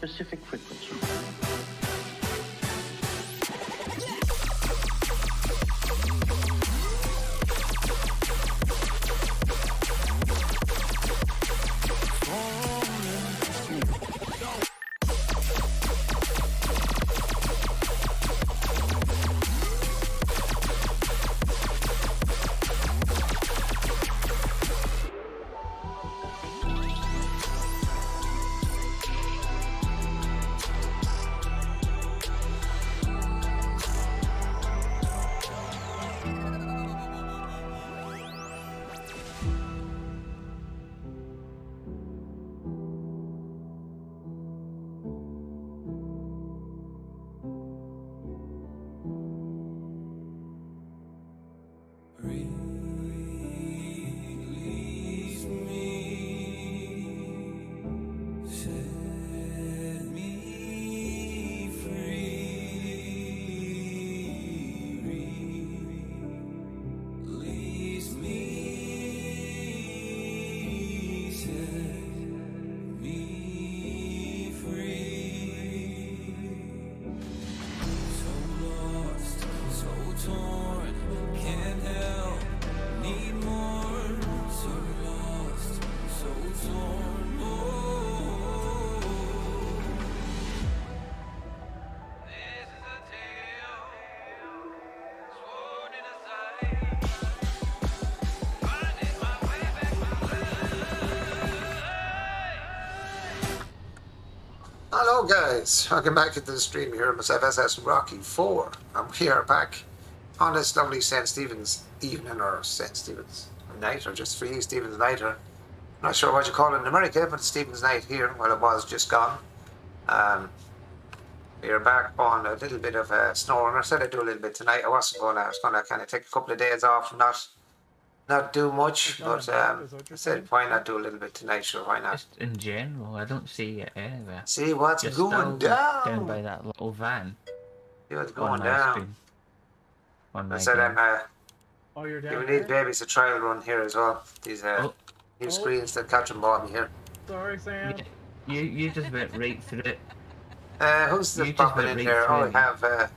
specific frequency. Hello guys, welcome back to the stream here, myself SS Rocky 4, and we are back on this lovely St. Stephen's evening, or St. Stephen's night, or just free Stephen's night, or I'm not sure what you call it in America, but it's Stephen's night here. Well, it was just gone. We are back on a little bit of SnowRunner. I said I'd do a little bit tonight. I was going to kind of take a couple of days off and not do much, but I said why not do a little bit tonight, sure, why not? Just in general, I don't see it anywhere. See what's Just going down? Down by that little van. See what's going down? I said you're down we there? need babies a trial run here as well. These new screens that Catherine bought me here. Sorry, Sam. You just went right through it. Who's the You just popping went in right here? through Oh, we it. have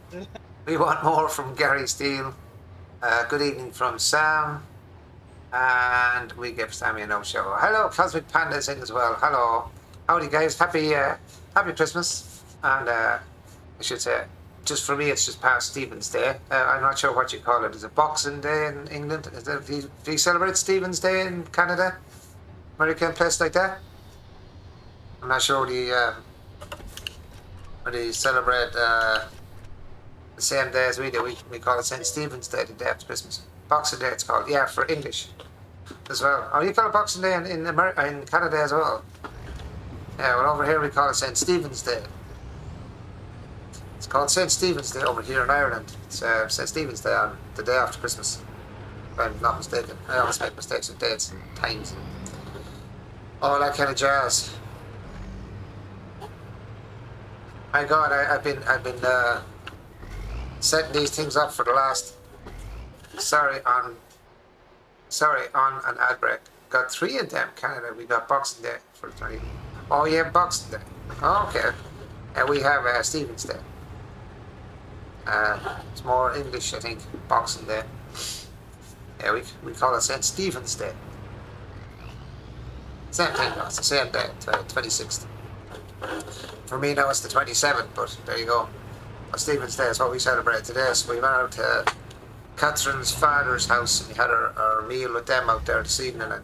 we want more from Gary Steele. Good evening from Sam. And we give Sammy a no show. Hello, Cosmic Panda's in as well. Hello. Howdy guys. Happy Christmas. And I should say, just for me, it's just past Stephen's Day. I'm not sure what you call it. Is it Boxing Day in England? Do you celebrate Stephen's Day in Canada? American place like that? I'm not sure whether you celebrate the same day as we do. We call it St. Stephen's Day, the day after Christmas. Boxing Day it's called, yeah, for English as well. Oh, you call it Boxing Day in Canada as well? Yeah, well over here we call it St. Stephen's Day. It's called St. Stephen's Day over here in Ireland. It's St. Stephen's Day on the day after Christmas, if I'm not mistaken. I always make mistakes with dates and times and all that kind of jazz. My God, I've been setting these things up for the last. Sorry, on an ad break. Got 3 of them, Canada. We got Boxing Day for 20. Oh yeah, Boxing Day. Oh, okay. And we have Stephen's Day. It's more English, I think. Boxing Day. Yeah, we call it St. Stephen's Day. Same thing, though. It's the same day, 26th. For me now it's the 27th, but there you go. Well, Stephen's Day is what we celebrate today. So we went out to Catherine's father's house and we had our meal with them out there this evening, and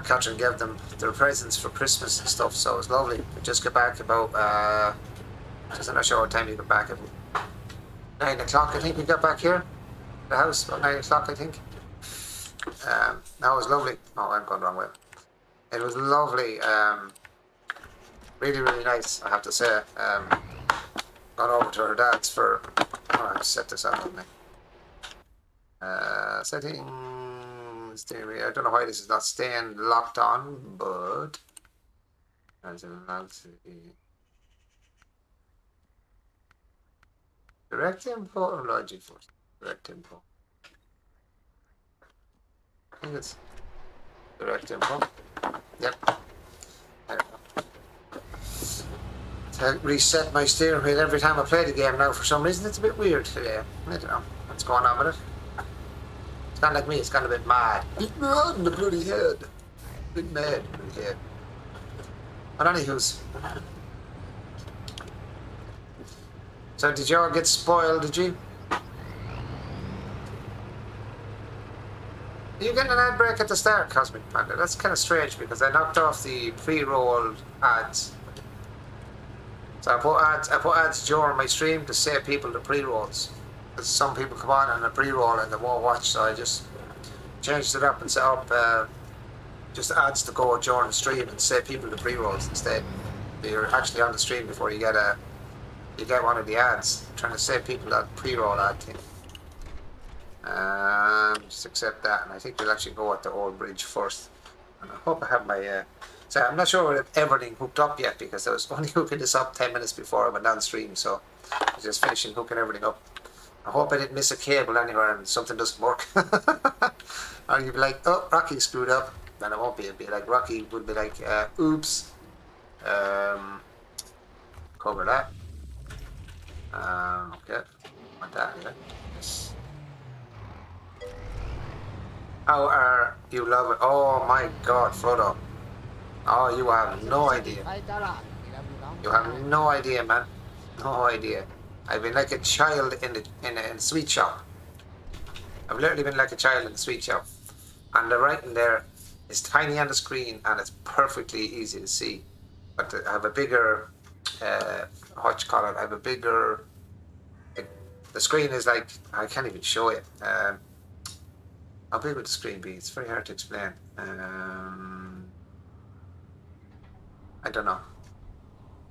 Catherine gave them their presents for Christmas and stuff, so it was lovely. We just got back about I'm not sure what time you got back, at 9 o'clock I think we got back here, the house, about 9 o'clock I think. That was lovely. Oh, I'm going the wrong way. It was lovely, really, really nice, I have to say. Gone over to her dad's for, I set this up on me. Settings, I don't know why this is not staying locked on, but as allowed to be direct import or logic force. Direct import. I think it's direct import. Yep. There we go. reset my steering wheel every time I play the game now. For some reason, it's a bit weird today. I don't know what's going on with it. It's kind of like me. It's kind of a bit mad. Bit mad in the bloody head. Bit mad in the head. But anywho's. So did you all get spoiled? Did you? You getting an ad break at the start, Cosmic Panda? That's kind of strange because I knocked off the pre-roll ads. So I put ads during my stream to save people the pre-rolls. Because some people come on a pre-roll and they won't watch, so I just changed it up and set up just ads to go during the stream and save people the pre-rolls instead. You're actually on the stream before you get one of the ads. I'm trying to save people that pre-roll ad thing. Just accept that, and I think we'll actually go at the old bridge first. And I hope I have my. So I'm not sure if everything hooked up yet because I was only hooking this up 10 minutes before I went down stream, so I was just finishing hooking everything up. I hope I didn't miss a cable anywhere and something doesn't work. Or you'd be like, oh, Rocky screwed up. Then it won't be. It'd be like Rocky would be like, oops. Cover that. Okay. Want that, yeah. Yes. How are you loving? Oh my God, Frodo. Oh, you have no idea. You have no idea, man. No idea. I've been like a child in a sweet shop. I've literally been like a child in the sweet shop. And the writing there is tiny on the screen and it's perfectly easy to see. But I have a bigger, what you call it? I have a bigger. The screen is like I can't even show it. How big would the screen be? It's very hard to explain. I don't know.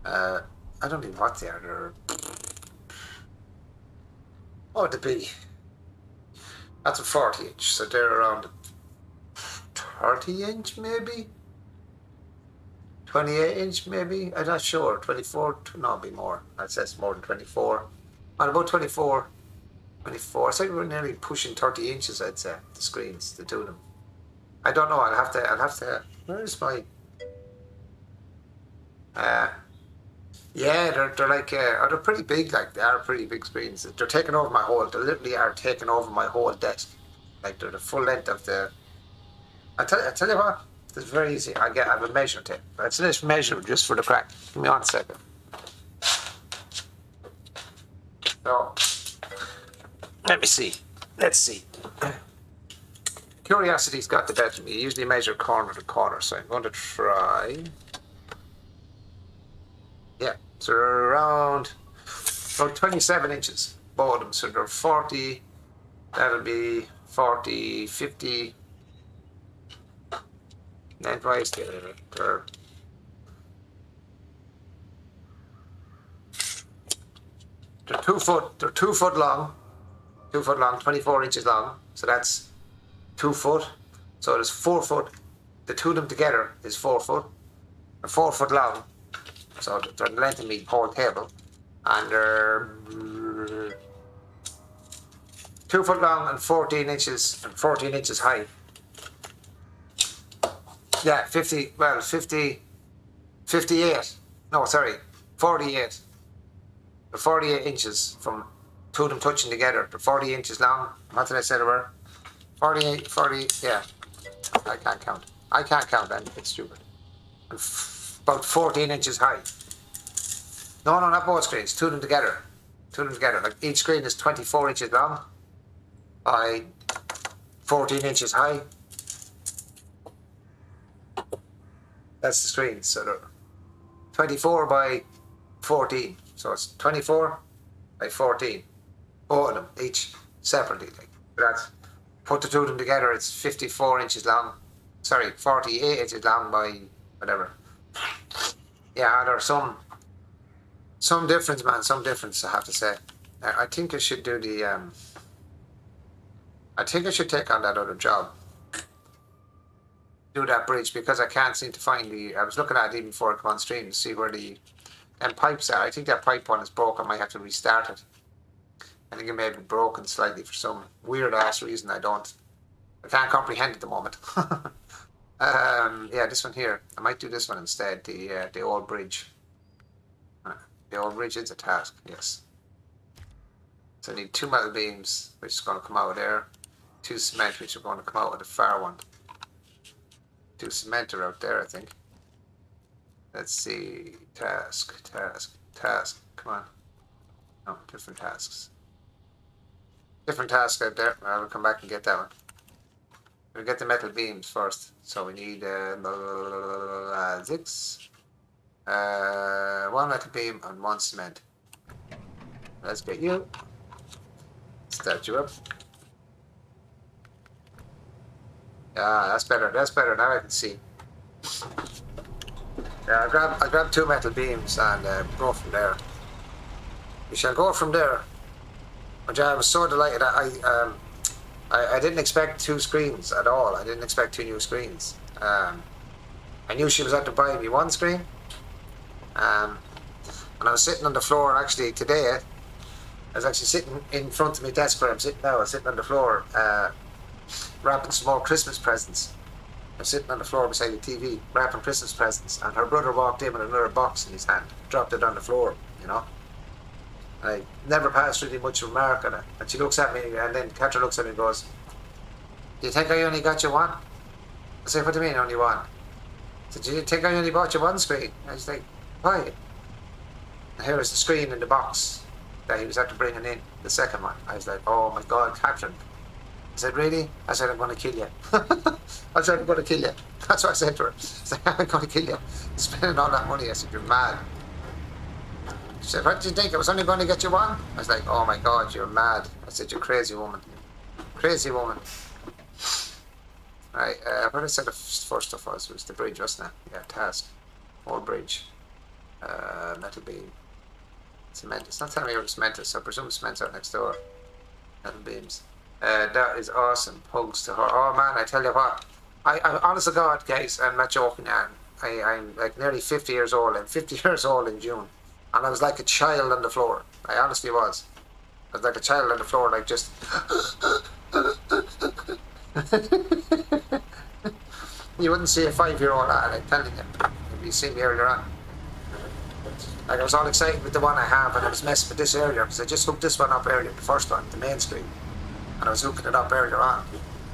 I don't know what they are. They're... What would it be? That's a 40 inch, so they're around 30 inch maybe? 28 inch maybe? I'm not sure. 24? No, it'd be more. That says more than 24. And about 24. 24. So we're nearly pushing 30 inches, I'd say, the screens, the two of them. I don't know, I'll have to, where's my, yeah, they're like, they're pretty big, like, they are pretty big screens. They're taking over my whole, they literally are taking over my whole desk. Like, they're the full length of the, I tell you what, it's very easy. I have a measure tape. Let's just measure just for the crack. Give me 1 second. So, let me see. Let's see. Curiosity's got the better of me. You usually measure corner to corner, so I'm going to try. Yeah, so they're around about 27 inches, both of them. So they're 40, that'll be 40, 50. Lengthwise, they're they're 2 foot long. 2 foot long, 24 inches long. So that's 2 foot. So there's 4 foot. The two of them together is 4 foot. They're 4 foot long. So they're the length of the whole table. And they're 2 foot long and 14 inches high. Yeah, 58. No, sorry, 48. They're 48 inches from two of them touching together. They're 40 inches long. What did I say they were? 48, 40, yeah. I can't count. I can't count that. It's stupid. And about 14 inches high. No, not both screens. Two of them together. Like each screen is 24 inches long by 14 inches high. That's the screen. So they're 24 by 14. So it's 24 by 14. Both of them, each separately. Like that's put the two of them together. It's 54 inches long. Sorry, 48 inches long by whatever. Yeah, there's some difference, man. Some difference, I have to say. I think I should do the. I think I should take on that other job. Do that bridge because I can't seem to find the. I was looking at it even before I come on stream to see where the pipes are. I think that pipe one is broken. I might have to restart it. I think it may be broken slightly for some weird ass reason. I can't comprehend at the moment. Yeah, this one here. I might do this one instead. The old bridge. The old bridge is a task, yes. So I need 2 metal beams, which is going to come out of there. 2 cement, which are going to come out of the far one. 2 cement are out there, I think. Let's see. Task. Come on. No, different tasks. Different task out there. I'll come back and get that one. We'll get the metal beams first. So we need 6. 1 metal beam and 1 cement. Let's get you. Start you up. Ah, that's better. That's better. Now I can see. Yeah, I grab 2 metal beams and go from there. We shall go from there. But yeah, I was so delighted. I didn't expect 2 screens at all. I didn't expect 2 new screens. I knew she was out to buy me 1 screen. And I was sitting on the floor actually today. I was actually sitting in front of my desk where I'm sitting now. I was sitting on the floor wrapping some more Christmas presents. I'm sitting on the floor beside the TV wrapping Christmas presents, and her brother walked in with another box in his hand, dropped it on the floor, you know. I never passed really much remark on it. And she looks at me, and then Catherine looks at me and goes, "Do you think I only got you 1? I said, "What do you mean only 1? I said, "Do you think I only bought you 1 screen?" I was like, "Why?" And here is the screen in the box that he was after bringing in, the second one. I was like, "Oh my God, Catherine." I said, "Really?" I said, "I'm going to kill you." I said, "I'm going to kill you." That's what I said to her. I said, "I'm going to kill you. Spending all that money." I said, "You're mad." She said, "What did you think? I was only going to get you 1? I was like, "Oh my God, you're mad." I said, "You're crazy woman. Crazy woman." Right, what I said the first stuff was the bridge, wasn't it? Yeah, task. More bridge. Metal beam. Cement. It's not telling me where the cement is, so I presume cement's out next door. Metal beams. That is awesome. Hugs to her. Oh man, I tell you what. I honest to God, guys, I'm not joking now. I'm like nearly 50 years old. I'm 50 years old in June. And I was like a child on the floor. I honestly was. I was like a child on the floor, like just... You wouldn't see a 5-year-old lad, I'm telling you. If you see me earlier on. Like I was all excited with the one I have, and I was messing with this earlier, because I just hooked this one up earlier, the first one, the main screen. And I was hooking it up earlier on.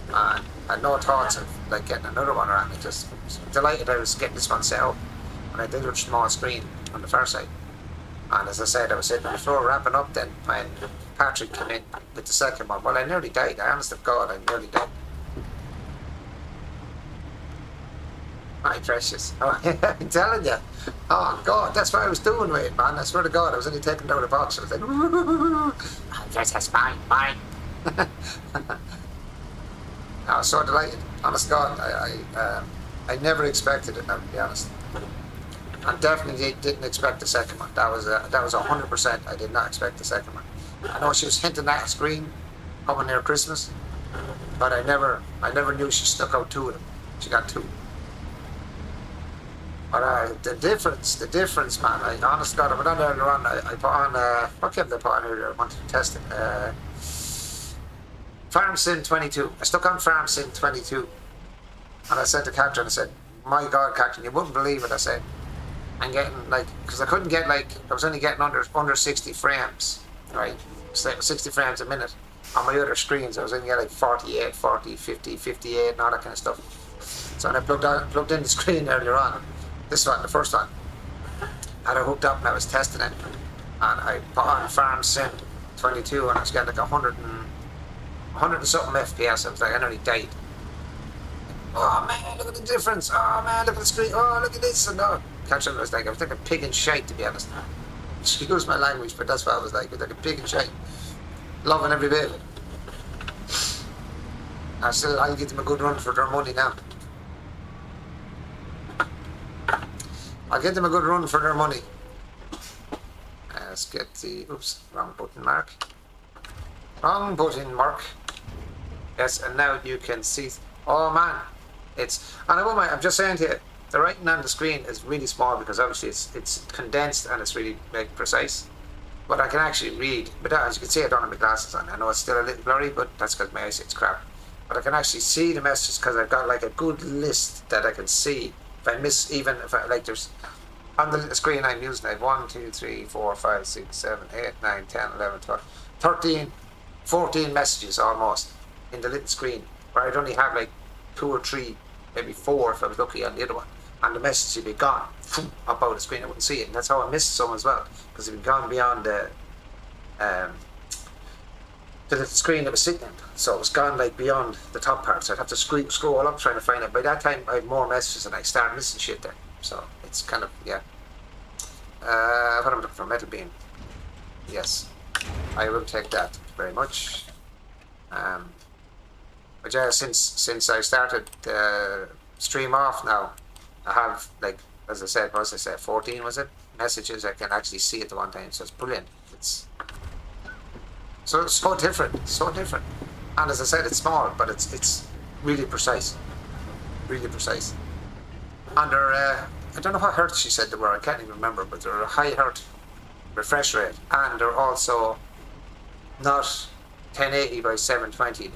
And I had no thoughts of like getting another one around. I just was delighted I was getting this one set up. And I did a small screen on the far side. And as I said, I was sitting on the floor wrapping up then when Patrick came in with the second one. Well, I nearly died. I honest to God, I nearly died. My precious. Oh, I'm telling you. Oh, God, that's what I was doing with it, man. I swear to God, I was only taking it out of the box. I was like, oh, yes, that's mine. I was so delighted. Honest to God, I never expected it, now, to be honest. I definitely didn't expect the second one. That was 100%. I did not expect the second one. I know she was hinting at a screen coming near Christmas, but I never knew she stuck out 2 of them. She got 2. But the difference, man. Honest to God, I went on earlier on. I put on what game did I put on earlier? I wanted to test it. Farm Sim 22. I stuck on Farm Sim 22, and I said to Catherine, I said, "My God, Catherine, you wouldn't believe it." I said, "I'm getting like, because I couldn't get like, I was only getting under 60 frames, right? 60 frames a minute on my other screens. I was only getting like 48, 40, 50, 58, and all that kind of stuff. So when I plugged in the screen earlier on, this one, the first one, had it hooked up and I was testing it, and I put on Farm Sim 22 and I was getting like 100 and something FPS. I was like, I nearly died. Oh man, look at the difference. Oh man, look at the screen. Oh, look at this. And no, Catherine was like a pig in shite, to be honest. Excuse my language, but that's what I was like. It was like a pig in shite. Loving every bit of it. I'll give them a good run for their money now. I'll give them a good run for their money. Let's get the... Oops, wrong button mark. Wrong button mark. Yes, and now you can see... Oh man, it's... And I won't mind, I'm just saying to you, the writing on the screen is really small because obviously it's condensed and it's really like, precise. But I can actually read. But as you can see, I don't have my glasses on. I know it's still a little blurry, but that's because my eyesight's crap. But I can actually see the messages because I've got like a good list that I can see. If I miss, even if I, like there's On the little screen I'm using, I have 1, 2, 3, 4, 5, 6, 7, 8, 9, 10, 11, 12, 13, 14 messages almost in the little screen, where I'd only have like 2 or 3, maybe 4 if I was lucky on the other one. And the message would be gone up out of the screen. I wouldn't see it. And that's how I missed some as well, because it had gone beyond the screen it was sitting in. So it was gone like beyond the top part. So I'd have to scroll up trying to find it. By that time I had more messages and I started missing shit there. So it's kind of, yeah. What am I looking for? Metal beam. Yes. I will take that very much. But yeah, since I started the stream off now, I have, like, as I said, what was I say, 14 was it? Messages I can actually see at the one time, so it's brilliant. It's so different, so different. And as I said, it's small, but it's really precise, really precise. And they're, I don't know what hertz she said they were, I can't even remember, but they're a high hertz refresh rate, and they're also not 1080 by 720.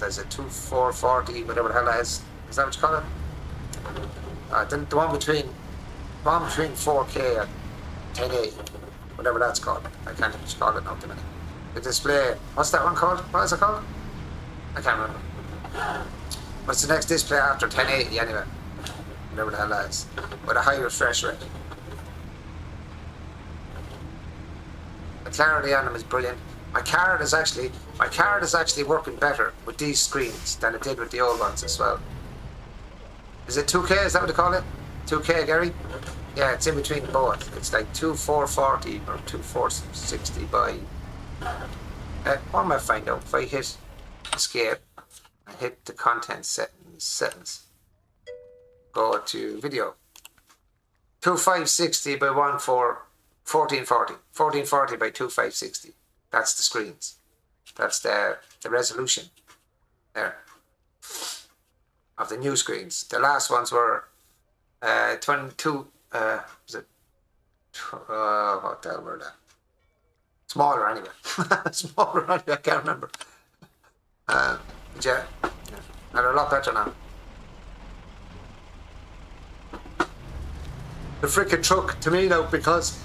There's a 2440, whatever the hell that is that what you call it? The one between 4K and 1080, whatever that's called. I can't even call it now at the minute. The display, what's that one called? What is it called? I can't remember. What's the next display after 1080 anyway? Whatever the hell that is. With a high refresh rate. The clarity on them is brilliant. My card is actually working better with these screens than it did with the old ones as well. Is it 2K? Is that what they call it? 2K, Gary? Yeah, it's in between both. It's like 2440 or 2460 by... what am I find out? If I hit escape, I hit the content settings. Go to video. 2560 by 1440. 1440 by 2560. That's the screens. That's the resolution there of the new screens. The last ones were 22. Was it? What the hell were that? Smaller anyway. Smaller anyway. I can't remember. Yeah, and they're a lot better now. The freaking truck to me now, because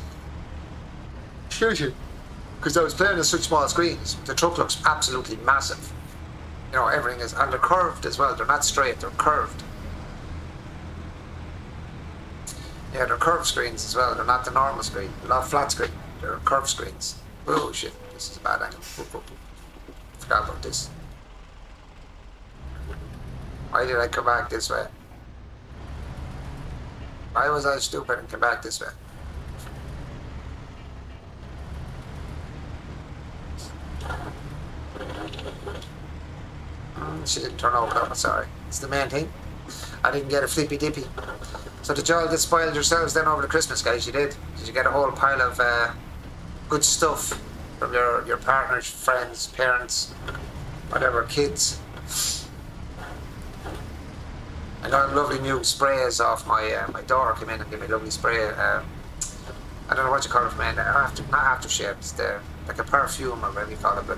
I was playing on such small screens, the truck looks absolutely massive. You know, everything is, and they're curved as well. They're not straight, they're curved. Yeah, they're curved screens as well. They're not the normal screen. They're not flat screen. They're curved screens. Oh shit, this is a bad angle. Forgot about this. Why did I come back this way? Why was I stupid and come back this way? She didn't turn over, I'm sorry. It's the main thing. I didn't get a flippy dippy. So did you all get spoiled yourselves then over the Christmas, guys? You did? Did you get a whole pile of good stuff from your partners, friends, parents, whatever, kids? I got lovely new sprays off my daughter came in and gave me a lovely spray. I don't know what you call it, man. Not aftershave. It's like a perfume or whatever you call it, but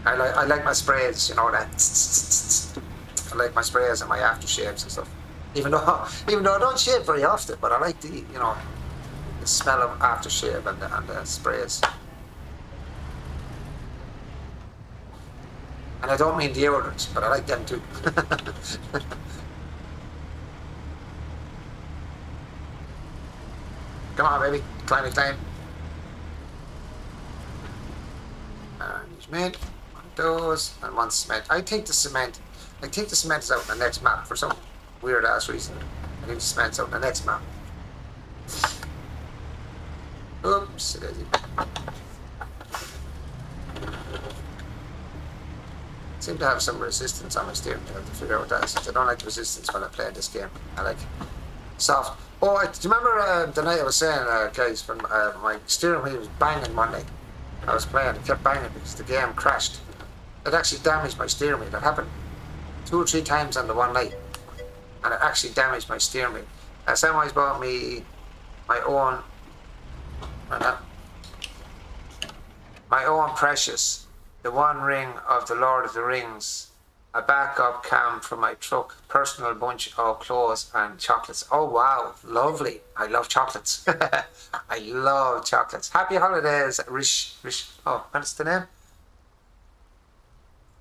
I like my sprays, you know, that. I like my sprays and my aftershaves and stuff. Even though I don't shave very often, but I like the smell of aftershave and the sprays. And I don't mean deodorants, but I like them too. Come on, baby, climb. And cement, one of those, and one cement. I think the cement is out in the next map for some weird ass reason. I think the cement's out in the next map. Oops, it is. I seem to have some resistance on my steering wheel. I have to figure out what that is. I don't like the resistance when I play this game. I like soft. Oh, do you remember the night I was saying, guys, when my steering wheel was banging one night? I was playing, it kept banging because the game crashed. It actually damaged my steering wheel. That happened 2 or 3 times on the one night. And it actually damaged my steering wheel. Samwise bought me my own precious, the One Ring of the Lord of the Rings A backup cam for my truck, personal bunch of clothes and chocolates. Oh wow, lovely. I love chocolates. I love chocolates. Happy holidays, oh, what's the name?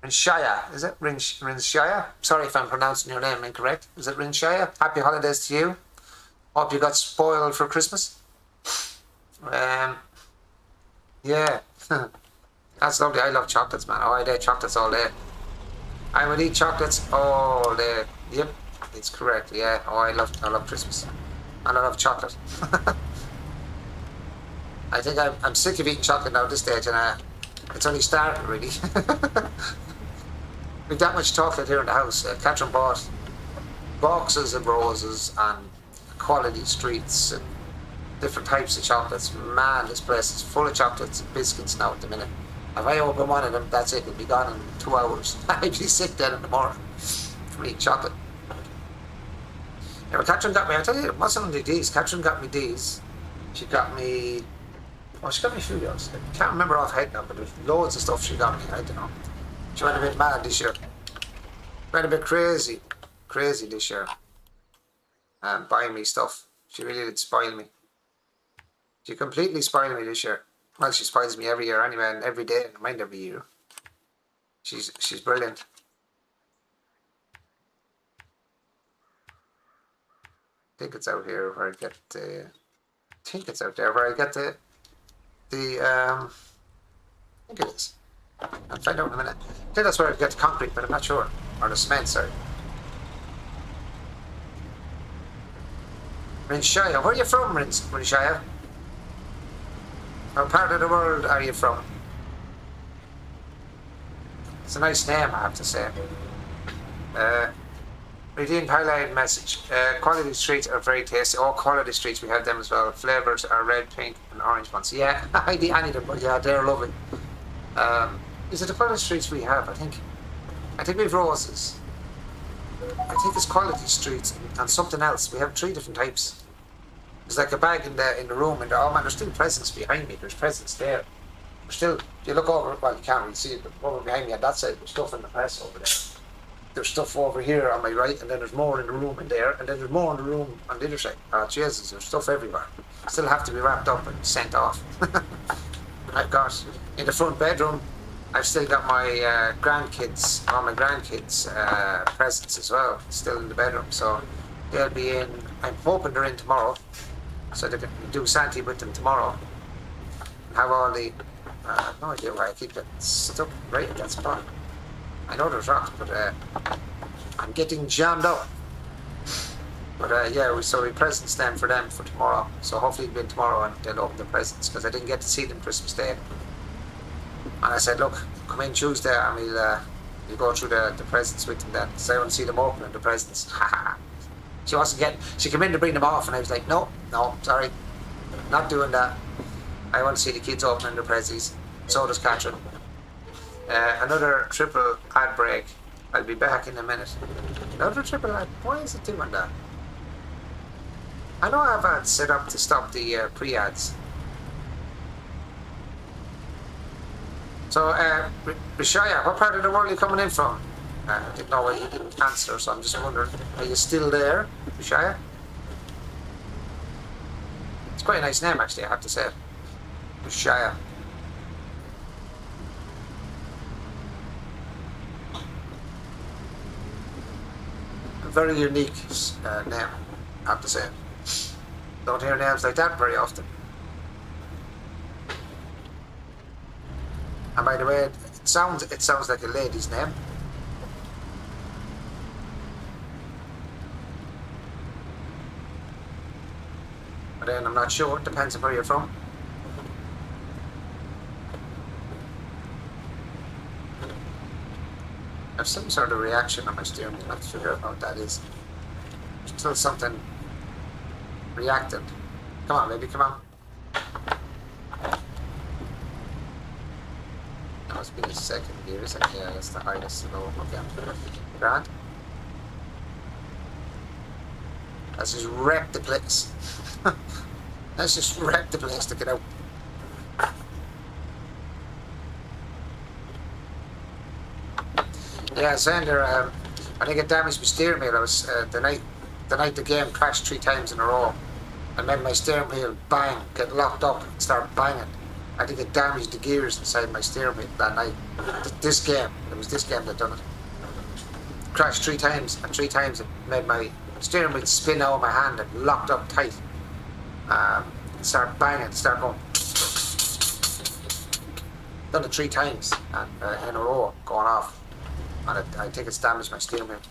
Rinshaya, is it? Rinshaya? Sorry if I'm pronouncing your name incorrect. Is it Rinshaya? Happy holidays to you. Hope you got spoiled for Christmas. Yeah. That's lovely. I love chocolates, man. Oh, I eat chocolates all day. I would eat chocolates all day. Yep, it's correct. Yeah. Oh, I love Christmas, and I love chocolate. I think I'm sick of eating chocolate now at this stage, and it's only starting really. We've that much chocolate here in the house. Catherine bought boxes of roses and quality streets and different types of chocolates. Man, this place is full of chocolates and biscuits now at the minute. If I open one of them, that's it. It'll be gone in 2 hours. I'd be sick then in the morning from eating chocolate. Yeah, well, Catherine got me. I tell you, it wasn't only these. Catherine got me these. She got me. Oh, she got me a few of those. I can't remember offhand now, but there's loads of stuff she got me. I don't know. She went a bit mad this year. Went a bit crazy this year. And buying me stuff. She really did spoil me. She completely spoiled me this year. Well, she spoils me every year anyway, and every day, and mind every year. She's brilliant. I think it's out here where I get the. I think it's out there where I get the. I think it is. I'll find out in a minute. I think that's where I get the concrete, but I'm not sure. Or the cement, sorry. Rinshaya. Where are you from, Rinshaya? What part of the world are you from? It's a nice name, I have to say. Redeemed highlighted message. Quality streets are very tasty. All quality streets, we have them as well. Flavors are red, pink, and orange ones. Yeah, I eat any of them, but yeah, they're lovely. Is it the quality streets we have? I think we've roses. I think it's quality streets and something else. We have 3 different types. There's like a bag in the room, and oh man, there's still presents behind me. There's presents there. There's still, if you look over, well, you can't really see it, but over behind me on that side, there's stuff in the press over there. There's stuff over here on my right, and then there's more in the room in there, and then there's more in the room on the other side. Oh Jesus, there's stuff everywhere. Still have to be wrapped up and sent off. I've got in the front bedroom. I've still got my grandkids, all my grandkids' presents as well, still in the bedroom. So they'll be in. I'm hoping they're in tomorrow. So they can do Santi with them tomorrow. Have all the. I have no idea why I keep getting stuck right at that spot. I know there's rocks, but I'm getting jammed up. But yeah, we presents them for tomorrow. So hopefully it'll be in tomorrow and they'll open the presents because I didn't get to see them Christmas Day. And I said, look, come in Tuesday and we'll go through the presents with them then. So I want to see them opening the presents. She came in to bring them off and I was like, no, sorry, not doing that. I want to see the kids opening their prezzies. So does Catherine. Another triple ad break. I'll be back in a minute. Another triple ad. Why is it doing that? I know I have ads set up to stop the pre-ads. So, Rishaya, what part of the world are you coming in from? I didn't know why you didn't answer, so I'm just wondering, are you still there, Rishaya? It's quite a nice name, actually, I have to say. Rishaya. A very unique name, I have to say. Don't hear names like that very often. And by the way, it sounds like a lady's name. But then I'm not sure, it depends on where you're from. I have some sort of reaction on my steering wheel, not figure out what that is. Still something reacting. Come on, baby, come on. That must be the second gear, isn't it? Yeah, that's the highest low. Okay, grand. Let's just wreck the place. Let's just wreck the place to get out. Yeah, Sander, I think it damaged my steering wheel. I was the night the game crashed 3 times in a row. I made my steering wheel bang, get locked up, and start banging. I think it damaged the gears inside my steering wheel that night. This game, it was this game that done it. Crashed 3 times, and 3 times it made my steering wheel spin out of my hand and locked up tight. Start banging, start going. Done it 3 times and, in a row, going off. And I think it's damaged my steering wheel.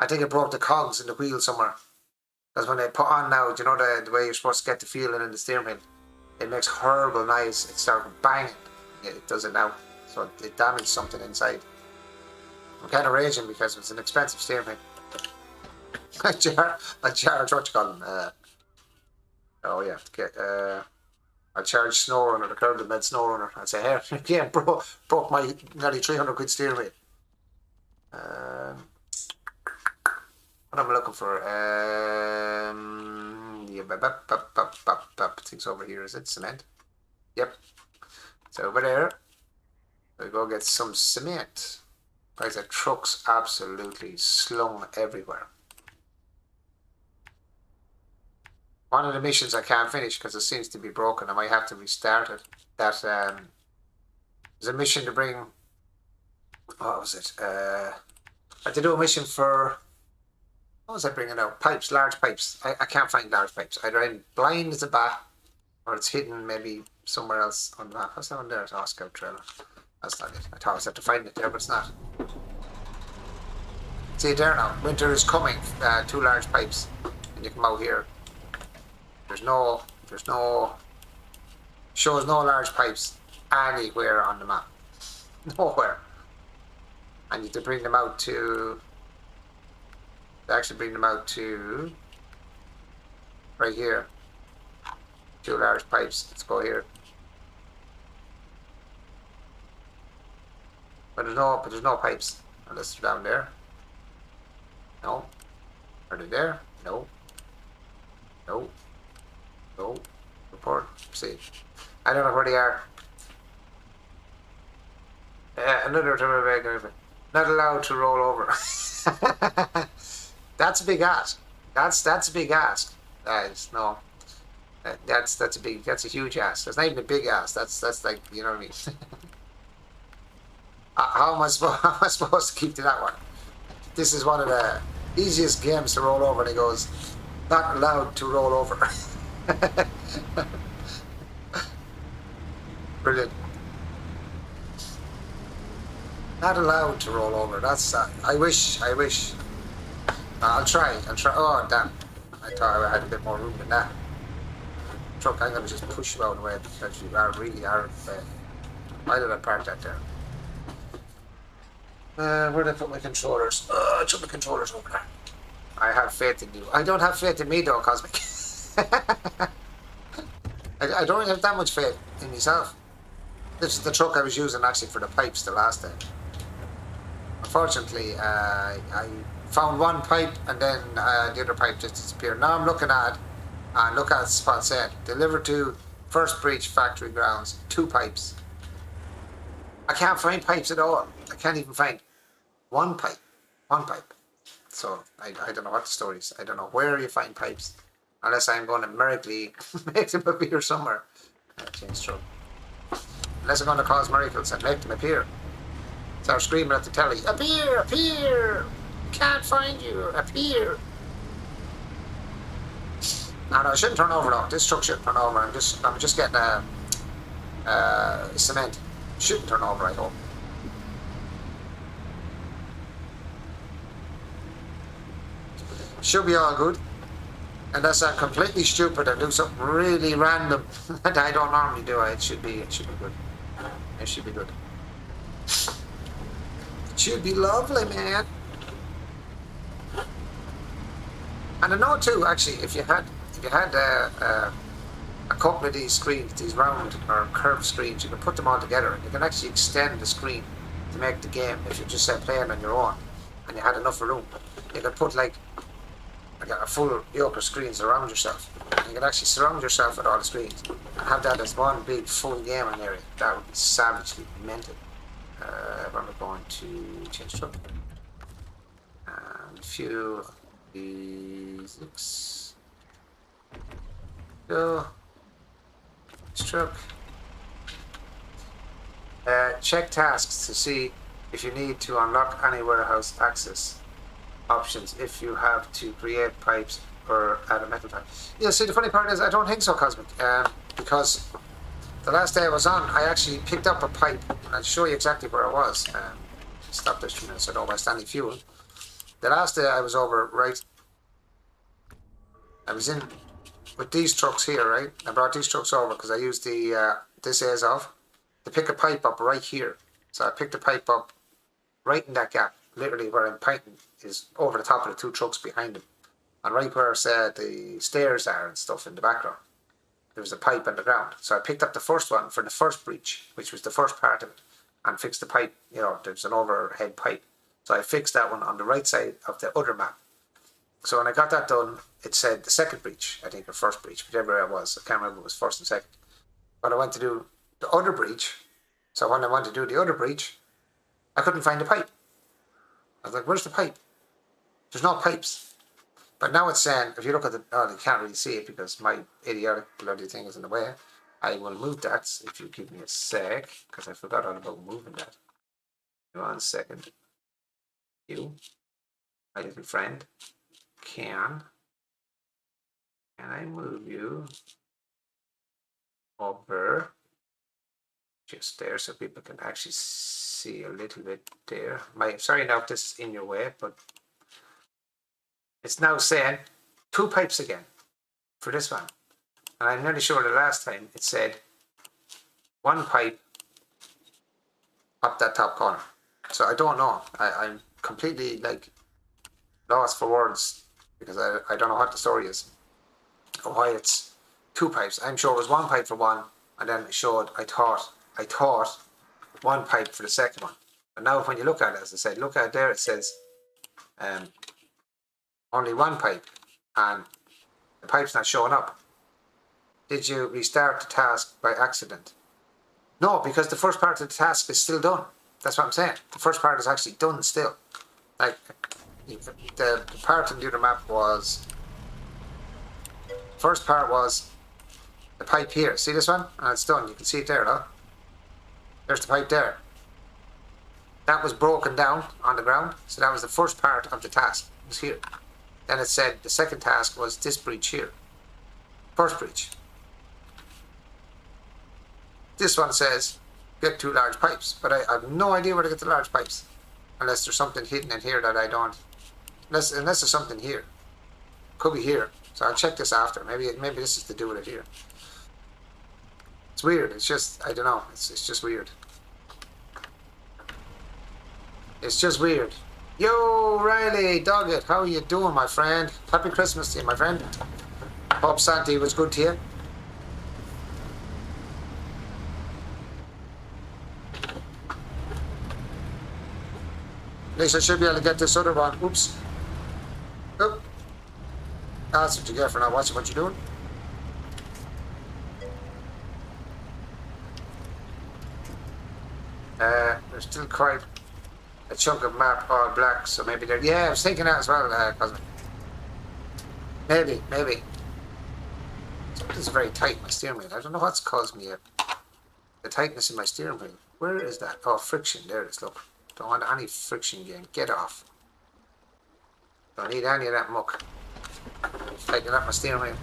I think it broke the cogs in the wheel somewhere. Because when they put on now, do you know the way you're supposed to get the feeling in the steering wheel? It makes horrible noise. It starts banging. It does it now. So it damaged something inside. I'm kind of raging because it's an expensive steering wheel. I charge, what you call them? Oh yeah, I charge SnowRunner, the crowd that made SnowRunner. I'd say, here, again, broke my nearly 300 quid steering wheel. What am I looking for? Yeah, things over here. Is it cement? Yep. It's over there. We go get some cement. Guys, the trucks absolutely slung everywhere. One of the missions I can't finish because it seems to be broken. I might have to restart it. That there's a mission to bring. What was it? I had to do a mission for. What was I bringing out? Pipes, large pipes. I can't find large pipes. Either I'm blind as a bat, or it's hidden maybe somewhere else on the map. What's that one there? It's an Oscar trailer. That's not it. I thought I was have to find it there, but it's not. See it there now. Winter is coming. 2 large pipes, and you come out here. There's no shows no large pipes anywhere on the map. Nowhere. I need to bring them out to bring them out to right here. 2 large pipes. Let's go here. But there's no pipes unless they're down there. No. Are they there? No. No. No. Report. See. I don't know where they are. Another time. Not allowed to roll over. That's a big ask. That's a big ask. No. That's a huge ask. That's not even a big ask. That's like, you know what I mean. How am I supposed to keep to that one? This is one of the easiest games to roll over, and he goes, not allowed to roll over. Brilliant. Not allowed to roll over. That's I wish. I'll try. Oh damn! I thought I had a bit more room than that. Truck, I'm gonna just push you out of the way because you really are. Why did I park that there? Where did I put my controllers? I took my controllers over there. I have faith in you. I don't have faith in me though, Cosmic. I don't really have that much faith in myself. This is the truck I was using actually for the pipes the last time. Unfortunately, I found one pipe and then the other pipe just disappeared. Now I'm looking at the spot said delivered to First Breach Factory Grounds, 2 pipes. I can't find pipes at all. I can't even find one pipe. So I don't know what the story is. I don't know where you find pipes unless I'm going to miraculously make them appear somewhere. Change truck. Unless I'm going to cause miracles and make them appear. Start screaming at the telly, appear, appear! Can't find you, appear! No, I shouldn't turn over though. This truck shouldn't turn over. I'm just getting cement. Shouldn't turn over, I hope. Should be all good. Unless I'm completely stupid and do something really random that I don't normally do. It should be good. It should be good. It should be lovely, man. And I know too, actually, if you had a couple of these screens, these round or curved screens, you can put them all together and you can actually extend the screen to make the game. If you just playing on your own and you had enough room, you could put like a full yoke of screens around yourself. You can actually surround yourself with all the screens and have that as one big full gaming area. That would be savagely mental. I'm going to change truck. And fuel these. Go. Truck. Check tasks to see if you need to unlock any warehouse access options if you have to create pipes or add a metal pipe. Yeah, see, the funny part is I don't think so, Cosmic, because the last day I was on, I actually picked up a pipe, and I'll show you exactly where I was. Stop this 2 minutes so I don't waste any fuel. The last day I was over, right, I was in with these trucks here, right? I brought these trucks over because I used the this Azov to pick a pipe up right here. So I picked a pipe up right in that gap, literally where I'm pointing is over the top of the two trucks behind them. And right where the stairs are and stuff in the background, there was a pipe on the ground. So I picked up the first one for the first breach, which was the first part of it, and fixed the pipe. You know, there's an overhead pipe. So I fixed that one on the right side of the other map. So when I got that done, it said the second breach, I think, or first breach, whichever it was. I can't remember if it was first and second. But I went to do the other breach. So when I went to do the other breach, I couldn't find the pipe. I was like, where's the pipe? There's no pipes. But now it's saying, if you look at the, oh, you can't really see it because my idiotic bloody thing is in the way. I will move that if you give me a sec, because I forgot all about moving that. 1 second. You, my little friend, can I move you over just there so people can actually see a little bit there? Sorry now if this is in your way, but it's now saying 2 pipes again for this one. And I'm nearly sure the last time it said 1 pipe up that top corner. So I don't know. I'm completely like lost for words because I don't know what the story is or why it's 2 pipes. I'm sure it was 1 pipe for one, and then it showed I thought 1 pipe for the second one. But now when you look at it, as I said, look at it there, it says only 1 pipe, and the pipe's not showing up. Did you restart the task by accident? No, because the first part of the task is still done. That's what I'm saying. The first part is actually done still. Like, the part in the other map was, first part was the pipe here. See this one? And it's done. You can see it there, though. There's the pipe there. That was broken down on the ground. So that was the first part of the task. It was here. Then it said the second task was this breach here. First breach. This one says get 2 large pipes, but I have no idea where to get the large pipes, unless there's something hidden in here that I don't. Unless there's something here, could be here. So I'll check this after. Maybe this is to do with it here. It's weird. It's just I don't know. It's just weird. It's just weird. Yo, Riley, Doggett, how are you doing, my friend? Happy Christmas to you, my friend. Hope Santi was good to you. At least I should be able to get this other one. Oops. Oh. That's what you get for not watching what you're doing. There's still quite a chunk of map all black, so maybe they're... Yeah, I was thinking that as well, Cosmic. Maybe. Something's very tight in my steering wheel. I don't know what's caused me the tightness in my steering wheel. Where is that? Oh, friction. There it is, look. Don't want any friction again. Get off. Don't need any of that muck. Tighten up my steering wheel.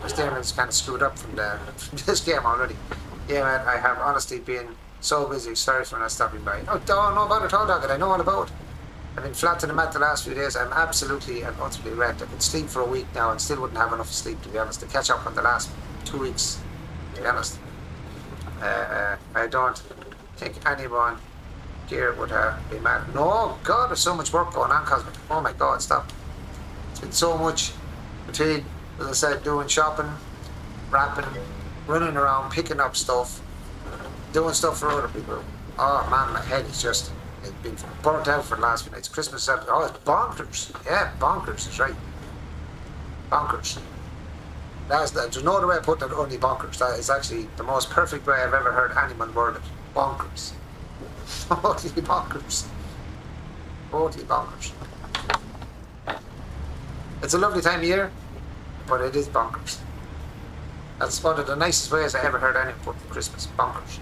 My steering wheel's kind of screwed up from this game already. Yeah, man, I have honestly been so busy. Sorry for not stopping by. Oh, don't know about it all, Doggett. I know all about it. I've been flat to the mat the last few days. I'm absolutely and utterly wrecked. I could sleep for a week now and still wouldn't have enough sleep, to be honest, to catch up on the last 2 weeks, to be honest. I don't think anyone here would be mad. No, God, there's so much work going on, Cosmic. Oh my God, stop. It's been so much between, as I said, doing shopping, wrapping, running around, picking up stuff, doing stuff for other people. Oh man, my head is just, it's been burnt out for the last few nights. Christmas, oh, it's bonkers. Yeah, bonkers is right. Bonkers. There's no other way to put it, only bonkers. That is actually the most perfect way I've ever heard anyone word it. Bonkers. Totally bonkers. Totally bonkers. It's a lovely time of year, but it is bonkers. That's one of the nicest ways I ever heard anyone put Christmas. Bonkers.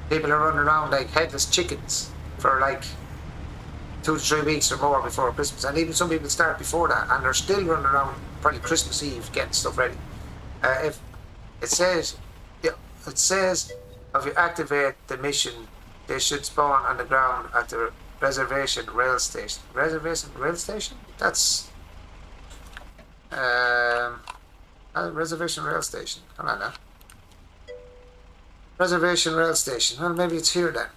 People are running around like headless chickens for like 2 to 3 weeks or more before Christmas, and even some people start before that, and they're still running around probably Christmas Eve getting stuff ready. If it says, yeah, it says, if you activate the mission, they should spawn on the ground at the reservation rail station. Reservation rail station? That's reservation rail station. Come on now. Reservation rail station. Well, maybe it's here then.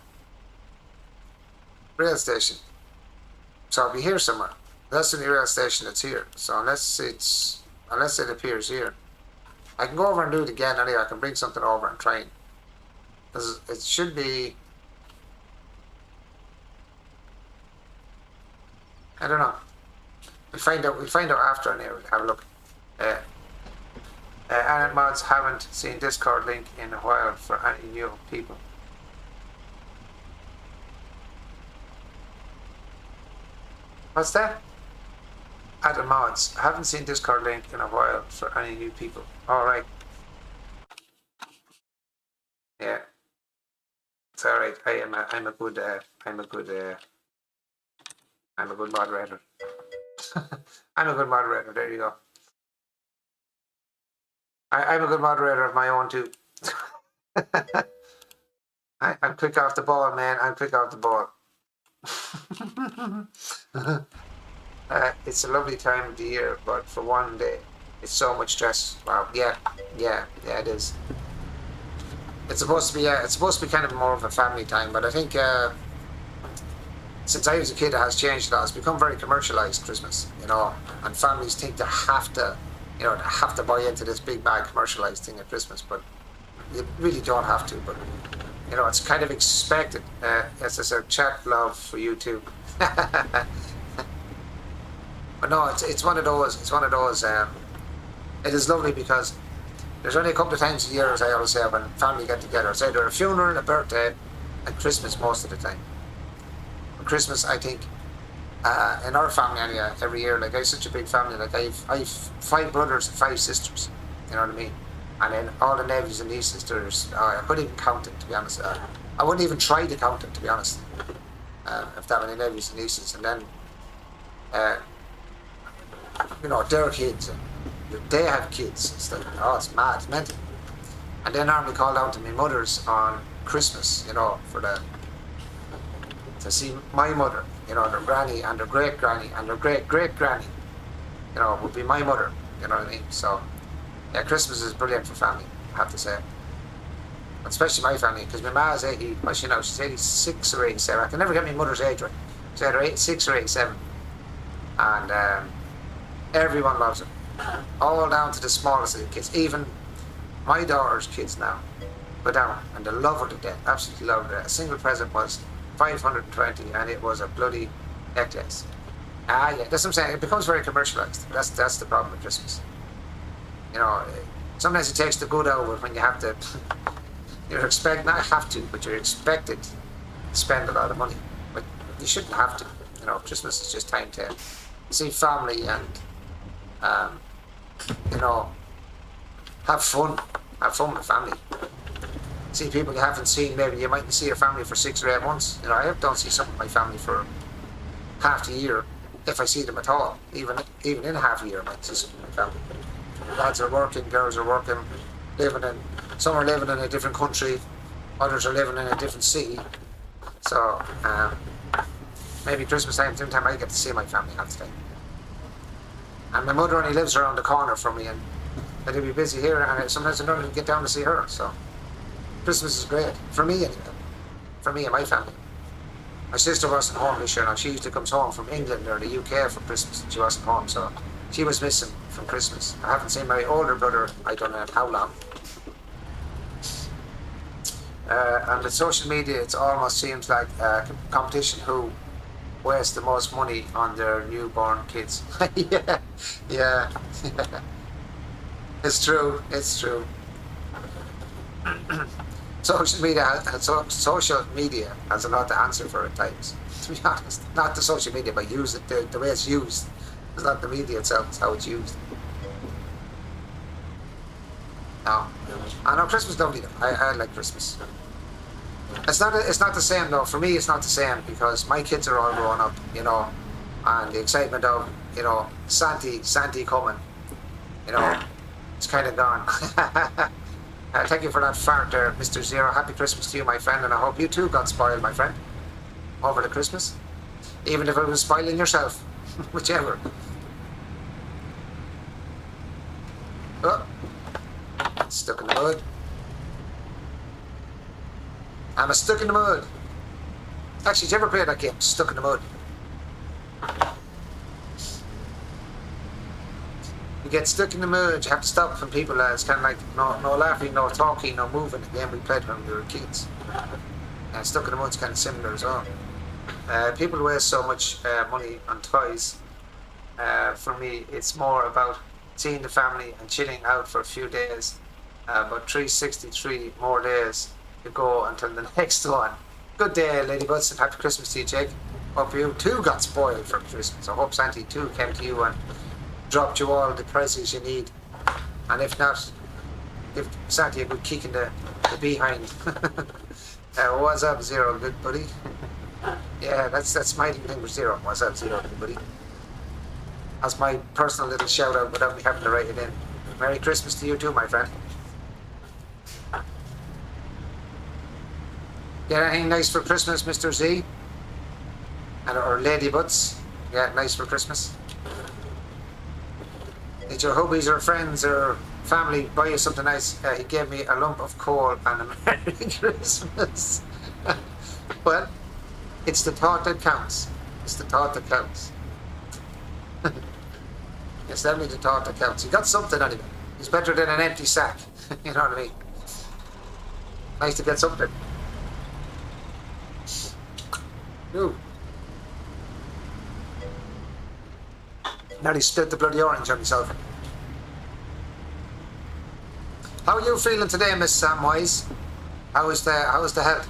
Rail station. So I'll be here somewhere. That's the only rail station that's here. So unless it appears here, I can go over and do it again anyway. I can bring something over and try and, because it should be, I don't know. We'll find out after anyway. We'll have a look. Anet mods haven't seen Discord link in a while for any new people. What's that? Added mods. Haven't seen Discord link in a while for any new people. Alright. Yeah. It's alright. I'm a good moderator. I'm a good moderator, there you go. I'm a good moderator of my own too. I'm quick off the ball, man. I'm quick off the ball. It's a lovely time of the year, but for one day, it's so much stress. Wow, yeah, it is. It's supposed to be kind of more of a family time, but I think since I was a kid, it has changed a lot. It's become very commercialized, Christmas, you know, and families think they have to, you know, they have to buy into this big bad commercialized thing at Christmas, but you really don't have to. But you know, it's kind of expected. As I said, chat love for you too. But no, it's one of those. It's one of those. It is lovely because there's only a couple of times a year, as I always say, when family get together. It's either a funeral, a birthday, and Christmas most of the time. But Christmas, I think, in our family anyway, every year, like I have such a big family. Like I've 5 brothers and 5 sisters. You know what I mean? And then all the nephews and nieces. I couldn't even count it, to be honest. I wouldn't even try to count it, to be honest. If that many nephews and nieces, and then you know, their kids, and they have kids. It's like, oh, it's mad, it's mental. And they normally call down to my mother's on Christmas, you know, to see my mother, you know, their granny and their great granny and their great great granny, you know, would be my mother, you know what I mean? So, yeah, Christmas is brilliant for family, I have to say. Especially my family, because my ma is 80, well, you know, she's 86 or 87. I can never get my mother's age right. She's either 86 or 87. And everyone loves her. All down to the smallest of the kids. Even my daughter's kids now go down and they love her to death. Absolutely love her to death. A single present was 520 and it was a bloody necklace. Yeah, that's what I'm saying. It becomes very commercialized. That's the problem with Christmas. You know, sometimes it takes the good out of it when you have to, you're expected, not have to, but you're expected to spend a lot of money. But you shouldn't have to. You know, Christmas is just time to see family and you know, have fun with family. See people you haven't seen. Maybe you mightn't see your family for 6 or 8 months. You know, I don't see some of my family for half the year, if I see them at all. Even in half a year, I might see some of my family. Lads are working, girls are working, some are living in a different country, others are living in a different city. So maybe Christmas time, sometime I get to see my family half the time. And my mother only lives around the corner from me, and I'd be busy here, and sometimes I don't even get down to see her. So Christmas is great for me anyway, for me and my family. My sister wasn't home this year. Now she usually comes home from England or the UK for Christmas, and she wasn't home, so she was missing from Christmas. I haven't seen my older brother, I don't know how long. And with social media, it almost seems like a competition who waste the most money on their newborn kids. yeah. It's true. social media has a lot to answer for at times. To be honest, not the social media, but use it the way it's used. It's not the media itself; it's how it's used. No, I know Christmas don't either. I like Christmas. It's not the same though. For me, it's not the same because my kids are all grown up, you know, and the excitement of Santi coming, you know, it's kind of gone. Thank you for that fart there, Mr. Zero. Happy Christmas to you, my friend, and I hope you too got spoiled, my friend, over the Christmas. Even if it was spoiling yourself, whichever. Oh, stuck in the mud. I'm stuck in the mud. Actually, did you ever play that game, Stuck in the Mud? You get stuck in the mud, you have to stop from people. It's kind of like no laughing, no talking, no moving. The game we played when we were kids. Stuck in the mud's kind of similar as well. People waste so much money on toys. For me, it's more about seeing the family and chilling out for a few days. About 363 more days to go until the next one. Good day, ladybuds, and happy Christmas to you, Jake. Hope you too got spoiled for Christmas. I hope Santi too came to you and dropped you all the presents you need. And if not, give Santi a good kick in the behind. What's up, Zero, good buddy? Yeah, that's my name, Zero. What's up, Zero, good buddy? That's my personal little shout out without me having to write it in. Merry Christmas to you too, my friend. Get anything nice for Christmas, Mr. Z? Or Lady Butts? Yeah, nice for Christmas. Did your hubbies or friends or family buy you something nice? He gave me a lump of coal and a Merry Christmas. Well, it's the thought that counts. It's the thought that counts. It's definitely the thought that counts. You got something anyway. It's better than an empty sack. You know what I mean? Nice to get something. Ooh. Nearly spilled the bloody orange on myself. How are you feeling today, Miss Samwise? How is the health?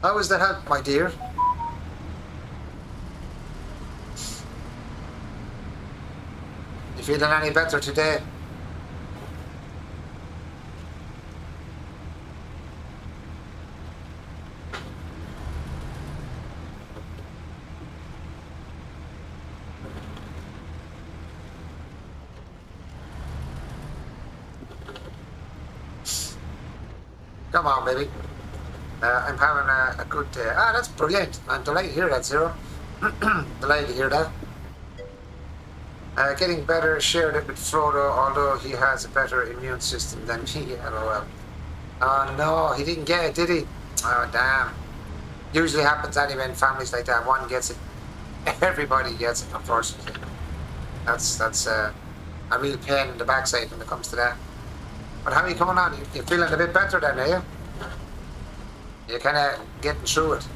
How is the health, my dear? You feeling any better today? Come on, baby. I'm having a good day. That's brilliant. I'm delighted to hear that, Zero. Delighted to hear that. Getting better, shared it with Frodo, although he has a better immune system than me. LOL. Oh no, he didn't get it, did he? Oh damn. Usually happens anyway in families like that. One gets it, everybody gets it, unfortunately. That's a real pain in the backside when it comes to that. But how are you coming on? You're feeling a bit better then, are you? You're kind of getting through it.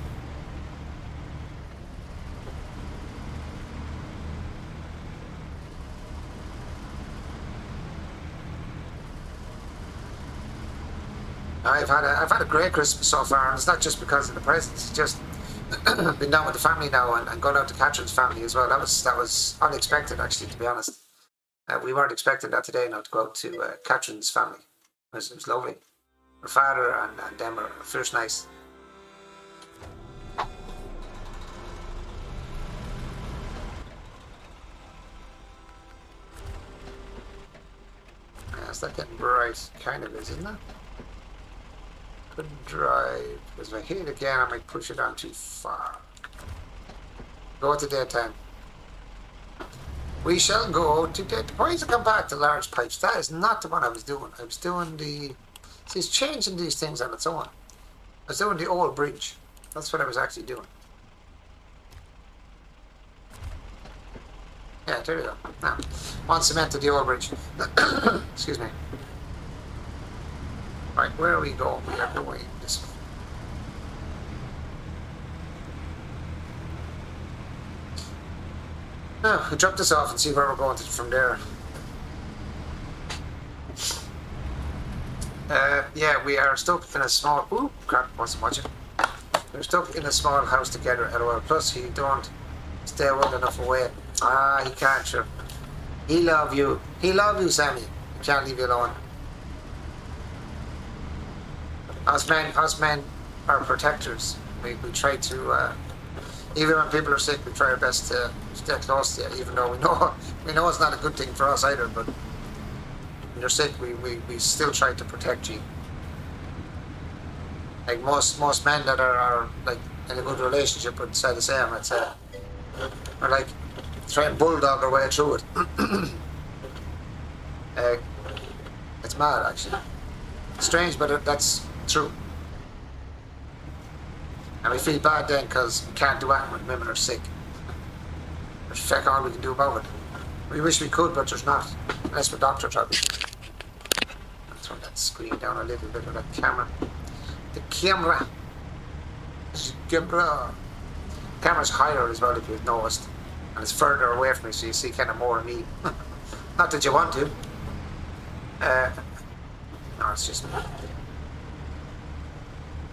I've had a great Christmas so far, and it's not just because of the presents. It's just been down with the family now and going out to Catherine's family as well. That was unexpected, actually, to be honest. We weren't expecting that today now to go out to Catherine's family. It was lovely. Her father and them are first nice. Is that getting bright? Kind of is, isn't it? Couldn't drive. Because if I hit it again, I might push it on too far. Go to daytime. We shall go to daytime. Why does it come back to large pipes? That is not the one I was doing. I was doing the... See, it's changing these things on its own. I was doing the old bridge. That's what I was actually doing. Yeah, there we go. Now, on cement to the old bridge. Excuse me. Right, where are we going? We are going this way. Now, we'll drop this off and see where we're going from there. Yeah, we are stuck in a small. Ooh, crap! Wasn't watching. We're stuck in a small house together. LOL. Plus, he don't stay well enough away. Ah, he can't. Sure. He love you. He love you, Sammy. He can't leave you alone. Us men are protectors. We try to. Even when people are sick, we try our best to stay close to you. Even though we know it's not a good thing for us either. But when you're sick, we still try to protect you. Like most men that are like in a good relationship would say the same. I'd say, or like try and bulldog our way through it. It's mad actually. Strange, but that's true. And we feel bad then because we can't do anything when women are sick. There's feck all we can do about it. We wish we could, but there's not. Unless we're doctor trouble. Let's turn that screen down a little bit of that camera. The camera. Camera's higher as well if you've noticed. And it's further away from me so you see kind of more of me. Not that you want to. No, it's just me.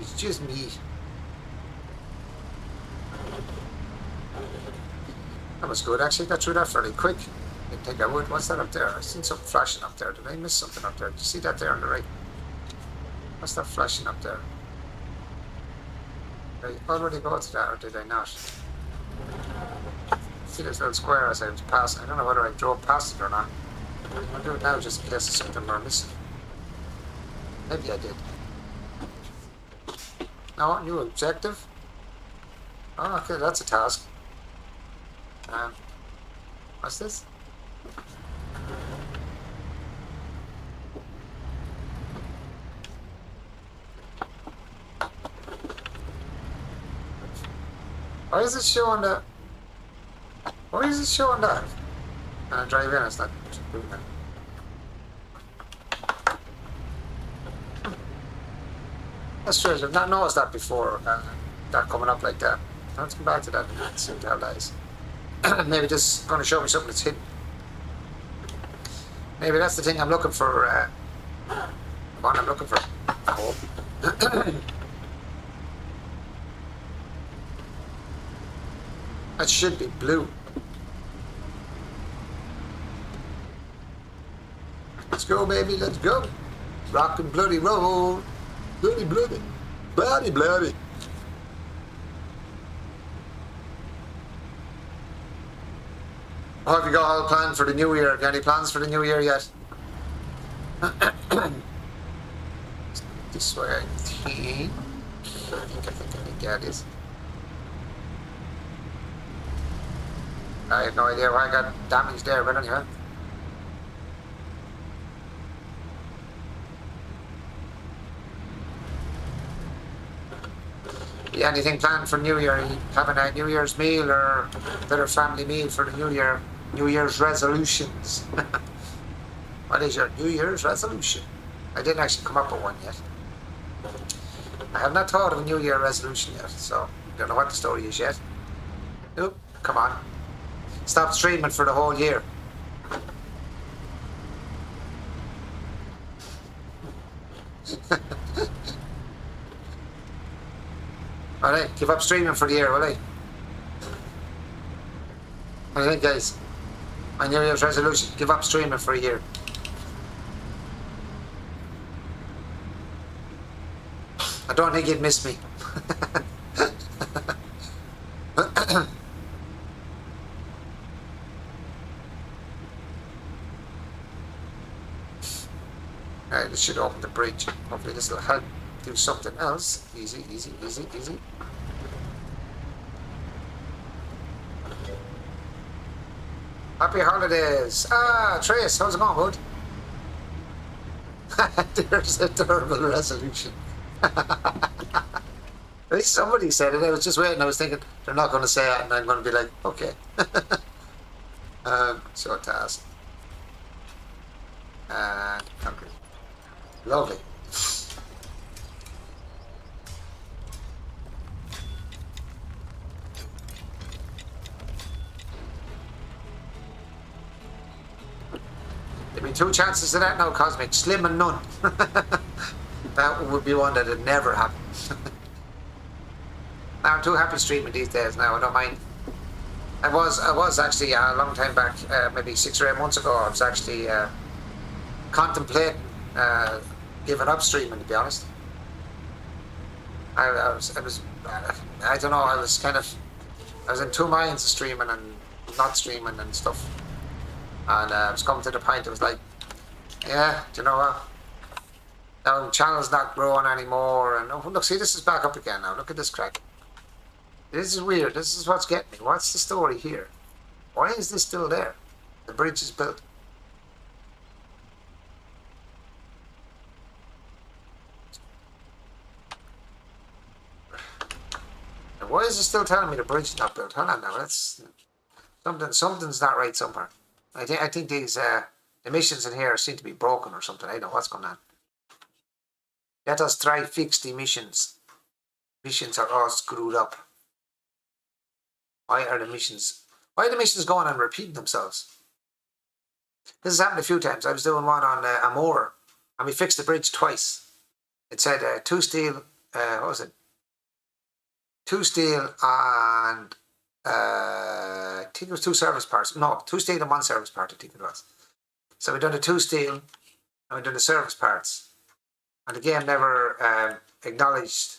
It's just me. That was good actually. Got through that fairly quick. Didn't think I would. What's that up there? I seen something flashing up there. Did I miss something up there? Did you see that there on the right? What's that flashing up there? Did I already go to that or did I not? See this little square as I was passing. I don't know whether I drove past it or not. I'll do it now just in case there's something we're missing. Maybe I did. No, new objective? Oh, okay, that's a task. What's this? Why is it showing that? Why is it showing that? When I drive in, it's not doing that. That's strange. I've not noticed that before. That coming up like that. Let's come back to that and see how that is. Maybe this is going to show me something that's hidden. Maybe that's the thing I'm looking for. One I'm looking for. Oh. That should be blue. Let's go, baby. Let's go. Rock and bloody roll. Bloody, bloody. Bloody, bloody. Have you got all planned for the new year? Got any plans for the new year yet? This way, I think I get it. I have no idea why I got damage there, but anyway. Yeah, anything planned for New Year? Are you having a New Year's meal or a better family meal for the New Year? New Year's resolutions. What is your New Year's resolution? I didn't actually come up with one yet. I have not thought of a New Year resolution yet, so I don't know what the story is yet. Nope, come on. Stop streaming for the whole year. Alright, give up streaming for the year, will I? What do you think, guys? My New Year's resolution, give up streaming for a year. I don't think you'd miss me. Alright, this should open the bridge. Hopefully this will help do something else. Easy, easy, easy, easy. Happy holidays! Ah, Trace, how's it going, bud? There's a terrible resolution. At least somebody said it. I was just waiting. I was thinking they're not going to say it, and I'm going to be like, okay. Show task. Okay. Lovely. Give me 2 chances of that now, Cosmic. Slim and none. That would be one that would never happen. Now, I'm too happy streaming these days now. I don't mind. I was actually a long time back, maybe 6 or 8 months ago. I was actually contemplating giving up streaming. To be honest, I was I don't know. I was in two minds of streaming and not streaming and stuff. And I was coming to the point. It was like, yeah, do you know what? Now the channel's not growing anymore. And oh, look, see, this is back up again now. Look at this crack. This is weird. This is what's getting me. What's the story here? Why is this still there? The bridge is built. And why is it still telling me the bridge is not built? Hold on now. That's something's not right somewhere. I think these emissions in here seem to be broken or something. I don't know what's going on. Let us try fix the emissions. Emissions are all screwed up. Why are the missions going and repeating themselves? This has happened a few times. I was doing one on Amor, and we fixed the bridge twice. It said 2 steel, what was it? 2 steel and I think it was 2 service parts. No, 2 steel and 1 service part, I think it was. So we done the 2 steel and we done the service parts. And the game never acknowledged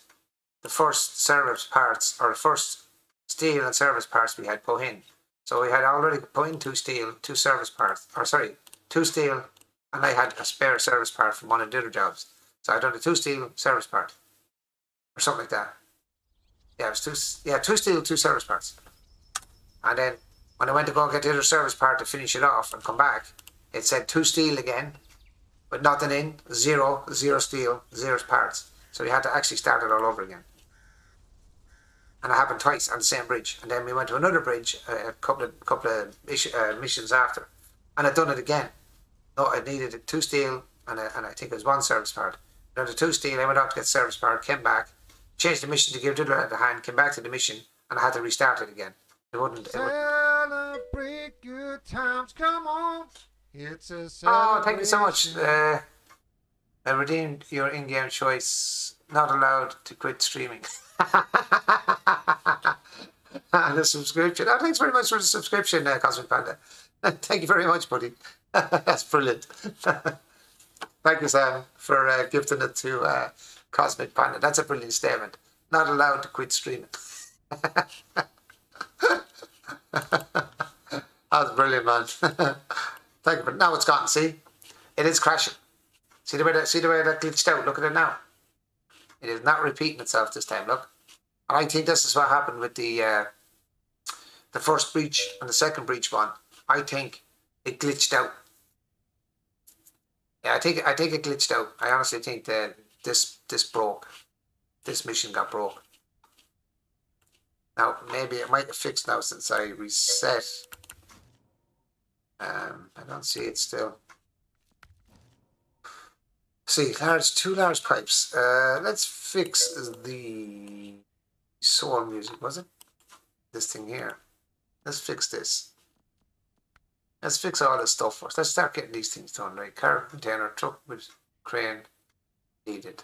the first service parts or the first steel and service parts we had put in. So we had already put in 2 steel, 2 service parts, 2 steel, and I had a spare service part from one of the other jobs. So I done the 2 steel service part, or something like that. Yeah, it was 2 steel, 2 service parts. And then when I went to go get the other service part to finish it off and come back, it said 2 steel again, but nothing in, 0 steel, 0 parts. So we had to actually start it all over again. And it happened twice on the same bridge. And then we went to another bridge a couple of missions after, and I'd done it again. No, I needed 2 steel and I think it was 1 service part. Done the 2 steel. I went out to get service part, came back, changed the mission to give the other hand, came back to the mission, and I had to restart it again. It wouldn't. Celebrate good times, come on. It's a celebration. Oh, thank you so much. I redeemed your in-game choice. Not allowed to quit streaming. The subscription. Oh, thanks very much for the subscription, Cosmic Panda. Thank you very much, buddy. That's brilliant. Thank you, Sam, for gifting it to Cosmic Panda. That's a brilliant statement. Not allowed to quit streaming. That's brilliant, man. Thank you for now. It's gone. See, it is crashing. See the way that glitched out. Look at it now. It is not repeating itself this time. Look, and I think this is what happened with the first breach and the second breach one. I think it glitched out. Yeah, I think it glitched out. I honestly think that this broke. This mission got broke. Now maybe it might have fixed now since I reset. I don't see it still. See, two large pipes. Let's fix the soul music, was it? This thing here. Let's fix this. Let's fix all this stuff first. Let's start getting these things done, right? Car container, truck with crane needed.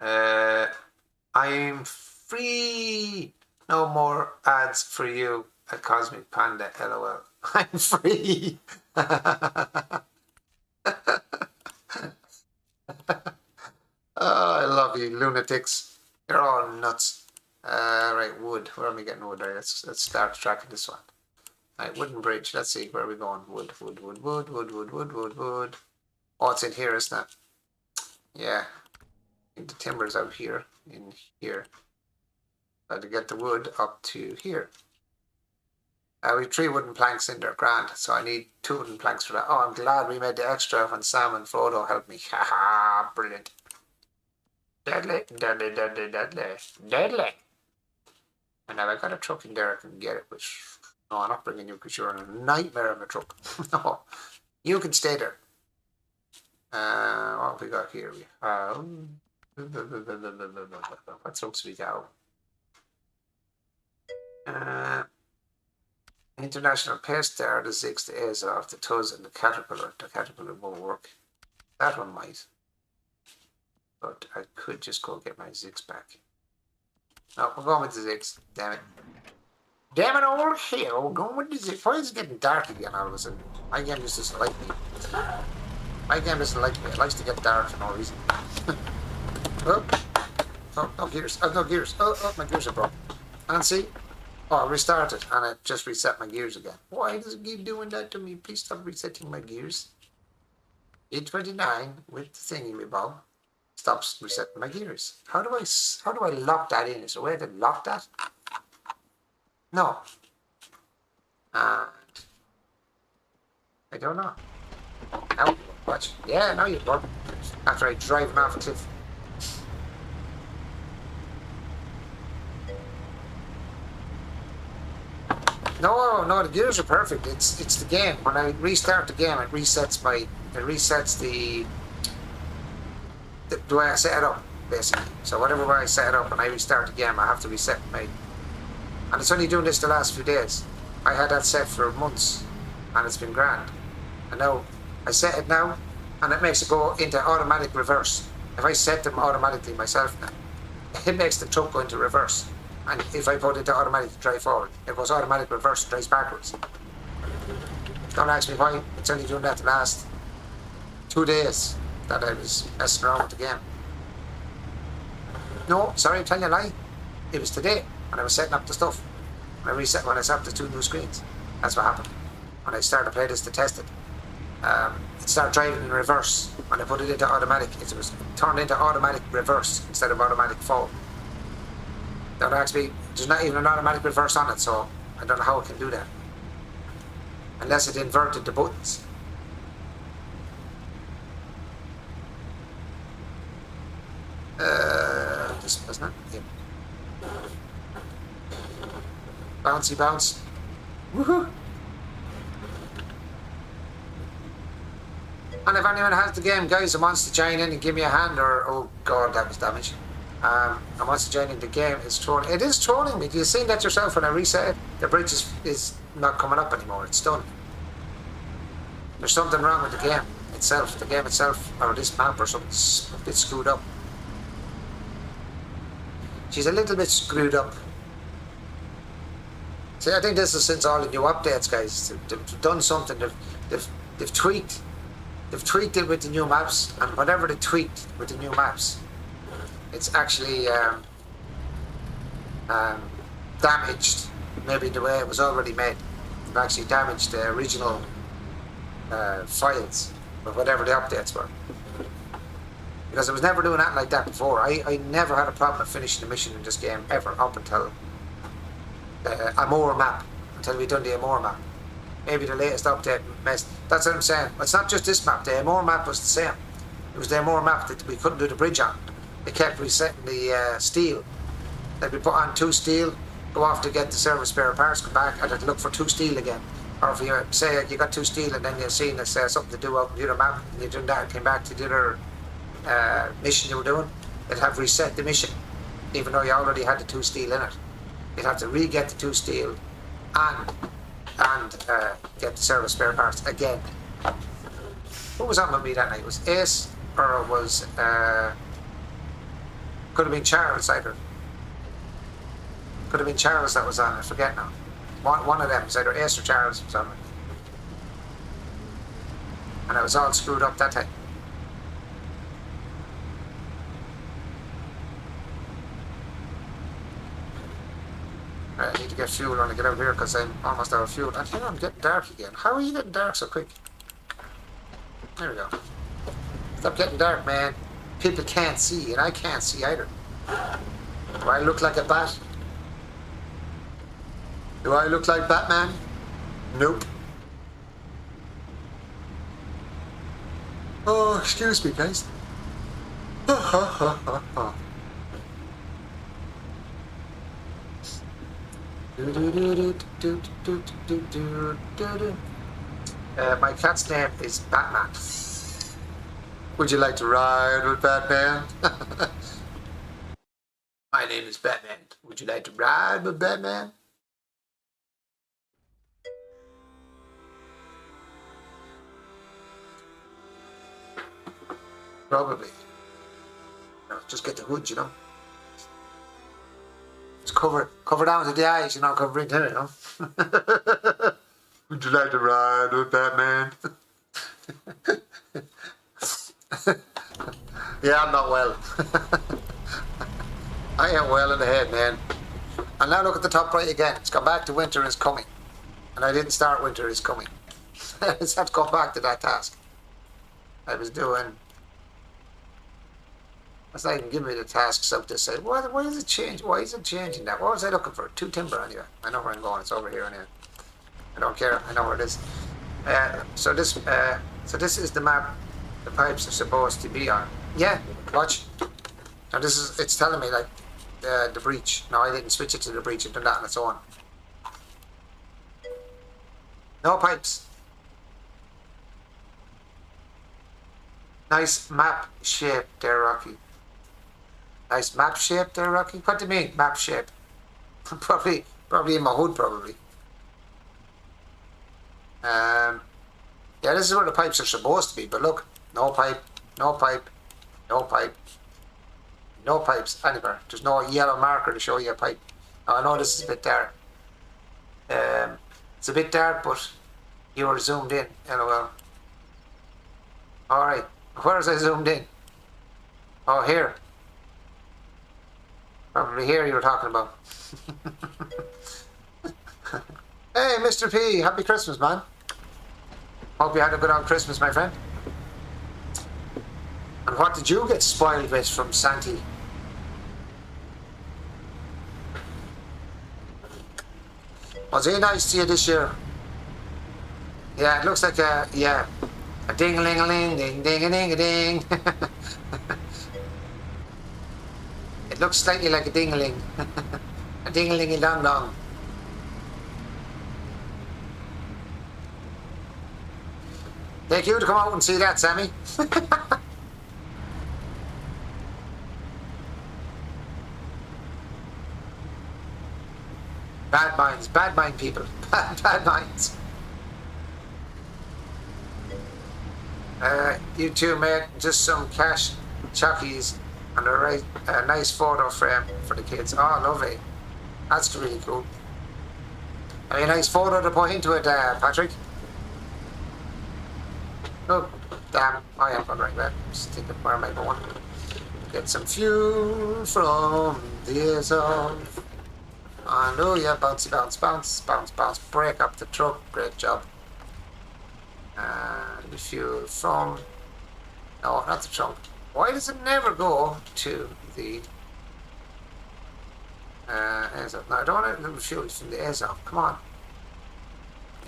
I'm free. No more ads for you at Cosmic Panda, LOL. I'm free. Oh, I love you, lunatics. You're all nuts. Right, wood. Where am I getting wood? Right, let's start tracking this one. Right, wooden bridge. Let's see where are we going. Wood. Oh, it's in here, isn't it? Yeah. I think the timber's out here. In here. Got to get the wood up to here. We have 3 wooden planks in there, grand. So I need 2 wooden planks for that. Oh, I'm glad we made the extra when Sam and Frodo helped me. Haha, brilliant. Deadly. And now I got a truck in there, I can get it, which... No, I'm not bringing you because you're a nightmare of a truck. No, you can stay there. What have we got here? We have... What trucks we got? International Pest Star, the 6, the Azov, the Tuz, and the Caterpillar. The Caterpillar won't work. That one might. But I could just go get my zigs back. No, we're going with the zigs. Damn it. Damn it all hell, we're going with the zigs. Why is it getting dark again all of a sudden? My game just doesn't like me. My game doesn't like me. It likes to get dark for no reason. Oh, oh, no gears. Oh, no gears. Oh, my gears are broken. And see? Oh, I restarted and it just reset my gears again. Why does it keep doing that to me? Please stop resetting my gears. 829 with the thingy bob stops resetting my gears. How do I lock that in? Is there a way to lock that? No. And I don't know. Now watch. Yeah, now you're done. After I drive him off a cliff. No, the gears are perfect. It's the game. When I restart the game, it resets the way I set it up, basically. So whatever way I set it up, when I restart the game, I have to reset my. And it's only doing this the last few days. I had that set for months, and it's been grand. And now I set it now, and it makes it go into automatic reverse. If I set them automatically myself now, it makes the truck go into reverse. And if I put it to automatic drive forward, it goes automatic reverse, drives backwards. Don't ask me why. It's only doing that the last 2 days that I was messing around with the game. No, sorry, I'm telling you a lie. It was today when I was setting up the stuff. When I set up the 2 new screens. That's what happened. When I started to play this to test it. It started driving in reverse. When I put it into automatic, it was turned into automatic reverse instead of automatic forward. Don't ask me, there's not even an automatic reverse on it, so I don't know how it can do that. Unless it inverted the buttons. This wasn't it? Yeah. Bouncy bounce. Woohoo! And if anyone has the game, guys, and wants to join in and give me a hand, or oh god, that was damage. And wants to join in the game, it's trolling. It is trolling me. You've seen that yourself when I reset it. The bridge is not coming up anymore. It's done. There's something wrong with the game itself. The game itself, or this map or something's a bit screwed up. She's a little bit screwed up. See, I think this is since all the new updates, guys. They've done something. They've tweaked. They've tweaked it with the new maps, and whatever they tweaked with the new maps, it's actually damaged maybe the way it was already made. They've actually damaged the original files of whatever the updates were. Because I was never doing that like that before. I never had a problem with finishing the mission in this game ever up until Amore map. Until we done the Amore map. Maybe the latest update messed. That's what I'm saying. It's not just this map. The Amore map was the same. It was the Amore map that we couldn't do the bridge on. They kept resetting the steel. Like we put on 2 steel, go off to get the service spare parts, come back, and I'd look for 2 steel again. Or if you say you got 2 steel and then you've seen there's something to do out in the other map, and you done that and came back to the other mission you were doing, it'd have reset the mission, even though you already had the 2 steel in it. You'd have to re-get the 2 steel and get the service spare parts again. Who was on with me that night? It was Ace, or it was could have been Charles either. Could have been Charles that was on, I forget now. One of them was either Ace or Charles was on it. And I was all screwed up that time. I need to get fuel when I get out here because I'm almost out of fuel. And here I'm getting dark again. How are you getting dark so quick? There we go. Stop getting dark, man. People can't see, and I can't see either. Do I look like a bat? Do I look like Batman? Nope. Oh, excuse me, guys. My cat's name is Batman. Would you like to ride with Batman? My name is Batman. Would you like to ride with Batman? Probably. just get the hood, you know. Just cover down to the eyes, you know, cover into it, you know. Would you like to ride with Batman? Yeah, I'm not well. I am well in the head, man. And now look at the top right again. It's gone back to winter is coming. And I didn't start winter is coming. I just have to go back to that task. I was doing... It's not even giving me the tasks out this side. Why is it changing? Why is it changing that? What was I looking for? 2 timber anyway. I know where I'm going. It's over here anyway. I don't care. I know where it is. So this is the map the pipes are supposed to be on. Yeah, watch. Now this is, it's telling me like the breach. No, I didn't switch it to the breach. I've done that on its own. No pipes. Nice map shape there, Rocky. Nice map shape there, Rocky. What do you mean, map shape? probably in my hood, probably. Yeah, this is where the pipes are supposed to be, but look, no pipe, no pipe, no pipe, no pipes anywhere. There's no yellow marker to show you a pipe. Now, I know this is a bit dark. It's a bit dark, but you were zoomed in, LOL. Alright, where is I zoomed in? Oh, here. Probably here you were talking about. Hey, Mr. P, happy Christmas, man. Hope you had a good old Christmas, my friend. And what did you get spoiled with from Santi? Was he nice to you this year? Yeah, it looks like a ding-a-ling-a-ling, ding-ding-a-ding-a-ding. It looks slightly like a ding-a-ling. A ding-a-ling-a-dong-dong. Take you to come out and see that, Sammy. Bad mind people. Bad minds. You too, mate. Just some cash chockies and a nice photo frame for the kids. Oh, lovely. That's really cool. A nice photo to put into it, Patrick. Oh, damn. I am going right back. Just thinking, where am I going? Get some fuel from the Azov. And oh yeah, bouncy, bounce, bounce, bounce, bounce. Break up the truck. Great job. And fuel from... No, not the trunk. Why does it never go to the... Azov? No, I don't want to fuel from the Azov. Come on.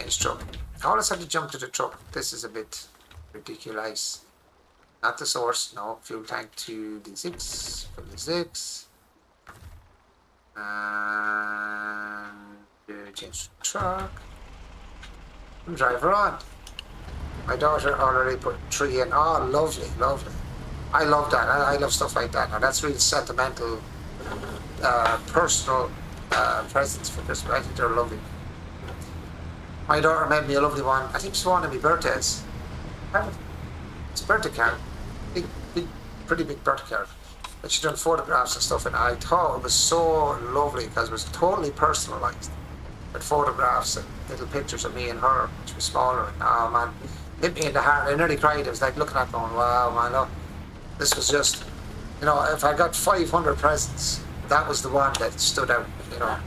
It's truck. I always have to jump to the truck. This is a bit ridiculous. Not the source. No, fuel tank to the 6. From the 6. And change the truck. And driver on. My daughter already put 3 in. Oh, lovely, lovely. I love that. I love stuff like that. Now that's really sentimental, personal presents for Christmas. I think they're lovely. My daughter made me a lovely one. I think she wanted me birthdays. It's a birthday card. Pretty big birthday card. But she done photographs and stuff, and I thought it was so lovely because it was totally personalised. With photographs and little pictures of me and her, which was smaller. And oh man, hit me in the heart. I nearly cried. I was like looking at it going, wow, man, look. This was just, you know, if I got 500 presents, that was the one that stood out, you know.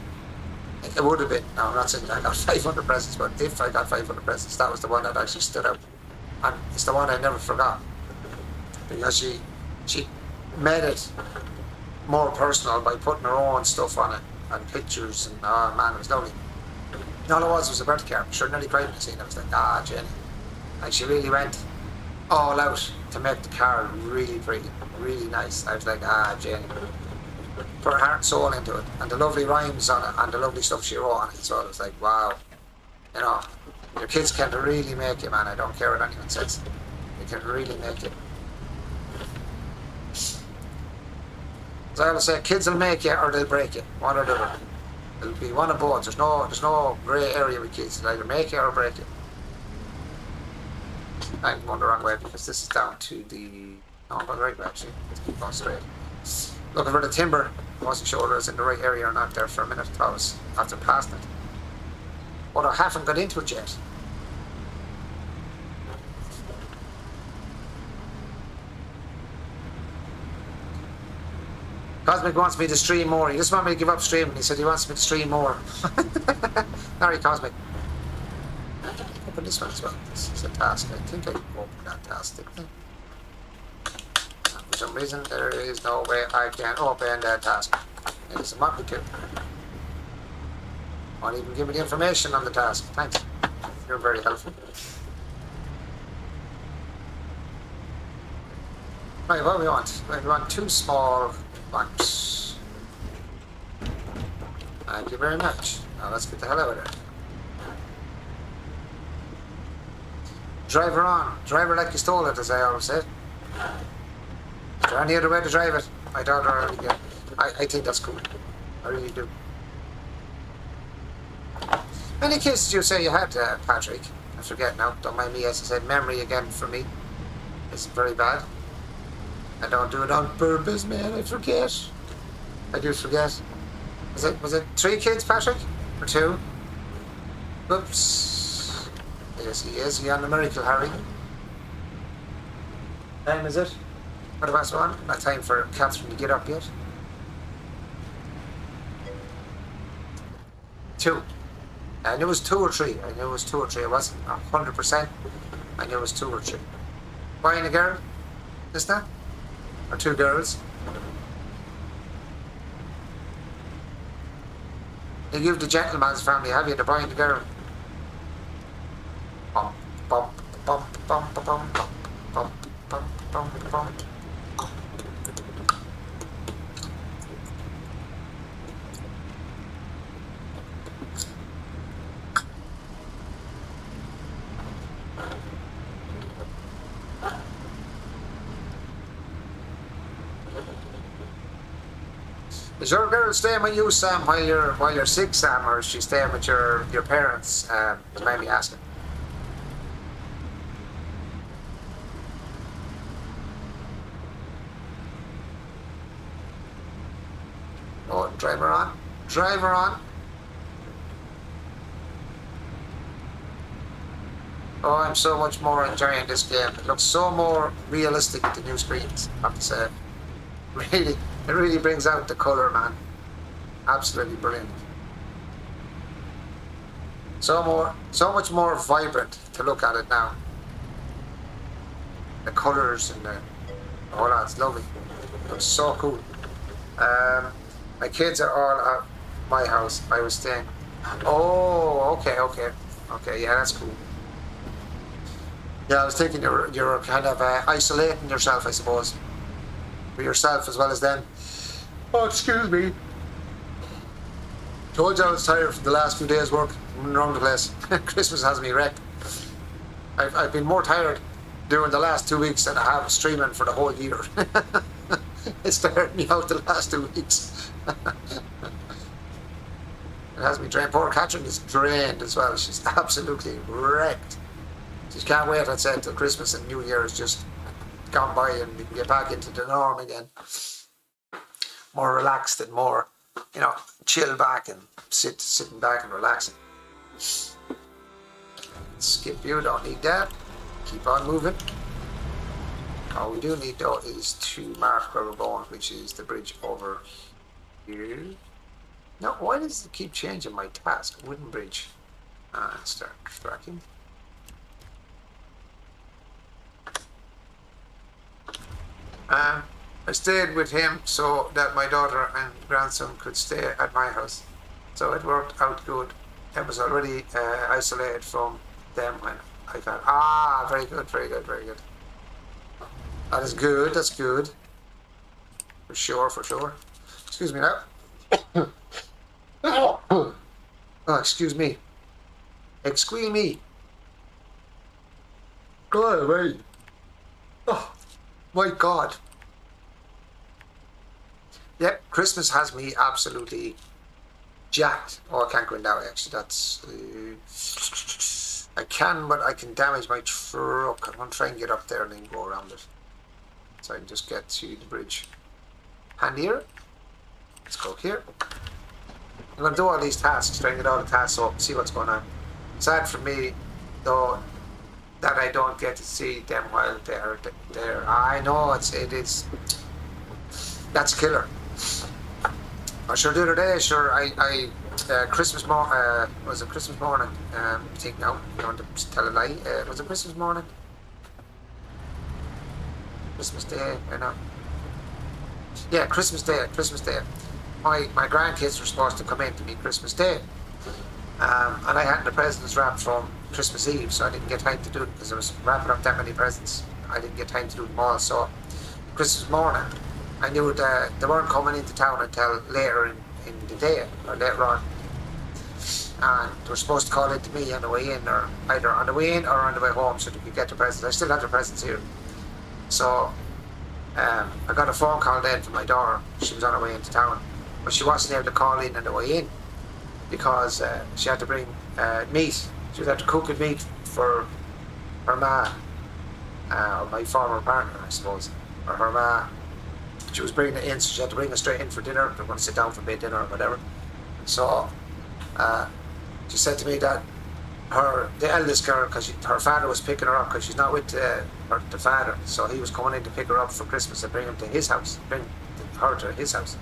It would have been, no, I'm not saying I got 500 presents, but if I got 500 presents, that was the one that actually stood out. And it's the one I never forgot. Because she made it more personal by putting her own stuff on it, and pictures, and oh man, it was lovely. And all it was a birthday card. Sure, nearly cried when I seen it. I was like, ah, Jenny. Like, she really went all out to make the card really pretty, really nice. I was like, ah, Jenny. Put her heart and soul into it, and the lovely rhymes on it, and the lovely stuff she wrote on it. So I was like, wow. You know, your kids can really make it, man. I don't care what anyone says. They can really make it. As I always say, kids will make you or they'll break you. One or the other. It'll be one of both. There's no grey area with kids. They'll either make you or break you. I'm going the wrong way because this is down to the... No, I'm going the right way actually. Let's keep going straight. looking for the timber. I wasn't sure whether it was in the right area or not there for a minute. I was after passing it. But I haven't got into it yet. Cosmic wants me to stream more. He doesn't want me to give up streaming. He said he wants me to stream more. Sorry, Cosmic. Open this one as well. This is a task. I think I opened that task, didn't I? For some reason, there is no way I can open that task. It is a motley queue. Won't even give me the information on the task. Thanks. You're very helpful. Right, what do we want? We want 2 small bunks. Thank you very much. Now let's get the hell out of there. Driver on. Driver like you stole it, as I always said. Is there any other way to drive it? My daughter already did. I think that's cool. I really do. How many kids did you say you had, Patrick? I forget now. Don't mind me, as I said, memory again for me. It's very bad. I don't do it on purpose, man. I forget. I do forget. Was it 3 kids, Patrick? Or 2? Oops. Yes, he is. He on the miracle, Harry. Time is it? What about one? Not time for Catherine to get up yet. 2. I knew it was 2 or 3. I knew it was 2 or 3. I wasn't 100%. I knew it was 2 or 3. Boy and a girl? Is that? Or 2 girls? You give the gentleman's family, have you? The boy and the girl? Bump, bump, bump, bump, bump, bump, bump, bump, bump, bump. Is your girl staying with you, Sam, while you're sick, Sam, or is she staying with your parents? You might be asking. Oh, driver on. Driver on. Oh, I'm so much more enjoying this game. It looks so more realistic with the new screens, I have to say. Really, it really brings out the colour, man. Absolutely brilliant. So much more vibrant to look at it now. The colours and oh, that's lovely. It looks so cool. My kids are all at my house. I was staying. Oh, okay. Yeah, that's cool. Yeah, I was thinking you're kind of isolating yourself, I suppose. For yourself as well as them. Oh, excuse me. Told you I was tired from the last few days' work. I'm around the place. Christmas has me wrecked. I've been more tired during the last 2 weeks than I have streaming for the whole year. It's tired me out the last 2 weeks. It has me drained. Poor Catherine is drained as well. She's absolutely wrecked. She can't wait, I'd say, until Christmas and New Year is just gone by and we can get back into the norm again. More relaxed and more, chill back and sitting back and relaxing. Skip you, don't need that. Keep on moving. All we do need though is to mark where we're going, which is the bridge over here. Now, why does it keep changing my task? Wooden bridge. Start tracking. I stayed with him so that my daughter and grandson could stay at my house. So it worked out good. I was already isolated from them when I got... very good. That is good, that's good. For sure. Excuse me now. Oh, excuse me. Excuse me. Go away. Oh, my God. Yep, Christmas has me absolutely jacked. Oh, I can't go in that way, actually. That's... I can, but I can damage my truck. I'm going to try and get up there and then go around it. So I can just get to the bridge. hand here. Let's go here. I'm going to do all these tasks, try and get all the tasks up, see what's going on. Sad for me, though, that I don't get to see them while they're there. I know it is. That's a killer. Or sure, the other day, sure, Christmas morning, was it Christmas morning? I think now, I don't want to tell a lie. Was it Christmas morning? Christmas Day, I know. Yeah, Christmas Day. My grandkids were supposed to come in to me Christmas Day. And I had the presents wrapped from Christmas Eve, so I didn't get time to do it because I was wrapping up that many presents. I didn't get time to do them all. So Christmas morning, I knew that they weren't coming into town until later in the day, or later on. And they were supposed to call in to me on the way in, or either on the way in or on the way home, so they could get their presents. I still had their presents here. So I got a phone call then from my daughter. She was on her way into town, but she wasn't able to call in on the way in because she had to bring meat. She was had to cook meat for her ma, or my former partner, I suppose, or her ma. She was bringing it in, so she had to bring it straight in for dinner. They're going to sit down for bed dinner or whatever. So she said to me that the eldest girl, because her father was picking her up because she's not with the father, so he was coming in to pick her up for Christmas and bring him to his house, bring her to his house.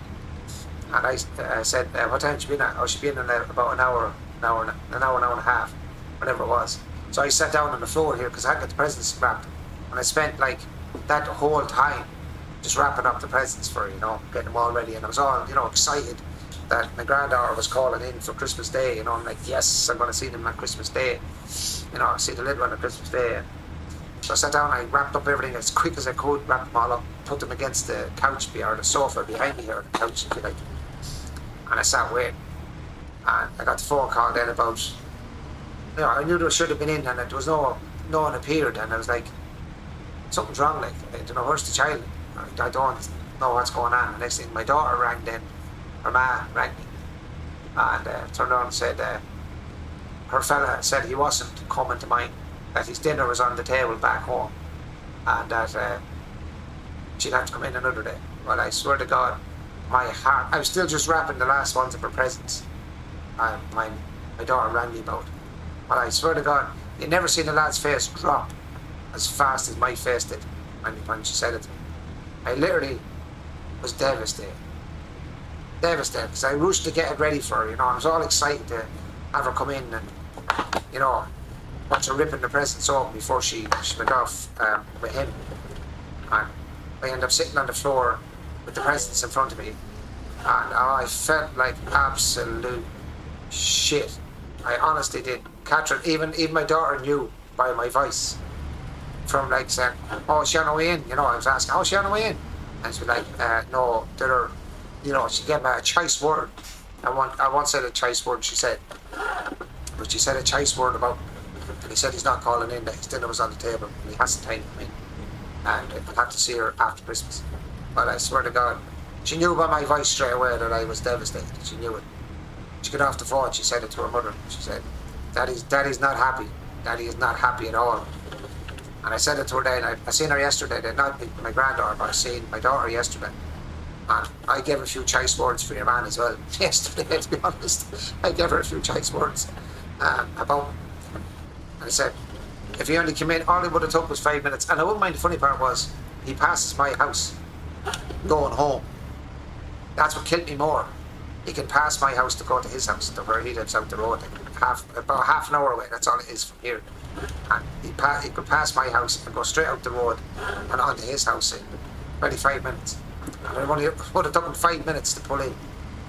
And I said, what time she been at? Oh, she'd been in about an hour and a half, whatever it was. So I sat down on the floor here because I got the presents wrapped, and I spent like that whole time just wrapping up the presents for, getting them all ready, and I was all, excited that my granddaughter was calling in for Christmas Day, I'm like, yes, I'm going to see them on Christmas Day, see the little one on Christmas Day. So I sat down, I wrapped up everything as quick as I could, wrapped them all up, put them against the couch or the sofa behind me here, the couch, if you like, and I sat waiting. And I got the phone call then about, I knew they should have been in, and there was no one appeared, and I was like, something's wrong, like, I don't know, where's the child? I don't know what's going on. The next thing, my daughter rang then, her ma rang me, and turned around and said her fella said he wasn't coming to mine, that his dinner was on the table back home, and that she'd have to come in another day. Well, I swear to God, my heart, I was still just wrapping the last ones of her presents, my daughter rang me about. Well, I swear to God, you never seen a lad's face drop as fast as my face did when she said it to me. I literally was devastated. Because I rushed to get it ready for her, I was all excited to have her come in and, watch her ripping the presents open before she went off with him. And I ended up sitting on the floor with the presents in front of me, and I felt like absolute shit. I honestly did. Catherine, even my daughter knew by my voice, from like saying, oh, is she on her way in? I was asking, oh, is she on her way in? And she was like, no, they're, she gave me a choice word. I once said a choice word, she said. But she said a choice word about, and he said he's not calling in, that his dinner was on the table, and he hasn't time to come in. And I'll have to see her after Christmas. But I swear to God, she knew by my voice straight away that I was devastated. She knew it. She got off the phone, she said it to her mother. She said, Daddy's not happy. Daddy is not happy at all. And I said it to her then. I seen her yesterday. Not my granddaughter, but I seen my daughter yesterday. And I gave her a few choice words for your man as well yesterday, to be honest. I gave her a few choice words about. And I said, if he only came in, all it would have took was 5 minutes. And I wouldn't mind, the funny part was, he passes my house going home. That's what killed me more. He can pass my house to go to his house, to where he lives out the road, about half an hour away. That's all it is from here. And he could pass my house and go straight out the road and onto his house in 25 minutes. And it would have taken 5 minutes to pull in.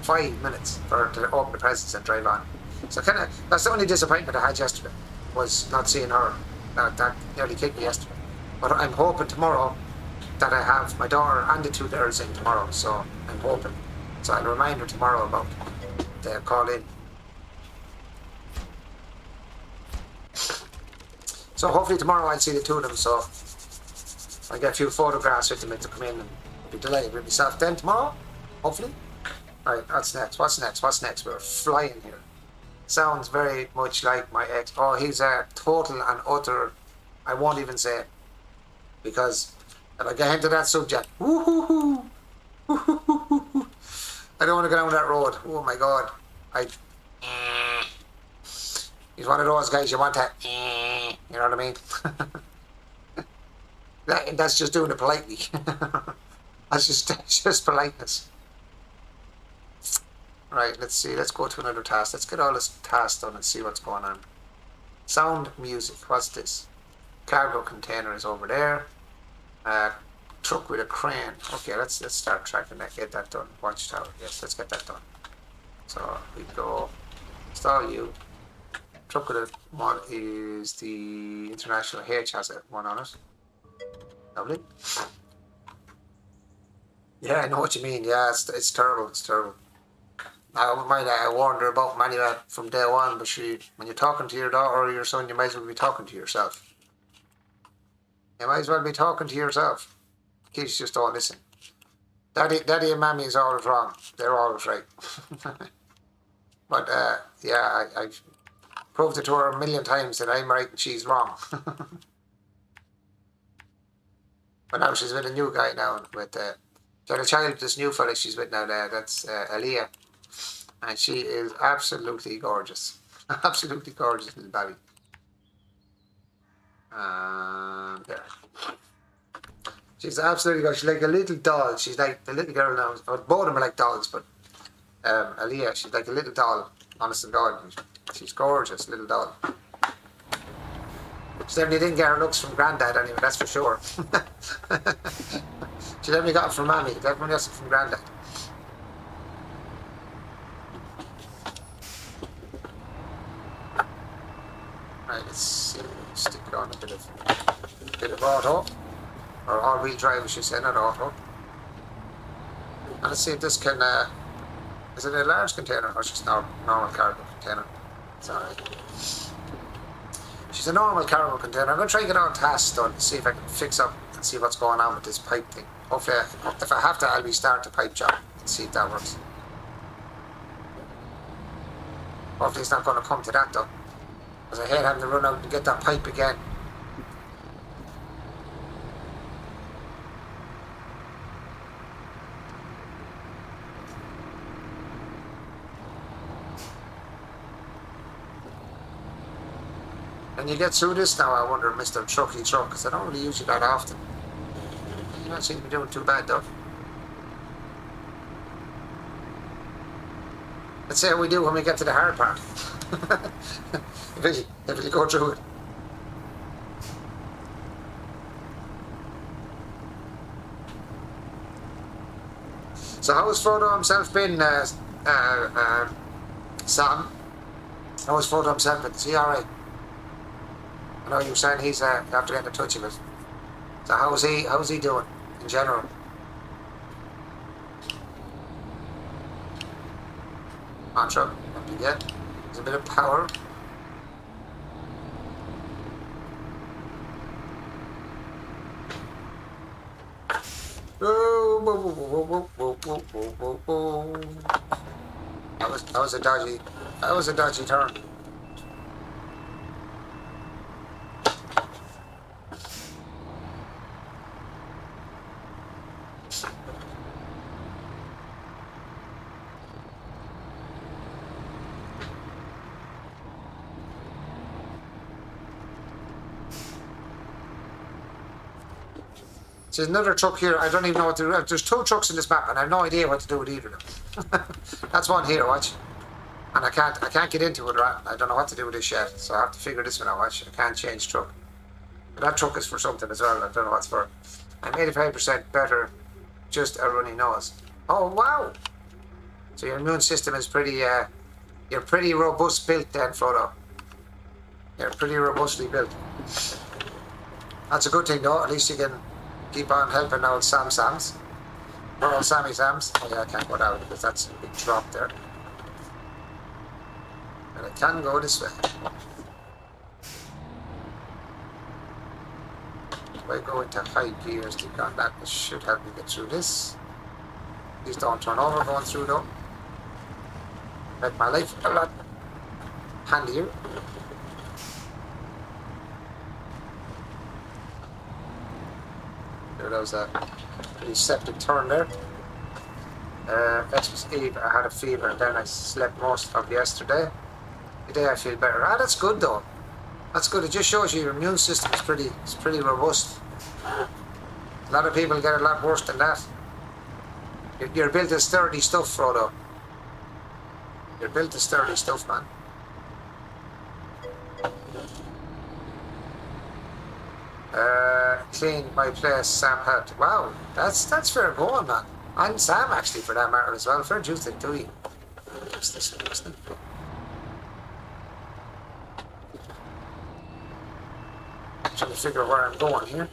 5 minutes to open the presents and drive on. So that's the only disappointment I had yesterday, was not seeing her. That nearly kicked me yesterday. But I'm hoping tomorrow that I have my daughter and the two girls in tomorrow. So I'm hoping. So I'll remind her tomorrow about the call in. So hopefully tomorrow I'll see the two of them, so I'll get a few photographs with them to come in and be delighted with myself then tomorrow, hopefully. Alright, what's next? We're flying here. Sounds very much like my ex. Oh, he's a total and utter, I won't even say it, because if I get into that subject, woo-hoo-hoo, woo-hoo-hoo, I don't want to go down that road. Oh my god. He's one of those guys you want to, you know what I mean? That's just doing it politely. that's just politeness. Right, let's see. Let's go to another task. Let's get all this tasks done and see what's going on. Sound music. What's this? Cargo container is over there. Truck with a crane. Okay, let's start tracking that. Get that done. Watchtower. Yes, let's get that done. So we go install you. Truck with a one is the International H has a one on it. Lovely. Yeah, I know what you mean. Yeah, it's terrible. It's terrible. I warned her about Manuel from day one, but when you're talking to your daughter or your son, you might as well be talking to yourself. You might as well be talking to yourself. Kids just don't listen. Daddy and Mammy is always wrong. They're always right. But yeah, I've proved it to her a million times that I'm right and she's wrong. But now she's with a new guy now. With she had a child with this new fella she's with now. That's Aaliyah. And she is absolutely gorgeous. Absolutely gorgeous little baby. There. She's absolutely gorgeous. She's like a little doll. She's like the little girl now. Both of them are like dolls, but Aaliyah, she's like a little doll. Honest to God. She's gorgeous, little doll. She definitely didn't get her looks from Granddad anyway, that's for sure. She definitely got it from Mammy. Definitely got it from Granddad. Right, let's see. Stick it on a bit of auto. Or all-wheel drive, I should say, not auto. And let's see if this can, is it a large container or just a normal cargo container? It's alright. She's a normal cargo container. I'm going to try and get all tasks done to see if I can fix up and see what's going on with this pipe thing. Hopefully, if I have to, I'll restart the pipe job and see if that works. Hopefully it's not going to come to that though. Because I hate having to run out and get that pipe again. Can you get through this now, I wonder, Mr. Trucky Truck? Because I don't really use you that often. You don't seem to be doing too bad though. Let's see how we do when we get to the hard part. if you go through it. So how has Frodo himself been, Sam? How has Frodo himself been? Is he alright? I know you were saying he's after getting a touch of it. So how's he doing in general? Mantra, what you get? There's a bit of power. That was a dodgy turn. There's another truck here. I don't even know what to do. There's two trucks in this map, and I have no idea what to do with either of them. That's one here, watch. And I can't get into it. I don't know what to do with this yet, so I have to figure this one out. Watch. I can't change truck. But that truck is for something as well. I don't know what's for. I'm 85% better. Just a runny nose. Oh wow! So your immune system is pretty. You're pretty robust built then, Frodo. You're pretty robustly built. That's a good thing, though. At least you can keep on helping old Sam's. Or old Sam's. Oh yeah, I can't go down because that's a big drop there. And it can go this way. If I go into high gears, click on that. This should help me get through this. Please don't turn over going through though. Make my life a lot handier. There was a pretty septic turn there. Xmas Eve, I had a fever, and then I slept most of yesterday. Today I feel better. Ah, that's good though. That's good. It just shows you your immune system is pretty robust. A lot of people get a lot worse than that. You're built of sturdy stuff, Frodo. You're built of sturdy stuff, man. Clean my place, Sam had. Wow, that's fair going, man. And Sam actually, for that matter, as well. Fair dues to do you. What's this? Trying to figure out where I'm going here.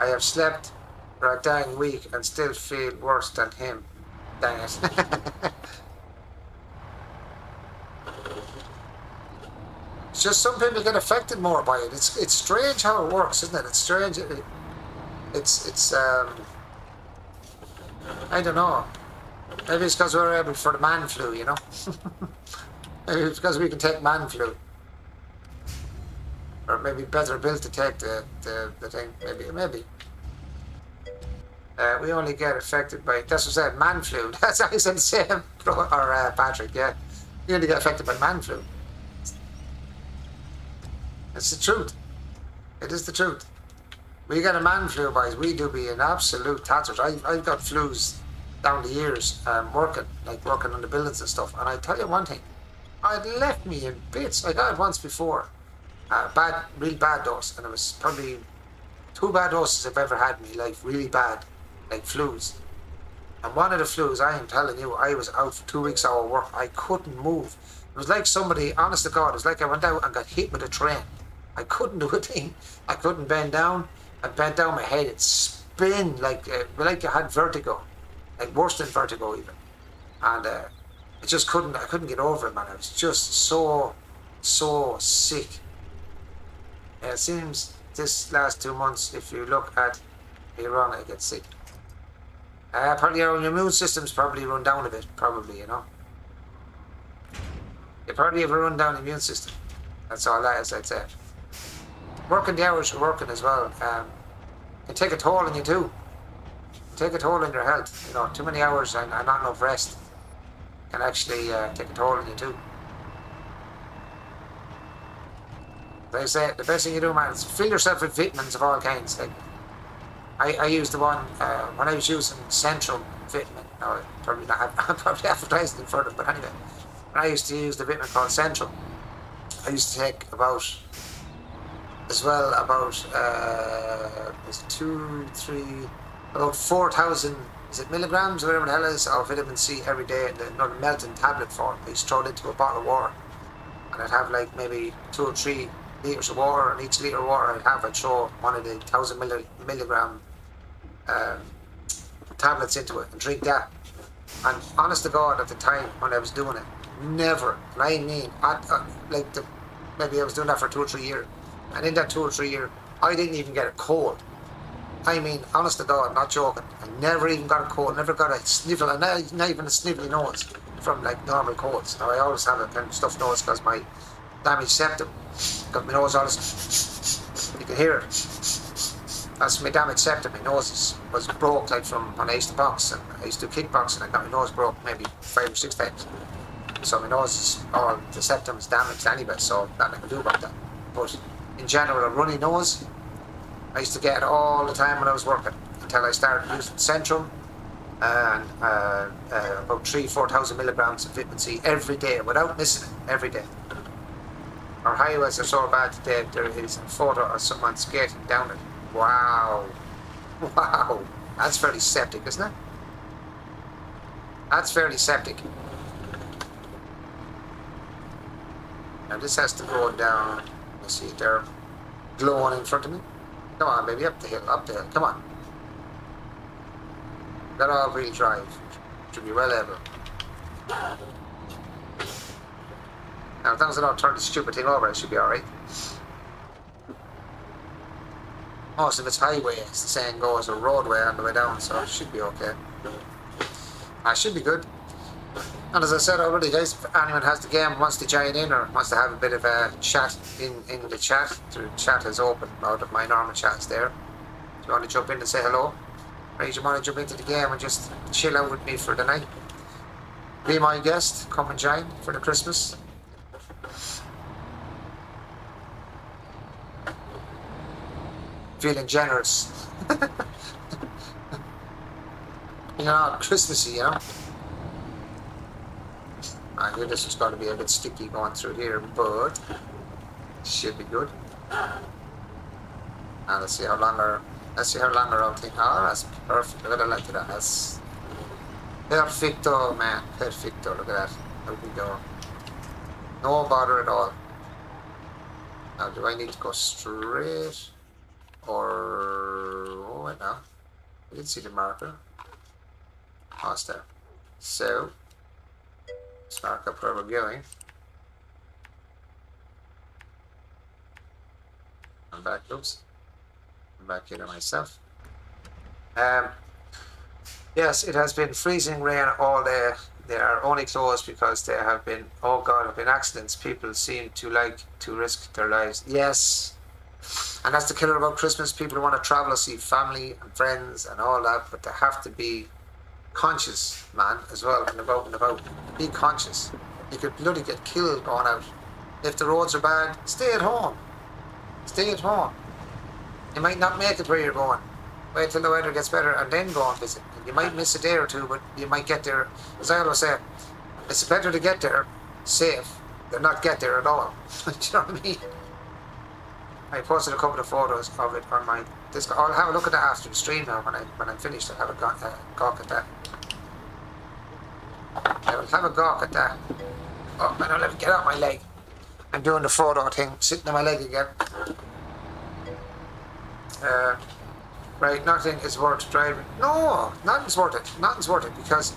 I have slept for a dang week and still feel worse than him. Dang it. It's just some people get affected more by it. It's strange how it works, isn't it? It's strange. It's I don't know. Maybe it's because we're able for the man flu, you know? Maybe it's because we can take man flu. Or maybe better built to take the thing. Maybe. We only get affected by, that's what I said, man flu. That's how I said the same. Or Patrick, yeah. You only get affected by man flu. It's the truth. It is the truth. We get a man flu, boys. We do be an absolute tatters. I've got flus down the years, working on the buildings and stuff. And I tell you one thing, it left me in bits. I got it once before. Real bad dose, and it was probably 2 bad doses I've ever had in my life, really bad, like flus. And one of the flus, I am telling you, I was out for 2 weeks out of work. I couldn't move. It was like somebody, honest to God, it was like I went out and got hit with a train. I couldn't do a thing. I couldn't bend down. I bent down my head. It spun like I had vertigo, like worse than vertigo even. And I couldn't get over it, man. I was just so sick. It seems this last 2 months, if you look at Iran, I get sick. Probably your immune system's probably run down a bit, probably, you know. You probably have a run down immune system. That's all that is, I'd say. Working the hours you're working as well can take a toll on you too. Take a toll on your health. You know, too many hours and not enough rest can actually take a toll on you too. As I say, the best thing you do, man, is fill yourself with vitamins of all kinds. Like I used the one when I was using Central vitamin. No, probably not. I'm probably advertising it for them, but anyway, when I used to use the vitamin called Central, I used to take about 4,000 milligrams or whatever the hell is of vitamin C every day in the melting tablet form. I used to throw it into a bottle of water, and I'd have like maybe 2 or 3 litres of water, and each litre of water I'd throw one of the 1,000 milligram tablets into it and drink that. And honest to God, at the time when I was doing it, never, and I mean, maybe I was doing that for 2 or 3 years, and in that 2 or 3 years, I didn't even get a cold. I mean, honest to God, not joking, I never even got a cold, never got a sniffle, and not even a snivelly nose from like normal colds. Now I always have a kind of stuffed nose because my damaged septum got my nose always, you can hear it. That's my damaged septum. My nose was broke like from when I used to box, and I used to kickbox, and I got my nose broke maybe 5 or 6 times. So my nose is all, the septum is damaged anyway, so nothing I can do about that. But in general, a runny nose, I used to get it all the time when I was working, until I started using Central, and about 3,000-4,000 milligrams of vitamin C every day, without missing it, every day. Our highways are so bad today, there is a photo of someone skating down it. Wow. Wow. That's fairly septic, isn't it? That's fairly septic. Now this has to go down. You see it there glowing in front of me. Come on, baby, up the hill, come on. That all-wheel drive should be well able. Now, as long as I don't turn the stupid thing over, it should be alright. Most of it's highway, as the saying goes, or roadway on the way down, so it should be okay. It should be good. And as I said already, guys, if anyone has the game, wants to join in, or wants to have a bit of a chat in the chat, the chat is open out of my normal chats there. If you want to jump in and say hello, Right, you want to jump into the game and just chill out with me for the night? Be my guest, come and join for the Christmas. Feeling generous. You know, Christmassy, you know? I knew this was going to be a bit sticky going through here, but should be good. Now let's see how long our old thing. Oh, that's perfect. Look at the length of that. That's perfecto, man. Perfecto. Look at that. How we go. No bother at all. Now, do I need to go straight? Or... oh, wait now. I didn't see the marker. Oh, it's there. So, let's mark up where we're going. I'm back, oops. I'm back here to myself. Yes, it has been freezing rain all day. They are only closed because there have been, oh God, have been accidents. People seem to like to risk their lives. Yes. And that's the killer about Christmas. People want to travel to see family and friends and all that, but they have to be conscious, man, as well, and about. Be conscious. You could bloody get killed going out. If the roads are bad, stay at home. Stay at home. You might not make it where you're going. Wait till the weather gets better and then go and visit. You might miss a day or two, but you might get there. As I always say, it's better to get there safe than not get there at all. Do you know what I mean? I posted a couple of photos of it on my Discord. I'll have a look at that after the stream now. When I'm finished, I'll have a gawk at that. I will have a gawk at that. Oh, man, let me get out my leg. I'm doing the photo thing, sitting on my leg again. Right, nothing is worth driving. No, nothing's worth it. Nothing's worth it because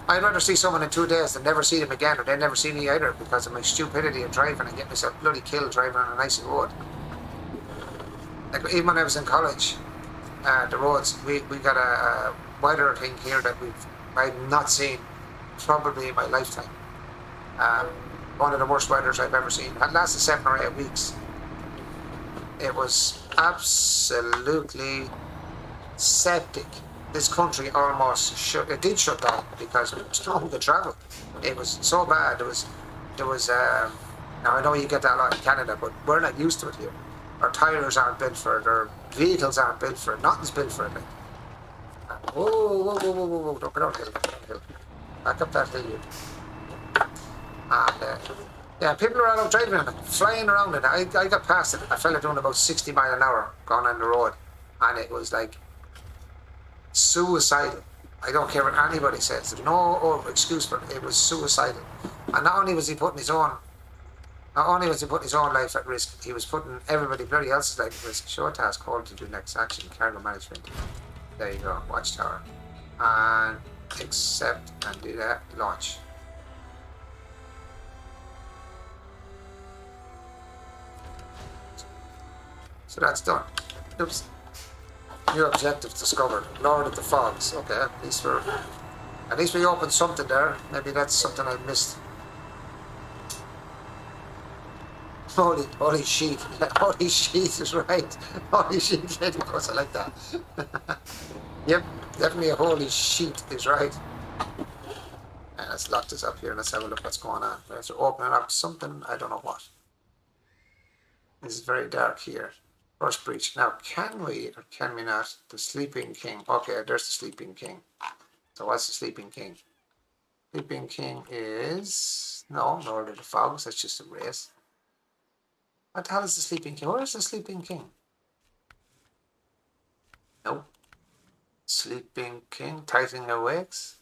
I'd rather see someone in 2 days than never see them again, or they never see me either because of my stupidity of driving and get myself bloody killed driving on a nice road. Like even when I was in college, the roads, we got a weather thing here that I've not seen probably in my lifetime. One of the worst weathers I've ever seen. It lasted 7 or 8 weeks. It was absolutely septic. This country almost did shut down because there was no one could travel. It was so bad. There was now I know you get that a lot in Canada, but we're not used to it here. Our tires aren't built for it, our vehicles aren't built for it, nothing's built for it. Like. Whoa, don't get downhill. Back up that hill, you. And yeah, people are out driving it, flying around it. I got past it, a fella doing about 60 miles an hour going on the road, and it was like suicidal. I don't care what anybody says. There's no excuse for it. It was suicidal. And not only was he putting his own life at risk, he was putting everybody else's life at risk. Show task, call to do next action, cargo management. There you go, watchtower. And accept and do that, launch. So that's done. Oops. New objective discovered. Lord of the Fogs. Okay, at least we opened something there. Maybe that's something I missed. Holy sheet. Holy sheet is right. Holy sheet, lady goes, I like that. Yep, definitely a holy sheet is right. And let's lock this up here and let's have a look what's going on. We have to open it up something, I don't know what. This is very dark here. First breach. Now, can we or can we not? The Sleeping King. Okay, there's the Sleeping King. So what's the Sleeping King? Sleeping King is... no, Lord of the Fogs. That's just a race. What the hell is the Sleeping King? Where is the Sleeping King? Nope. Sleeping King. Tightening Awakes.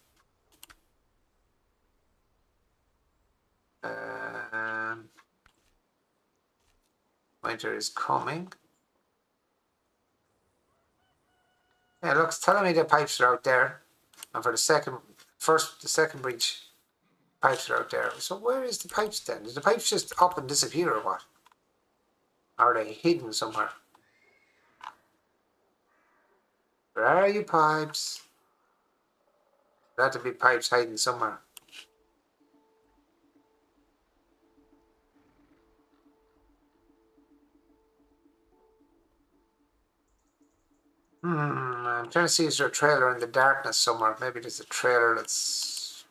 Winter is coming. Yeah, look, it's telling me the pipes are out there. And for the second breach, pipes are out there. So where is the pipes then? Did the pipes just up and disappear or what? Are they hidden somewhere? Where are you, pipes? There had to be pipes hiding somewhere. I'm trying to see, is there a trailer in the darkness somewhere? Maybe there's a trailer that's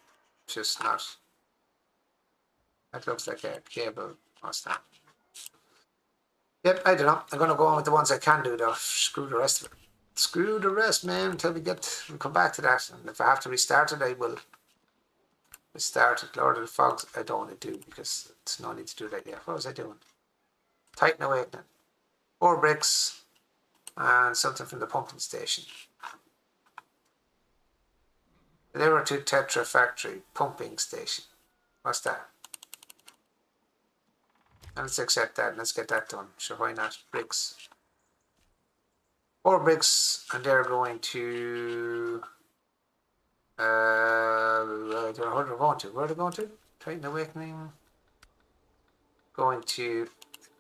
just not. That looks like a cable. What's that? Yep, I don't know. I'm going to go on with the ones I can do though. Screw the rest of it. Screw the rest, man, until we'll come back to that. And if I have to restart it, I will restart it. Lord of the Fogs, I don't want to do because there's no need to do that yet. What was I doing? Titan Awakening. 4 bricks and something from the pumping station. Deliver to Tetra Factory pumping station. What's that? And let's accept that and let's get that done. Sure, why not? Bricks. 4 bricks, and they're going to. I don't know where they're going to. Where are they going to? Titan Awakening. Going to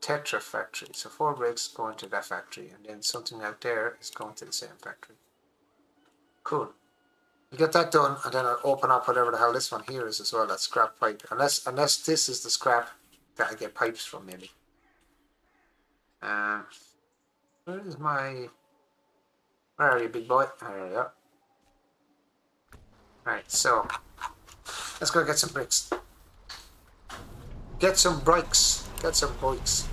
Tetra Factory. So 4 bricks going to that factory, and then something out there is going to the same factory. Cool. You get that done, and then I'll open up whatever the hell this one here is as well. That scrap pipe. Unless this is the scrap that I get pipes from, maybe. Where is my? Where are you, big boy? There you are. Right, so let's go get some bricks. Get some bikes. Get some bikes.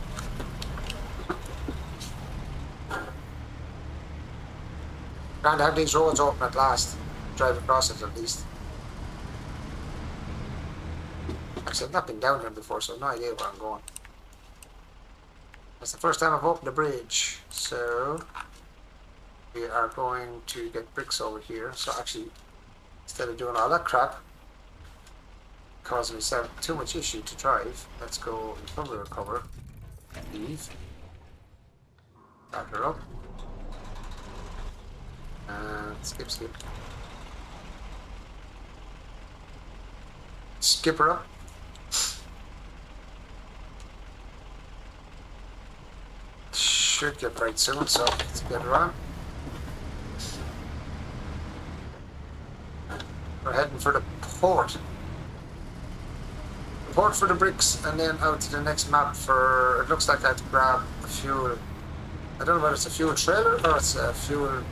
Trying to have these roads open at last. Drive across it at least. Actually, I've not been down here before, so I've no idea where I'm going. That's the first time I've opened a bridge, so we are going to get bricks over here. So actually, instead of doing all that crap, causing myself too much issue to drive, let's go recover, leave, back her up, and skip. Skip her up. Should get right soon, so let's get her on. We're heading for the port. Port for the bricks, and then out to the next map for. It looks like I have to grab a fuel. I don't know whether it's a fuel trailer or it's a fuel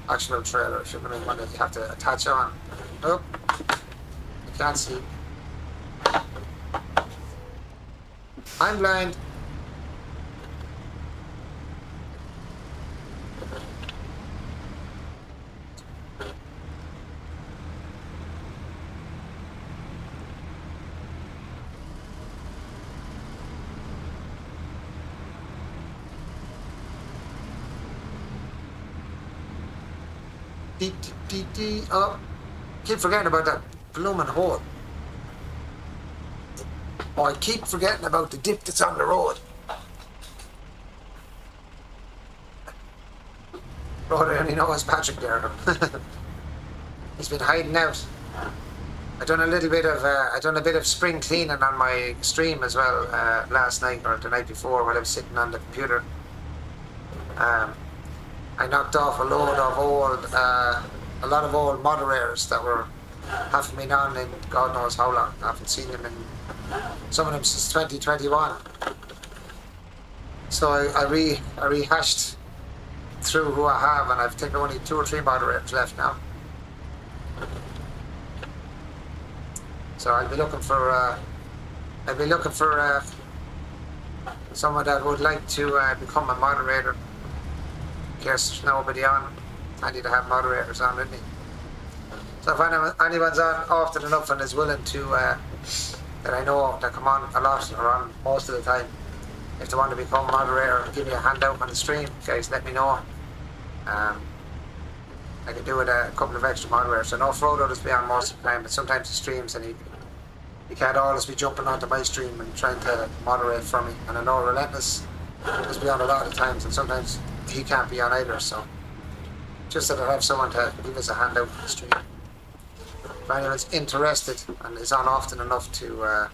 actual trailer. If you're going to want to have to attach on. Nope. I can't see. I'm blind. Oh, keep forgetting about that blooming hole. Oh, I keep forgetting about the dip that's on the road. Brother, I only know it's Patrick there. He's been hiding out. I done a bit of spring cleaning on my stream as well last night or the night before while I was sitting on the computer. I knocked off a lot of old moderators that were haven't been on in God knows how long. I haven't seen them in some of them since 2021. So I rehashed through who I have, and I've taken only 2 or 3 moderators left now. So I'll be looking for someone that would like to become a moderator. In case there's nobody on, I need to have moderators on with me. So if anyone's on often enough and is willing to, that I know that come on a lot or on most of the time, if they want to become a moderator and give me a handout on the stream, guys, let me know. I can do it a couple of extra moderators. I know Frodo does be on most of the time, but sometimes he streams and he can't always be jumping onto my stream and trying to moderate for me. And I know Relentless does be on a lot of times, and sometimes he can't be on either. So just that I have someone to give us a handout on the stream. If anyone's interested and is on often enough to.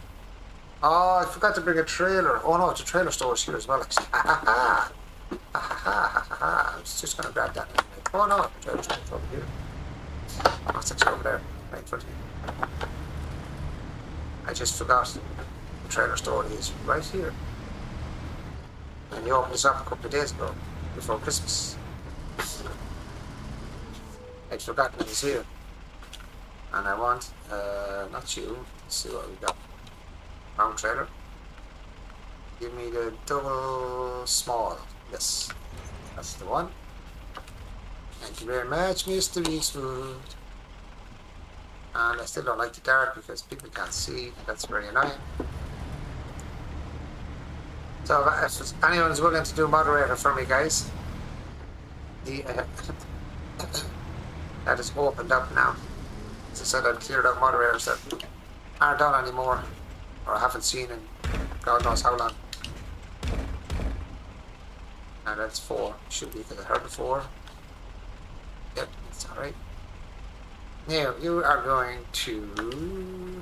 Oh, I forgot to bring a trailer. Oh no, it's a trailer storage here as well. I was just going to grab that. Oh no, the trailer storage over here. Oh, it's actually over there, right in front of me. I just forgot the trailer storage is right here. And you opened this up a couple of days ago, before Christmas. I'd forgotten it was here. And I want, not you. Let's see what we got. Round trailer. Give me the double small. Yes, that's the one. Thank you very much, Mr. Eastwood. And I still don't like the dark because people can't see. That's very annoying. So if anyone's willing to do moderator for me, guys, the that is opened up now. As I said, I've cleared out moderators that aren't on anymore, or I haven't seen in God knows how long. And that's 4. Should be because I heard it 4. Yep, it's alright. Now, you are going to...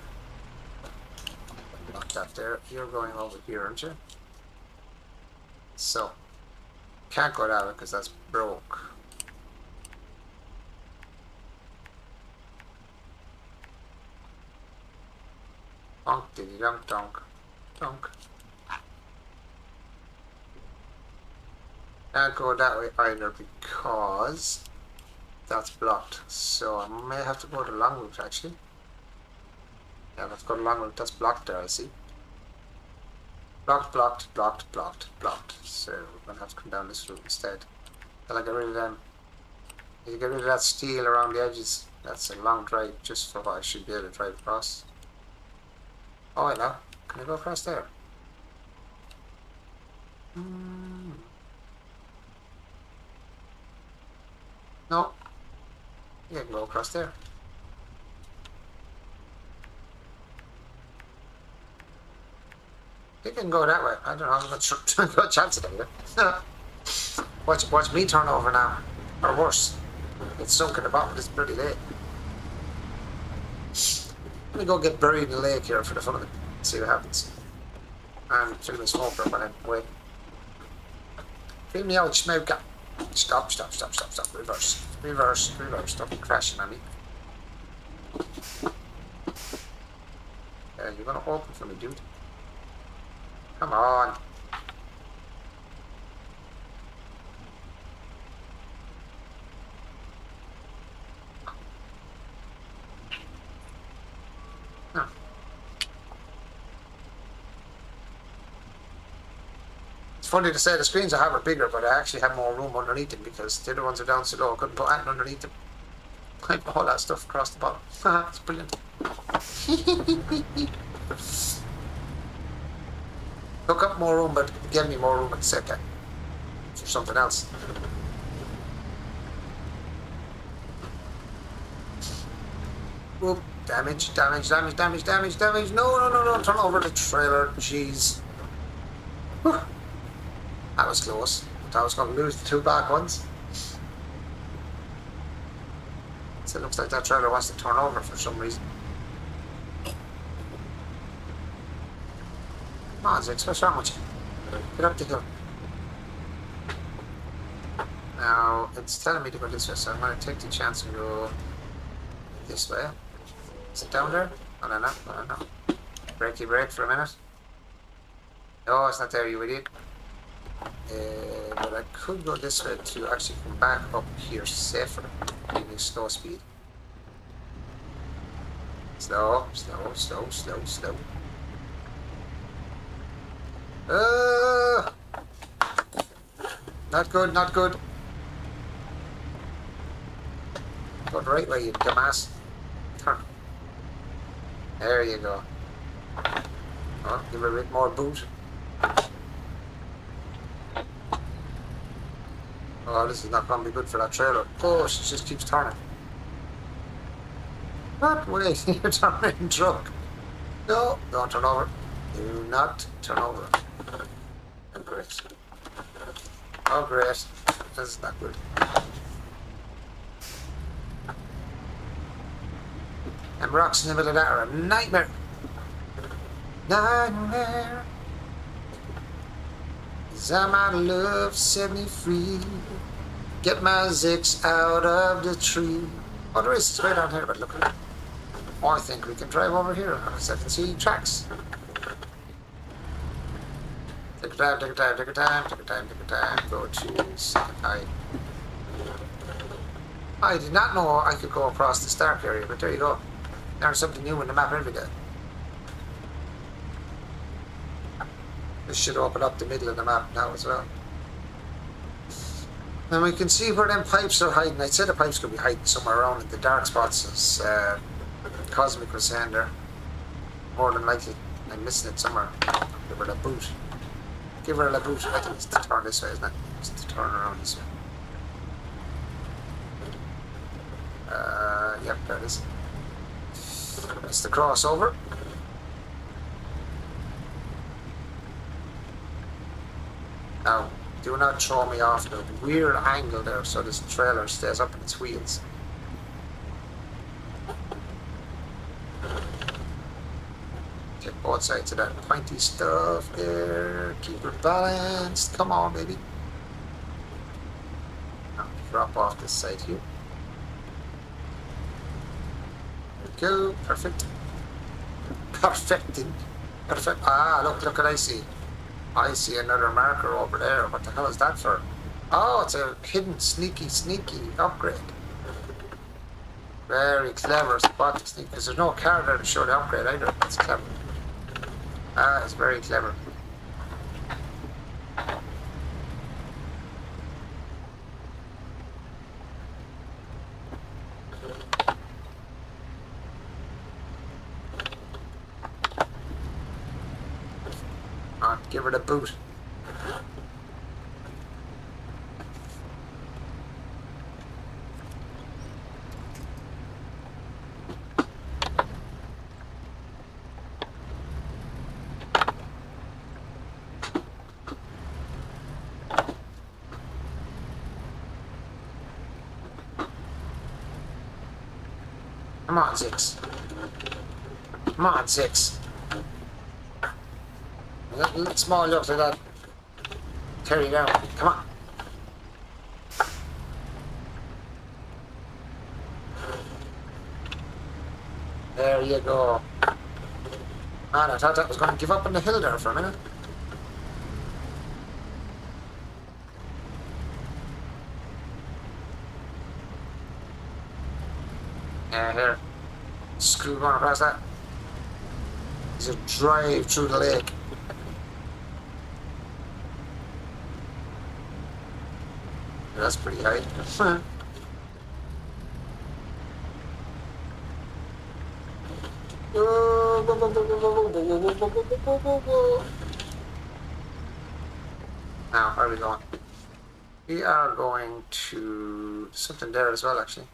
Not that there. You're going over here, aren't you? So, can't go that way because that's broke. Donk, diddy donk, donk, donk. Can't go that way either because that's blocked. So I may have to go the long route actually. Yeah, let's go the long route. That's blocked there, I see. Blocked, blocked, blocked, blocked, blocked. So we're gonna have to come down this route instead. Till I get rid of them. You get rid of that steel around the edges. That's a long drive just for what I should be able to drive across. Oh, I know. Can I go across there? No. You can go across there. You can go that way. I don't know. I'm not sure. I've got a chance of it. Watch me turn over now. Or worse. It's sunk in the bottom of this bloody lake. Let me go get buried in the lake here for the fun of it. See what happens. And fill my smoker when I'm away. Fill me out, smoker. Stop, stop, stop, stop, stop. Reverse. Reverse, reverse. Stop crashing on me. Yeah, you're gonna open for me, dude. Come on. No. It's funny to say the screens I have are bigger, but I actually have more room underneath them because the other ones are down so low. I couldn't put anything underneath them. I put all that stuff across the bottom. It's brilliant. Took up more room, but gave me more room at the second for something else. Whoop. Damage, damage, damage, damage, damage, damage. No, no, no, no. Turn over the trailer. Jeez. Whew. That was close. I thought I was going to lose the 2 back ones. So it looks like that trailer wants to turn over for some reason. Come on, Zix, what's wrong with you? Get up the hill. Now, it's telling me to go this way, so I'm going to take the chance and go this way. Is it down there? I don't know, I don't know. Brakey brake for a minute. No, it's not there, you idiot. But I could go this way to actually come back up here safer, using slow speed. Slow, slow, slow, slow, slow. Not good, not good. Go the right way, you dumbass. Turn. There you go. Oh, give her a bit more boot. Oh, this is not going to be good for that trailer. Oh, she just keeps turning. What way? You're turning truck. No, don't turn over. Do not turn over. Oh, great. Oh, great. This is not good. And rocks in the middle of that are a nightmare. Nightmare. 'Cause I'm out of love, set me free. Get my Zix out of the tree. Oh, there is. It's way down here, but look at it. Oh, I think we can drive over here because I can see tracks. Take your time, take your time, take your time, take your time, take your time. Go to second high. I did not know I could go across the Stark area, but there you go. Learn something new in the map every day. This should open up the middle of the map now as well. And we can see where them pipes are hiding. I'd say the pipes could be hiding somewhere around in the dark spots, as Cosmic was saying there. More than likely. I'm missing it somewhere. Give her a boot. Give her a boot. I think it's to turn this way, isn't it? It's to turn around this way. Yep, there it is. That's the crossover. Now, do not throw me off the weird angle there so this trailer stays up in its wheels. Take both sides of that pointy stuff there. Keep it balanced. Come on, baby. Now, drop off this side here. There we go. Perfect. Perfecting. Perfect. Ah, look what I see. I see another marker over there. What the hell is that for? Oh, it's a hidden, sneaky upgrade. Very clever spot to sneak, because there's no car there to show the upgrade either. That's clever. Ah, it's very clever. Give her the boot. Come on, Six. Come on, Six. Let small look like that. Carry down. Come on. There you go. Man, I thought that was going to give up on the hill there for a minute. Yeah, here. Screw going across that. There's a drive through the lake. That's pretty high. Now, where are we going? We are going to something there as well, actually.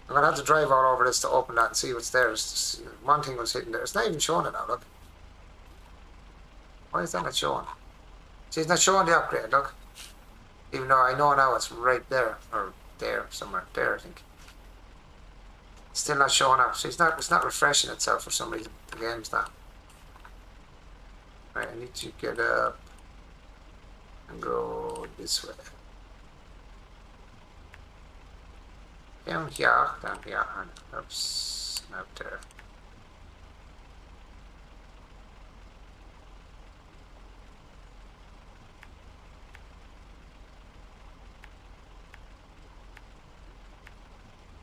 I'm going to have to drive all over this to open that and see what's there. One thing was hidden there. It's not even showing it now, look. Why is that not showing? See, it's not showing the upgrade, look. Even though I know now it's right there, or there, somewhere. There, I think. It's still not showing up. So it's not refreshing itself for some reason. The game's not. Right, I need to get up and go this way. Down here, and oops, up there.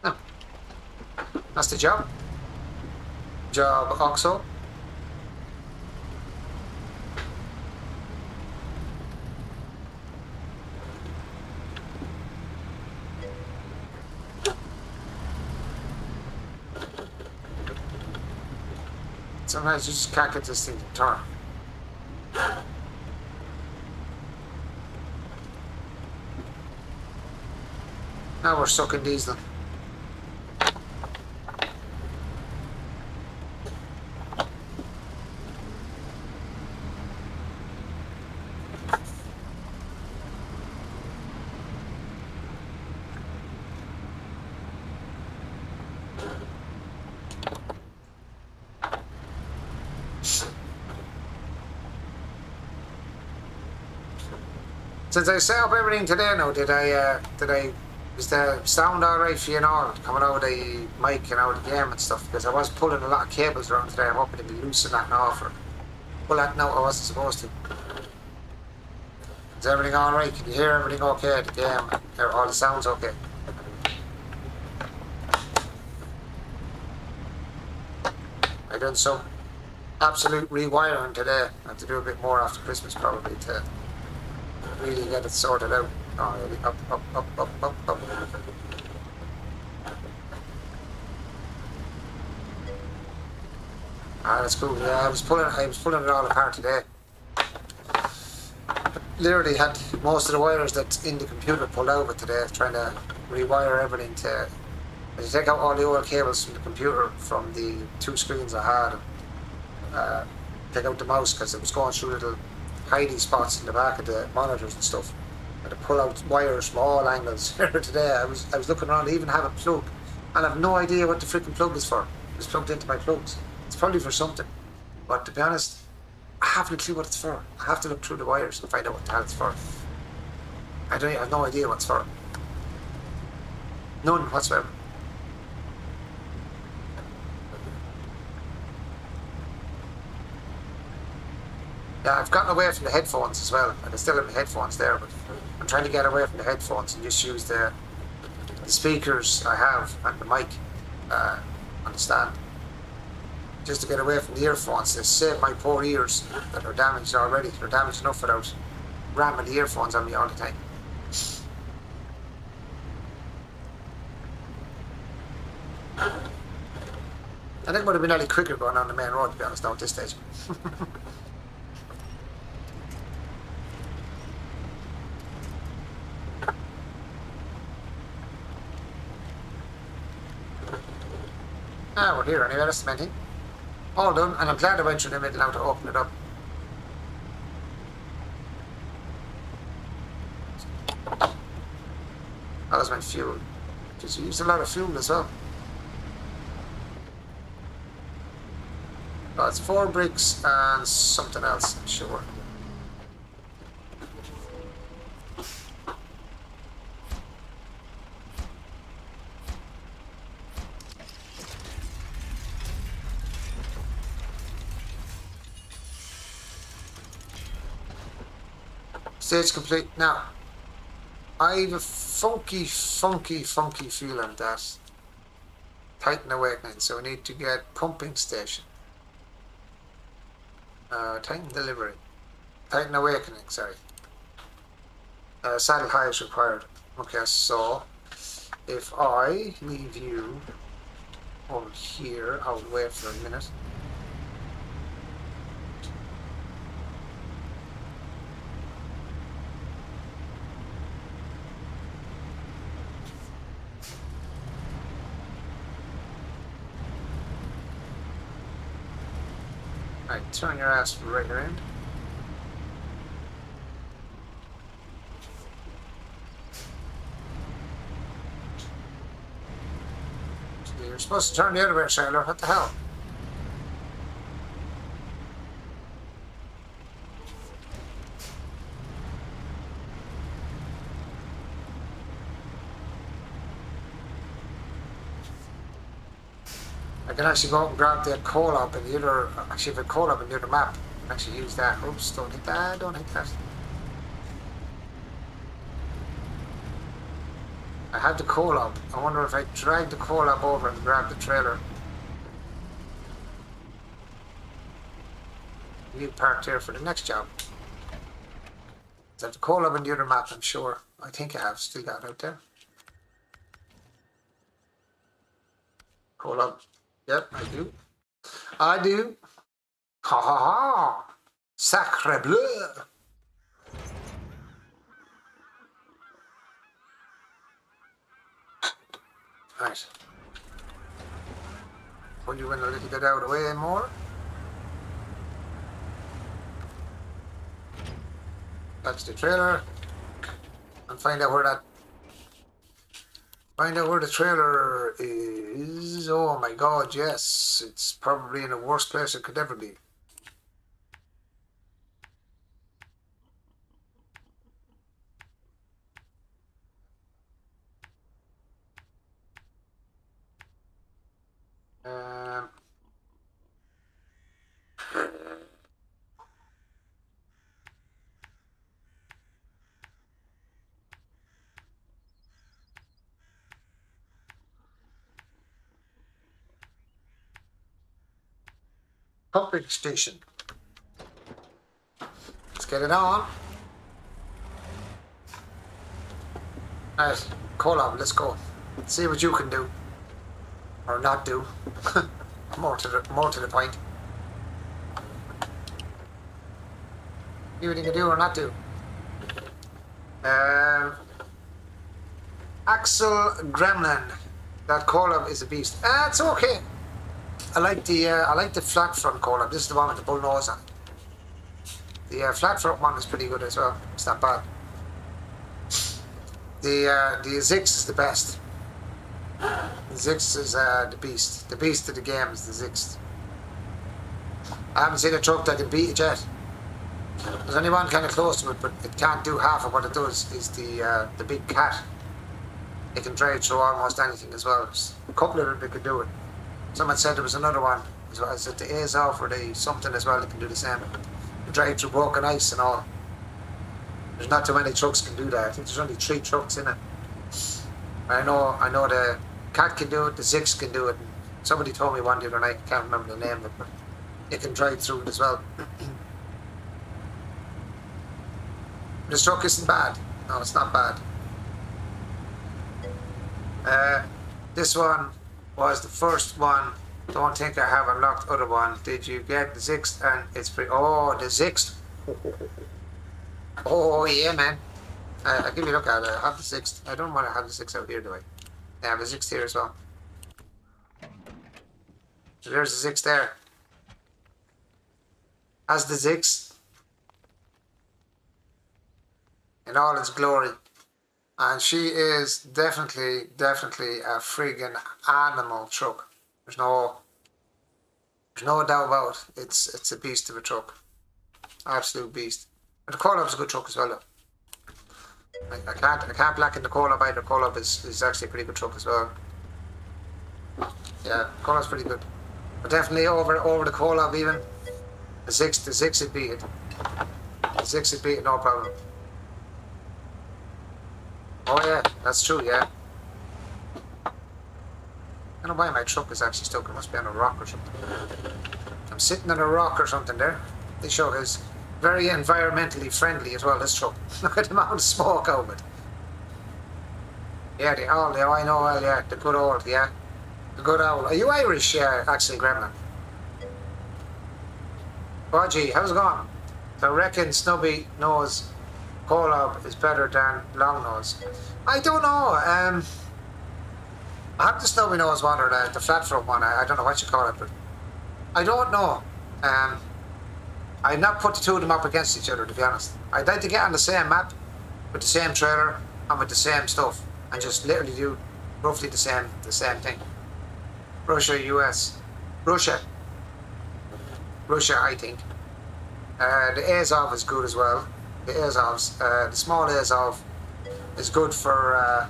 Oh. That's the job. Job Oxo. Sometimes you just can't get this thing to turn. Now we're sucking diesel. Since I set up everything today now, was the sound alright for you now, coming out of the mic and out of the game and stuff? Because I was pulling a lot of cables around today. I'm hoping to be loosening that now for pull that out I wasn't supposed to. Is everything alright? Can you hear everything okay at the game? Are all the sounds okay? I done some absolute rewiring today. I have to do a bit more after Christmas probably to really get it sorted out. Oh, really? Up, up, up, up, up, up. Ah, that's cool. Yeah, I was pulling it all apart today. Literally had most of the wires that's in the computer pulled out of it today, trying to rewire everything to take out all the old cables from the computer from the 2 screens I had, and take out the mouse because it was going through little hidey spots in the back of the monitors and stuff. And to pull out wires from all angles. Today I was looking around, I even have a plug, and I have no idea what the freaking plug is for. It's plugged into my plugs. It's probably for something, but to be honest, I haven't a clue what it's for. I have to look through the wires and find out what the hell it's for. I have no idea what it's for. None whatsoever. Yeah, I've gotten away from the headphones as well. I can still have my headphones there, but I'm trying to get away from the headphones and just use the speakers I have and the mic on the stand. Just to get away from the earphones to save my poor ears that are damaged already. They're damaged enough without ramming the earphones on me all the time. I think it would have been any quicker going on the main road, to be honest, now at this stage. Ah, we're here anyway, that's the main thing. All done, and I'm glad I went through the middle now to open it up. That was my fuel. Just used a lot of fuel as well. Oh, it's 4 bricks and something else, I'm sure. Stage complete. Now, I have a funky feeling that Titan Awakening, so we need to get pumping station. Titan Delivery. Titan Awakening, sorry. Saddle high is required. Okay, so if I leave you over here, I'll wait for a minute. Right, turn your ass right around. You're supposed to turn the other way, sailor. What the hell? I can actually go up and grab that coal up in the other. Actually, if I coal up in the other map, I can actually use that. Oops, don't hit that. Don't hit that. I have the coal up. I wonder if I drag the coal up over and grab the trailer. Leave parked here for the next job. I have the coal up in the other map, I'm sure. I think I have still got it out there. Coal up. Yep, I do. I do. Ha ha ha! Sacre bleu! Right. Pull you in a little bit out of the way more. Touch the trailer. And find out where the trailer is. Oh my god, yes. It's probably in the worst place it could ever be. Um, pumping station. Let's get it on. Right, Colab, let's go. See what you can do. Or not do. more to the point. See what you can do or not do. Axel Gremlin. That Colab is a beast. It's okay. I like the flat front Colab. This is the one with the bull nose on it. The flat front one is pretty good as well. It's not bad. The Zix is the best. The Zix is the beast. The beast of the game is the Zix. I haven't seen a truck that can beat it yet. There's only one kind of close to it, but it can't do half of what it does. Is the big cat. It can drive through almost anything as well. There's a couple of them that can do it. Someone said there was another one as well. Is it the Azov or the something as well that can do the same? Can drive through broken ice and all. There's not too many trucks can do that. I think there's only 3 trucks in it. I know the cat can do it, the Zix can do it. Somebody told me one the other night, I can't remember the name of it, but it can drive through it as well. This truck isn't bad. No, it's not bad. This one was the first one. Don't think I have unlocked other one. Did you get the Zix and it's free? Oh, the Zix. Oh yeah, man. I'll give you a look at it. I have the 6. I don't want to have the 6 out here, do I? I have the 6 here as well. So there's the 6 there. Has the 6 in all its glory. And she is definitely a friggin' animal truck. There's no doubt about it. It's a beast of a truck. Absolute beast. But the Colab's a good truck as well though. I can't blacken the Colab either. Colab is actually a pretty good truck as well. Yeah, Colab's pretty good. But definitely over the Colab even. The 6 would beat it. The 6 would beat it, no problem. Oh yeah, that's true, yeah. I don't know why my truck is actually stuck. It must be on a rock or something. I'm sitting on a rock or something there. This show is very environmentally friendly as well, this truck. Look at the amount of smoke out of it. Yeah, the owl, yeah, I know, well, yeah, the good old, yeah. The good owl. Are you Irish, Axel Gremlin? Oh gee, how's it going? I reckon Snubby Nose Colab is better than Long Nose. I don't know. I have the Snubby Nose one or the flat front one. I don't know what you call it, but I don't know. I've not put the two of them up against each other, to be honest. I'd like to get on the same map with the same trailer and with the same stuff and just literally do roughly the same thing. Russia, US, Russia, I think. The Azov is good as well. The Azovs, the small Azov is good for. I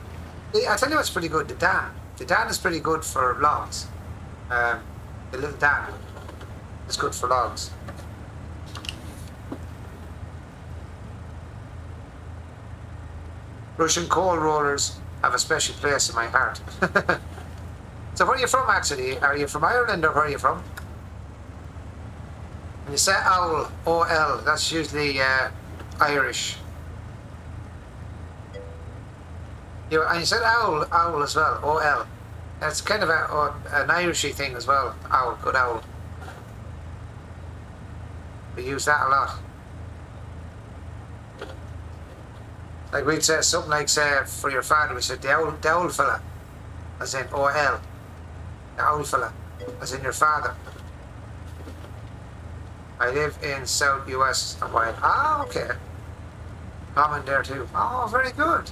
tell you what's pretty good. The Dan. The Dan is pretty good for logs. The little Dan is good for logs. Russian coal rollers have a special place in my heart. So where are you from actually? Are you from Ireland or where are you from? When you say owl, O-L, that's usually Irish. And you said owl as well, O-L. That's kind of an Irishy thing as well, owl, good owl. We use that a lot. Like we'd say something like, say, for your father, we said the owl fella, as in O-L. The owl fella, as in your father. I live in South US a while. Ah, okay. Common there too. Oh, very good.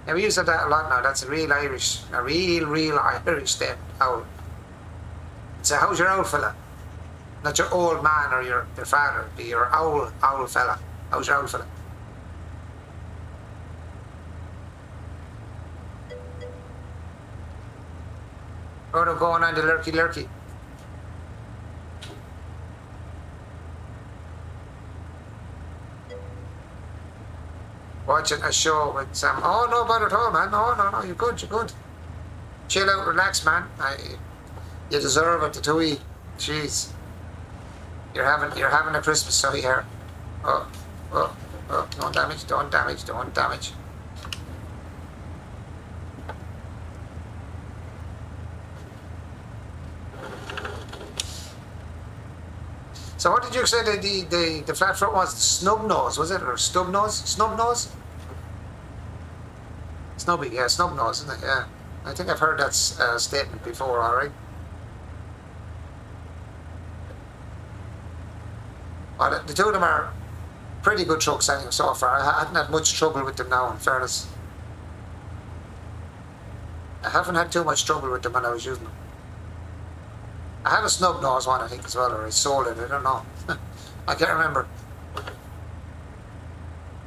Yeah, we use that a lot now. That's a real Irish thing, owl. So how's your owl fella? Not your old man or your father, be your owl fella. How's your owl fella? Oh, they're going on the lurky. Watching a show with Sam. Oh, no bother at all, man. No, you're good. Chill out, relax, man. You deserve it, the two-y. Jeez. You're having a Christmas story here. Oh, oh, oh, don't damage, don't damage, don't damage. So what did you say the flat front was? Snub nose, was it? Or stub nose? Snub nose? Snubby, yeah, snub nose, isn't it? Yeah. I think I've heard that statement before, alright. Well, the two of them are pretty good trucks anyway so far. I haven't had much trouble with them now, in fairness. I haven't had too much trouble with them when I was using them. I have a snub nose one, I think, as well, or I sold it, I don't know. I can't remember.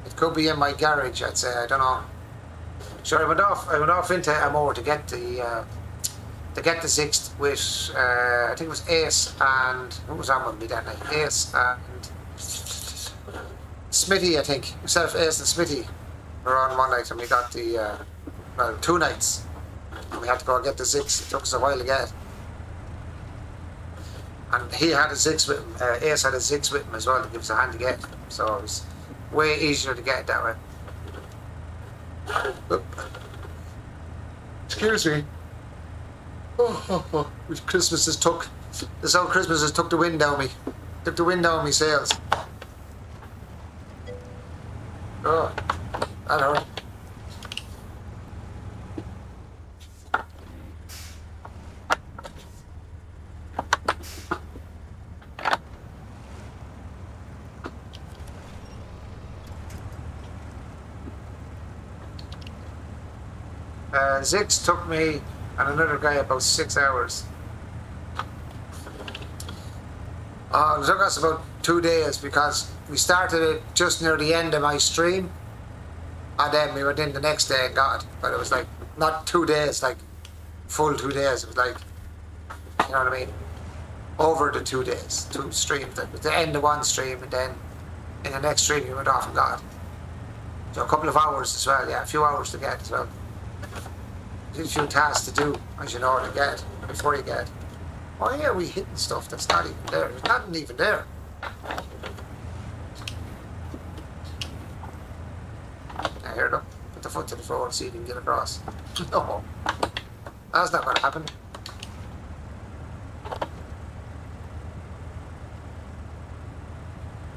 It could be in my garage, I'd say, I don't know. Sure, I went off into Amore to get the sixth with I think it was Ace and who was on with me that night? Ace and Smitty, I think. Myself, Ace and Smitty were on one night and we got the well, 2 nights. And we had to go and get the six. It took us a while to get. And he had a six with him, Ace had a six with him as well to give us a hand to get. So it was way easier to get it that way. Excuse me. Which Christmas has took. This old Christmas has took the wind down me. Took the wind down me sails. Oh, that hurt. Zix took me and another guy about 6 hours. It took us about 2 days because we started it just near the end of my stream and then we went in the next day and got it. But it was like, not 2 days, like full 2 days. It was like, you know what I mean? Over the 2 days, 2 streams. Like at the end of one stream and then in the next stream you went off and got it. So a couple of hours as well, yeah, a few hours to get as well. A few tasks to do, as you know, to get before you get. Why are we hitting stuff that's not even there? There's nothing even there. Now here, look. Put the foot to the floor and see if you can get across. No. That's not going to happen.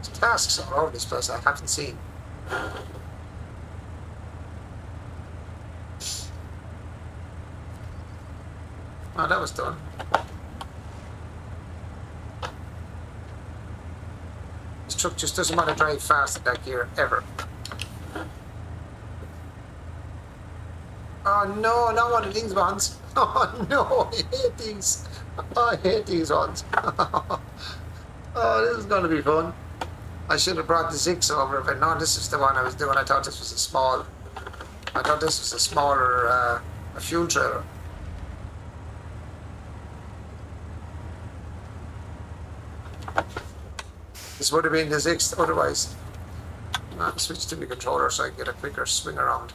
There's tasks all over this place I haven't seen. Oh, that was done. This truck just doesn't want to drive fast in that gear, ever. Oh no, not one of these ones. Oh no, I hate these. Oh, I hate these ones. Oh, this is going to be fun. I should have brought the Zix over, but no, this is the one I was doing. I thought this was a small... I thought this was a smaller a fuel trailer. This would have been the Zix otherwise. I'll switch to the controller so I can get a quicker swing around.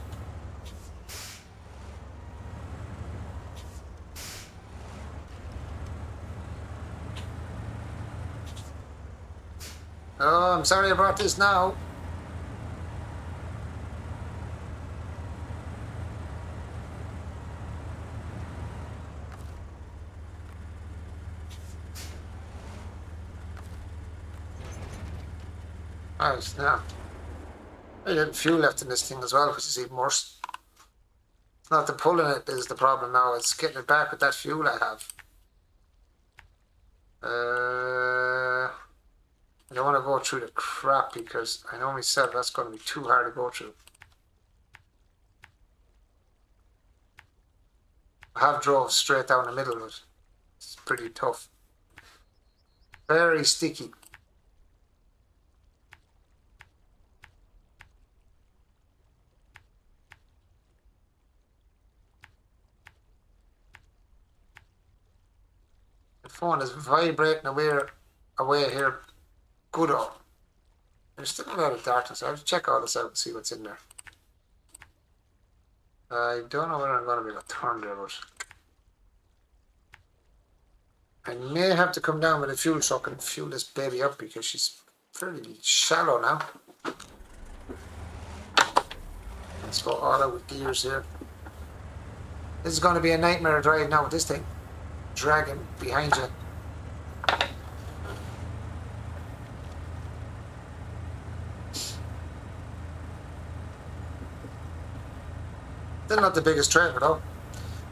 Oh, I'm sorry I brought this now. Right, now. I have fuel left in this thing as well, which is even worse. It's not the pulling it is the problem now, it's getting it back with that fuel I have. I don't want to go through the crap because I know myself that's going to be too hard to go through. I have drove straight down the middle of it. It's pretty tough. Very sticky. The phone is vibrating away here. Good old. There's still a lot of darkness. I'll check all this out and see what's in there. I don't know whether I'm going to be able to turn there, but I may have to come down with a fuel truck and fuel this baby up because she's fairly shallow now. Let's go all out with gears here. This is going to be a nightmare drive now with this thing dragging behind you. Still not the biggest trailer though.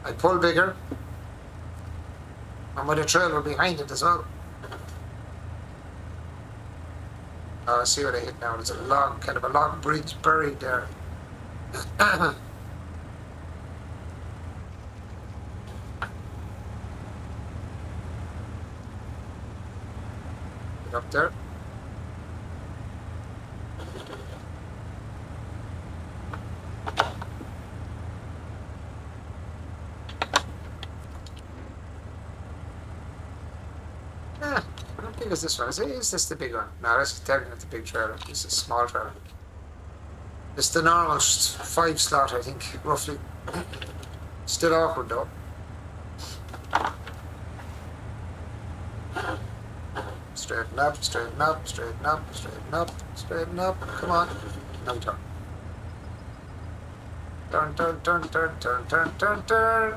I pull bigger. And with a trailer behind it as well. Oh, I see what I hit now. There's a log, kind of a log bridge buried there. Get up there. How big is this one? Is this the big one? No, that's definitely the big trailer. This is a small trailer. It's the normal 5 slot, I think, roughly. Still awkward though. Straighten up, straighten up, straighten up, straighten up, straighten up. Come on. Now turn. Turn, turn, turn, turn, turn, turn, turn, turn.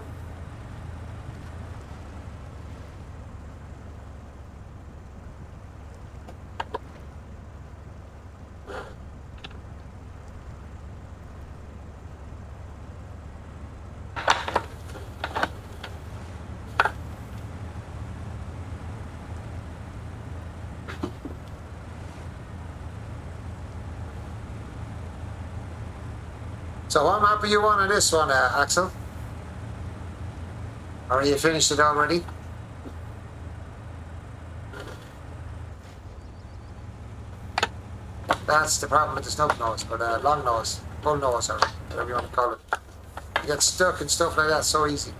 So what map are you on this one, Axel? Or you finished it already? That's the problem with the snub nose, but long nose, bull nose, or whatever you want to call it. You get stuck and stuff like that so easy.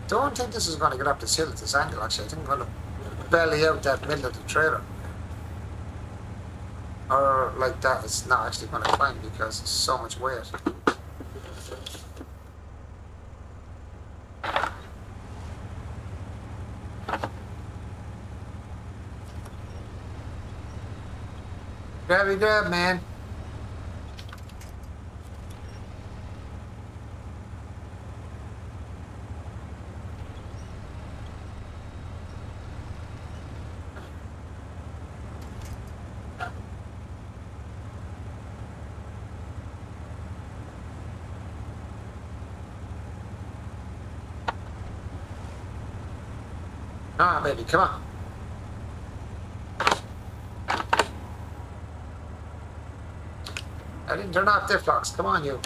Don't think this is going to get up this hill at this angle, actually. I think I'm going to belly out that middle of the trailer. Or like that, it's not actually going to climb because it's so much weight. Grabby grab, man. Come on, baby, come on. I didn't turn off diff locks. Come on, you.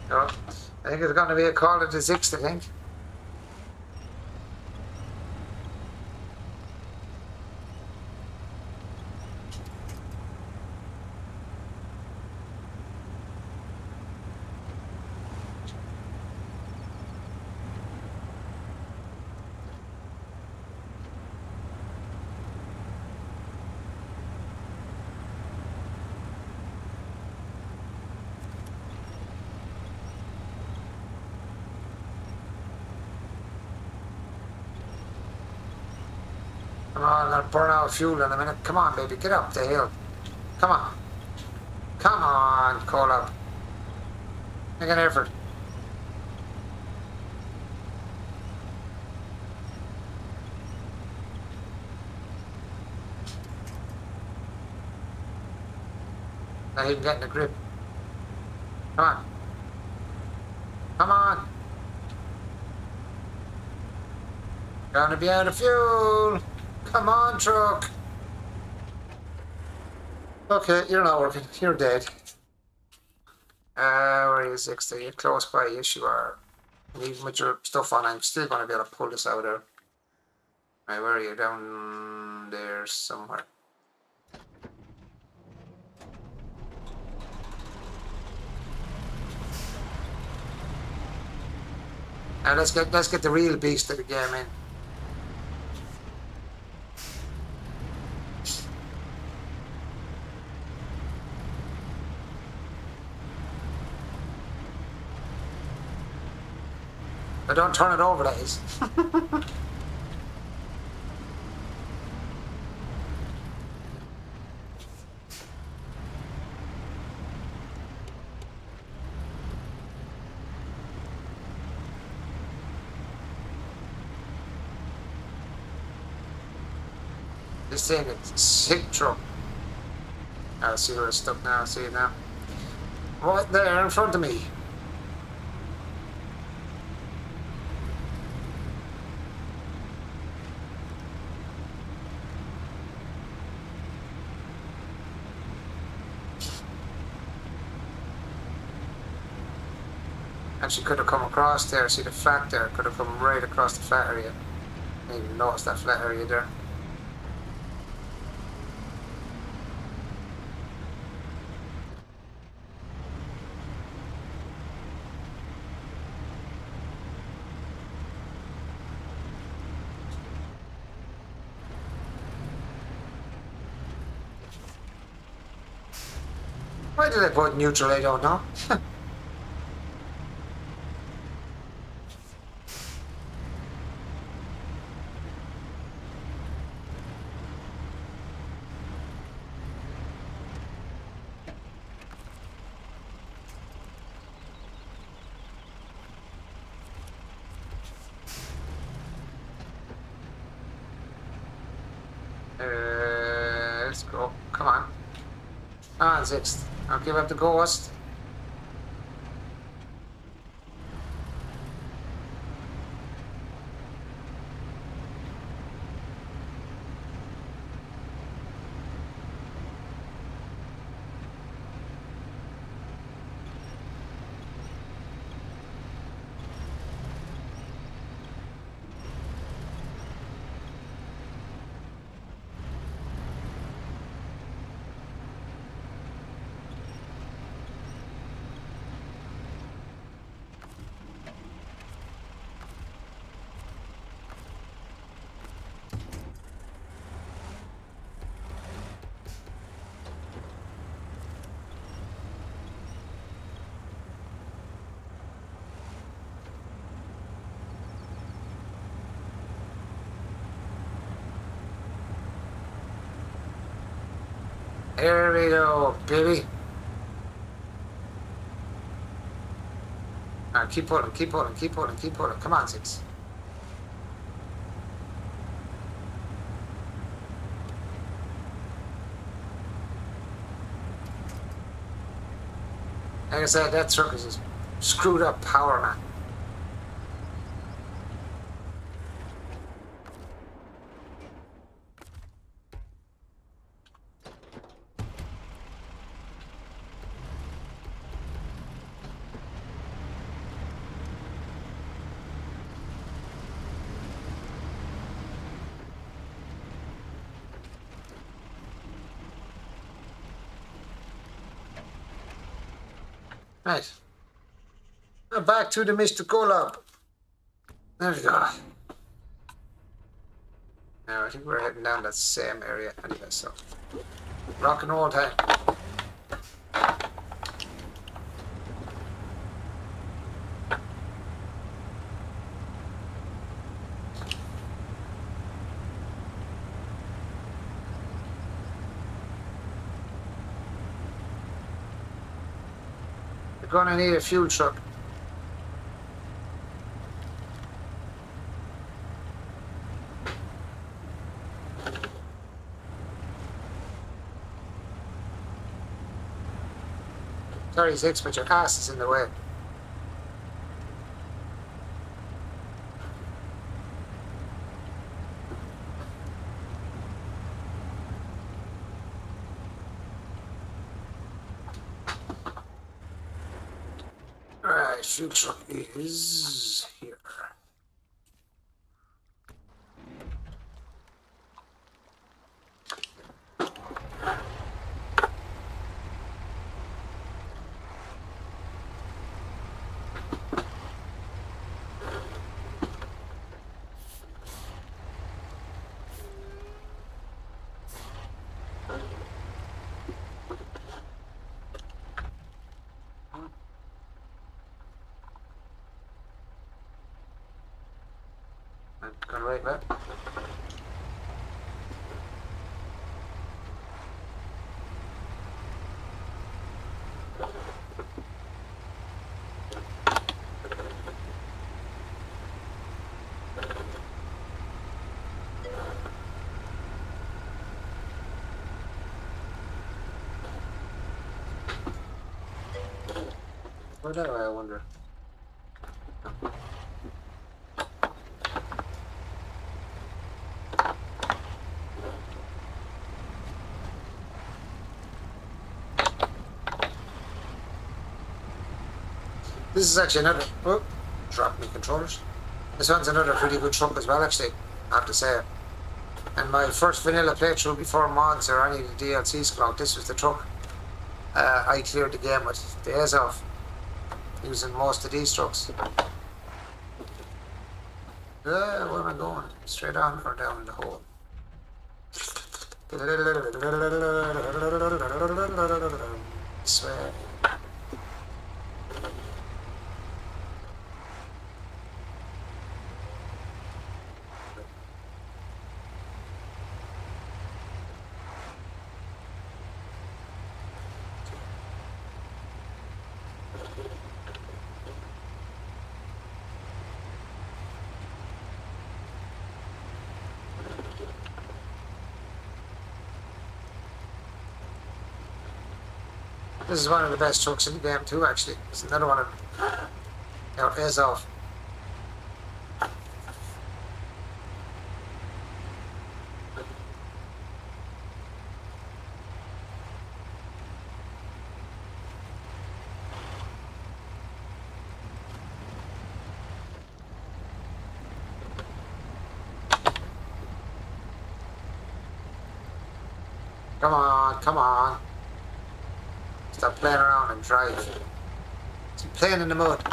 No, I think it's going to be a call at the 6th, I think. Come on, I'm going to burn out of fuel in a minute. Come on, baby, get up the hill. Come on. Come on, call up. Make an effort. Not even getting a grip. Come on. Come on. Gonna be out of fuel. Come on, truck. Okay, you're not working. You're dead. Where are you, 60? You're close by. Yes, you are. And even with your stuff on, I'm still going to be able to pull this out there. Right, where are you? Down there somewhere. Now let's get the real beast of the game in. But don't turn it over, that is. This thing is a sick truck. I'll see where it's stuck now. See it now. Right there in front of me. Actually could have come across there. See the flat there? Could have come right across the flat area. I didn't even notice that flat area there. Why did I put neutral? I don't know. Let's go. Come on. Ah, sixth. I'll give up the ghost. Here we go, baby. Alright, keep pulling, keep pulling, keep pulling, keep pulling. Come on, six. Like I said, that truck is a screwed up power, man. Right. Now back to the mystical lab. There we go. Now I think we're heading down that same area anyway, so rock and roll time. We're gonna need a fuel truck. Sorry, Six, but your ass is in the way. fuel truck is here. Got it right, man. Where that way, I wonder. This is actually another. Oh, dropped me controllers. This one's another pretty good truck as well, actually. I have to say. And my first vanilla playthrough before mods or any of the DLCs come out, this was the truck I cleared the game with days off, using most of these trucks. Where am I going? Straight on or down in the hole? This way. This is one of the best trucks in the game too, actually. It's another one of them. Now it is off. Come on, come on. Stop playing around and drive. Stop playing in the mud.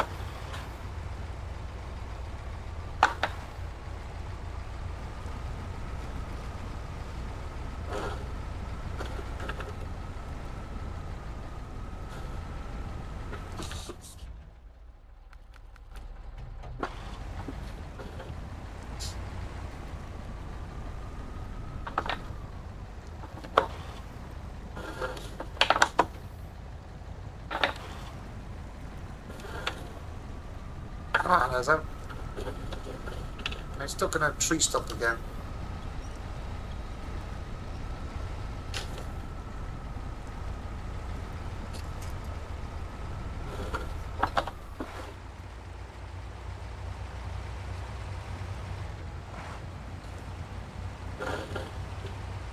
Come on, guys. I'm stuck in a tree stump again.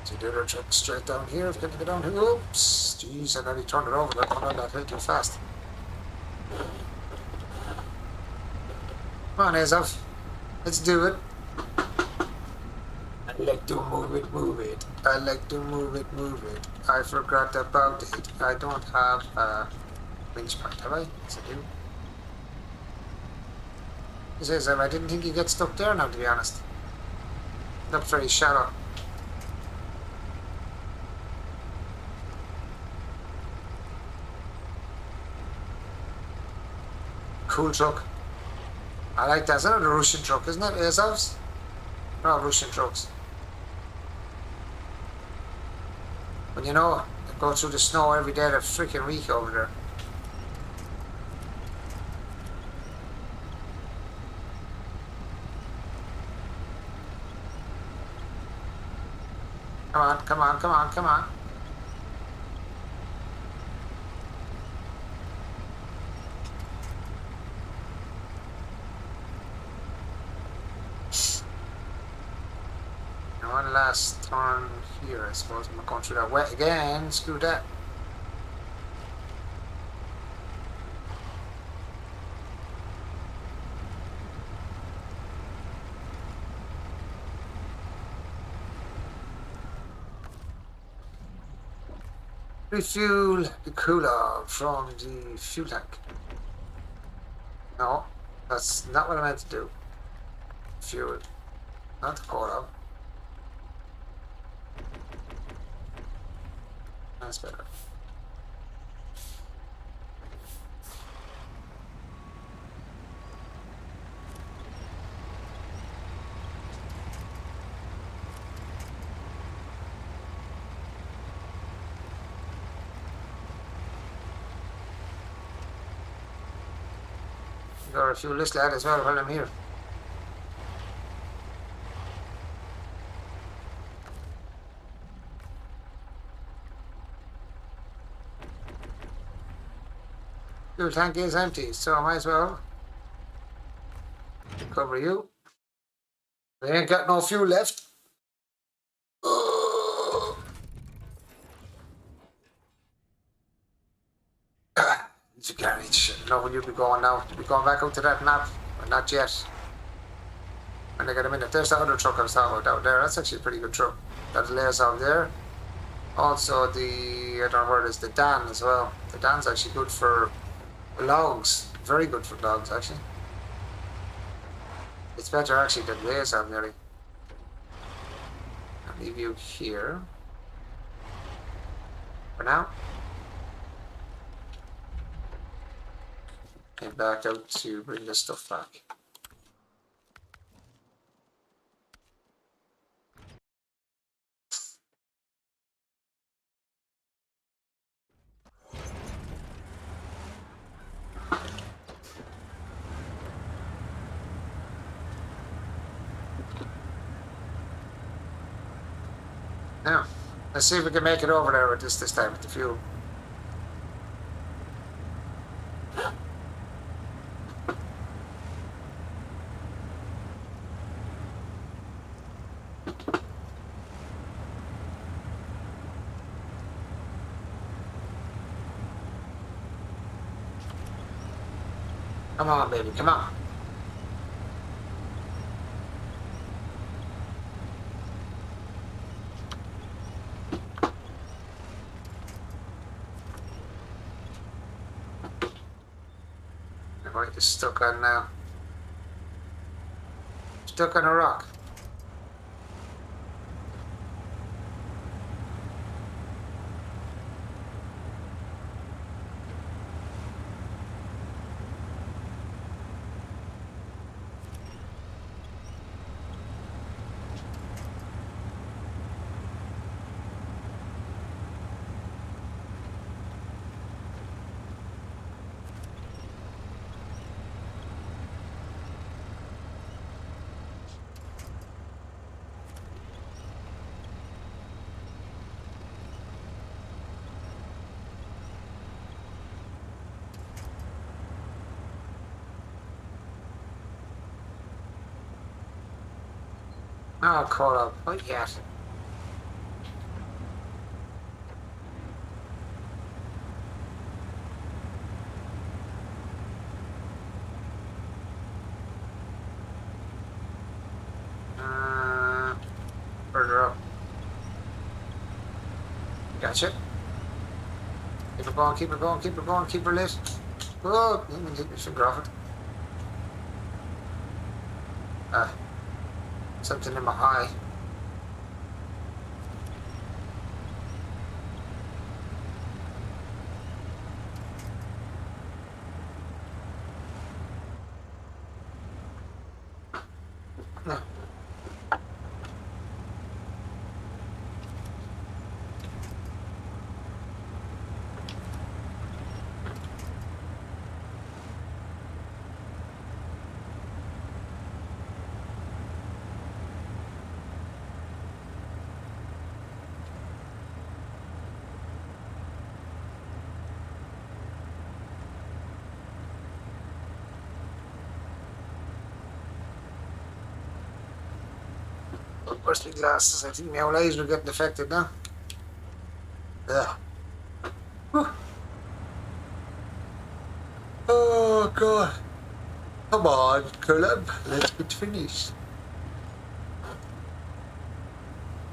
So the other truck straight down here. It's going to go down here. Oops. Jeez, I nearly turned it over. They're going on that hill too fast. Come on, Azov. Let's do it. I like to move it, move it. I like to move it, move it. I forgot about it. I don't have a winch point, have I? Yes, I do. He says, I didn't think you get stuck there now, to be honest. Not very shallow. Cool truck. I like that. It's another Russian truck, isn't it? Azov's? No, Russian trucks. But you know, they go through the snow every day. They're freaking weak over there. Come on, come on, come on, come on. One last turn here, I suppose. I'm not going through that wet again. Screw that. Refuel the cooler from the fuel tank. No, that's not what I meant to do. Fuel, not the cooler. That's better. Got a few list lad as well while I'm here. Fuel tank is empty, so I might as well cover you. We ain't got no fuel left. It's a garage. No, will you be going now? You be going back out to that map? Or not yet? When I get a minute. There's that other truck I was talking about out there. That's actually a pretty good truck. That lays out there. Also the, I don't know where it is, the Dan as well. The Dan's actually good for logs. Very good for logs actually. It's better actually than lays out nearly. I'll leave you here. For now. And back out to bring this stuff back. Now, let's see if we can make it over there with this time with the fuel. Come on, baby, come on. Right, it's stuck on now. Stuck on a rock. Oh, caught up. Oh, yes. Further up. Gotcha. Keep it going, keep it going, keep it going, keep her lit. Oh, you take me finger off it. Something in my eye. No. Where's my glasses? I think my old eyes are getting affected now. Yeah. Whew. Oh god. Come on, Caleb. Let's get finished.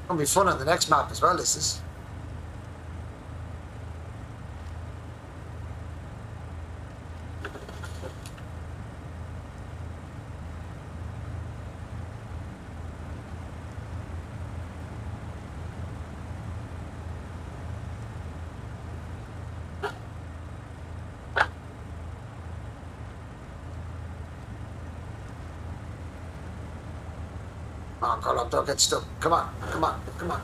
Gonna be fun on the next map as well, this is. on, Colum, don't get stuck. Come on, come on, come on.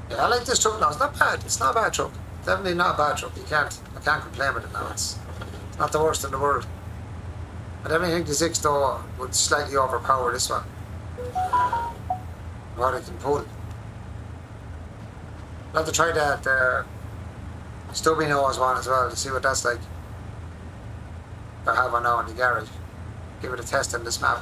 Yeah, I like this truck now. It's not bad. It's not a bad truck. Definitely not a bad truck. I can't complain with it now. It's not the worst in the world. I definitely think the Zix though would slightly overpower this one. What it can pull. I'll have to try that stubby nose one as well to see what that's like. If I have one now in the garage. Give it a test on this map.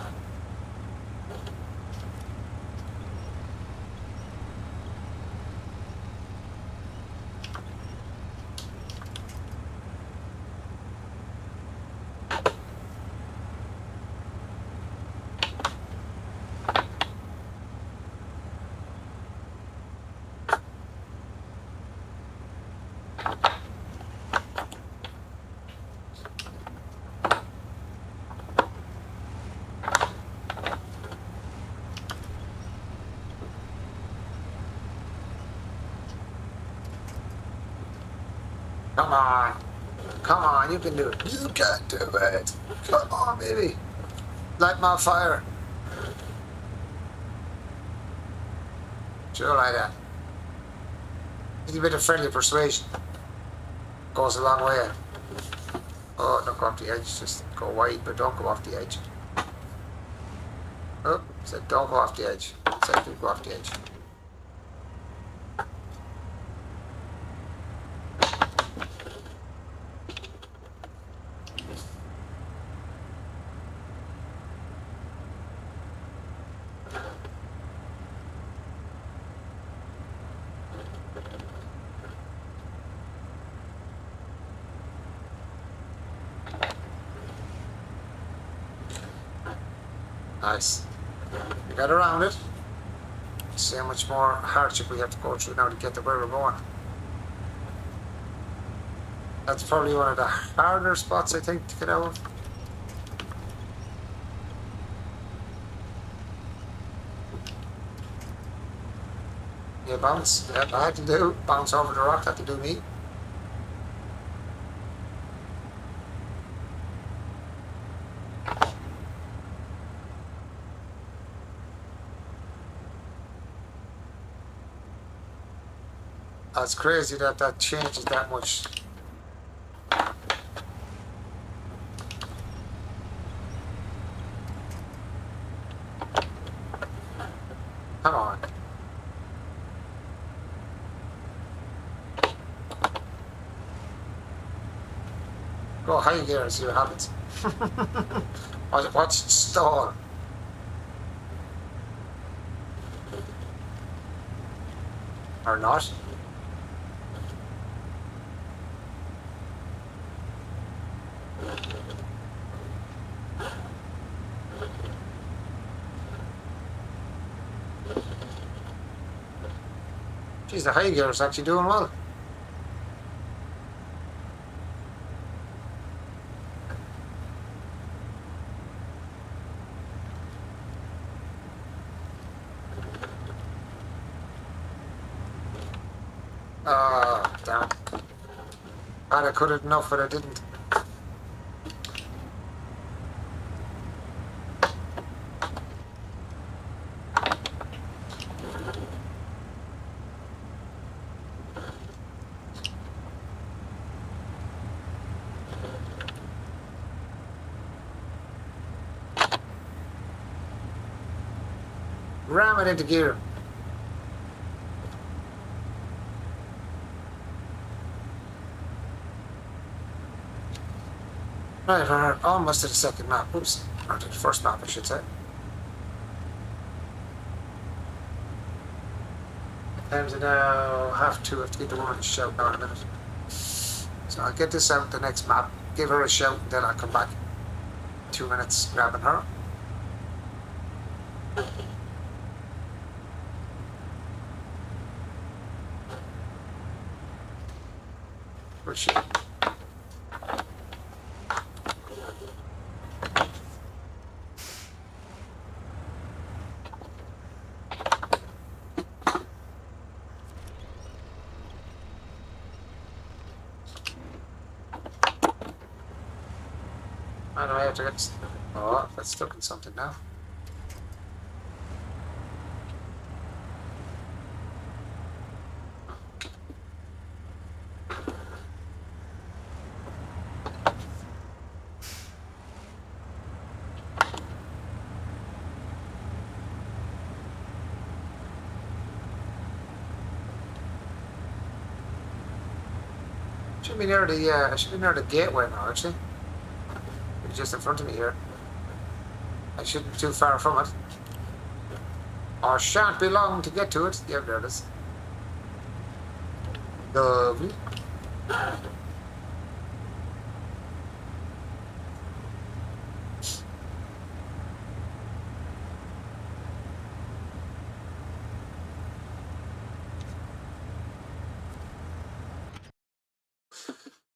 Come on. Come on, you can do it. You can do it. Come on, baby. Light my fire. Sure like that. A little bit of friendly persuasion. Goes a long way. Oh, don't go off the edge. Just go wide, but don't go off the edge. Oh, said don't go off the edge. Said do go off the edge. Nice. We got around it. See how much more hardship we have to go through now to get to where we're going. That's probably one of the harder spots, I think, to get out of. Yeah, bounce. Yep, I had to do. Bounce over the rock, had to do me. That's crazy that that changes that much. Come on. Go high gear and see what happens. Watch it stall. Or not. Geez, the high gear is actually doing well. Ah, damn. I could have enough, but I didn't. Ram it into gear. Right, we're almost to the second map. Oops. Or to the first map, I should say. Time's it now 1:30. I have to get the woman to shout now in a minute. So I'll get this out the next map, give her a shout, and then I'll come back. 2 minutes grabbing her. Where's she? I know I have to get Oh, that's stuck in something now. Should be near the gateway now, actually. It's just in front of me here. I shouldn't be too far from it. Or shan't be long to get to it. Yeah, there it is. Lovely.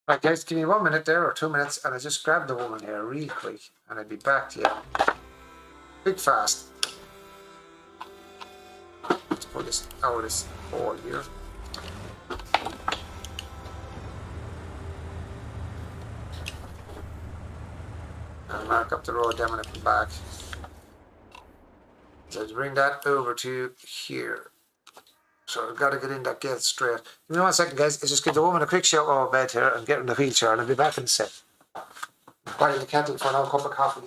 Right, guys, give me 1 minute there, or 2 minutes, and I just grab the woman here real quick, and I'll be back to you. Big fast. Let's pull this out of this hole here. And mark up the road then when I come back. So to bring that over to here. So I've got to get in that gate straight. Give me 1 second, guys. Let's just give the woman a quick shout over bed here and get in the wheelchair, and I'll be back in a sec. Boiling the kettle for another cup of coffee.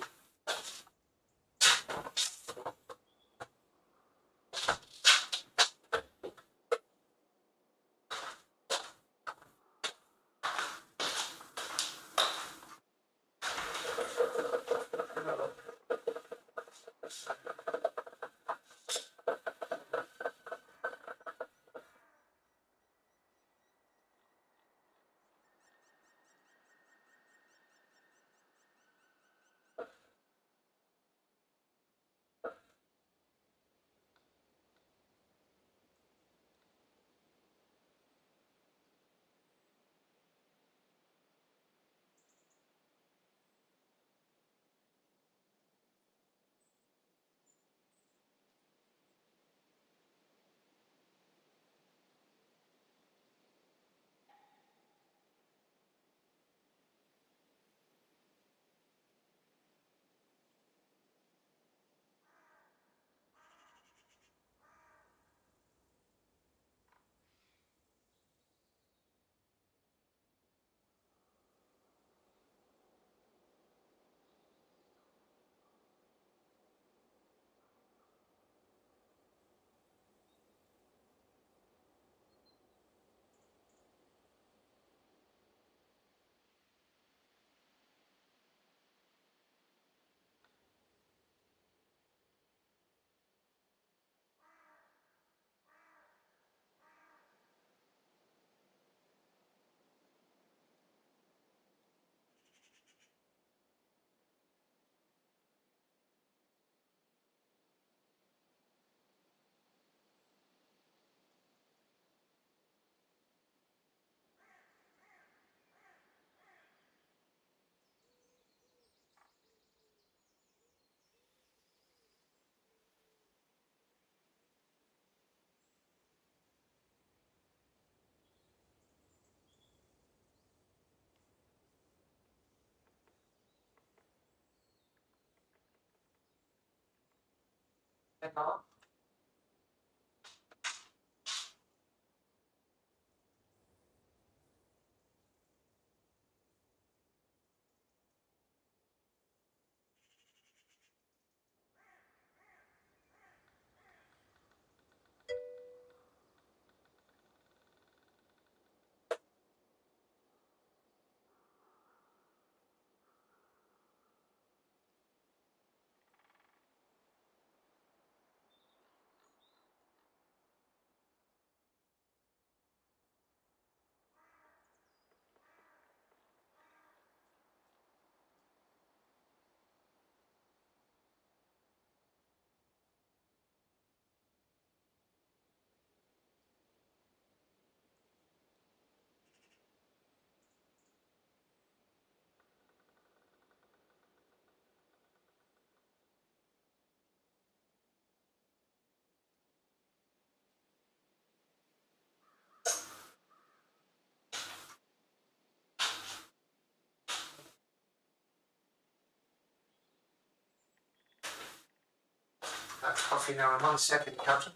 coffee now in 1 second, Captain.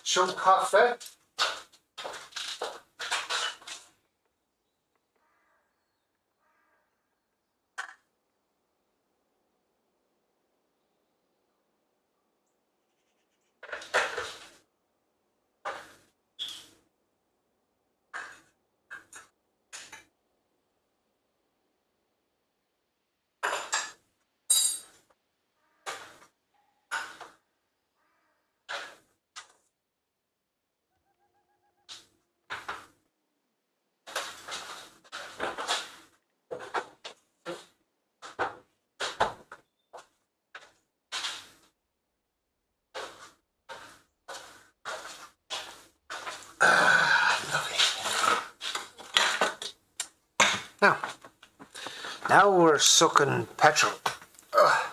Some coffee. Now we're sucking petrol. Ugh.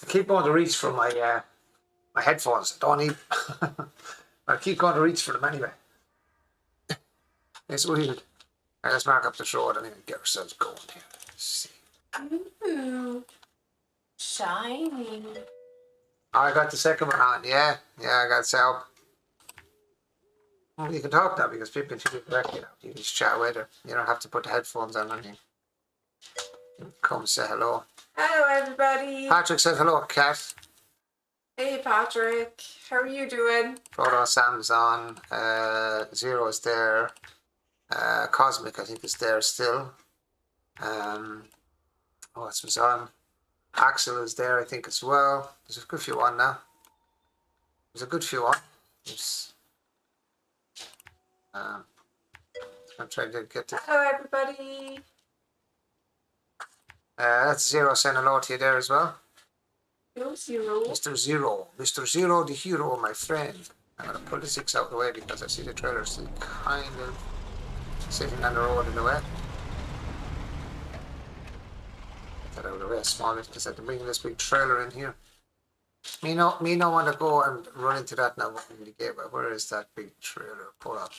I keep going to reach for my my headphones. I don't need. I keep going to reach for them anyway. It's weird. Right, let's mark up this road and get ourselves going here. Let's see. Ooh, shiny. I got the second one on. Yeah, I got set up. Well, you can talk now because people can hear you correctly now. You can just chat with her. You don't have to put the headphones on or anything. Come say hello. Hello, everybody. Patrick said hello, Kat. Hey, Patrick. How are you doing? Frodo Sam's on. Zero is there. Cosmic, I think, is there still. What else was on? Axel is there, I think, as well. There's a good few on now. There's a good few on. I'm trying to get to. Hello, everybody. That's Zero saying hello to you there as well. Hello, Zero. Mr. Zero. Mr. Zero the hero, my friend. I'm going to pull the 6 out of the way because I see the trailer still kind of sitting on the road in the way. Get that out of the way, small it, because I have to bring this big trailer in here. Me no want to go and run into that now in the gateway. Where is that big trailer? Pull up.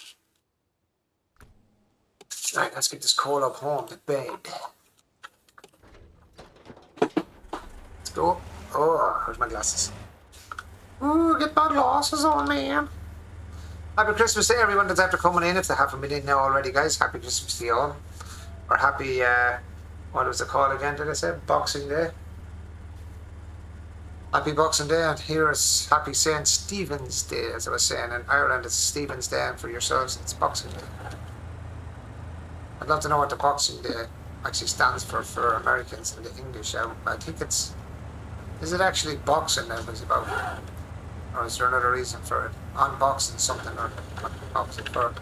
Right, let's get this coal up home to bed. Let's go. Oh, where's my glasses? Ooh, get my glasses on, man. Happy Christmas to everyone that's after coming in. If they haven't been in now already, guys, happy Christmas to you all. Or happy, what was the call again, did I say? Boxing Day. Happy Boxing Day, and here is happy St. Stephen's Day, as I was saying. In Ireland, it's Stephen's Day, and for yourselves, it's Boxing Day. I'd love to know what the Boxing Day actually stands for Americans and the English. I think it's... Is it actually boxing that was about? Or is there another reason for it? Unboxing something or boxing for?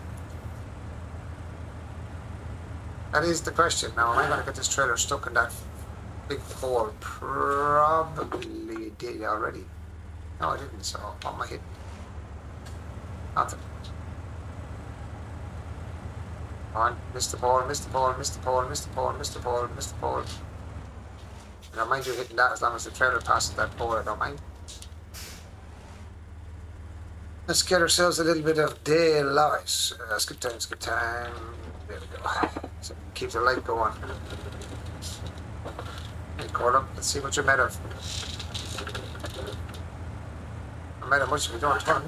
That is the question. Now, am I going to get this trailer stuck in that big hole? Probably did already. No, I didn't, so what am I hitting? Nothing. Come on, missed the ball, missed the ball, missed the ball, missed the ball, missed the ball, missed the ball. I don't mind you hitting that as long as the trailer passes that pole, I don't mind. Let's get ourselves a little bit of daylight. Skip time, skip time. There we go. So keep the light going. Hey, Gordon, let's see what you're made of. I'm made of much if you don't turn.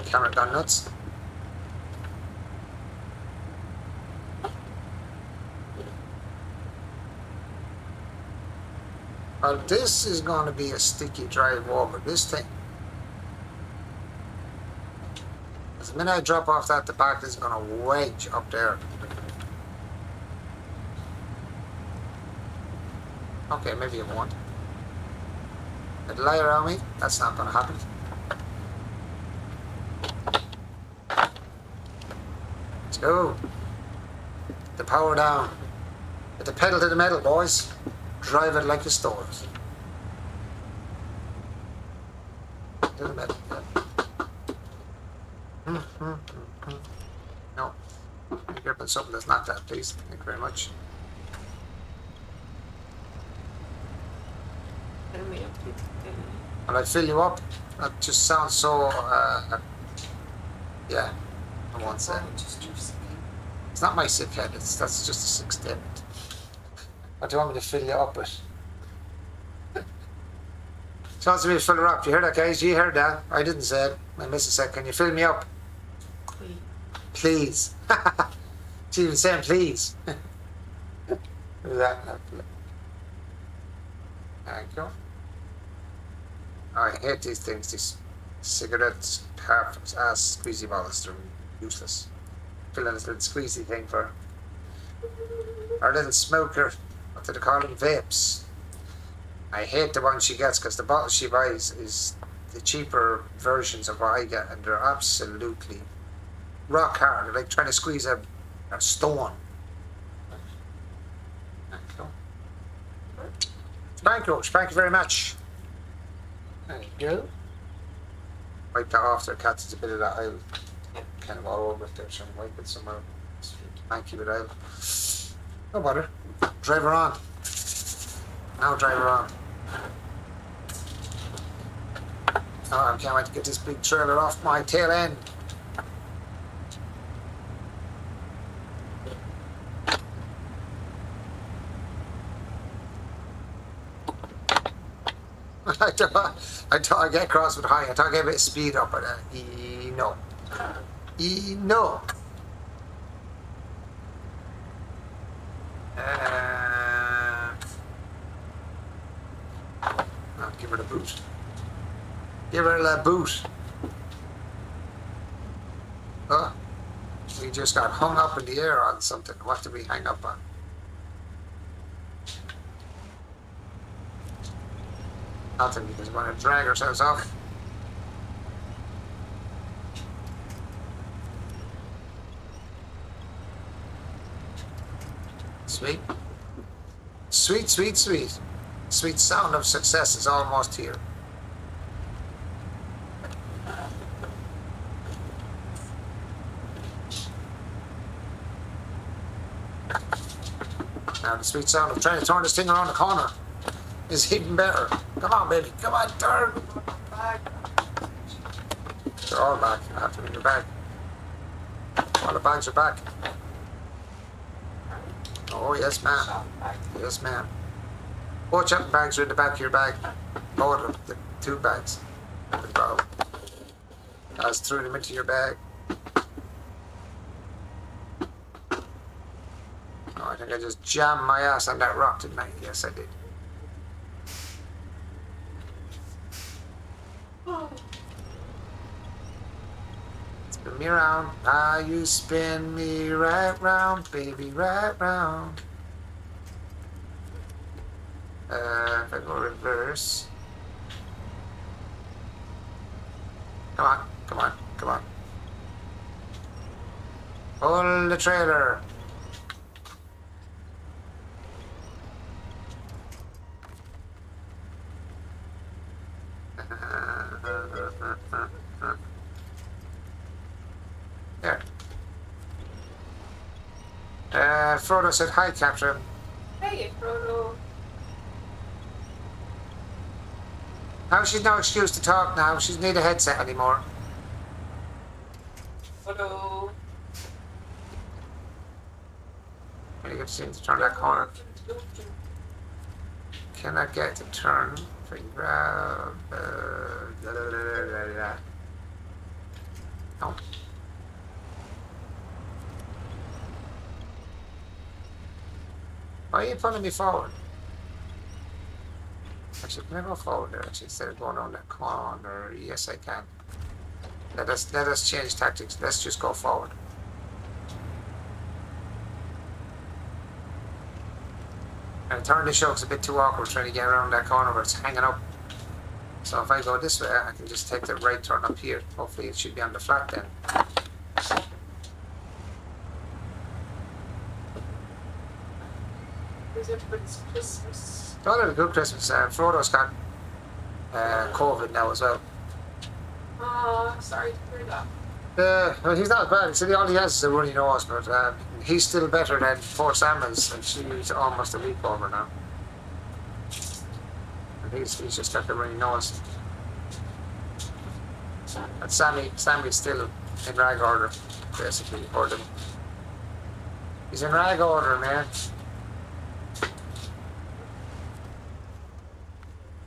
Camera gone nuts. Well, this is going to be a sticky drive over this thing. As the minute I drop off that, the back is going to wedge up there. Okay, maybe it won't. It'll lie around me. That's not going to happen. Let's go. The power down. Get the pedal to the metal, boys. Drive it like the stores. To the metal. No. I'm gripping something that's not that, please. Thank you very much. And I fill you up. That just sounds so, yeah. I won't say. It's not my sick head, that's just a sick statement. What do you want me to fill you up with? She wants me to fill her up. You heard that, guys? You heard that? I didn't say it. My missus said, can you fill me up? Please. She even saying please. Who's that? Thank you. Oh, I hate these things, these cigarettes, half ass squeezy balls. They're useless. Fill in this little squeezy thing for our little smoker. What do they call them? Vapes. I hate the one she gets because the bottle she buys is the cheaper versions of what I get, and they're absolutely rock hard. They're like trying to squeeze a stone. Thank you. Thank you very much. There you go. Wipe that off there, Kat. There's a bit of that oil kind of all over it there, so wipe it somewhere. Thank you with oil. No bother. Drive her on. Now drive her on. Oh, I can't wait to get this big trailer off my tail end. I thought I'd get across with high. I thought I'd get a bit of speed up, but no. No. I'll give her the boot. Give her the boot. Oh, we just got hung up in the air on something. What did we hang up on? Nothing, because we're going to drag ourselves off. Sweet. Sweet, sweet, sweet. Sweet sound of success is almost here. Now the sweet sound of trying to turn this thing around the corner is even better. Come on, baby. Come on, turn. They're all back. I have to bring your bag. All the bags are back. Oh, yes, ma'am. Yes, ma'am. Watch out, bags are in the back of your bag. Both of them, the 2 bags. I just threw them into your bag. Oh, I think I just jammed my ass on that rock, didn't I? Yes, I did. Spin me around. Ah, you spin me right round, baby, right round. If I go reverse. Come on, come on, come on. Pull the trailer. There. Frodo said hi, Captain. Hey, Frodo. Now she's no excuse to talk now. She doesn't need a headset anymore. Frodo. Really good to see to turn that corner. Can I get to turn? Figure out. No. Why are you pulling me forward? Actually, can I go forward there actually, instead of going on that corner? Yes, I can. Let us change tactics. Let's just go forward. And turn the show is a bit too awkward trying to get around that corner where it's hanging up. So if I go this way, I can just take the right turn up here. Hopefully it should be on the flat then. Where's everybody's Christmas? It's all had a good Christmas. Frodo's got COVID now as well. Sorry to hear that. Well, he's not bad. He said all he has is a runny nose, but he's still better than poor Sam is, and she's almost a week over now. And he's just got the runny nose. And Sammy's still in rag order, basically, or them. He's in rag order, man.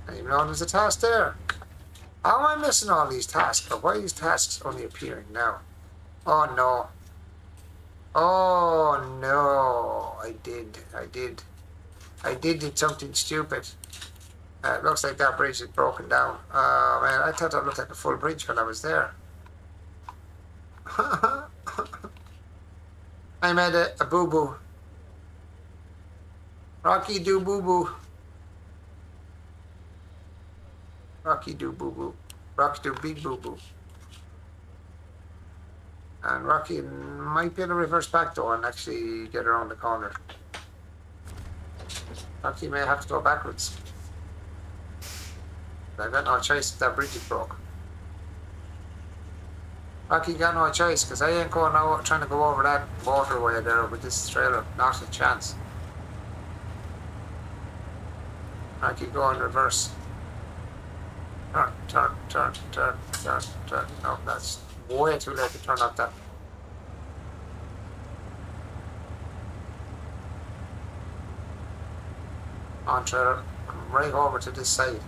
I didn't even know there's a task there. How am I missing all these tasks? Or why are these tasks only appearing now? Oh no. Oh no. I did something stupid. It looks like that bridge is broken down. Oh man, I thought that looked like a full bridge when I was there. I made a boo-boo. Rocky do boo-boo. Rocky do boo-boo. Rocky do big boo-boo. And Rocky might be able to reverse back door and actually get around the corner. Rocky may have to go backwards. I've got no choice if that bridge is broke. Rocky got no choice because I ain't going out trying to go over that waterway there with this trailer. Not a chance. Rocky go in reverse. Turn. No, that's way too late to turn up that. On trailer, come right over to this side.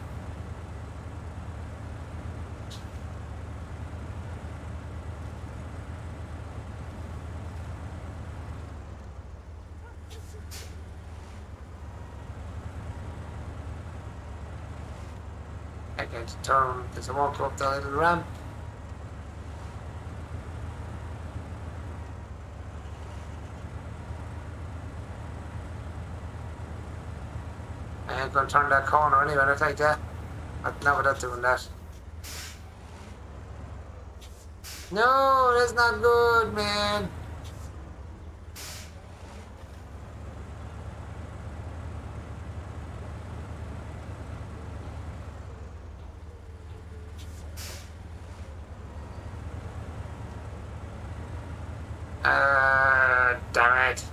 I can't turn because I won't go up the little ramp. I ain't gonna turn that corner anyway, I'll take that. Not without doing that. No, that's not good, man. Damn it.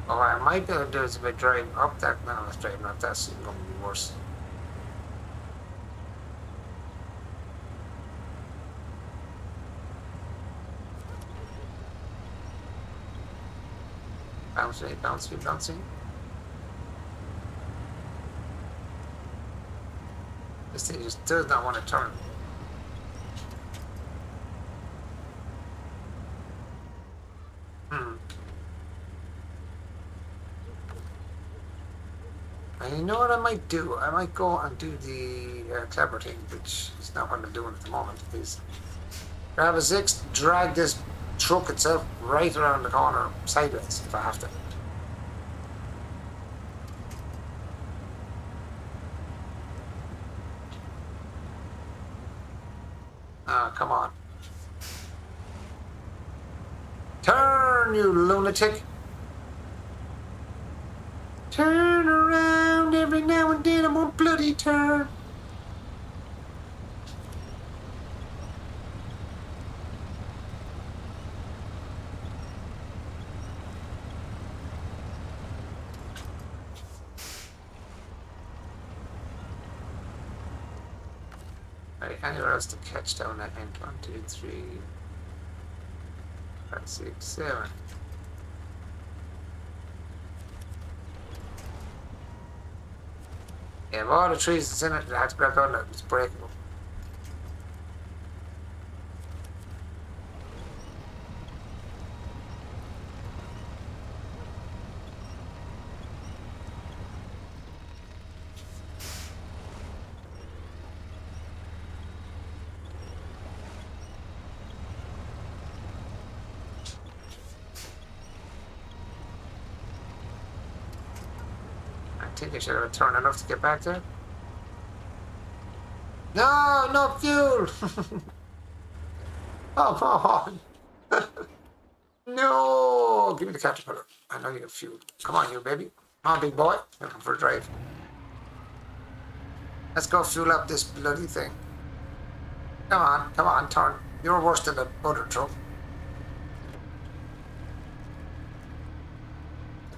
Oh, I might be able to do is a bit driving up that. No, it's driving up that's going to be worse. Bouncing. This thing just does not want to turn. And you know what I might do? I might go and do the clever thing, which is not what I'm doing at the moment, is grab a Zix, drag this truck itself right around the corner sideways if I have to. Ah, come on. Turn, you lunatic! Turn around every now and then, I won't bloody turn. Right, anywhere else to catch down that end? 1, 2, 3, 5, 6, 7. Yeah, all the trees that's in it, I had to grab on it, it's breakable. I think I should have turned enough to get back there. No fuel! Come on! No! Give me the caterpillar. I know you got fuel. Come on, you baby. Come on, big boy. Looking for a drive. Let's go fuel up this bloody thing. Come on, turn. You're worse than the other truck.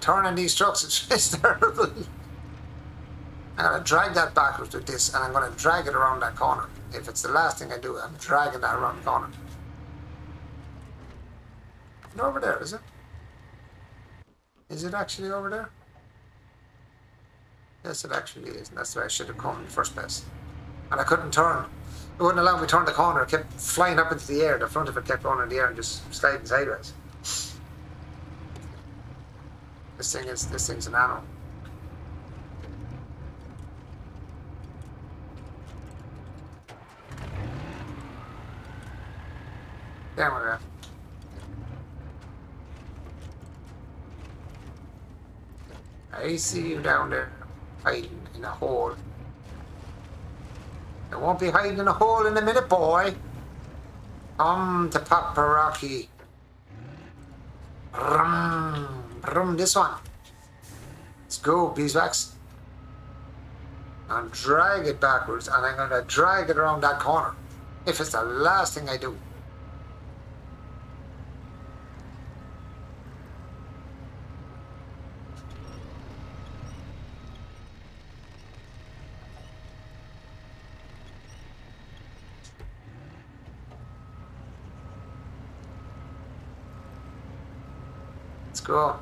Turning these trucks is terrible. I'm going to drag that backwards with this, and I'm going to drag it around that corner. If it's the last thing I do, I'm dragging that around the corner. It's over there, is it? Is it actually over there? Yes, it actually is. And that's why I should have come in the first place. And I couldn't turn. It wouldn't allow me to turn the corner. It kept flying up into the air. The front of it kept going in the air and just sliding sideways. This thing's an animal. There we go. I see you down there, hiding in a hole. You won't be hiding in a hole in a minute, boy. Come to Papa Rocky. Brum, this one. Let's go, beeswax. And drag it backwards, and I'm going to drag it around that corner. If it's the last thing I do. Let's go.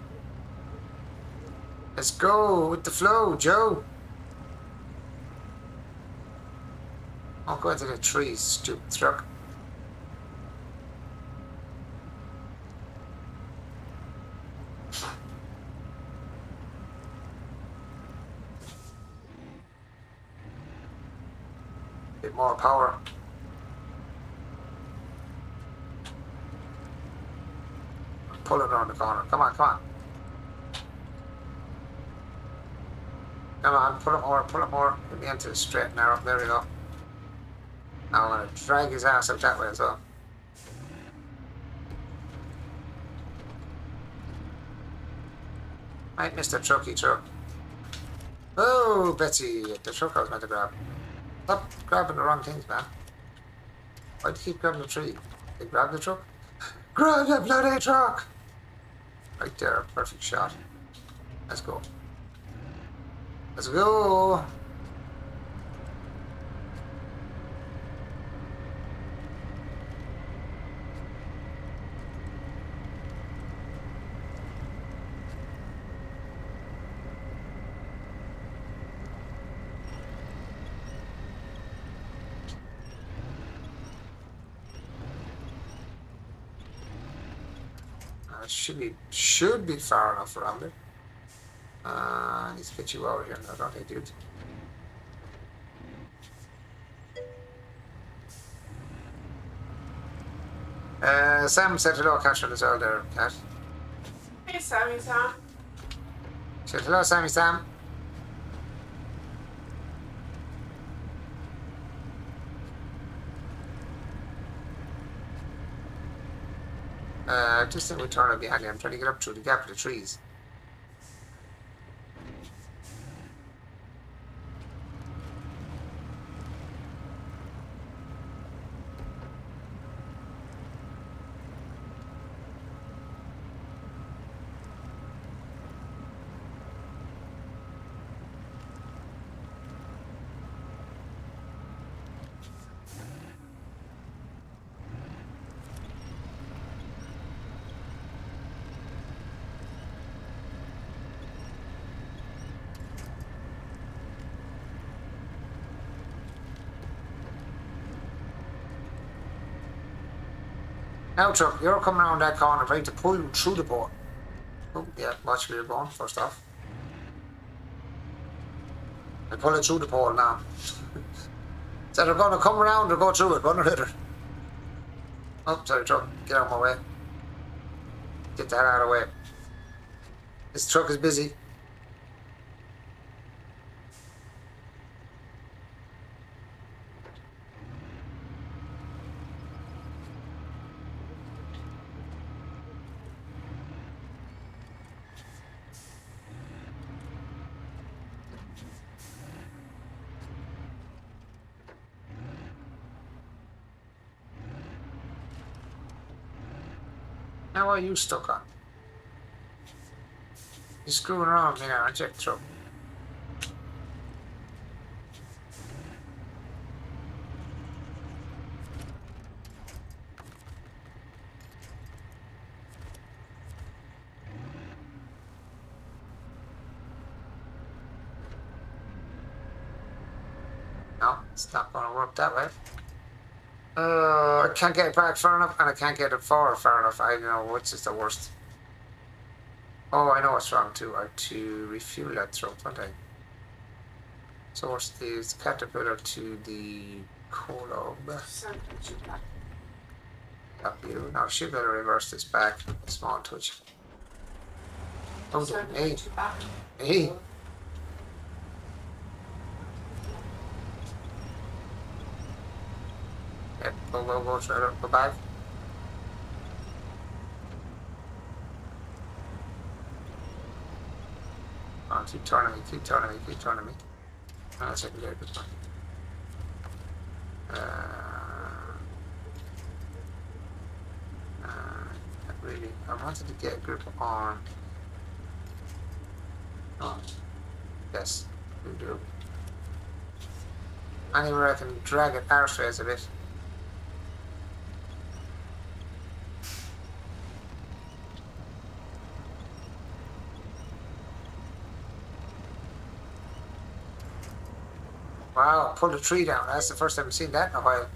Let's go with the flow, Joe. I'll go into the trees, stupid truck. Bit more power. Pull it around the corner. Come on, come on. Come on, pull it more, pull it more. Get me into the straight and narrow. There we go. Now I'm going to drag his ass out that way as well. Right, Mr. Trucky Truck. Oh, Betsy, the truck I was meant to grab. Stop grabbing the wrong things, man. Why'd you keep grabbing the tree? They grab the truck? Grab the bloody truck! Right there, perfect shot. Let's go. Let's go! Should be far enough around it. I need to get you out here now, don't I, dude? Sam said hello, Catherine, as well there, Cat. Hey, Sammy Sam. Said hello, Sammy Sam. Just think we turn it behind me. I'm trying to get up through the gap of the trees. Now, truck, you're coming around that corner trying to pull you through the port. Oh, yeah, watch where you're going, first off. I pull it through the pole now. So they're going to come around or go through it, one or the other. Oh, sorry, truck, get out of my way. Get that out of the way. This truck is busy. Now what are you stuck on? You're screwing around with me now, aren't you, truck? No, it's not going to work that way. I can't get it back far enough, and I can't get it forward far enough. I don't know which is the worst. Oh, I know what's wrong too. I have to refuel that throat, don't I? Source the caterpillar to the colob. Send you back. W. Now I should be able to reverse this back. Small touch. Oh, Send hey, you back. hey. Yep, go, straight up, go back. Oh, keep turning me. Oh, that's a good one. Really, I wanted to get a grip on. Oh, yes, we do. Anywhere I can drag it arseways a bit. Wow, pulled a tree down. That's the first time I've seen that in a while.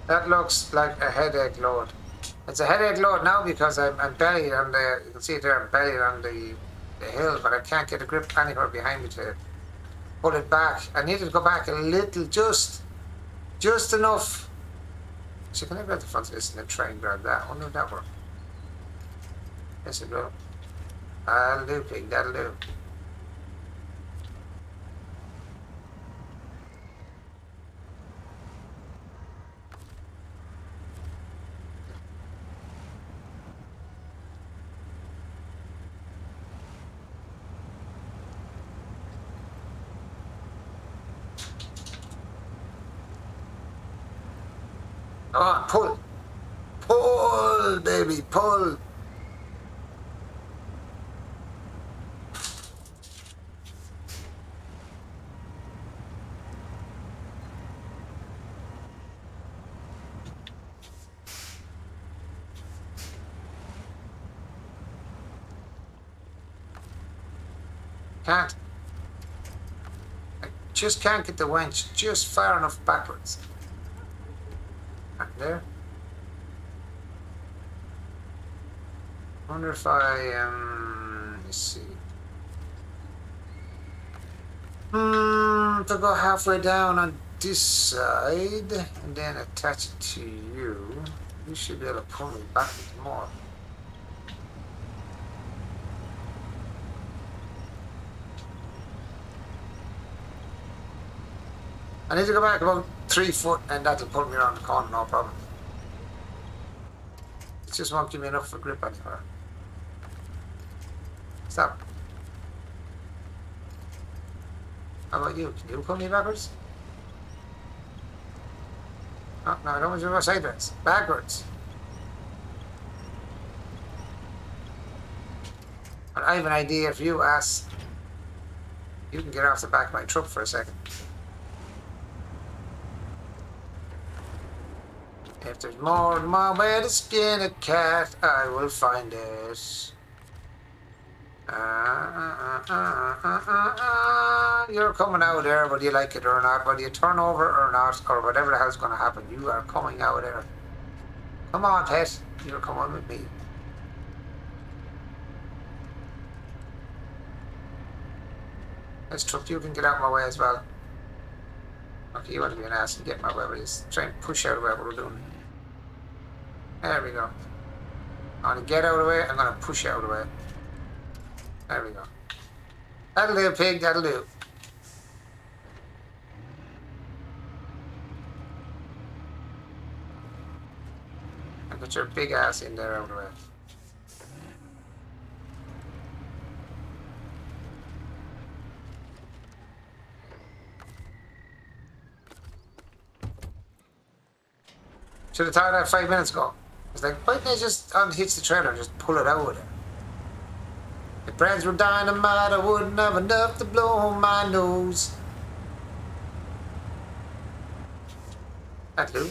That looks like a headache load. It's a headache load now because I'm bellied on the, you can see it there, I'm bellied on the hill, but I can't get a grip anywhere behind me to pull it back. I needed to go back a little, just enough. So can I grab the front of this and then try and grab that? I wonder if that works. Yes, it will. That'll do, pig, that'll do. Oh, pull! Pull, baby, pull! Can't. I just can't get the winch just far enough backwards. There. Wonder if I let's see. To go halfway down on this side and then attach it to you. You should be able to pull me backwards more. I need to go back about 3 foot and that'll pull me around the corner, no problem. It just won't give me enough for grip anywhere. Stop. How about you? Can you pull me backwards? Oh, no, I don't want you to go sideways. Backwards. And I have an idea if you ask. You can get off the back of my truck for a second. If there's more than one way to skin a cat, I will find it. You're coming out there, whether you like it or not, whether you turn over or not, or whatever the hell's going to happen, you are coming out there. Come on, pet, you're coming with me. This truck, you can get out of my way as well. Okay, you want to be an ass and get my way, but just try and push out of what we're doing. There we go. I want to get out of the way, I'm going to push out of the way. There we go. That'll do, pig, that'll do. And put your big ass in there out of the way. Should have thought of that 5 minutes ago. It's like, why didn't I just unhitch the trailer and just pull it out of there? If brains were dynamite, I wouldn't have enough to blow my nose. That Lou.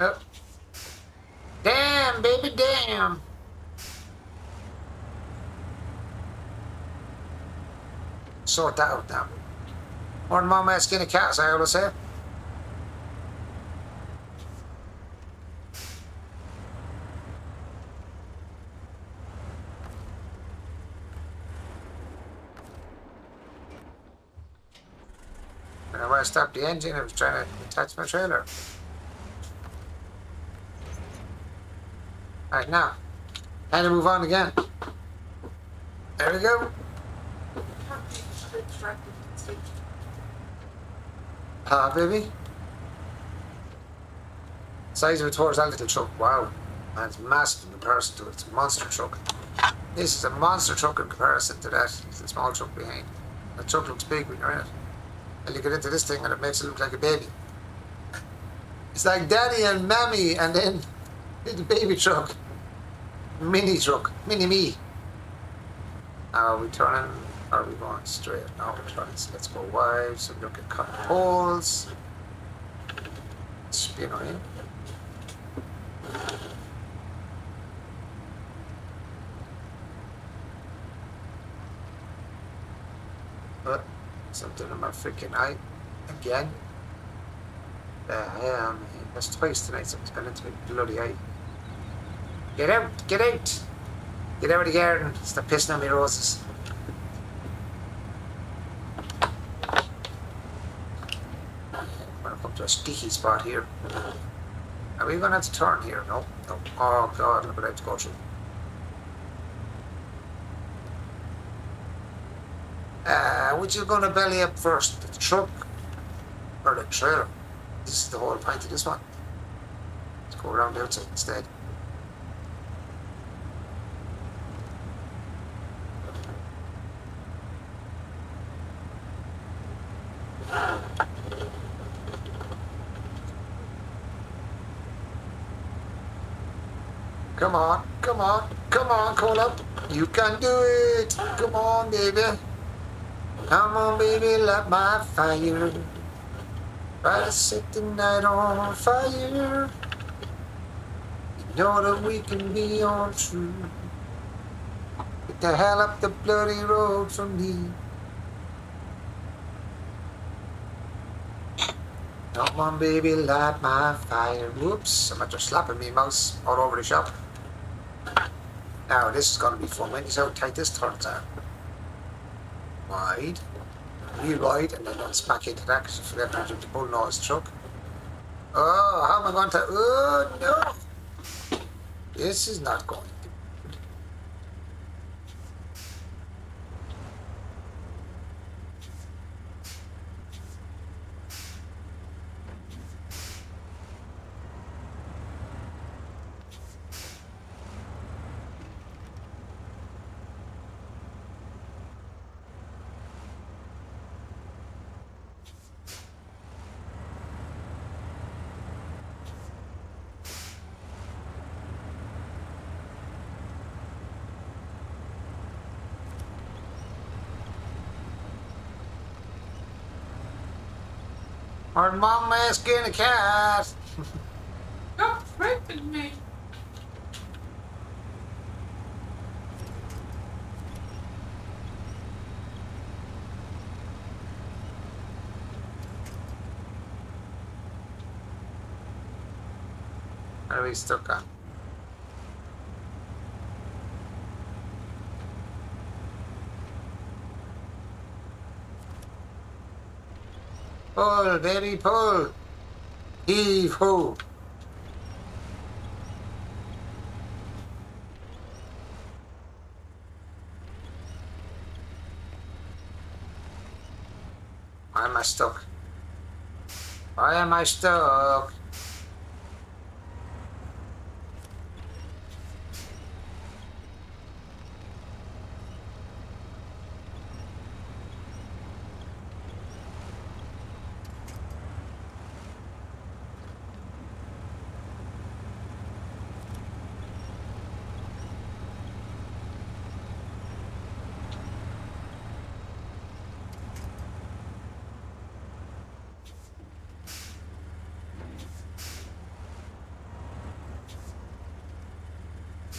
Oh. Damn, baby, damn. Sort that out now. More than mama skinny cats, I always say. When I stopped the engine, I was trying to attach my trailer. Right now. And to move on again. There we go. Ah, baby. Size of it towards that little truck. Wow. Man, it's massive in comparison to it. It's a monster truck. This is a monster truck in comparison to that. It's a small truck behind. The truck looks big when you're in it. And you get into this thing and it makes it look like a baby. It's like daddy and mammy and then the baby truck. Mini truck. Mini me. Are we turning? Or are we going straight? No, we're turning. So let's go wide so we don't get caught in holes. Spin on in. But something in my freaking eye again. The hell, man. That's twice tonight, something's gone into my bloody eye. Get out! Get out! Get out of the garden. Stop pissing on me roses. I'm gonna come to a sticky spot here. Are we gonna have to turn here? No, no. Oh god, look what I have to go through. Which is gonna belly up first? The truck or the trailer? This is the whole point of this one. Let's go around the outside instead. Come on, come on, come on, call up. You can do it. Come on, baby. Come on, baby, light my fire. Try to set the night on fire. You know that we can be all true. Get the hell up the bloody road from me. Come on, baby, light my fire. Whoops, I'm after slapping me mouse all over the shop. Now, this is going to be fun. When you see how tight this turns out. Wide. Real wide, and then don't smack into that because you forget to do the bullnose truck. Oh, how am I going to... Oh, no. This is not going to... Our mom asking a cat. Stop raping me. What are we stuck on? Pull, baby, pull. Heave ho. Why am I stuck? Why am I stuck?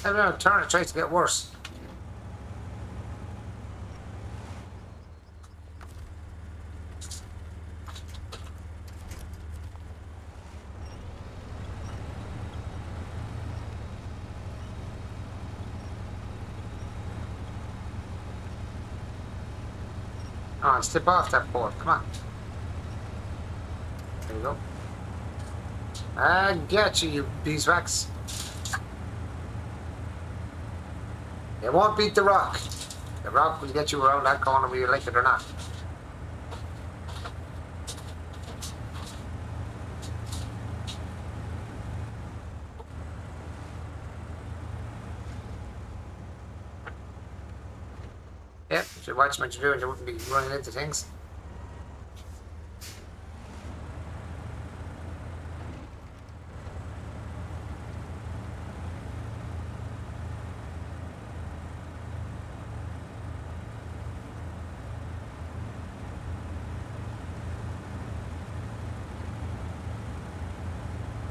Every turn it tries to get worse. Oh, step off that board. Come on. There you go. I get you, you beeswax. It won't beat the rock. The rock will get you around that corner whether you like it or not. Yep, if you watch what you're doing, you wouldn't be running into things.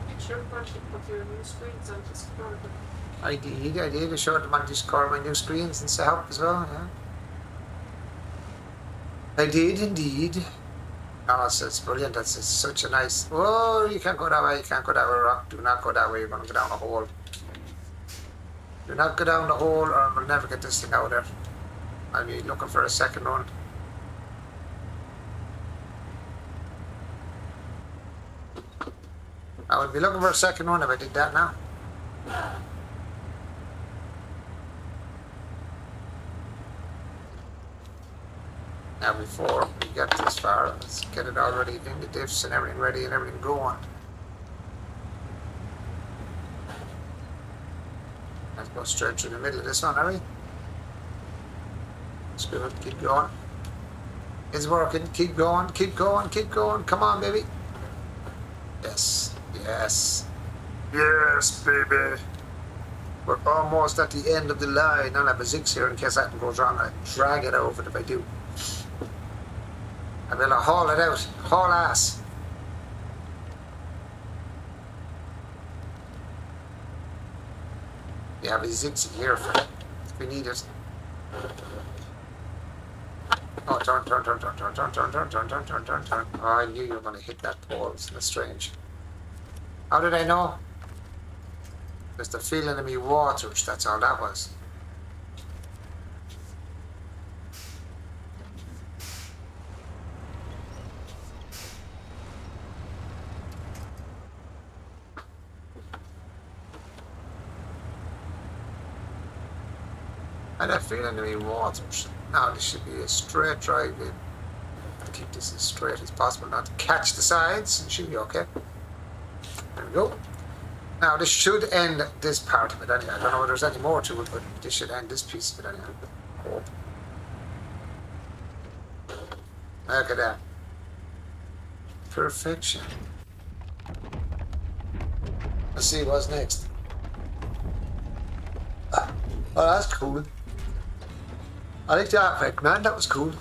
Make sure to put your new screens on Discord. I did. I showed them on Discord my new screens and stuff as well, yeah. I did indeed. Oh, it's brilliant. It's such a nice... Oh, you can't go that way. You can't go that way, Rock. Do not go that way. You're going to go down a hole. Do not go down the hole or we'll never get this thing out of there. I'll be looking for a second run. I would be looking for a second run if I did that now. Now before we get this far, let's get it already in the diffs and everything ready and everything going. Let's go straight through the middle of this one, are we? That's good, keep going. It's working, keep going, keep going, keep going. Come on, baby. Yes, yes. Yes, baby. We're almost at the end of the line. I'll have a zig here in case that goes wrong. I'll drag it over if I do. I will haul it out. Haul ass. You have a zigzag here for it if we need it. Oh, turn. Oh, I knew you were going to hit that pole. It's strange. How did I know? Just the feeling of me waters, that's all that was. And that feeling of me waters. Now this should be a straight drive in. Keep this as straight as possible, not to catch the sides. It should be okay. There we go. Now this should end this part of it anyway. I don't know if there's any more to it, but this should end this piece of it anyway. Oh. Look at that. Perfection. Let's see what's next. Oh, that's cool. I like the effect, man. That was cool.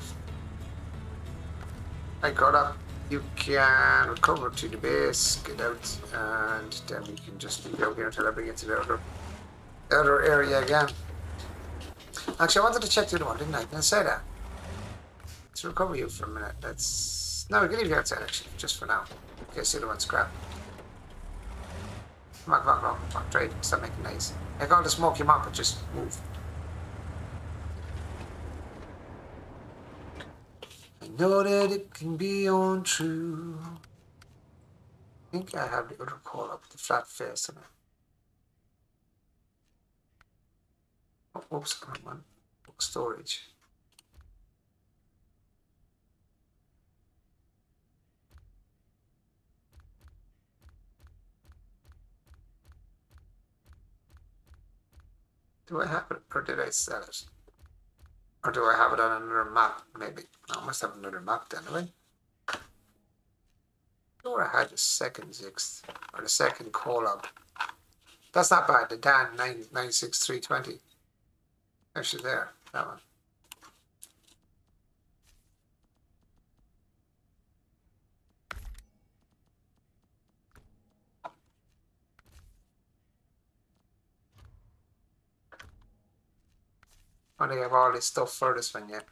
I got up. You can recover to the base, get out, and then you can just leave out here until I bring it to the other area again. Actually, I wanted to check the other one, didn't I? Didn't I say that? Let's recover you for a minute. Let's... No, we can leave you outside, actually, just for now. Okay, see the other one's crap. Come on. Trade. Stop making noise. I got to smoke him up, but just move. I know that it can be untrue. I think I have the other call up, the flat face in it. Oh, oops, come on. Book storage. Do I have it, or did I sell it? Or do I have it on another map, maybe? No, I must have another map then, do I? Or I had the second sixth, or the second call-up. That's not bad, the Dan 96320. Actually there, that one. I have all this stuff for this one yet.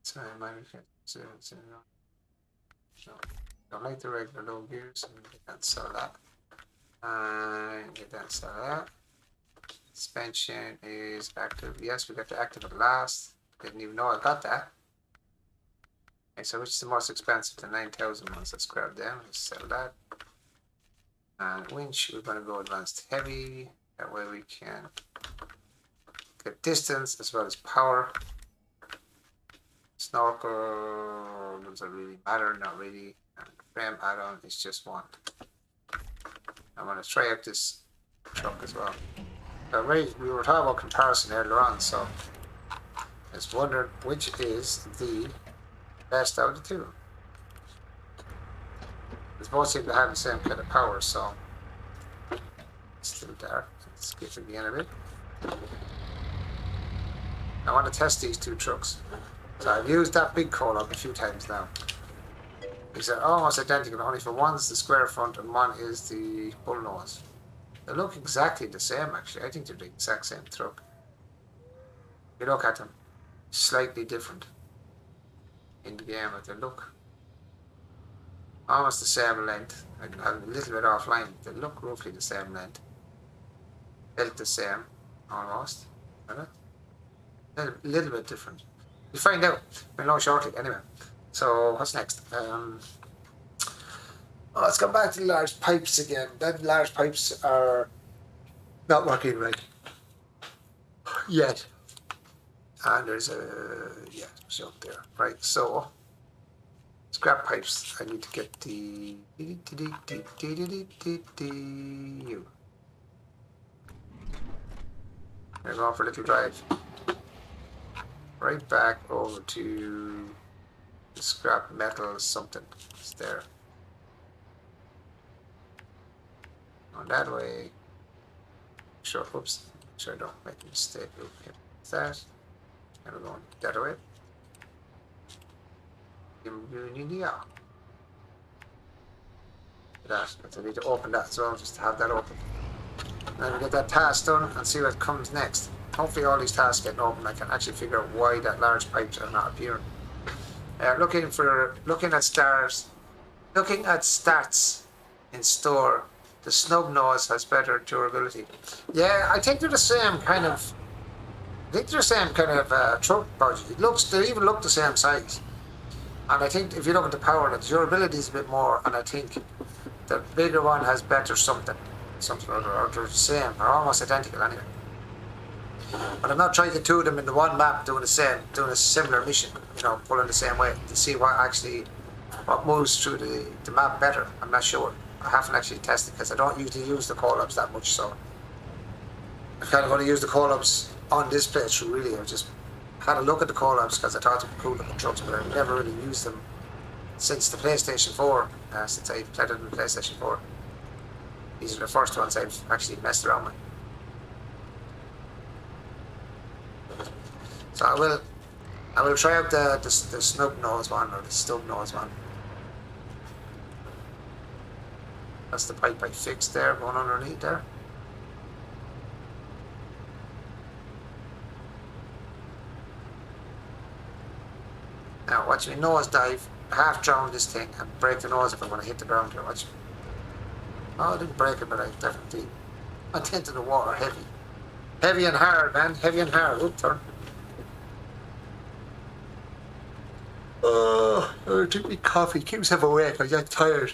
So I might no, don't like the regular low gears, and we can't sell that. And we can't sell that. Suspension is active. Yes, we got to active at last. Didn't even know I got that. Okay, so which is the most expensive? The 9,000 ones. Let's grab them. Let's sell that. And winch, we're going to go advanced heavy. That way we can get distance as well as power. Snorkel doesn't really matter, not really. And frame add-on is just one. I'm going to try out this truck as well. We were talking about comparison earlier on, so I was wondering which is the best out of the two. They both seem to have the same kind of power, so it's still dark. Let's skip it again a bit. I want to test these two trucks. So I've used that big call-up a few times now. These are almost identical, only for one's the square front and one is the bull nose. They look exactly the same, actually. I think they're the exact same truck. You look at them, slightly different in the game, but they look almost the same length. I can have a little bit offline. They look roughly the same length. Built the same, almost. A little bit different. We'll find out. We'll know shortly, anyway. So, what's next? Let's come back to the large pipes again. Then large pipes are not working right yet. And there's a so there. Right, so scrap pipes. I need to get the we're going for a little drive. Right back over to the scrap metal something. It's there. On that way. Sure, oops. Sure, I don't make a mistake. Okay, that. And we're going that way. That, but I need to open that as well, just to have that open. And then we get that task done and see what comes next. Hopefully all these tasks get open, I can actually figure out why that large pipes are not appearing. Looking at stats in store. The snub nose has better durability. Yeah, I think they're the same kind of. Truck budget. They even look the same size. And I think if you look at the power, the durability is a bit more. And I think the bigger one has better something or other, or they're the same, or almost identical anyway. But I'm not trying the two of them in the one map doing a similar mission, pulling the same way to see what moves through the map better. I'm not sure. I haven't actually tested because I don't usually use the call-ups that much, so I'm kind of going to use the call-ups on this playthrough. Really, I've just had a look at the call-ups because I thought they were cool looking trucks, but I've never really used them since the PlayStation 4. Since I played it on the PlayStation 4, these are the first ones I've actually messed around with. So I will try out the snub nose one or the stub nose one. That's the pipe I fixed there, going underneath there. Now watch me nose dive, half drown this thing and break the nose if I'm going to hit the ground here. Watch me. Oh, I didn't break it, but I definitely went into the water heavy. Heavy and hard, man. Heavy and hard. Oop, turn. Oh, I took me coffee. Keep myself awake. I get tired.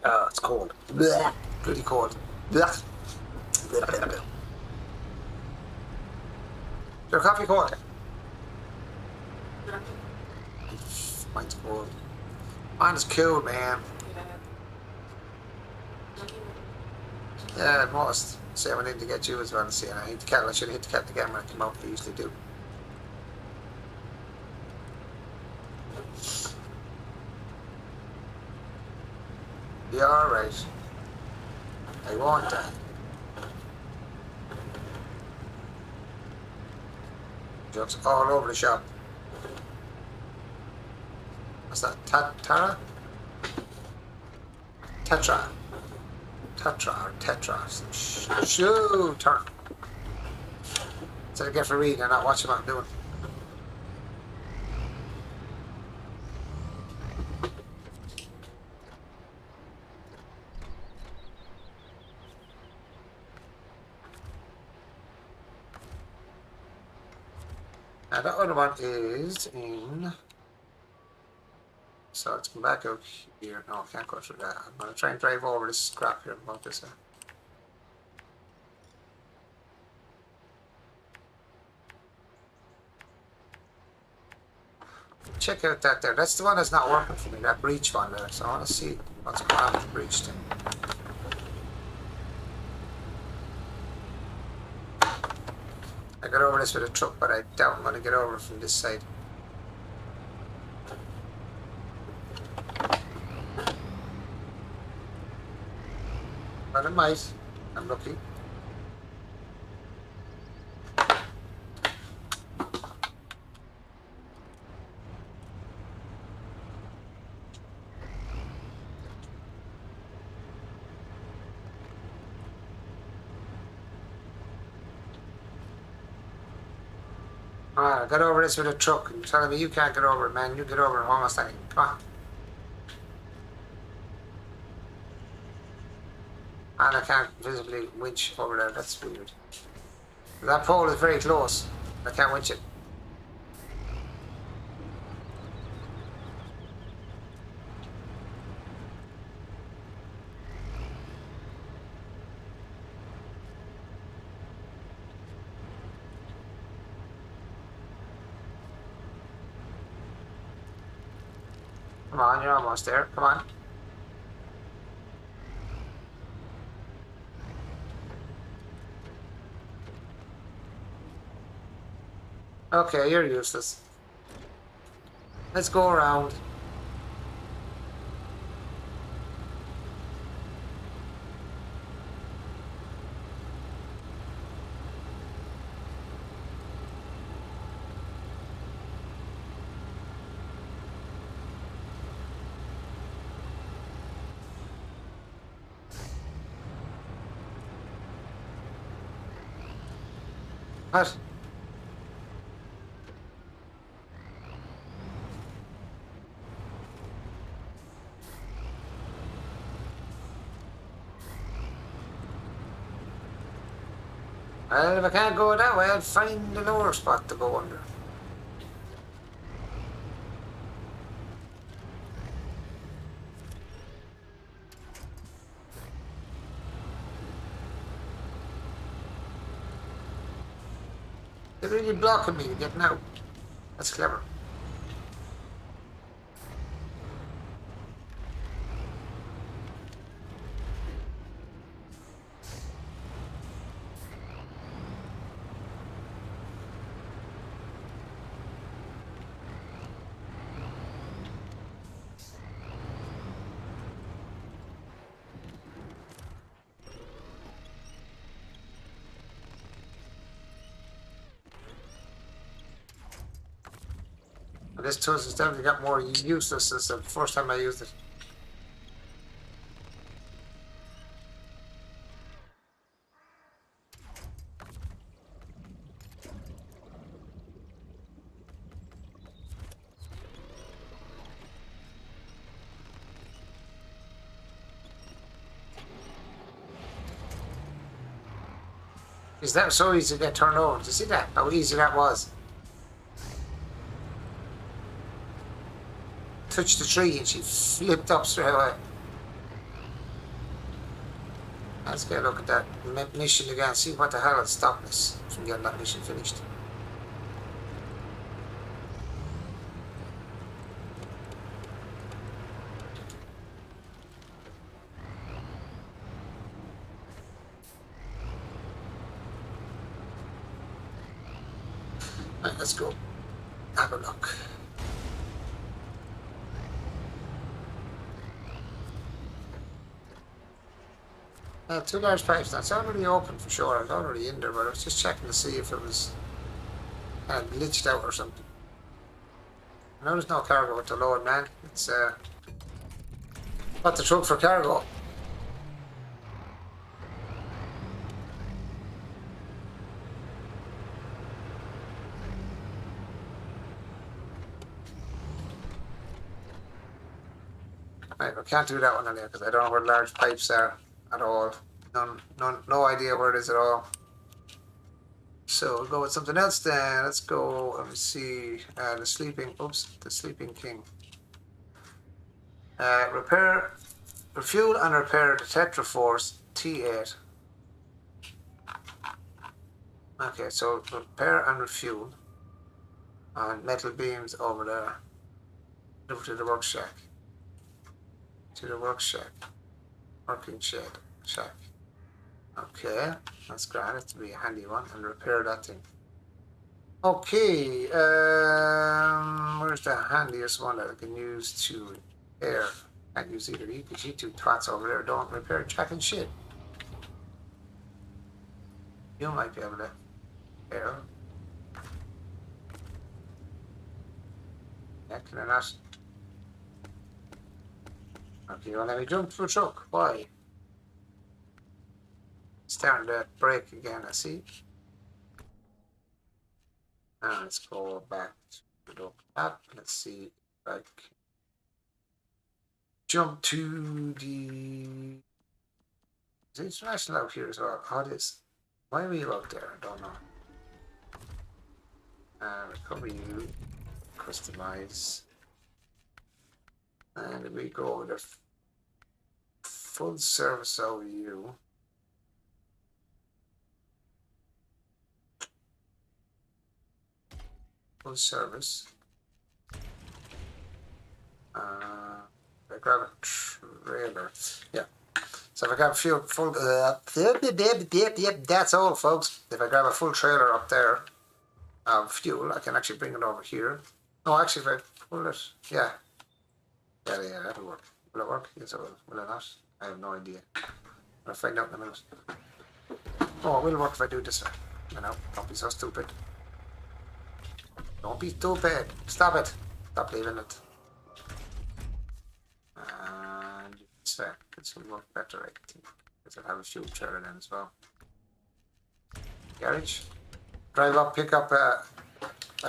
Oh, it's cold. Blech. Pretty cold. Blech. Your coffee cold? Mine's cold. Mine is cool, man. Yeah, it must. See, I went in to get you as well. See, I hit the kettle. I should have hit the kettle again when I came out. I usually do. Be alright. I want that. Jokes all over the shop. What's that? Tara? Tetra. Tetra or Tetra. Shoo! Turn. Instead of get for reading and not watching what I'm doing. Now that other one is in. So let's come back out here. No, I can't go through that. I'm going to try and drive over this scrap here about this. Check out that there. That's the one that's not working for me, that breach one there. So I want to see what's going on with the breach thing. I got over this with a truck, but I doubt I'm going to get over from this side. But I might. I'm lucky. Alright, I got over this with a truck. You're telling me you can't get over it, man. You get over it almost anything. Come on. And I can't visibly winch over there. That's weird. That pole is very close. I can't winch it. Come on, you're almost there. Come on. Okay, you're useless. Let's go around. What? Well, if I can't go that way, I'll find a lower spot to go under. They're really blocking me getting out. That's clever. This tool has definitely got more useless since the first time I used it. Is that so easy to get turned over? Did you see that? How easy that was? Touched the tree and she flipped up straight away. Let's get a look at that mission again, see what the hell is stopping us from getting that mission finished. Right, let's go have a look. Two large pipes. That's already open for sure. I was already in there, but I was just checking to see if it was glitched out or something. No, there's no cargo to load, man. It's got the truck for cargo. Right, I can't do that one anymore because I don't know where large pipes are at all. No idea where it is at all. So we'll go with something else then. Let's go, let me see, the Sleeping King. Refuel and repair the Tetraforce T8. Okay, so repair and refuel on metal beams over there. Over to the work shack. To the work shack. Working shack. Okay, that's grand. It's to be a handy one and repair that thing. Okay, where's the handiest one that I can use to repair? Can't use either because you two twats over there don't repair jack and shit. You might be able to repair. Yeah, can I not? Okay, well, let me jump to a truck. Why? Starting to break again, I see. Now let's go back to the app. Let's see if I can jump to the. Is international out here as well? How is? Why are we out there? I don't know. Recover you, customize, and we go with a full service OU. Full service. I grab a trailer. Yeah. So if I grab a full, yep, that's all, folks. If I grab a full trailer up there of fuel, I can actually bring it over here. Oh, actually, if I pull it, yeah, that'll work. Will it work? Yes, it will. Will it not? I have no idea. I'll find out in a minute. Oh, it will work if I do it this way. You know, don't be so stupid. Don't be stupid. Stop it. Stop leaving it. And this will work better, I think. Because I'll have a fuel trailer then as well. Garage. Drive up, pick up a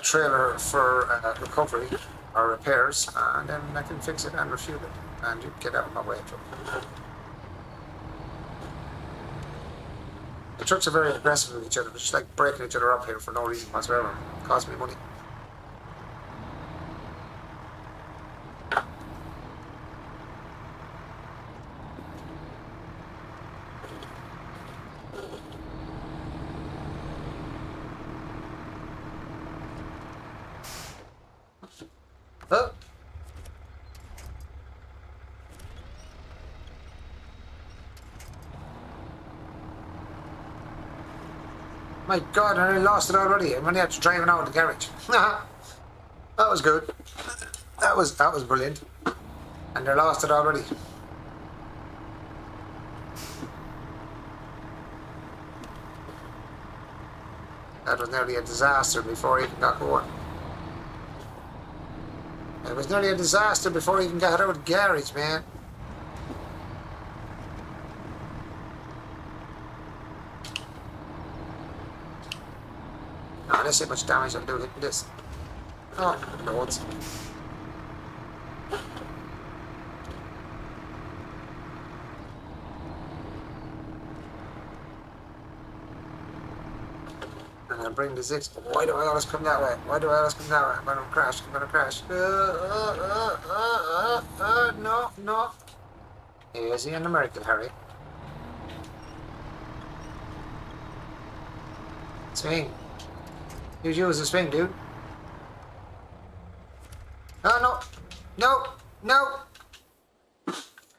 trailer for recovery or repairs, and then I can fix it and refuel it. And you get out of my way, truck. The trucks are very aggressive with each other, just like breaking each other up here for no reason whatsoever. It costs me money. Oh. My God, I lost it already. I'm only after driving out of the garage. That was good. That was brilliant. And they lost it already. That was nearly a disaster before he even got going. It was nearly a disaster before he even got out of the garage, man. Oh, let's see how much damage I'll do hitting this. Oh, loads. And I'll bring the six. Why do I always come that way? Why do I always come that way? I'm gonna crash. I'm gonna crash. No. Is he an American, Harry? Swing. You use the swing, dude. Oh, no.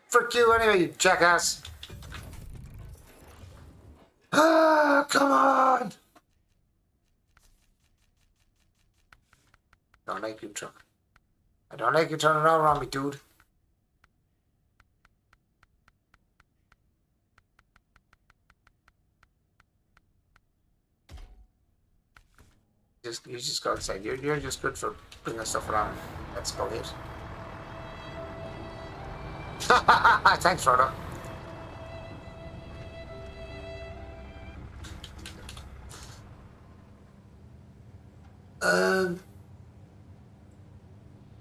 Frick you anyway, you jackass. Ah, come on. Don't like you, truck. I don't like you turning around on me, dude. You just go outside. You're just good for bringing stuff around. Let's go hit. Thanks, Frodo.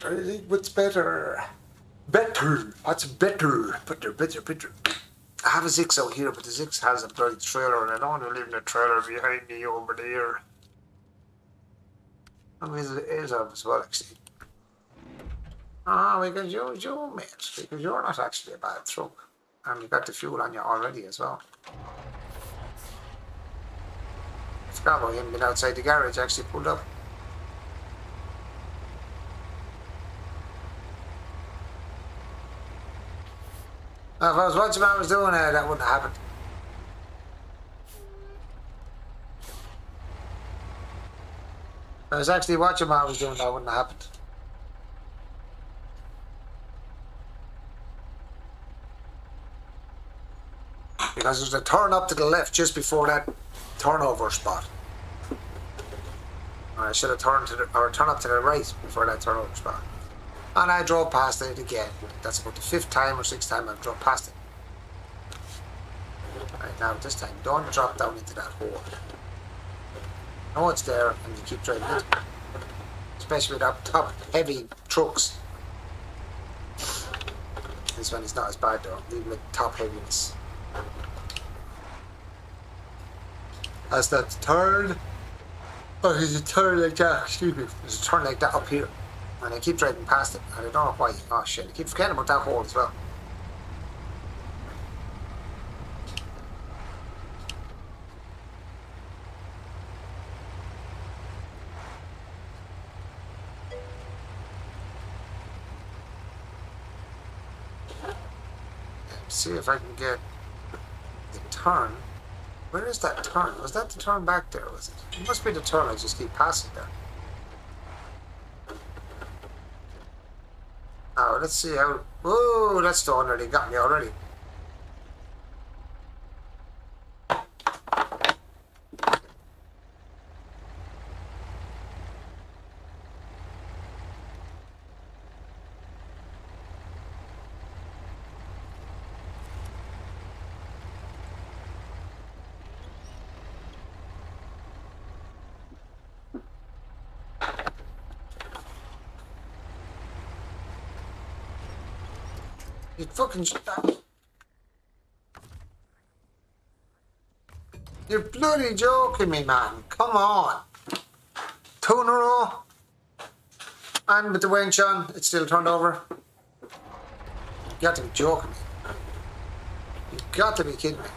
I think what's better? Better. What's better? Better. I have a Zix out here, but the Zix has a bloody trailer, and I don't want to leave the trailer behind me over there. I mean, it is up as well, actually. Ah, we can use you, mate, because you're not actually a bad truck. And you've got the fuel on you already as well. I forgot about him being outside the garage, actually pulled up. Now, if I was watching what I was doing, that wouldn't have happened. If I was actually watching what I was doing, that wouldn't have happened. Because there's a turn up to the left just before that turnover spot. Or I should have turned to turn up to the right before that turnover spot. And I drove past it again. That's about the 5th time or 6th time I've drove past it. Right, now this time, don't drop down into that hole. I know it's there and you keep driving it. Especially with that top heavy trucks. This one is not as bad though, even with top heaviness. That's that turn. Oh, there's a turn like that, excuse me. There's a turn like that up here. And I keep driving past it, and I don't know why. Oh shit, I keep forgetting about that hole as well. See if I can get the turn. Where is that turn? Was that the turn back there, was it? It must be the turn, I just keep passing there. Oh, let's see how... Whoa, that's the one already got me already. You fucking... You're bloody joking me, man. Come on. 2 in a row. And with the winch on, it's still turned over. You got to be joking me. You got to be kidding me.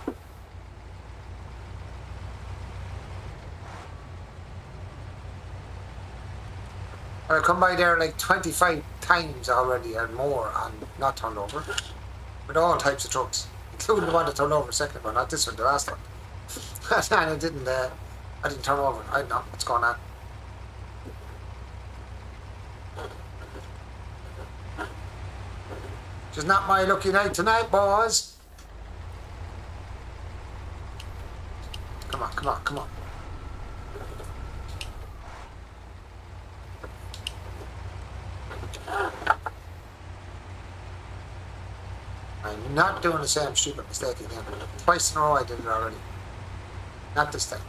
I've come by there like 25 times already and more and not turned over. With all types of trucks, including the one that turned over the second one, not this one, the last one. And I didn't turn over. I don't know what's going on. Just not my lucky night tonight, boys. Come on, come on, come on. I'm not doing the same stupid mistake again. Twice in a row I did it already. Not this time.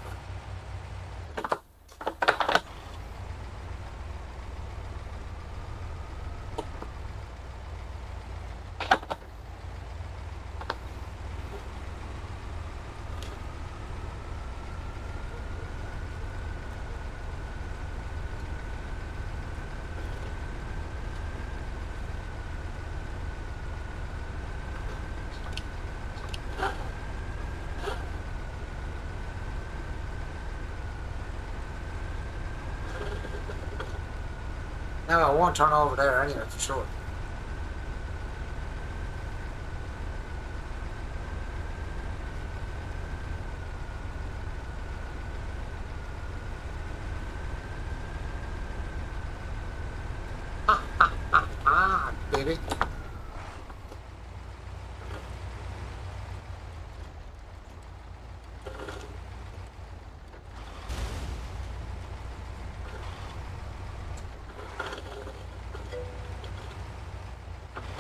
No, I won't turn over there anyway, for sure. Baby.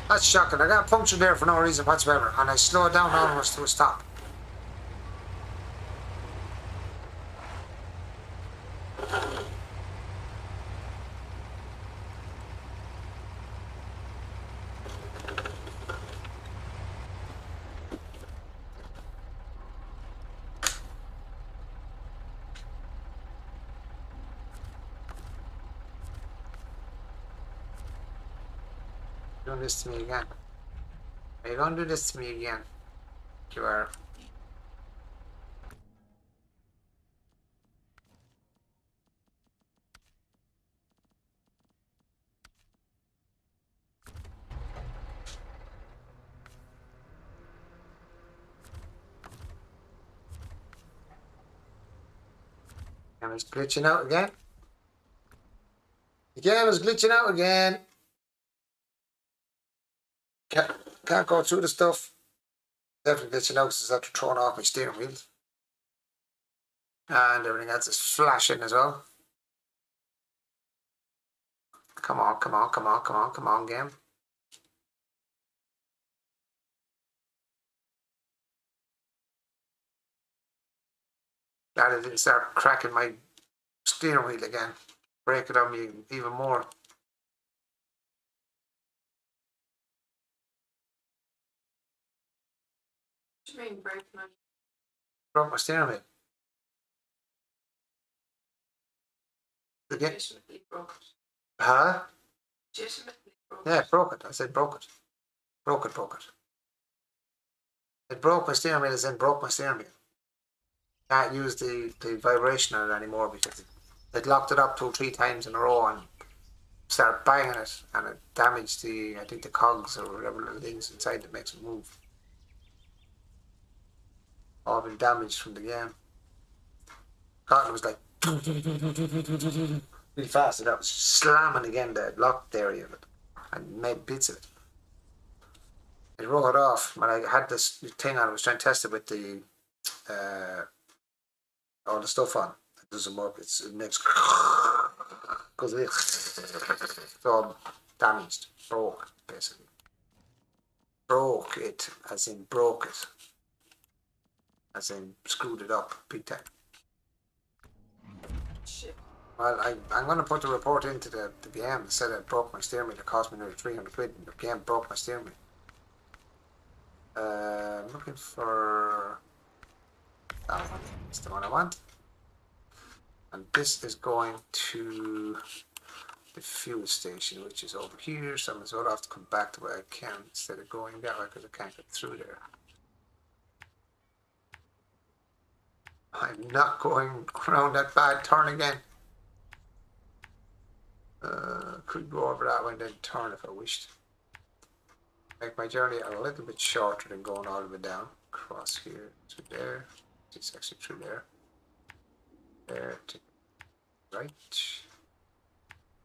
That's shocking. I got punctured there for no reason whatsoever, and I slowed down almost to a stop. Doing this to me again. Are you gonna do this to me again? You are. Camera's glitching out again. The camera's glitching out again. Can't go through the stuff. Definitely glitching out because it's after throwing off my steering wheel. And everything else is flashing as well. Come on, come on, come on, come on, come on, game. Glad I didn't start cracking my steering wheel again. Break it on me even more. What do you mean break my? Broke my steering wheel. Again? Legitimately broke it. Huh? Legitimately broke Yeah, it. broke it. I said broke it. Broke it, broke it. It broke my steering wheel as in broke my steering wheel. Can't use the vibration on it anymore because it locked it up 2 or 3 times in a row and started banging it, and it damaged the, I think, the cogs or whatever little things inside that makes it move. All been damaged from the game. Cotton was like really fast, and that was slamming again the locked area of it and made bits of it. It rolled off when I had this thing on. I was trying to test it with the all the stuff on. It doesn't work. It makes because it's all damaged, broke basically. Broke it, as in broke it, as in screwed it up big time. Shit. Well, I'm going to put the report into the game that said it broke my steering wheel. It cost me nearly 300 quid. The game broke my steering wheel. I'm looking for that one. It's the one I want. And this is going to the fuel station, which is over here. So I'm going to have to come back to where I can instead of going that way because I can't get through there. I'm not going around that bad turn again. Could go over that way and then turn if I wished. Make my journey a little bit shorter than going all the way down. Across here, through there. It's actually through there. There, to right.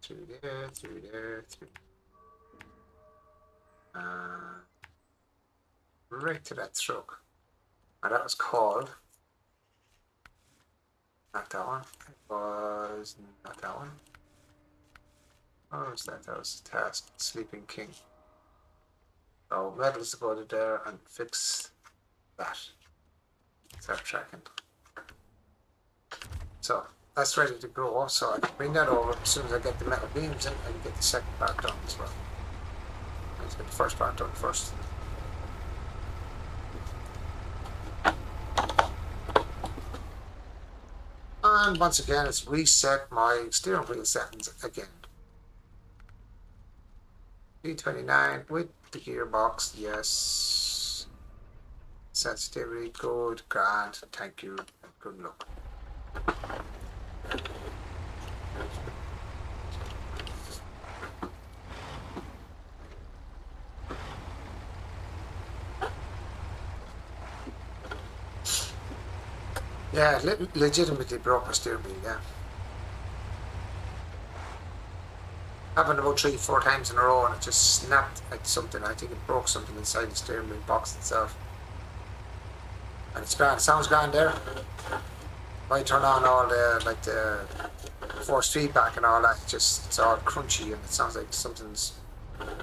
Through there, through there, through. Right to that truck. And that was called. Not that one. It was not that one. Oh, was that? That was the task. Sleeping King. So metals to go to there and fix that. Start tracking. So that's ready to go. So I can bring that over as soon as I get the metal beams in. I can get the second part done as well. Let's get the first part done first. And once again, it's reset my steering wheel settings again. P29 with the gearbox, yes. Sensitivity, good, grand, thank you, good luck. Yeah, legitimately broke my steering wheel, yeah. Happened about 3 or 4 times in a row and it just snapped at something. I think it broke something inside the steering wheel box itself. And it's grand, it sounds grand there. I turn on all the, like the force feedback and all that, it's all crunchy and it sounds like something's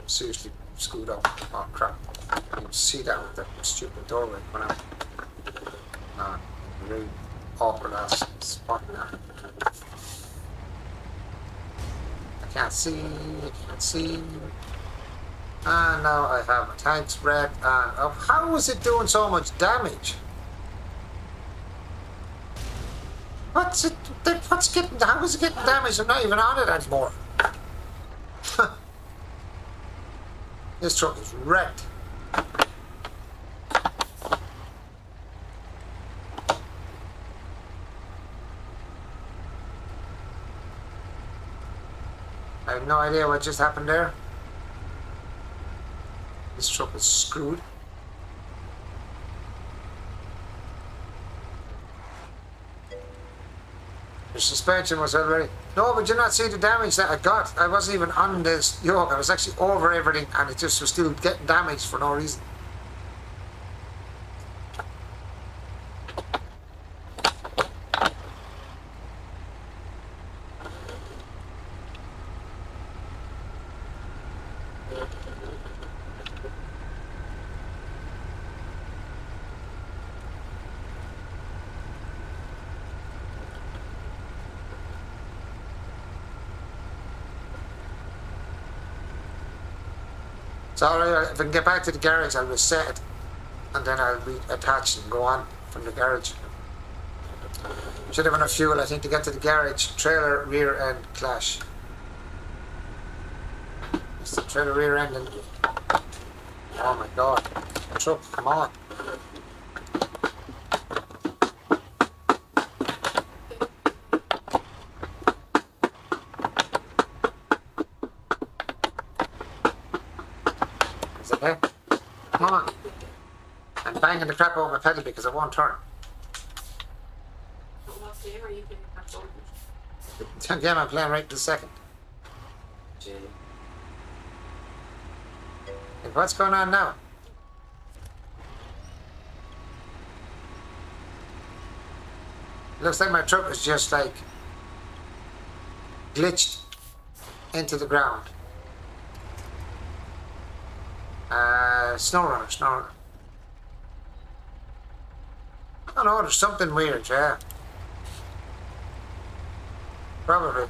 Seriously screwed up. Oh crap. You can see that with the stupid doorway going out. Oh, really awkward ass spot now. I can't see, I can't see. And now I have my tanks wrecked and oh, how is it doing so much damage? What's it, how is it getting damaged? I'm not even on it anymore. This truck is wrecked. I have no idea what just happened there. This truck is screwed. The suspension was already... No, but you not see the damage that I got. I wasn't even on this yoke. I was actually over everything and it just was still getting damaged for no reason. So if I can get back to the garage, I'll reset it and then I'll reattach and go on from the garage. Should have enough fuel, I think, to get to the garage. Trailer rear end clash. It's the trailer rear end and... Oh my god. Truck, come on. Is it there? Come on. I'm banging the crap out of my pedal because I won't turn. What's there? Are you picking up over? Yeah, I'm playing right this second. Like, what's going on now? Looks like my truck is just like glitched into the ground. SnowRunner. Oh no, there's something weird, yeah. Probably.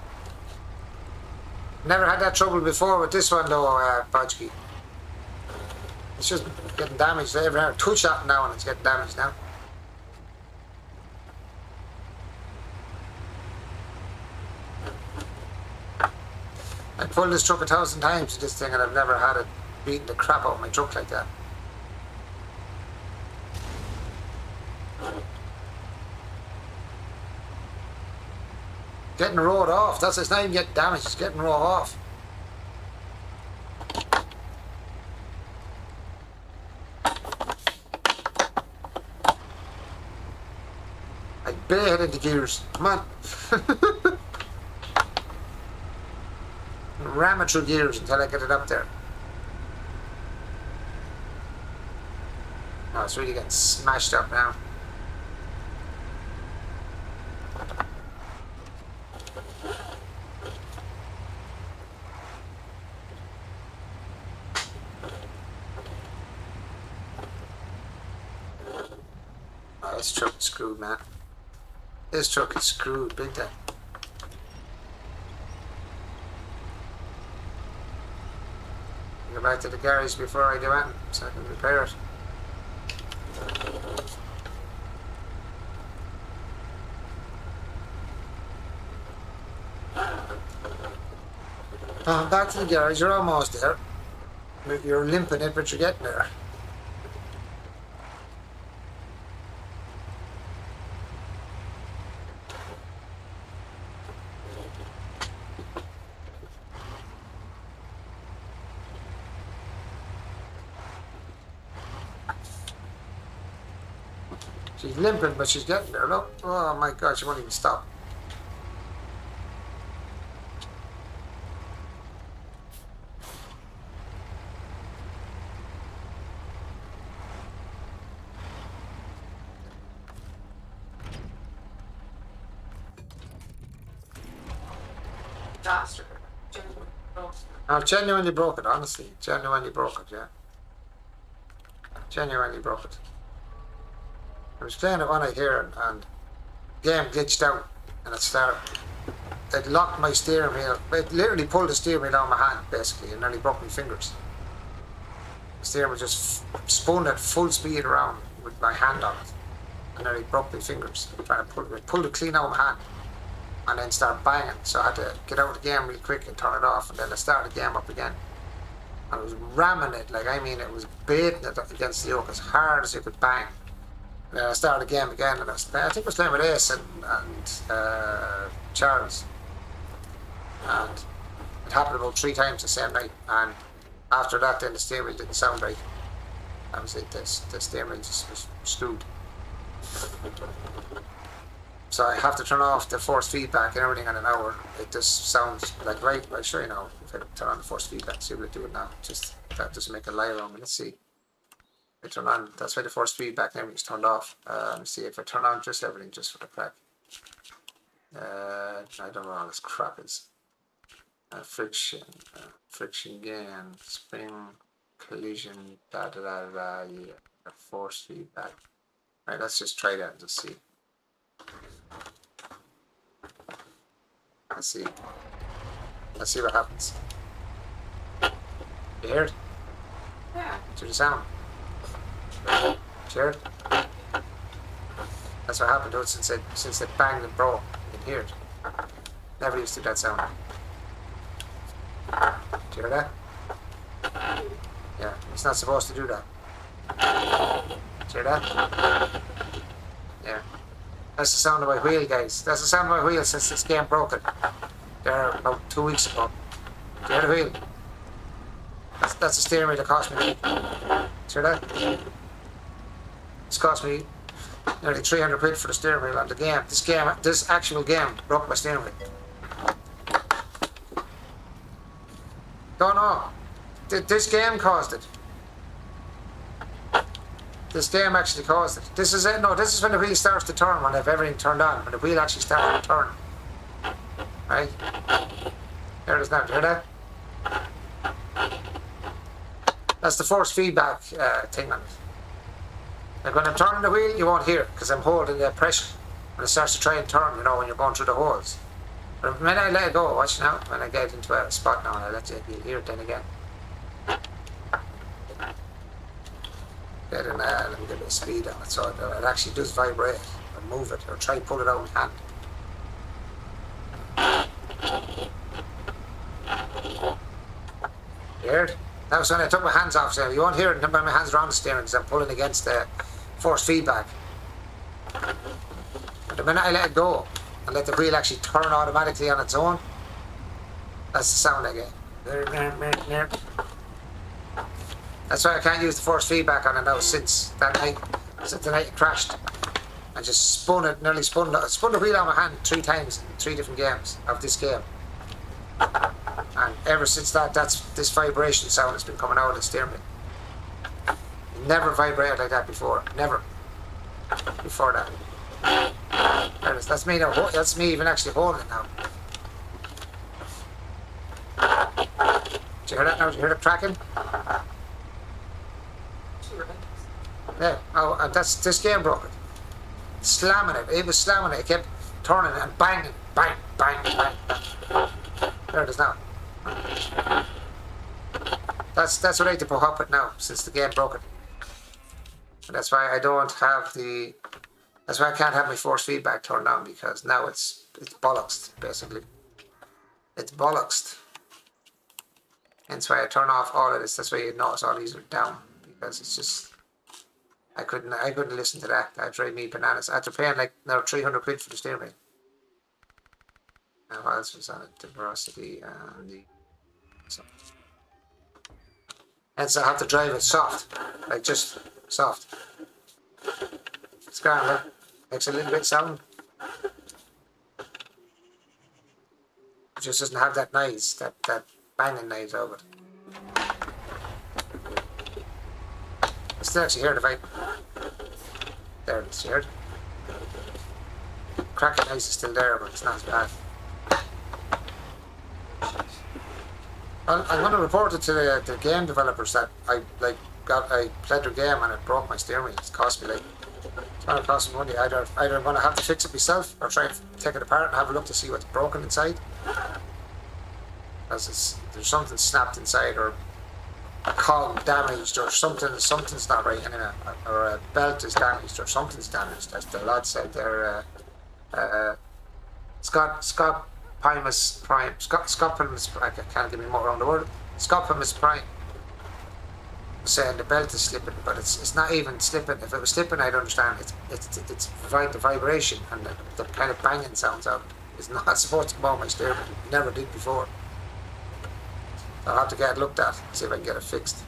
Never had that trouble before with this one though, Podgy. It's just getting damaged every hour. Two shot now and it's getting damaged now. I pulled this truck 1,000 times to this thing and I've never had it beating the crap out of my truck like that. Getting rolled off. It's not even getting damaged, it's getting rolled off. I barely hit into gears. Come on. Ram it through gears until I get it up there. Oh, it's really getting smashed up now. Oh, this truck is screwed, man. This truck is screwed big time. Go back to the garage before I do it so I can repair it. Back to the garage, you're almost there. You're limping it, but you're getting there. She's limping, but she's getting there, look. Oh my god, she won't even stop. Faster. I genuinely broke it, honestly. Genuinely broke it, yeah. Genuinely broke it. I was playing it one night here and the game glitched out and it locked my steering wheel. It literally pulled the steering wheel out of my hand, basically, and nearly broke my fingers. The steering wheel just spun at full speed around with my hand on it and nearly broke my fingers. Trying to pull it clean out of my hand and then start banging. So I had to get out of the game real quick and turn it off, and then I started the game up again. And I was ramming it, like, I mean, it was baiting it against the yoke as hard as you could bang. And then I started the game again, and I think I was playing with Ace and Charles. And it happened about 3 times the same night. And after that, then the steering wheel didn't sound right. That was it. The steering wheel just was screwed. So I have to turn off the force feedback and everything in an hour. It just sounds like right. I'll show you now. If I turn on the force feedback, see what I do it now. Just that doesn't make a lie around me. Let's see. I turn on. That's why the force feedback and everything's turned off. Let me see if I turn on just everything, just for the crack. I don't know how this crap is. Friction gain, spring, collision, da da da da. Yeah, force feedback. Right, let's just try that and just see. Let's see what happens. You hear it? Yeah. To the sound. You hear it? That's what happened to it since it banged and broke. You can hear it. Never used to do that sound. Do you hear that? Yeah, it's not supposed to do that. Do you hear that? Yeah. That's the sound of my wheel, guys. That's the sound of my wheel since this game broke it. There about 2 weeks ago. Do you hear the wheel? That's the steering wheel that cost me. Do you hear that? It's cost me nearly 300 quid for the steering wheel on the game. This actual game broke my steering wheel. Don't know. This game caused it. This game actually caused it. This is it. No, this is when the wheel starts to turn, when I have everything turned on. When the wheel actually starts to turn. Right? There it is now. Do you hear that? That's the force feedback thing on it. Like when I'm turning the wheel, you won't hear it because I'm holding the pressure. When it starts to try and turn, you know, when you're going through the holes. But when I let it go, watch now, when I get into a spot now and I let you'll hear it then again. Let me get a bit of speed on it so it actually does vibrate and move it, or try to pull it out with hand. You hear it? That was when I took my hands off, so you won't hear it when my hands are on the steering because I'm pulling against the force feedback. But the minute I let it go and let the wheel actually turn automatically on its own, that's the sound I get. That's why I can't use the force feedback on it now since that night. Since the night it crashed. I just nearly spun the wheel on my hand 3 times in 3 different games of this game. And ever since that, this vibration sound has been coming out of the steering wheel. Never vibrated like that before. Never. Before that. There it is. That's me now. That's me even actually holding it now. Do you hear that now? Do you hear the cracking? Yeah, oh, and this game broke it. Slamming it. It was slamming it. It kept turning and banging. Bang, bang, bang, bang. There it is now. That's what I had to put up with now since the game broke it. And that's why I don't have that's why I can't have my force feedback turned on, because now it's bollocks, basically. It's bollocks. Hence why I turn off all of this. That's why you notice all these are down, because it's just I couldn't listen to that. That drive me bananas. After paying like now 300 quid for the steering wheel. And what else was on it? The velocity and the hence I have to drive it soft. Like just soft. It's grand, right? Makes a little bit sound. It just doesn't have that noise, that banging noise over it. I still actually hear the vibe. There it is, you heard? Cracking noise is still there, but it's not as bad. I'm going to report it to the game developers that I played their game and it broke my steering wheel. It's cost me like it's going to cost me money. Either I'm going to have to fix it myself or try and take it apart and have a look to see what's broken inside. Because there's something snapped inside or a cog damaged or something's not right anyway, or a belt is damaged or something's damaged. As the lad said there, Scott Primus Prime, Scott Primus, I can't give me more around the word. Scott Primus Prime was saying the belt is slipping, but it's not even slipping. If it was slipping, I'd understand. It's the vibration and the kind of banging sounds out is not supposed to come on my steering. It never did before. So I'll have to get it looked at, see if I can get it fixed.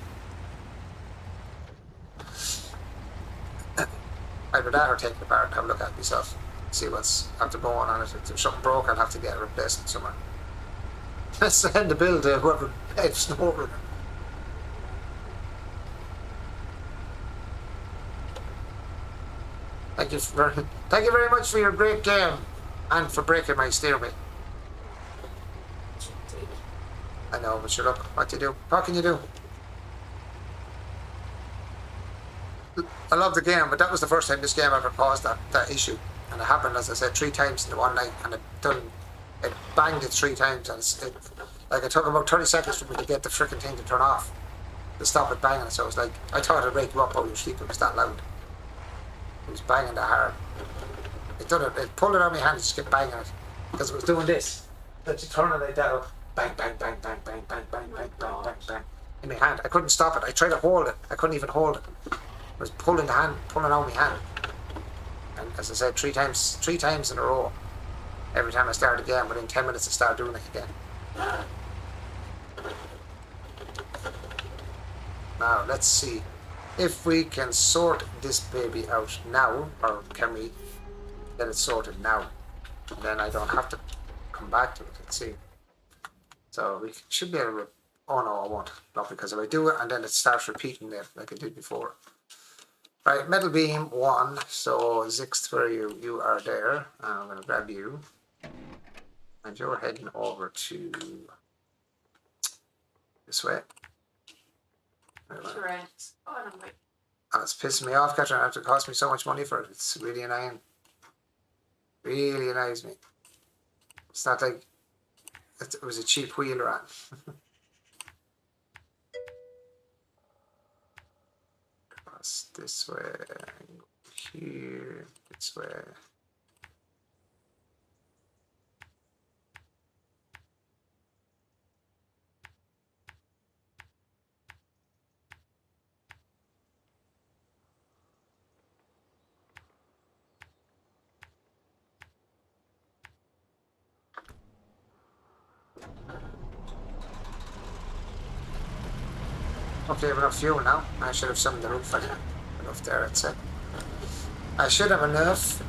Either that or take it apart and have a look at it myself. See what's after going on it. If there's something broke, I'll have to get it replaced somewhere. Let's send the bill to whoever paid SnowRunner. Thank you very much for your great game and for breaking my steering wheel. I know, but sure, look, what you do? What can you do? I love the game, but that was the first time this game ever caused that issue. And it happened, as I said, 3 times in the one night, and it banged it 3 times, and it took about 30 seconds for me to get the freaking thing to turn off, to stop it banging. So it was like, I thought it'd wake you up while you were sleeping, it was that loud. It was banging that hard. It pulled it on my hand and just kept banging it, because it was doing this. That you turn it like that, bang, bang, bang, bang, bang, bang, bang, bang, bang, bang, bang, in my hand. I couldn't stop it. I tried to hold it. I couldn't even hold it. It was pulling on my hand. And as I said, 3 times in a row. Every time I started again, within 10 minutes I started doing it again. Now, let's see if we can sort this baby out now, or can we get it sorted now? And then I don't have to come back to it. Let's see. So we should be able to, oh no, I won't. Not because if I do it and then it starts repeating it like it did before. Right, metal beam 1, so Zix, where you are there. I'm going to grab you. And you're heading over to this way. Correct. Oh, no, wait. Oh, it's pissing me off, Catherine. It have to cost me so much money for it. It's really annoying. Really annoys me. It's not like it was a cheap wheel ran. Cross this way, here, this way. Okay, we have enough fuel now. I should have some in the roof. I didn't. Enough there, that's it. I should have enough.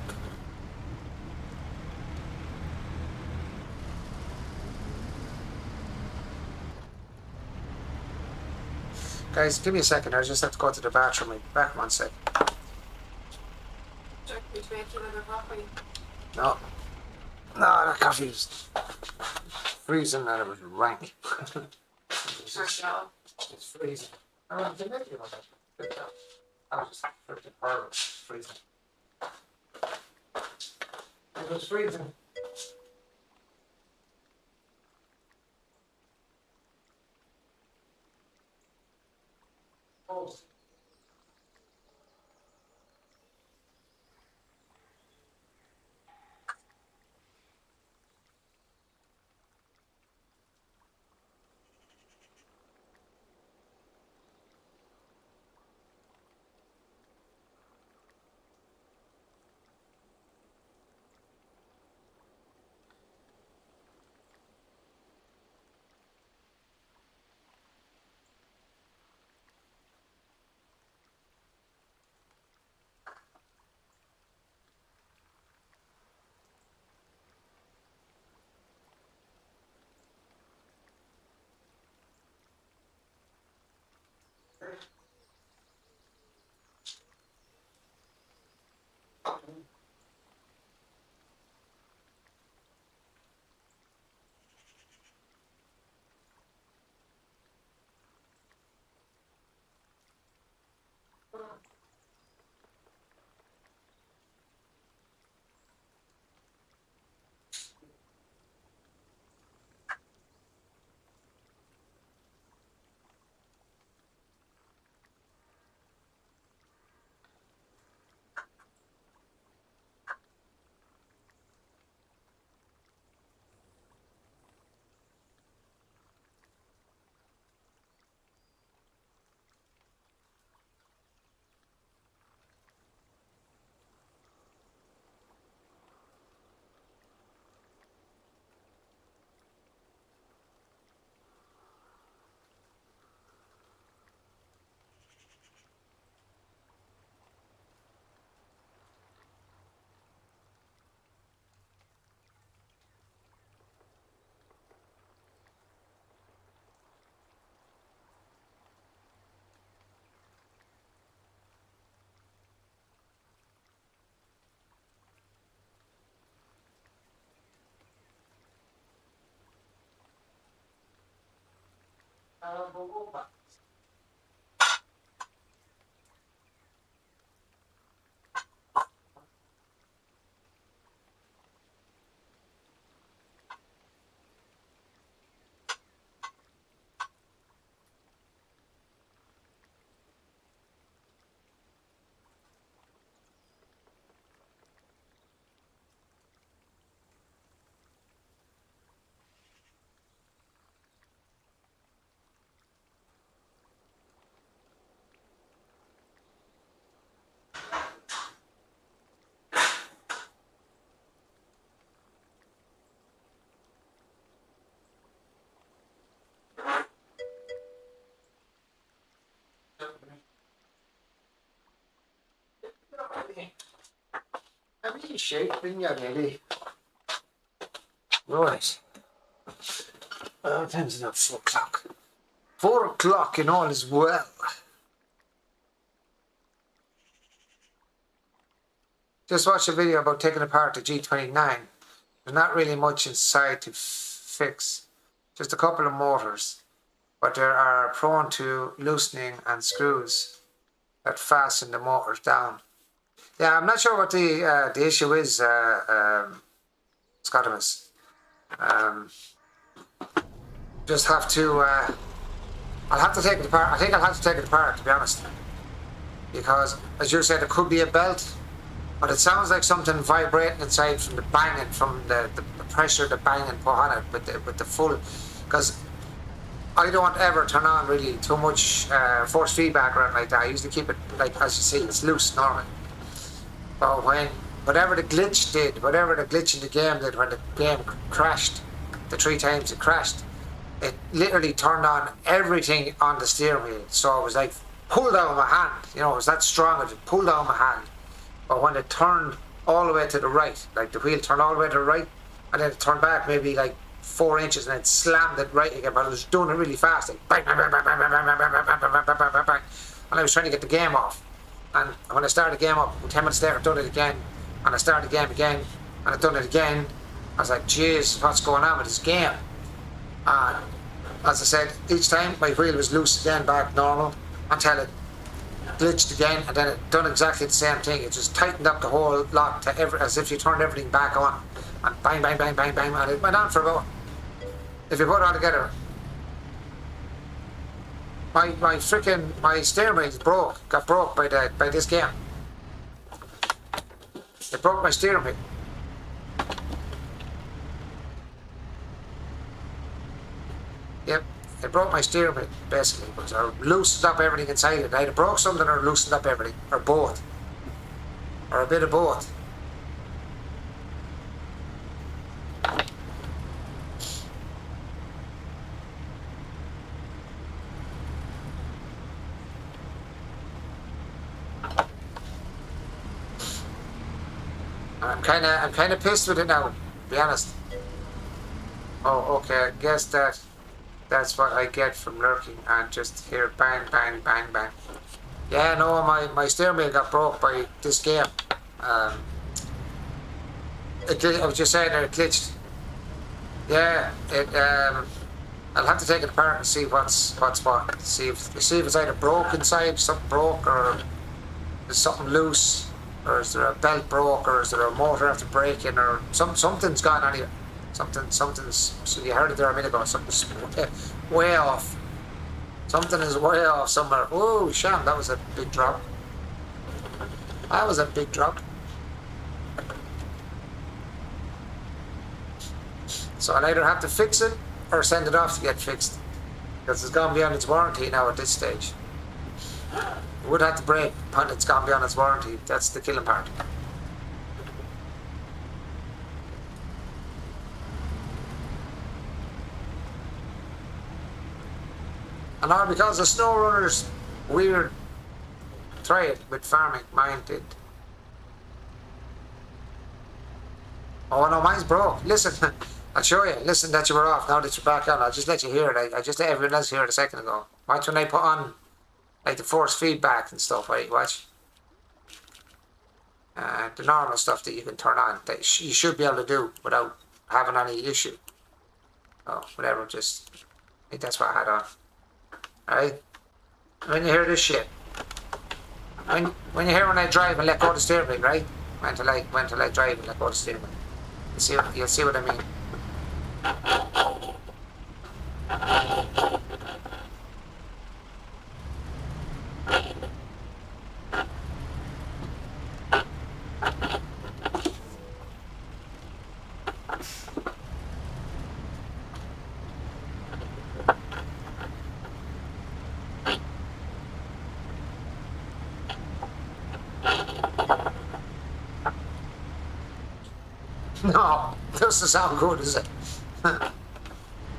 Guys, give me a second. I just have to go to the bathroom. I'll be back 1 sec. Jack, we make another coffee. No. No, that coffee's freezing and it was rank. Marshall. It's freezing. Oh, they make it like that. I was just freaking horrible. Freezing. It was freezing. Oh. I'm in shape, didn't you, really? Right. What time's it now? 4 o'clock. 4 o'clock and all is well. Just watched a video about taking apart the G29. There's not really much inside to fix. Just a couple of motors. But they are prone to loosening and screws that fasten the motors down. Yeah, I'm not sure what the issue is, Scotimus. Just have to. I'll have to take it apart. I think I'll have to take it apart, to be honest, because, as you said, it could be a belt, but it sounds like something vibrating inside from the banging, from the pressure the banging put on it with the full. Because I don't ever turn on really too much force feedback or anything like that. I usually keep it, like, as you see, it's loose normally. But whatever the glitch in the game did when the game crashed, the 3 times it crashed, it literally turned on everything on the steering wheel. So it was like, pull down my hand. You know, it was that strong, it pulled down my hand. But when it turned all the way to the right, like the wheel turned all the way to the right, and then it turned back maybe like 4 inches and then slammed it right again, but it was doing it really fast. Like, bang, bang, bang, bang, bang, bang, bang, bang, bang, bang, bang, bang, bang, bang. And I was trying to get the game off. And when I started the game up, 10 minutes later, I done it again. And I started the game again, and I done it again. I was like, jeez, what's going on with this game? And as I said, each time my wheel was loose again, back normal, until it glitched again, and then it done exactly the same thing. It just tightened up the whole lot to as if you turned everything back on. And bang, bang, bang, bang, bang, and it went on for about, if you put it all together, my steering wheel got broke by this game. It broke my steering wheel. Yep, it broke my steering wheel, basically, because I loosened up everything inside it. I either broke something or loosened up everything, or both. Or a bit of both. I'm kinda pissed with it now, to be honest. Oh, okay, I guess that's what I get from lurking and just hear bang, bang, bang, bang. Yeah, no, my steering wheel got broke by this game. I was just saying that it glitched. Yeah, I'll have to take it apart and see what's what. See if it's either broke inside, something broke, or there's something loose. Or is there a belt broke, or is there a motor after breaking, or something's gone on here. Something's. So you heard it there a minute ago. Something's way off. Something is way off somewhere. Oh, sham! That was a big drop. That was a big drop. So I'll either have to fix it or send it off to get fixed, because it's gone beyond its warranty now at this stage. It would have to break when it's gone beyond its warranty. That's the killing part. And all because of SnowRunner's weird trade with farming. Mine did. Oh no, mine's broke. Listen, I'll show you. Listen that you were off. Now that you're back on, I'll just let you hear it. I just let everyone else hear it a second ago. Watch when I put on like the force feedback and stuff, right? Watch. The normal stuff that you can turn on that you should be able to do without having any issue. Oh, whatever, just I think that's what I had on. Alright? When you hear this shit, when you hear when I drive and let go of the steering wheel, right? When till I drive and let go of the steering wheel. You'll see what I mean. No, doesn't sound good, is it?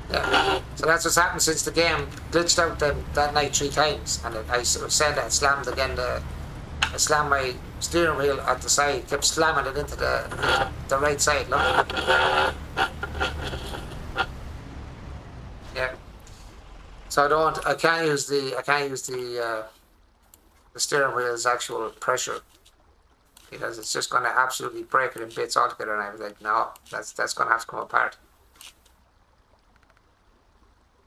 Yeah. So that's what's happened since the game glitched out that night 3 times, and I said I slammed again. I slammed my steering wheel at the side, kept slamming it into the right side. Look. Yeah. So I can't use the steering wheel's actual pressure, because it's just going to absolutely break it in bits altogether. And I was like, no, that's going to have to come apart.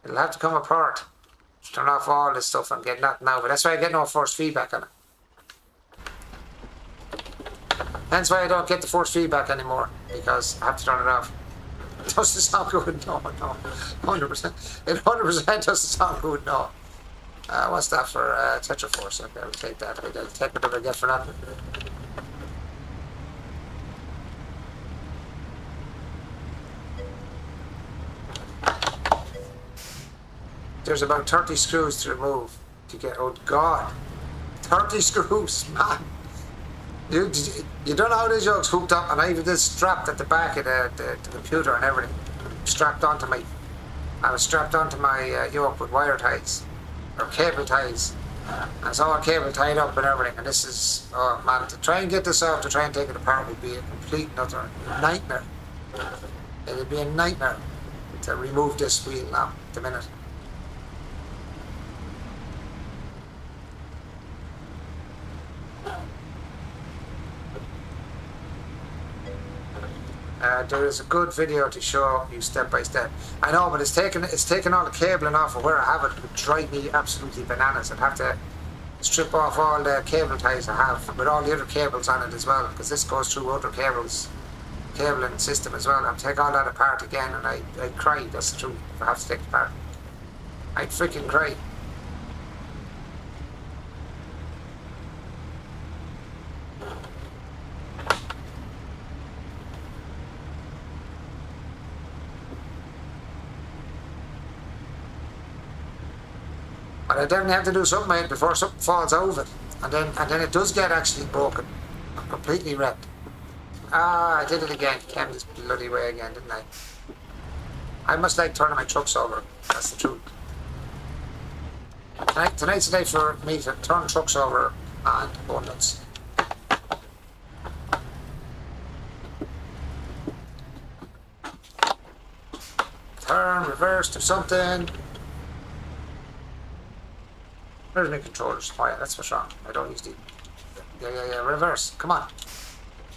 It'll have to come apart. Turn off all this stuff and get nothing out. But that's why I get no force feedback on it. Hence why I don't get the force feedback anymore, because I have to turn it off. It doesn't sound good, no. 100%. It 100% doesn't sound good, no. What's that for? Tetraforce. Okay, I'll take that. I'll take whatever I get for that. There's about 30 screws to remove to get. Oh God, 30 screws, man! You don't know how this yoke's hooked up, and I even this strapped at the back of the computer and everything. I was strapped onto my yoke with wire ties or cable ties. And it's all cable tied up and everything. And this is, oh man, to try and get this off, to try and take it apart would be a complete and utter nightmare. It would be a nightmare to remove this wheel now at the minute. There is a good video to show you step by step. I know, but it's taken all the cabling off of where I have it. It would drive me absolutely bananas. I'd have to strip off all the cable ties I have with all the other cables on it as well, because this goes through other cabling system as well. I'd take all that apart again, and I'd cry. That's the truth. If I have to take it apart, I'd freaking cry. But I definitely have to do something, mate, before something falls over it. And then it does get actually broken. Completely wrecked. Ah, I did it again. Came this bloody way again, didn't I? I must like turning my trucks over. That's the truth. Tonight's the day for me to turn trucks over and go nuts. Turn, reverse, do something. Where's my controllers? Oh yeah, that's what's wrong. I don't use the... Yeah, reverse. Come on.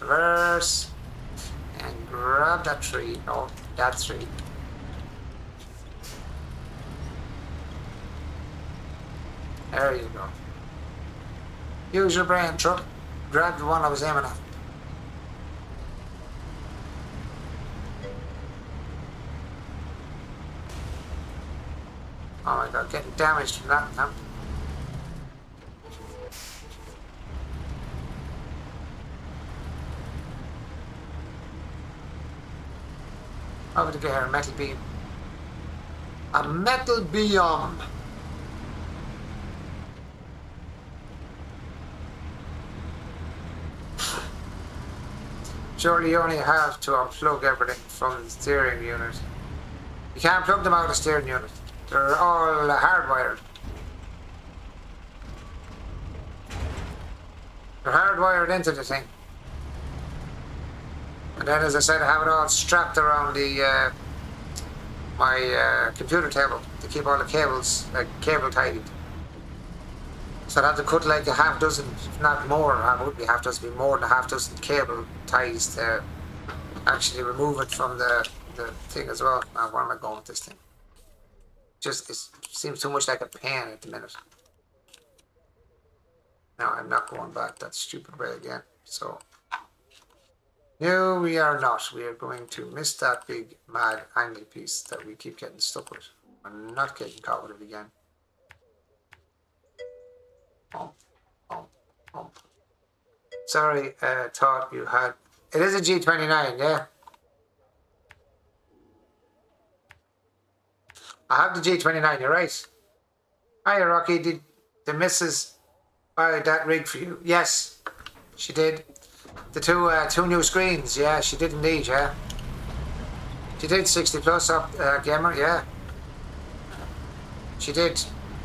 Reverse. And grab that tree. No, that tree. There you go. Use your brain, truck. Grab the one I was aiming at. Oh my god, getting damaged from that now. Over to get here, a metal beam. A metal beam! Surely you only have to unplug everything from the steering unit. You can't plug them out of the steering unit. They're all hardwired. They're hardwired into the thing. And then, as I said, I have it all strapped around the my computer table to keep all the cables cable tied. So I'd have to cut like a half dozen, if not more. It would be half dozen, be more than a half dozen cable ties to actually remove it from the thing as well. Now, where am I going with this thing? Just, it seems too much like a pain at the minute. No, I'm not going back that stupid way again. So, no, we are not. We are going to miss that big mad angle piece that we keep getting stuck with. We're not getting caught with it again. Bump, bump, bump. Sorry, thought you had... It is a G29, yeah? I have the G29, you're right. Hiya, Rocky. Did the missus buy that rig for you? Yes, she did. The two new screens, yeah, she did indeed, yeah. She did 60 plus up gamer, yeah. She did.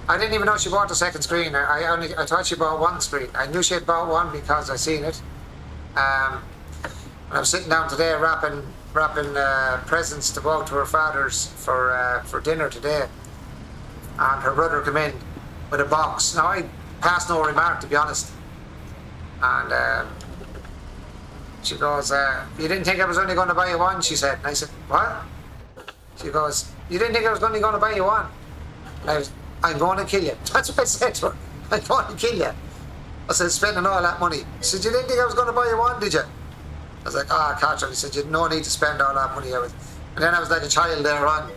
I didn't even know she bought the second screen. I thought she bought one screen. I knew she had bought one because I seen it. I was sitting down today wrapping presents to go to her father's for dinner today, and her brother came in with a box. Now I passed no remark, to be honest, and she goes, "You didn't think I was only going to buy you one?" She said, and I said, "What?" She goes, "You didn't think I was only going to buy you one?" And I'm going to kill you. That's what I said to her. I'm going to kill you. I said, spending all that money. She said, "You didn't think I was going to buy you one, did you?" I was like, Catherine. He said, "You no need to spend all that money." And then I was like a child there on,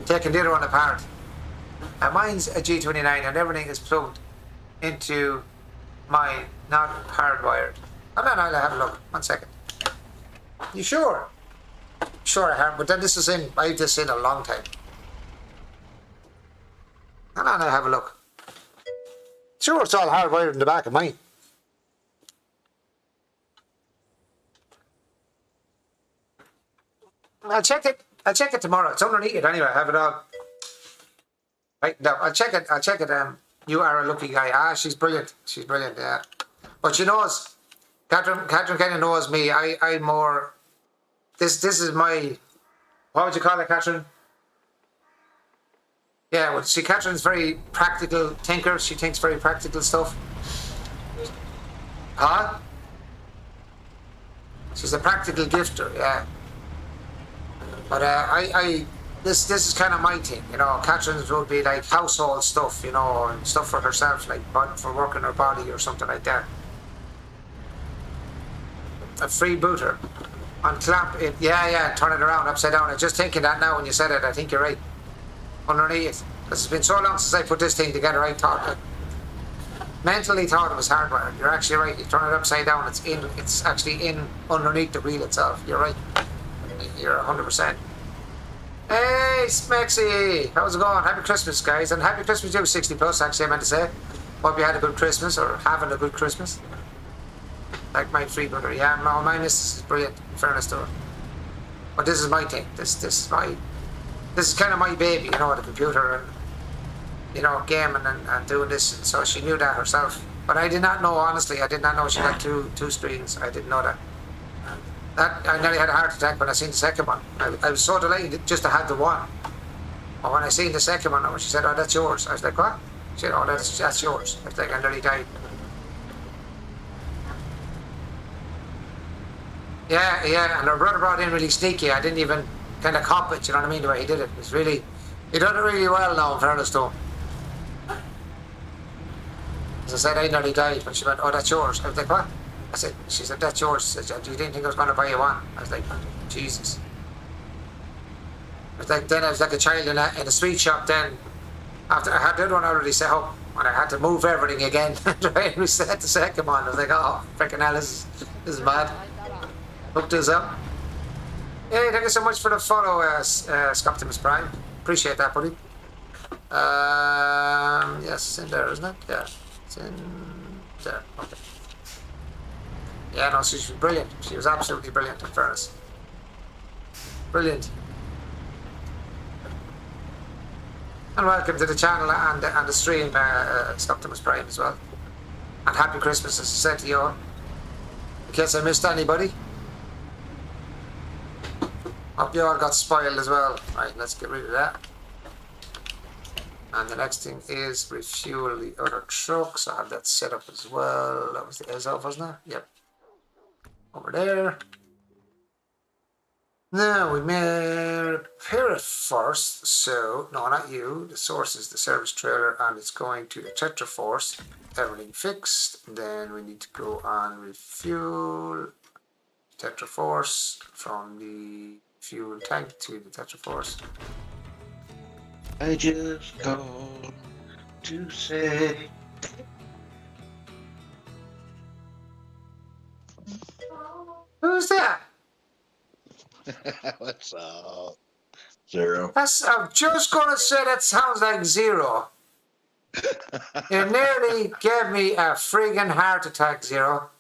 taking the other one apart. And mine's a G29 and everything is plugged into mine, not hardwired. Hold on, I'll have a look. 1 second. You sure? Sure I have, but then this is in, I have this in a long time. Hold on, I'll have a look. Sure, it's all hardwired in the back of mine. I'll check it. I'll check it tomorrow. It's underneath it anyway. I have it all. Right, no, I'll check it. I'll check it. You are a lucky guy. She's brilliant. She's brilliant, yeah. But she knows. Catherine kind of knows me. I'm more. This is my. What would you call it, Catherine? Yeah, well, see, Catherine's very practical thinker. She thinks very practical stuff. Huh? She's a practical gifter, yeah. But this is kind of my thing, you know. Catherine's would be like household stuff, you know, and stuff for herself, like for working her body or something like that. A freebooter. Unclamp it, yeah, turn it around, upside down. I'm just thinking that now when you said it. I think you're right. Underneath, because it's been so long since I put this thing together. I thought, mentally thought it was hardwired. You're actually right. You turn it upside down. It's actually in underneath the wheel itself. You're right. You're 100%. Hey, Smexy! How's it going? Happy Christmas, guys. And happy Christmas to you, 60 plus, actually, I meant to say. Hope you had a good Christmas, or having a good Christmas. Like my free brother. Yeah, no, my missus is brilliant, in fairness to her. But this is my thing. This is kind of my baby, you know, the computer and, you know, gaming and doing this. And so she knew that herself. But I did not know, honestly, I did not know she had two screens. I didn't know that. I nearly had a heart attack when I seen the second one. I was so delighted just to have the one. But when I seen the second one, she said, "Oh, that's yours." I was like, "What?" She said, "Oh, that's yours." I was like, I nearly died. Yeah, and her brother brought in really sneaky. I didn't even kind of cop it, you know what I mean, the way he did it. It's really, he done it really well now, in fairness to him. As I said, I nearly died when she went, "Oh, that's yours." I was like, "What?" She said, "That's yours." I said, "You didn't think I was going to buy you one?" I was like, Jesus. Then I was like a child in a sweet shop then. After I had the other one already set up, and I had to move everything again and try and reset the second one. I was like, oh, freaking hell, this is mad. Hooked us up. Hey, thank you so much for the follow, Scoptimus Prime. Appreciate that, buddy. Yes, it's in there, isn't it? Yeah, it's in there. Okay. Yeah, no, she was brilliant. She was absolutely brilliant, in fairness. Brilliant. And welcome to the channel and the stream, Scoptimus Prime as well. And happy Christmas, as I said to you all. In case I missed anybody. Hope you all got spoiled as well. Right, let's get rid of that. And the next thing is refuel the other trucks. I have that set up as well. That was the Azov, wasn't it? Yep. Over there. Now we may repair it first. So, no, not you. The source is the service trailer and it's going to the Tetraforce. Everything fixed. Then we need to go on refuel Tetraforce from the fuel tank to the Tetraforce. I just called to say. Who's that? What's up? Zero. I'm just gonna say that sounds like Zero. You nearly gave me a friggin' heart attack, Zero.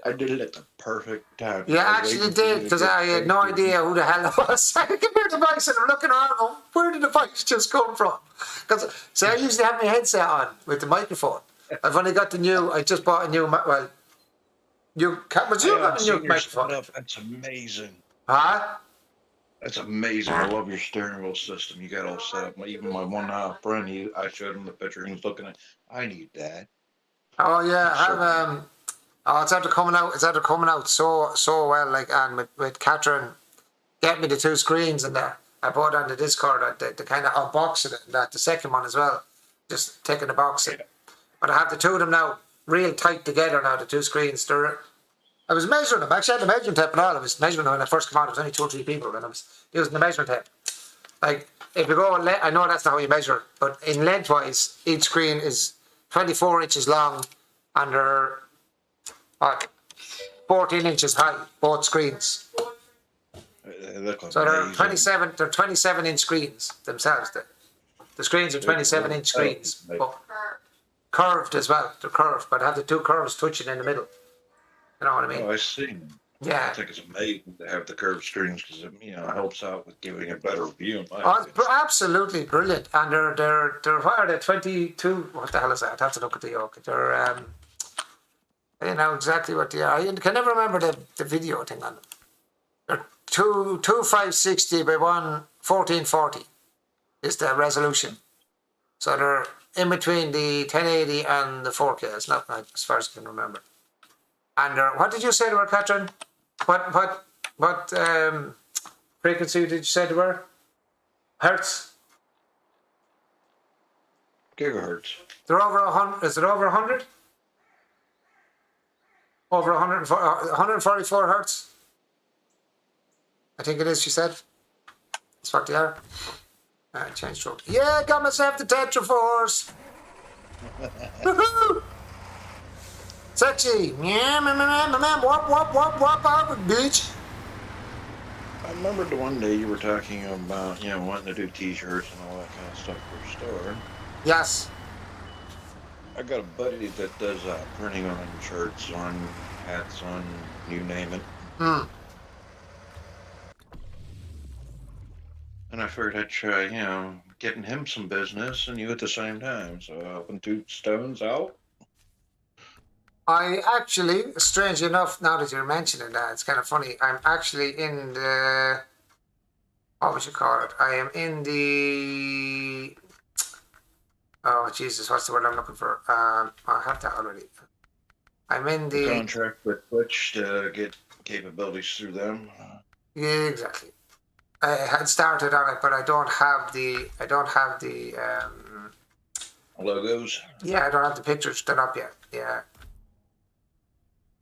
I did it at the perfect time. You I was actually waiting for you did, to because get I had no straight to idea who the hell it was. I can hear the voice and I'm looking around going, where did the voice just come from? Because, see, I usually have my headset on with the microphone. I've only got the new, I just bought a new, but you got a new microphone. setup. That's amazing. Huh? That's amazing. I love your steering wheel system. You got all set up. Even my one friend, I showed him the picture and he was looking at. I need that. Oh yeah, I So- have oh it's after coming out so well, like, and with Catherine get me the two screens in there. I bought on the Discord the kind of unboxing it, that the second one as well. Just taking the box in. But I have the two of them now real tight together now, the two screens. I was measuring them. Actually, I had the measuring tape and all. I was measuring them when I first came out. There was only 2 or 3 people and I was using the measuring tape. Like, if you go I know that's not how you measure, but in lengthwise, each screen is 24 inches long and they're 14 inches high, both screens. They look So they're amazing. 27 inch screens themselves. The screens are 27 inch screens, but curved as well. They're curved, but have the two curves touching in the middle. You know what I mean? Oh, I see. I Yeah. think it's amazing to have the curved screens because it helps out with giving a better view. In my Oh, it's opinion. absolutely brilliant. And they're what are they? 22. What the hell is that? I'd have to look at the yoke. They're I don't know exactly what they are. I can never remember the video thing on them. They're 2560 by 1440 is the resolution. So they're in between the 1080 and the 4K. It's not like, as far as I can remember. And what did you say they were, Catherine? What frequency did you say they were? Hertz? Gigahertz. They're over 100. Is it over 100? Over 144 hertz? I think it is, she said. That's what they are. Change stroke. Yeah, got myself the Tetraforce. Woohoo! Sexy. Yeah, man, wop, out, bitch. I remember the one day you were talking about, wanting to do T-shirts and all that kind of stuff for a store. Yes. I got a buddy that does printing on shirts, on hats, on you name it. And I figured I'd try, getting him some business and you at the same time. So helping two stones out. I actually, strangely enough, now that you're mentioning that, it's kind of funny. I'm actually in the, what would you call it? I am in the, oh Jesus, what's the word I'm looking for? I have that already. I'm in the Contract with Twitch to get capabilities through them. Yeah, exactly. I had started on it, but I don't have the Logos. yeah, I don't have the pictures done up yet. Yeah.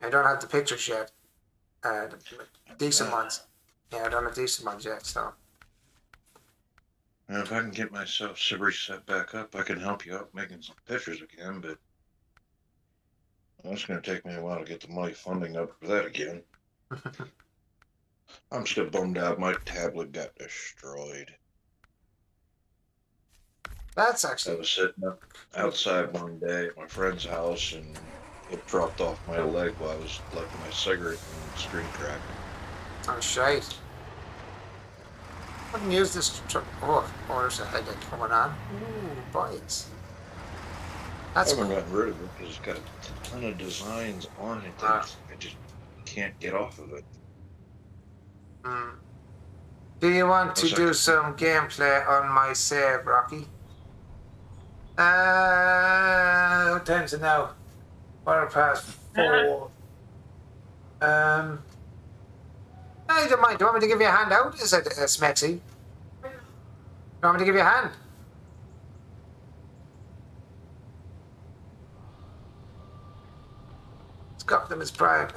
I don't have the pictures yet. Decent ones. Yeah, I don't have decent ones yet, so. And if I can get myself reset back up, I can help you out making some pictures again, but that's going to take me a while to get the money funding up for that again. I'm still bummed out. My tablet got destroyed. That's I actually was sitting up outside one day at my friend's house and it dropped off my leg while I was lighting my cigarette and the screen cracked. oh shite. I wouldn't use this oh, there's a headache coming on. Ooh, boys. I That's haven't cool. gotten rid of it because it's got a ton of designs on it that I just can't get off of it. Do you want to What's do that? some gameplay on my save, Rocky? What time's it now? 4:15. I don't mind. Do you want me to give you a hand out? Is it Smexy? Do you want me to give you a hand? Got them as prime.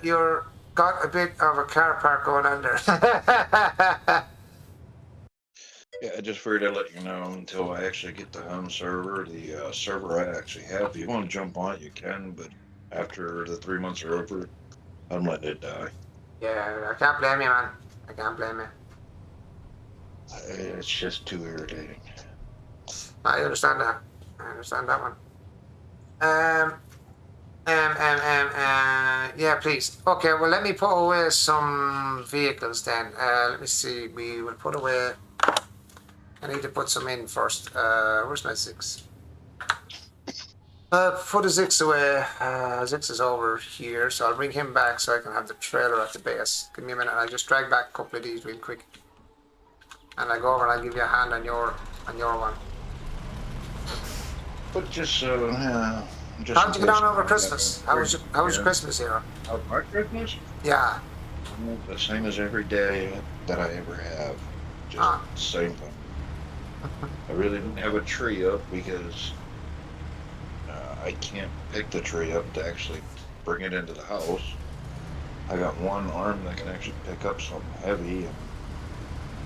You're got a bit of a car park going on there. Yeah, I just figured I'd let you know until I actually get the home server. The server I actually have, if you want to jump on it, you can, but after the 3 months are over, I'm letting it die. Yeah, I can't blame you, man. I can't blame you. It's just too irritating. I understand that. I understand that one. Yeah, please. Okay, well, let me put away some vehicles then. Let me see. We will put away. I need to put some in first. Where's my 6? Put the Zix away. Zix is over here, so I'll bring him back so I can have the trailer at the base. Give me a minute. I'll just drag back a couple of these real quick, and I go over and I'll give you a hand on your one. But just How'd you get on over Christmas? How was your Christmas here? How our Christmas? Yeah. The same as every day that I ever have. Just the same thing. I really didn't have a tree up because I can't pick the tree up to actually bring it into the house. I got one arm that can actually pick up something heavy, and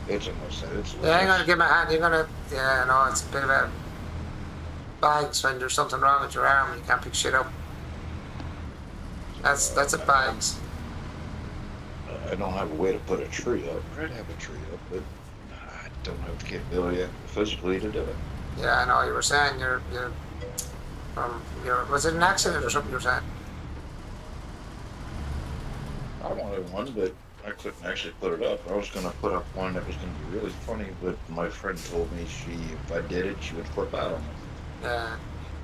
it's almost that. Yeah, I'm gonna give my hand. You're gonna. Yeah, no, it's a bit of a bags when there's something wrong with your arm and you can't pick shit up. That's a bags. I don't have a way to put a tree up. I try to have a tree up, but I don't have the capability physically to do it. Yeah, I know. You were saying was it an accident or something you were saying? I wanted one, but I couldn't actually put it up. I was going to put up one that was going to be really funny, but my friend told me if I did it, she would flip out on me. Yeah.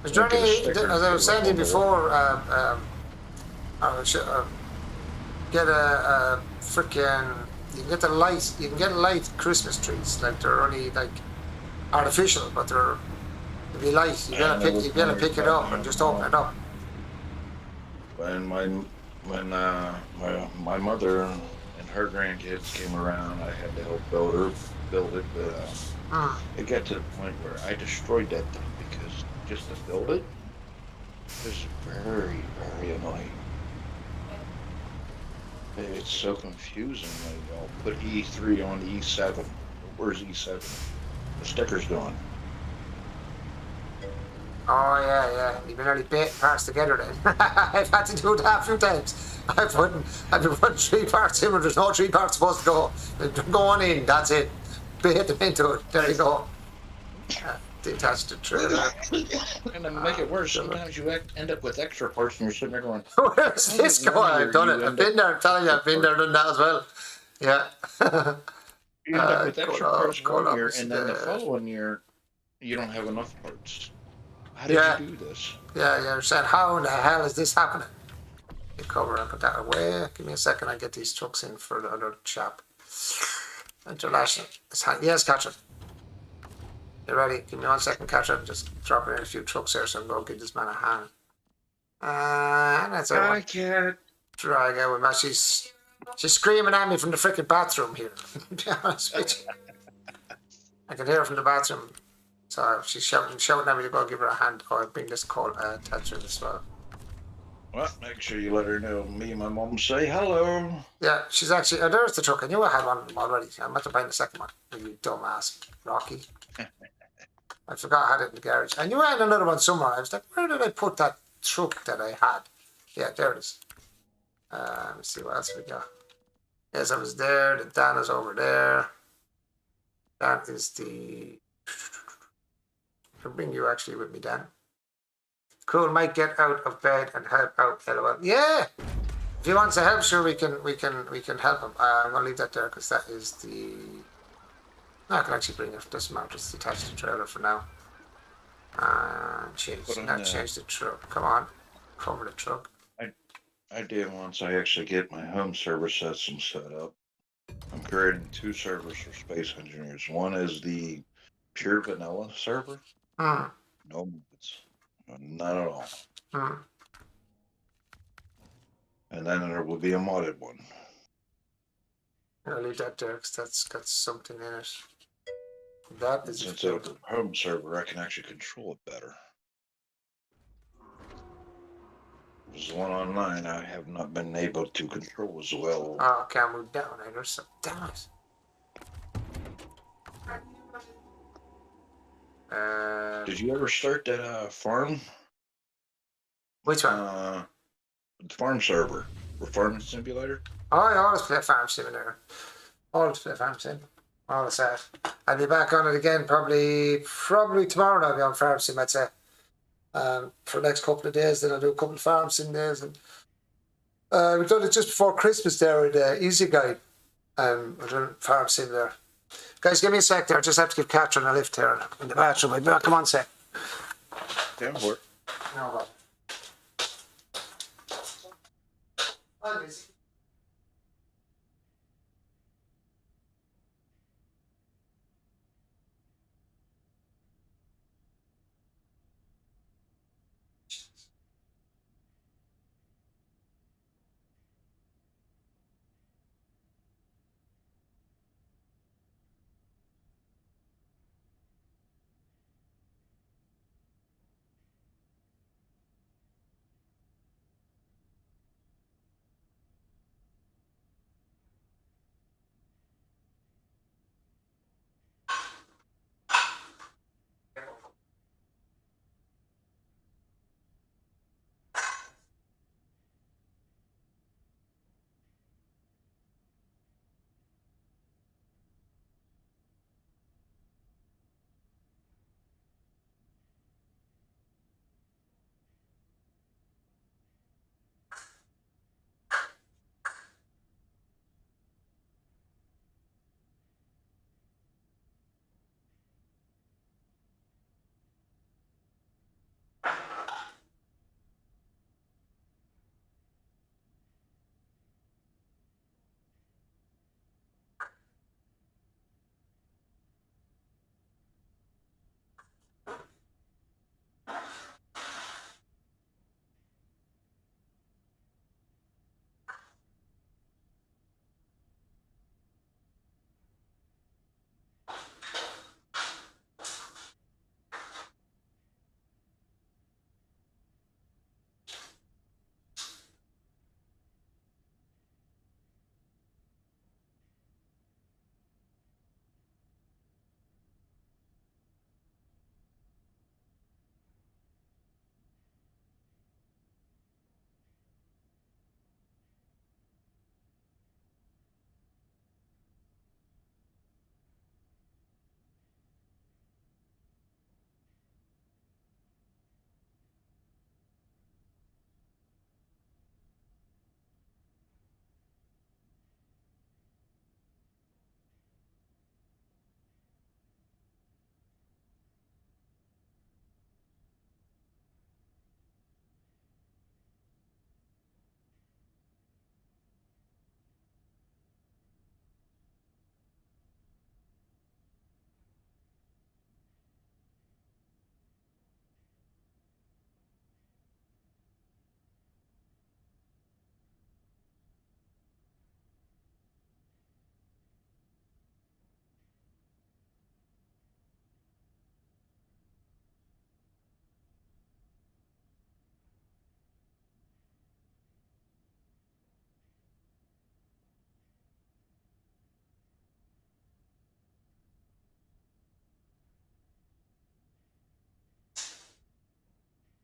Was there any, as I was saying to you before, get a freaking, you can get light Christmas trees, like they're only like artificial, but they'll be light. You gotta pick it up and just open it up. When my mother and her grandkids came around, I had to help build it, but it got to the point where I destroyed that thing because just to build it is very, very annoying. It's so confusing. Like, I'll put E3 on E7. Where's E7? The sticker's gone. Oh yeah. You've been only baiting parts together then. I've had to do that a few times. I've been putting 3 parts in where there's no 3 parts supposed to go. They're going in, that's it. Bait them into it. There you go. Detach the trailer. And to make it worse, sometimes you end up with extra parts and you're sitting there going, where's this going? I've done it. I've been there. I'm telling you, I've been there, done that as well. Yeah. you end up with extra parts one year, and then the following year, you don't have enough parts. How did you do this? Yeah, you're saying, how in the hell is this happening? You cover and put that away. Give me a second, I get these trucks in for the other chap. International. Yes, Catherine. You ready? Give me 1 second, Catherine. Just dropping in a few trucks here so I can go give this man a hand. And that's it. I can't. Drag out with me. She's screaming at me from the freaking bathroom here. To be honest with you. I can hear her from the bathroom. So she's shouting at me to go give her a hand. Oh, I'll bring this call attached as well. Well, make sure you let her know me and my mom say hello. Yeah, she's actually. Oh, there's the truck. I knew I had one of them already. I'm about to buy the second one. You dumbass, Rocky. I forgot I had it in the garage. I knew I had another one somewhere. I was like, where did I put that truck that I had? Yeah, there it is. Let me see what else we got. Yes, I was there. The Dan is over there. That is the. I'll bring you actually with me, Dan. Cool, might get out of bed and help out. LOL. Yeah. If he wants to help, sure we can help him. I'm gonna leave that there because that is the. No, I can actually bring it. Doesn't matter. Just attach the trailer for now. Change the truck. Come on, cover the truck. I did once. I actually get my home server system set up. I'm creating 2 servers for Space Engineers. One is the pure vanilla server. No mods. Not at all. And then there will be a modded one. I'll leave that there because that's got something in it. That is Since it's a home server, I can actually control it better. There's one online I have not been able to control as well. Oh, I can't move down either, so damn it. Did you ever start that farm? Which one? Farm server or farming simulator? Oh, I always play Farm Simulator. Always play Farm Sim. Always have. I'll be back on it again probably tomorrow. I'll be on Farm Sim, I'd say. For the next couple of days, then I'll do a couple of Farm Sim days. And we've done it just before Christmas there with Easy Guide. We're doing Farm Sim there. Guys, give me a sec there. I just have to give Catherine a lift here in the bathroom. I'll be back. Come on, sec. Yeah, work. No problem. I'm busy.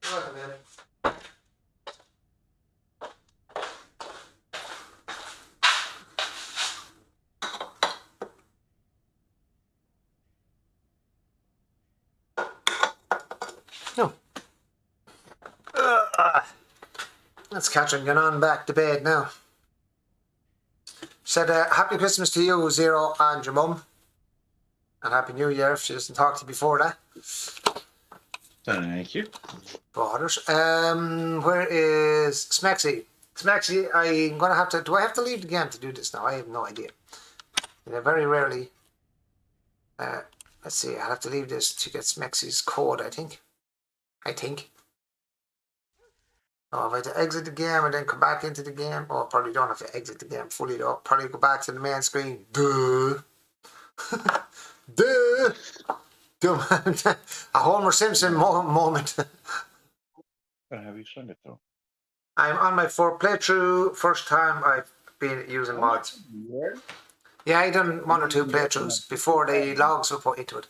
You're welcome, man. No. That's Catherine going on back to bed now. Said happy Christmas to you, Zero, and your mum. And Happy New Year if she doesn't talk to you before that. Thank you. Borders. Where is Smexy? Smexy, I'm gonna have to. Do I have to leave the game to do this now? I have no idea. Very rarely. Let's see. I have to leave this to get Smexy's code. I think. Oh, if I had to exit the game and then come back into the game, oh, probably don't have to exit the game fully though. Probably go back to the main screen. Duh. Duh. A Homer Simpson moment. Have you sent it though? I'm on my playthrough. First time I've been using mods. Yeah, I done 1 or 2 playthroughs before the logs were put into it.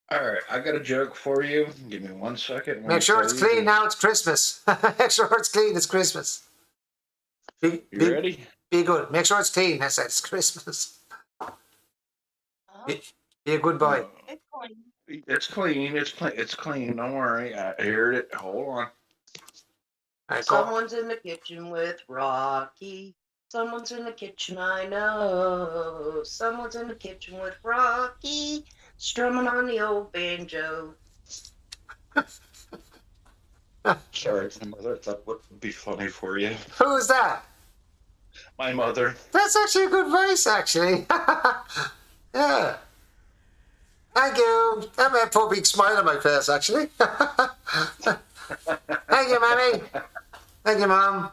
Alright, I got a joke for you. Give me 1 second. Make sure it's clean now, it's Christmas. Make sure it's clean, it's Christmas. You ready? Be good. Make sure it's clean. I said it's Christmas. Be a good boy. It's clean. It's clean. Don't worry. I heard it. Hold on. Right, go. Someone's in the kitchen with Rocky. Someone's in the kitchen, I know. Someone's in the kitchen with Rocky, strumming on the old banjo. Sorry, my mother thought would be funny for you. Who is that? My mother. That's actually a good voice, actually. Yeah. Thank you. That made a big smile on my face, actually. Thank you, Mammy. Thank you, Mom.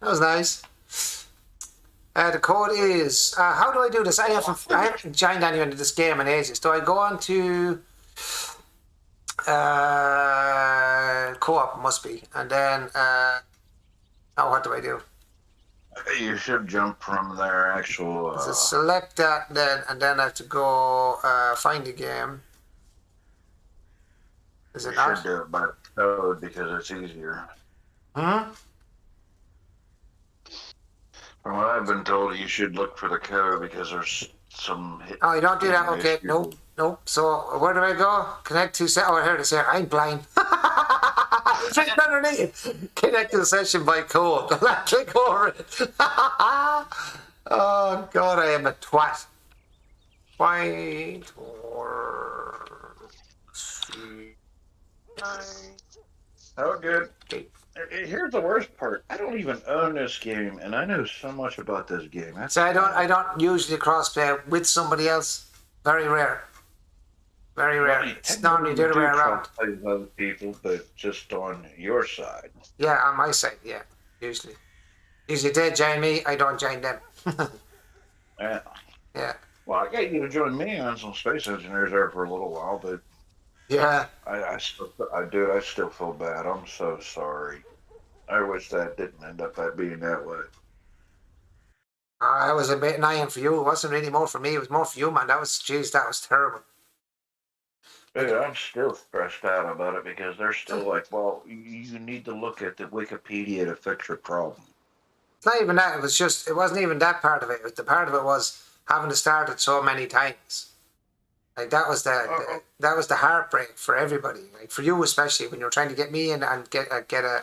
That was nice. The code is... how do I do this? I haven't joined anyone into this game in ages. Do I go on to... co-op, must be. And then... now what do I do? You should jump from their actual. So select that then, and then I have to go find the game. Is it you not? should do it by code because it's easier. Hmm? From what I've been told, you should look for the code because there's some. Oh, you don't do that? Okay, nope, nope. So where do I go? Connect to set. Oh, I heard it here. I'm blind. It's right underneath. Connect to the session by code. Click over it. Oh God, I am a twat. White or Oh, good. Here's the worst part. I don't even own this game, and I know so much about this game. So I don't usually crossplay with somebody else. Very rare. Very rare. It's normally the other way around. With other people, but just on your side. Yeah, on my side, yeah. Usually. Usually they join me, I don't join them. Yeah. Yeah. Well, I got you to join me on some Space Engineers there for a little while, but Yeah. I still feel bad. I'm so sorry. I wish that didn't end up being that way. That was a bit annoying for you. It wasn't really more for me. It was more for you, man. That was terrible. Dude, I'm still stressed out about it because they're still like, well, you need to look at the Wikipedia to fix your problem. It's not even that. It wasn't even that part of it. The part of it was having to start it so many times. Like that was the heartbreak for everybody. Like for you especially, when you're trying to get me in and get a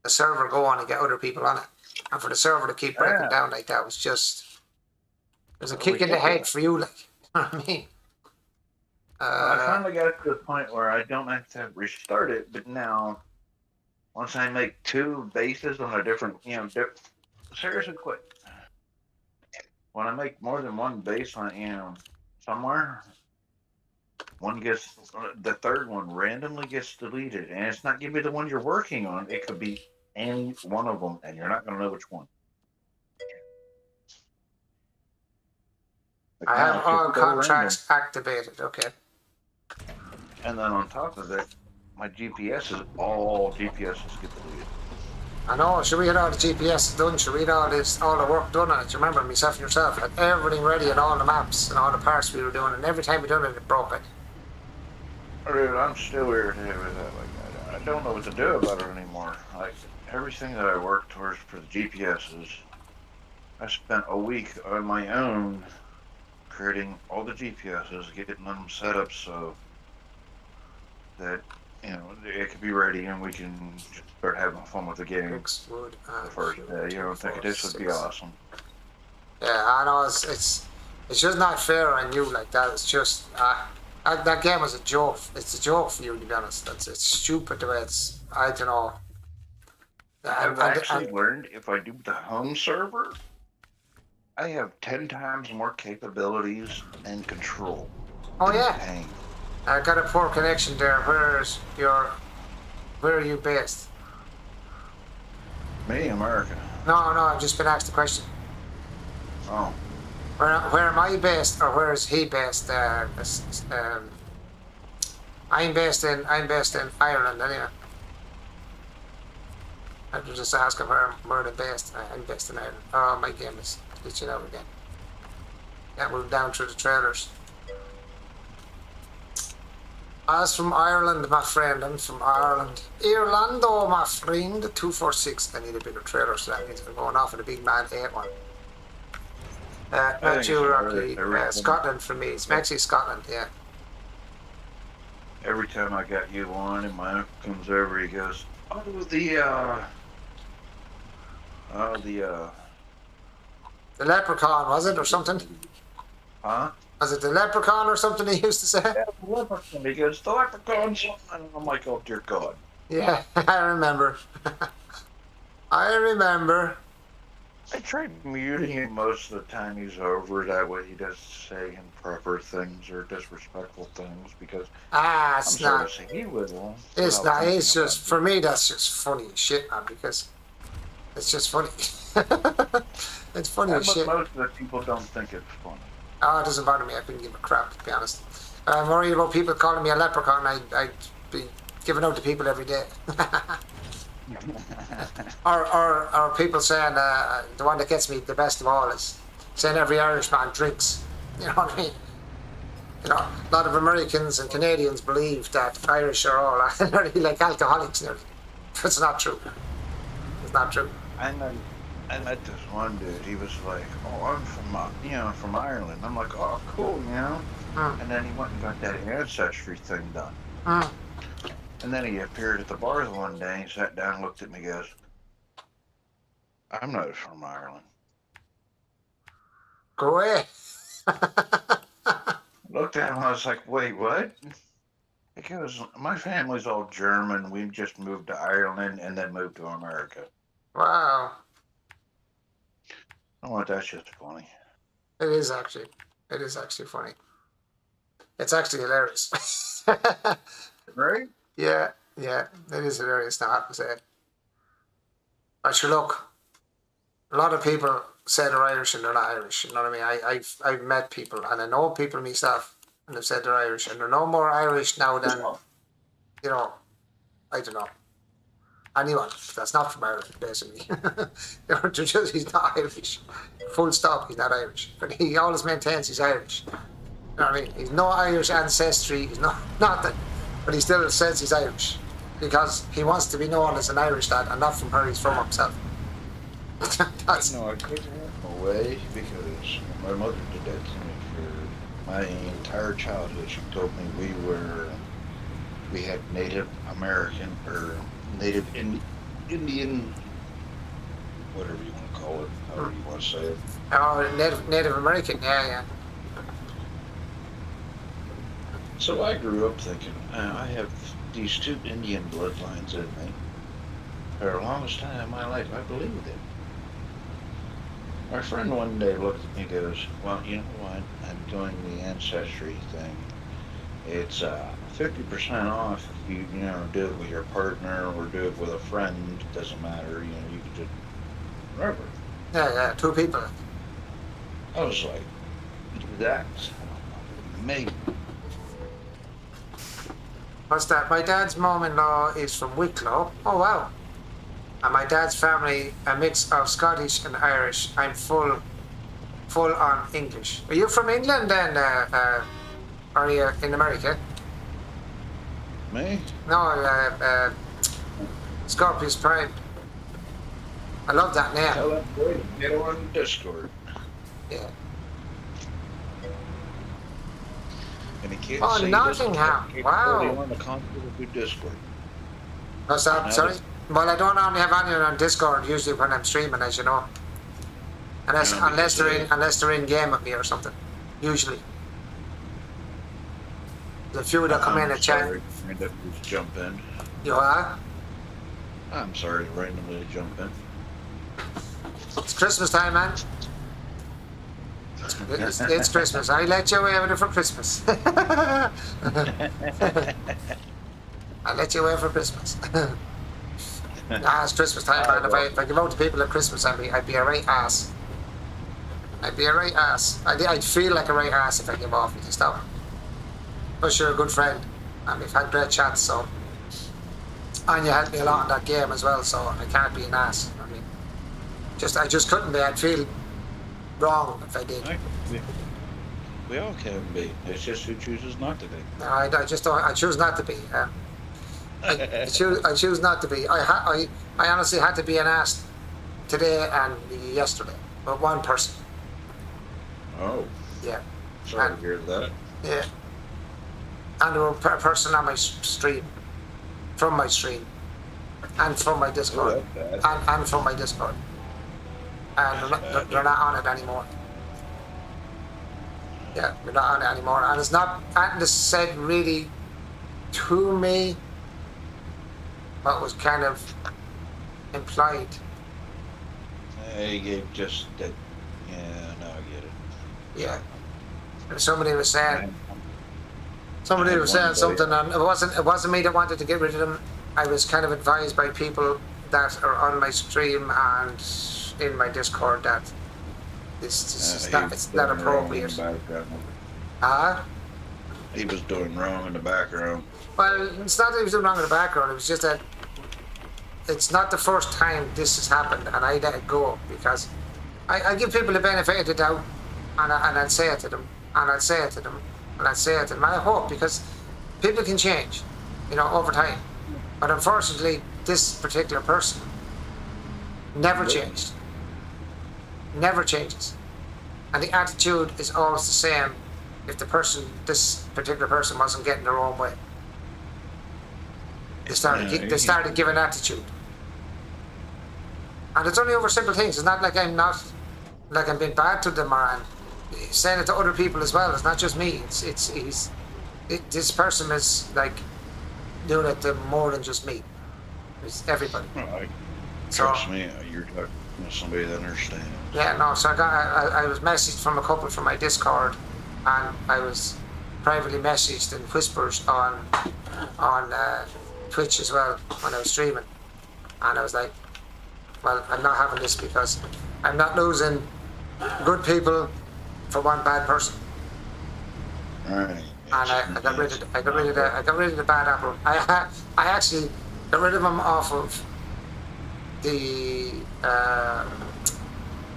server going and get other people on it, and for the server to keep breaking down like that was just it was a kick in the head for you. Like, you know what I mean? I finally got to the point where I don't have to restart it, but now once I make 2 bases on a different, seriously quick. When I make more than 1 base on, somewhere, the third one randomly gets deleted, and it's not giving me the one you're working on. It could be any one of them, and you're not going to know which one. I have all contracts activated. Okay. And then on top of it, my all GPSs get deleted. I know. Should we had all the GPS done? Should we had all the work done on it? You remember myself and yourself had everything ready and all the maps and all the parts we were doing, and every time we done it, it broke it. Dude, I'm still irritated with that. Like, I don't know what to do about it anymore. Like, everything that I worked towards for the GPSs, I spent a week on my own creating all the GPSs, getting them set up so that, it could be ready and we can just start having fun with the game the first day. Thinking this would be awesome. Yeah, I know. It's just not fair on you like that. It's just that game was a joke. It's a joke for you, to be honest. It's stupid the way it's. I don't know. I've actually learned if I do the home server, I have 10 times more capabilities and control. Oh yeah. I got a poor connection there. Where are you based? Me, America. No, I've just been asked a question. Oh, Where am I based, or where is he based? I'm based in Ireland anyway. I was just asking where they're based. I'm based in Ireland. Oh, my game is glitching out again. Can't move down through the trailers. I was from Ireland, my friend. I'm from Ireland. Irlando, my friend. 246. I need a bigger trailer, so that means I'm going off in a big man 8-1. Not think you, it's Rocky. everything. Scotland for me. It's actually Scotland, yeah. every time I got you on, and my uncle comes over, he goes, "Oh, The leprechaun, was it, or something? huh? Was it the leprechaun or something he used to say? Yeah, the leprechaun." He goes, "The leprechaun's on." And I'm like, "Oh, dear God." Yeah, I remember. I remember. I try muting him most of the time he's over. That way he doesn't say improper things or disrespectful things, because I'm It's sure not. to say he will. It's without not. thinking It's just, about for me, that's just funny as shit, man, because it's just funny. It's funny it. as But shit. most of the people don't think it's funny. Oh, it doesn't bother me. I couldn't give a crap, to be honest. I'm worried about people calling me a leprechaun. I'd be giving out to people every day. or people saying, the one that gets me the best of all is saying every Irishman drinks. You know what I mean? You know, a lot of Americans and Canadians believe that Irish are all nearly like alcoholics nearly. It's not true. It's not true. I met this one dude. He was like, "Oh, I'm from, from Ireland." I'm like, "Oh, cool, you know." Mm. And then he went and got that ancestry thing done. Mm. And then he appeared at the bars one day. He sat down, looked at me, goes, "I'm not from Ireland." Go away. Looked at him. I was like, "Wait, what?" He goes, "My family's all German. We just moved to Ireland and then moved to America." Wow. Oh, that's just funny. It is actually. It is actually funny. It's actually hilarious. Right? Yeah, it is hilarious now, I have to say. But sure, look, a lot of people say they're Irish and they're not Irish. You know what I mean? I've met people, and I know people myself, and they've said they're Irish, and they're no more Irish now than, you know, I don't know, anyone that's not from Ireland, basically. He's not Irish. Full stop, he's not Irish. But he always maintains he's Irish. You know what I mean? He's no Irish ancestry, he's nothing. But he still says he's Irish. Because he wants to be known as an Irish lad and not from where he's from himself. That's, No, I couldn't have away because my mother did that to me for my entire childhood. She told me we had Native American or Native Indian, whatever you want to call it, however you want to say it. oh, Native American, yeah. So I grew up thinking, I have these two Indian bloodlines in me. For the longest time in my life, I believed it. My friend one day looked at me and goes, "Well, you know what? I'm doing the ancestry thing. It's 50% off if you do it with your partner or do it with a friend. Doesn't matter. You can just whatever." Yeah, two people. I was like, "That's amazing." What's that? My dad's mom-in-law is from Wicklow. Oh, wow. And my dad's family, a mix of Scottish and Irish. I'm full on English. Are you from England then, or are you in America? Me? No, Scorpius Prime. I love that name. Tell that boy to get on Discord. Yeah. And he can't Oh, say he doesn't Nottingham. have Wow. capability on the console to do Discord. What's that? Now Sorry? this- Well, I don't only have anyone on Discord usually when I'm streaming, as you know. Unless Yeah, unless because, they're in game with me or something. Usually. The few that come in I'm and chat. sorry, randomly jump in. You are? I'm sorry to randomly jump in. It's Christmas time, man. It's Christmas. I let you away with it for Christmas. I let you away for Christmas. Nah, it's Christmas time, man. If I give out to people at Christmas, I'd be a right ass. I'd be a right ass. I'd feel like a right ass if I give off with you, stop. Plus, you're a good friend, and we've had great chats, so. And you helped me a lot in that game as well, so I can't be an ass. I mean, I just couldn't be. I'd feel wrong if I did. We all can be. It's just who chooses not to be. No, I just don't. I choose not to be. I choose not to be. I honestly had to be an ass today and yesterday, but one person. Oh, Yeah, sorry to hear that. yeah. And there were a person on my stream, from my stream, and from my Discord, Oh, that's bad. and from my Discord, and they're not on it anymore. Yeah, we're not on it anymore, and it's not. And this said really to me, but was kind of implied. He gave just that. Yeah, no, I get it. Yeah, and somebody was saying. Somebody I had was saying one something, and it wasn't me that wanted to get rid of them. I was kind of advised by people that are on my stream and in my Discord that this is not, it's not appropriate. He was doing wrong in the background. Well, it's not that he was doing wrong in the background. It was just that it's not the first time this has happened, and I let it go because I give people the benefit of the doubt, and I'd say it to them, and I'd say it to them. And I say it, and I hope, because people can change, over time. But unfortunately, this particular person never changed. Never changes. And the attitude is always the same if this particular person wasn't getting their own way. They started giving attitude. And it's only over simple things. It's not like I'm being bad to them or I'm saying it to other people as well. It's not just me. This person is like doing it to more than just me. It's everybody. Trust me, you're talking to somebody that understands. Yeah, no. So I was messaged from a couple from my Discord, and I was privately messaged in whispers on Twitch as well when I was streaming, and I was like, well, I'm not having this because I'm not losing good people for one bad person. Alright. And I got rid of the bad apple. I actually got rid of him off of the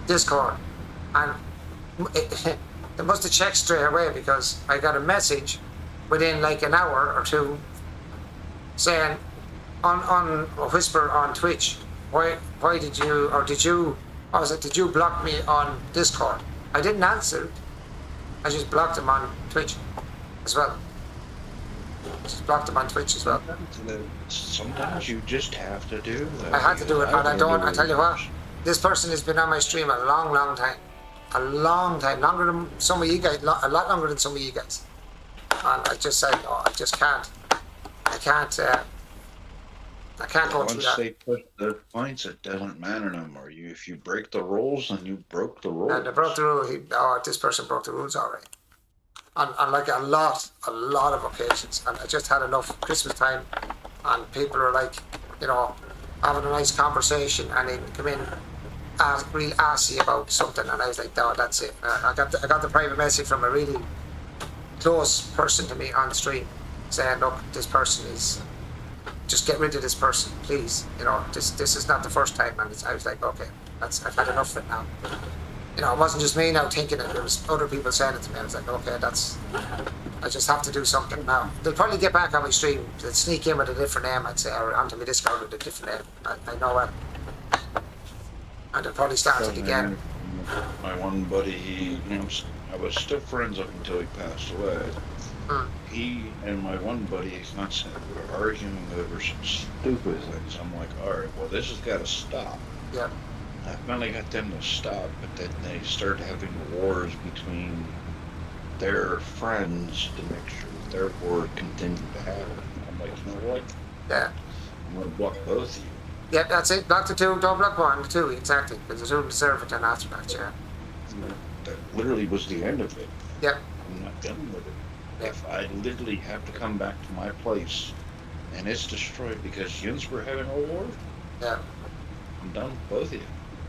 Discord, and they must have checked straight away because I got a message within like an hour or two saying on a whisper on Twitch, why did you block me on Discord? I didn't answer. I just blocked him on Twitch as well. Sometimes you just have to do that. I had to do it, and I tell you what, this person has been on my stream a long time. A long time. Longer than some of you guys, a lot longer than some of you guys. And I just said, I just can't. I can't go through Once that. they put the points, it doesn't matter no more. If you break the rules, then you broke the rules. And they broke the rule. This person broke the rules already. On like a lot of occasions. And I just had enough Christmas time, and people are like, having a nice conversation, and they come in, real assy about something, and I was like, no, that's it. I got the private message from a really close person to me on the stream, saying, look, this person is. Just get rid of this person, please. This is not the first time, and I was like, okay, I've had enough of it now. It wasn't just me now thinking it. There was other people saying it to me. I was like, okay, I just have to do something now. They'll probably get back on my stream. They'll sneak in with a different name, I'd say, or onto my Discord with a different name. I know it. And they'll probably start it again. My one buddy, I was still friends up until he passed away. He and my one buddy constantly were arguing over some stupid things. I'm like, alright, well, this has got to stop. Yeah. I finally got them to stop, but then they started having wars between their friends to make sure that their war continued to happen. I'm like, you know what? Yeah. I'm going to block both of you. Yeah, that's it. Block the two, don't block one, the two, exactly. Because the two deserve it then after that, yeah. That literally was the end of it. Yep. I'm not done with it. Yeah. If I literally have to come back to my place and it's destroyed because Yins were having a war, Yeah. I'm done with both of you.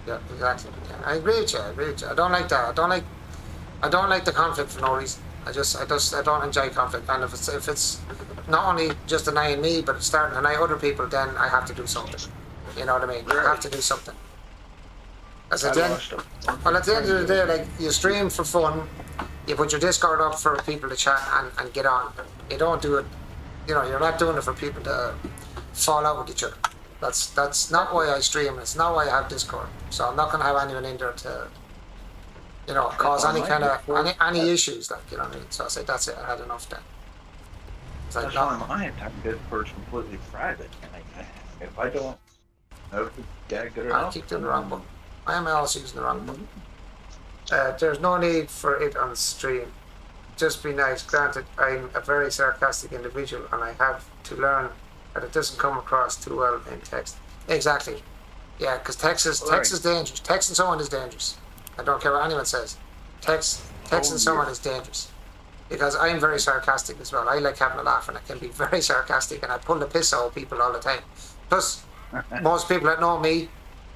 Yeah, exactly. Yeah, I agree with you. I don't like that. I don't like the conflict for no reason. I don't enjoy conflict. And if it's not only just denying me, but it's starting to deny other people, then I have to do something. You know what I mean? I have to do something. As at the end, well, at the end of the day, like, you stream for fun, you put your Discord up for people to chat and get on. You don't do it, you're not doing it for people to fall out with each other. That's not why I stream. It's not why I have Discord. So I'm not gonna have anyone in there to, cause any kind of any issues. Like, you know what I mean. So I said that's it. I had enough then. It's like, That's why my entire Discord's completely private. If I don't know if it's that good I enough, keep doing the wrong button. I am also using the wrong button. There's no need for it on stream. Just be nice. Granted, I'm a very sarcastic individual, and I have to learn that it doesn't come across too well in text. Exactly. Yeah, because text is dangerous. Texting someone is dangerous. I don't care what anyone says. Texting someone is dangerous. Because I'm very sarcastic as well. I like having a laugh, and I can be very sarcastic, and I pull the piss out of people all the time. Plus, most people that know me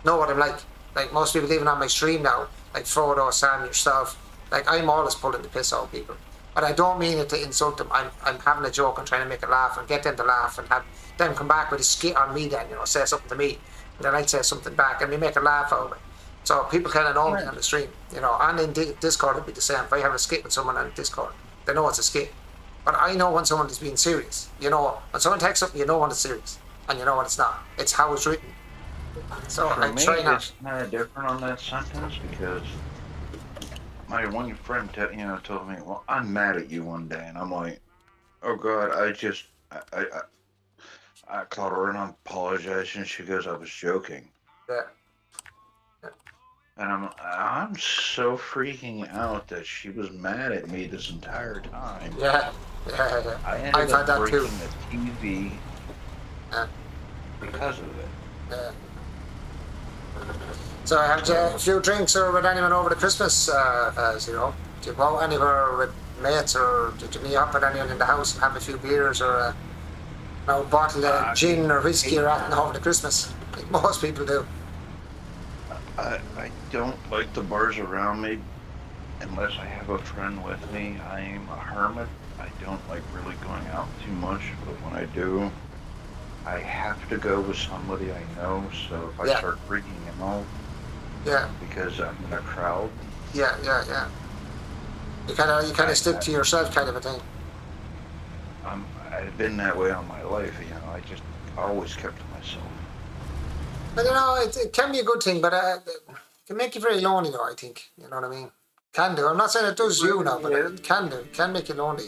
know what I'm like. Like, most people even on my stream now, like Frodo, Sam, yourself, like, I'm always pulling the piss out of people. But I don't mean it to insult them. I'm having a joke and trying to make it laugh and get them to laugh and have them come back with a skit on me then, say something to me. And then I'd say something back and we make a laugh out of it. So people kind of know me on the stream, and in Discord it'd be the same. If I have a skit with someone on Discord, they know it's a skit. But I know when someone is being serious. When someone texts something, you know when it's serious. And you know when it's not. It's how it's written. So for I me, try not. it's kind of different on that sentence because my one friend, told me, "Well, I'm mad at you one day," and I'm like, "Oh God, I called her and I apologized," and she goes, "I was joking," Yeah. and I'm so freaking out that she was mad at me this entire time. Yeah. I I've ended had up that too. breaking the TV Yeah. because of it. Yeah. So I had a few drinks or with anyone over the Christmas, Did you go out anywhere with mates, or did you meet up with anyone in the house and have a few beers or a bottle of gin or whiskey or anything over the Christmas? Like most people do. I don't like the bars around me unless I have a friend with me. I am a hermit. I don't like really going out too much, but when I do, I have to go with somebody I know. So if I start freaking them out, because I'm in a crowd. Yeah. You kind of stick to yourself, kind of a thing. I've been that way all my life. I just always kept to myself. But it can be a good thing, but it can make you very lonely, though. I think you know what I mean. Can do. I'm not saying it does you now, but it can do. It can make you lonely,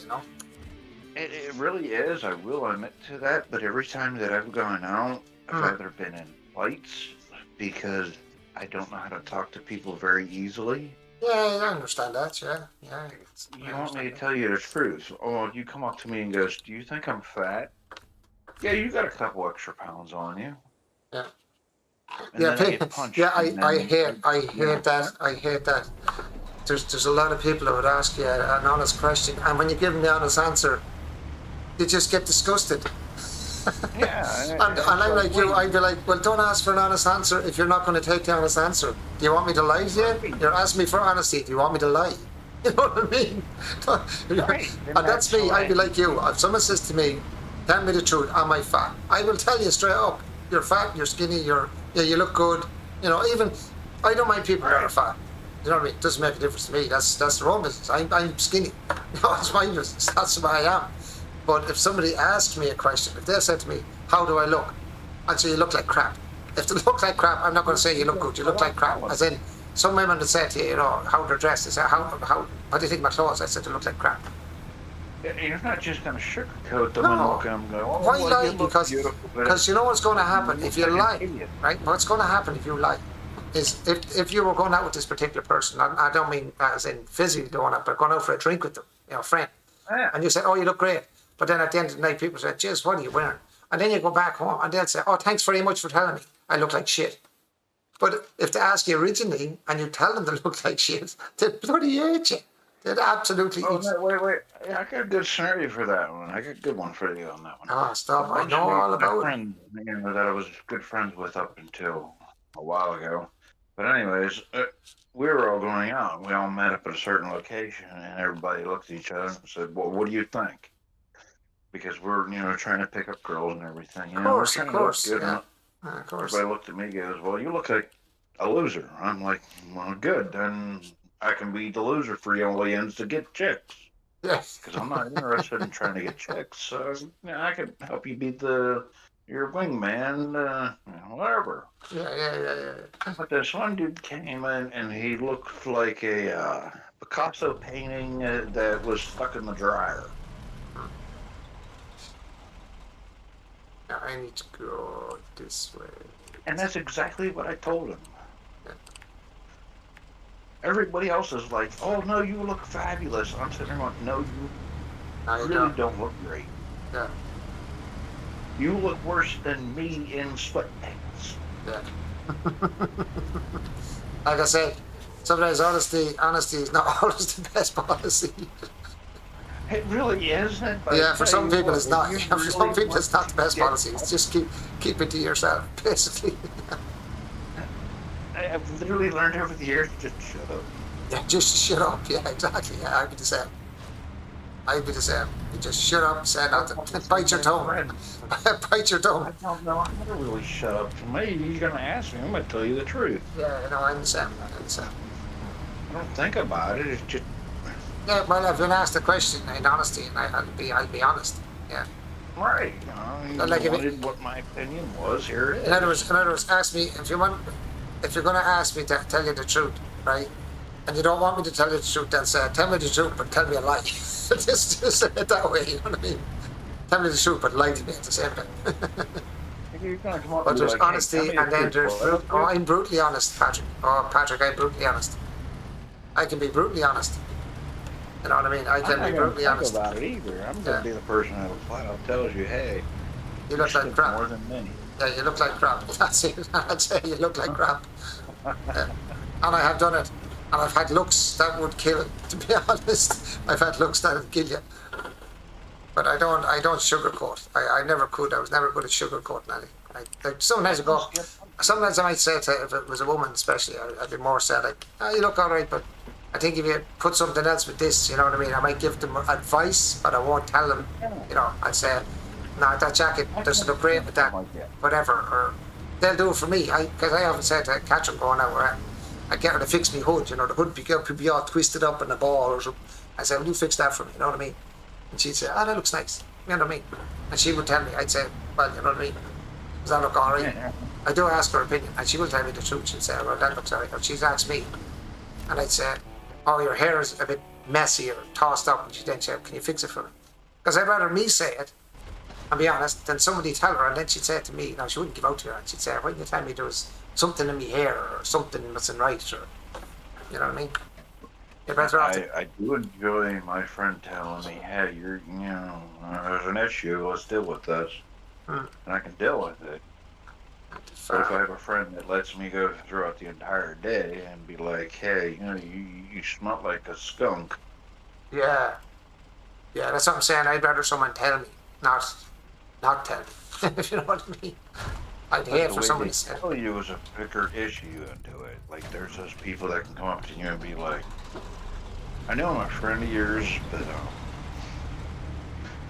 It really is. I will admit to that. But every time that I've gone out, I've either been in fights because I don't know how to talk to people very easily. Yeah, I understand that. Yeah. You want me to tell you the truth? Oh, you come up to me and goes, "Do you think I'm fat?" Yeah, you got a couple extra pounds on you. Yeah. And then I get punched. I hate that. I hate that. There's a lot of people who would ask you an honest question, and when you give them the honest answer, you just get disgusted. Yeah. and I'm like you, I'd be like, well, don't ask for an honest answer if you're not going to take the honest answer. Do you want me to lie to you? You're asking me for honesty. Do you want me to lie? You know what I mean? Right. And that's me. I'd be like you. If someone says to me, tell me the truth, am I fat? I will tell you straight up. You're fat, you're skinny, you look good. Even, I don't mind people that are fat. You know what I mean? It doesn't make a difference to me. That's their own business. I'm skinny. It's my business. That's what I am. But if somebody asked me a question, if they said to me, how do I look? I'd say you look like crap. If they look like crap, I'm not going to say you look good. You look like crap. As in, some women would say to you, how they're dressed. They say, what do you think of my clothes? I said, they look like crap. You're not just going to sugarcoat them and look at them and go, "Oh, why well, lie? you look beautiful," Because you know what's going to happen if you lie, idiot. right? What's going to happen if you lie is if you were going out with this particular person, I don't mean as in physically going out, but going out for a drink with them, friend, and you say, oh, you look great. But then at the end of the night, people say, "Jeez, what are you wearing?" And then you go back home and they'll say, "Oh, thanks very much for telling me. I look like shit." But if they ask you originally and you tell them they look like shit, they bloody hate you. They'd absolutely Oh, eat. no, wait. Yeah, I got a good scenario for that one. I got a good one for you on that one. Oh, stop. I Bunch know of all my about it. friends, that I was good friends with up until a while ago. But anyways, we were all going out. We all met up at a certain location, and everybody looked at each other and said, "Well, what do you think?" Because we're, trying to pick up girls and everything. We're Of trying to look course, good. yeah. And Of course. everybody looked at me and goes, "Well, you look like a loser." I'm like, "Well, good. Then I can be the loser for you only ends to get chicks." Yes. Because I'm not interested in trying to get chicks. So I could help you be your wingman, whatever. Yeah. But this one dude came in and he looked like a Picasso painting that was stuck in the dryer. Now I need to go this way. And that's exactly what I told him. Yeah. Everybody else is like, "Oh no, you look fabulous." I'm sitting there going, "No, you I really don't look great. Yeah. You look worse than me in sweatpants." Yeah. Like I said, sometimes honesty is not always the best policy. It really isn't. But Yeah, I for tell some you people what, it's if not. you Yeah, for some really people want it's not the to best get policy. It's just keep it to yourself, basically. I've literally learned over the years, just shut up. Yeah, just shut up. Yeah, exactly. Yeah, I'd be the same. You just shut up, say nothing, bite your tongue. Bite your I tongue. don't know how to really shut up. To me, you're going to ask me, I'm going to tell you the truth. Yeah, no, I'm the same. I don't think about it. It's just, Yeah, well, I've been asked a question in honesty, and I'll be honest. Yeah. right. You Like if it- wanted what my opinion was, here it is. In other words, ask me if you're going to ask me to tell you the truth, right? And you don't want me to tell you the truth, then say, tell me the truth, but tell me a lie. just say it that way, you know what I mean? Tell me the truth, but lie to me at the same time. You're going to come up But and be there's like, "Hey, honesty, tell me and the then truth, there's boy." I'm brutally honest, Patrick. Oh, Patrick, I'm brutally honest. I can be brutally honest. You know what I mean? I I'm can not be going to brutally think honest. about it either. I'm going Yeah. to be the person that flat out tells you, "Hey, You look like stink crap. more than me." Yeah, you look like crap. That's it. I'd say you look like crap. Yeah. And I have done it. And I've had looks that would kill, to be honest. I've had looks that would kill you. But I don't sugarcoat. I never could. I was never good at sugarcoating anything. Sometimes I might say if it was a woman especially, I'd be more said like, "Oh, you look alright, but I think if you put something else with this, you know what I mean, I might give them advice, but I won't tell them, I'd say, no, that jacket doesn't look great with that, whatever, or they'll do it for me, because I often say to Catherine going out where I get her to fix me hood, the hood could be all twisted up in a ball or something. I say, will you fix that for me, you know what I mean? And she'd say, oh, that looks nice, you know what I mean? And she would tell me, I'd say, well, you know what I mean? Does that look alright? I do ask her opinion, and she will tell me the truth. She'll say, well, that looks alright. Or she's asked me, and I'd say, oh, your hair is a bit messy or tossed up, and she'd then say, can you fix it for me? Because I'd rather me say it, and be honest, than somebody tell her, and then she'd say it to me. She wouldn't give out to her, and she'd say, why didn't you tell me there was something in my hair, or something wasn't right, or, you know what I mean? You're better off I do enjoy my friend telling me, "Hey, there's an issue. Let's deal with this," and I can deal with it. But if I have a friend that lets me go throughout the entire day and be like, "Hey, you smell like a skunk," Yeah, that's what I'm saying. I'd rather someone tell me, not tell me, if you know what I mean. I'd but hate the for way somebody they to say, tell you is a bigger issue into it. Like there's those people that can come up to you and be like, "I know I'm a friend of yours, but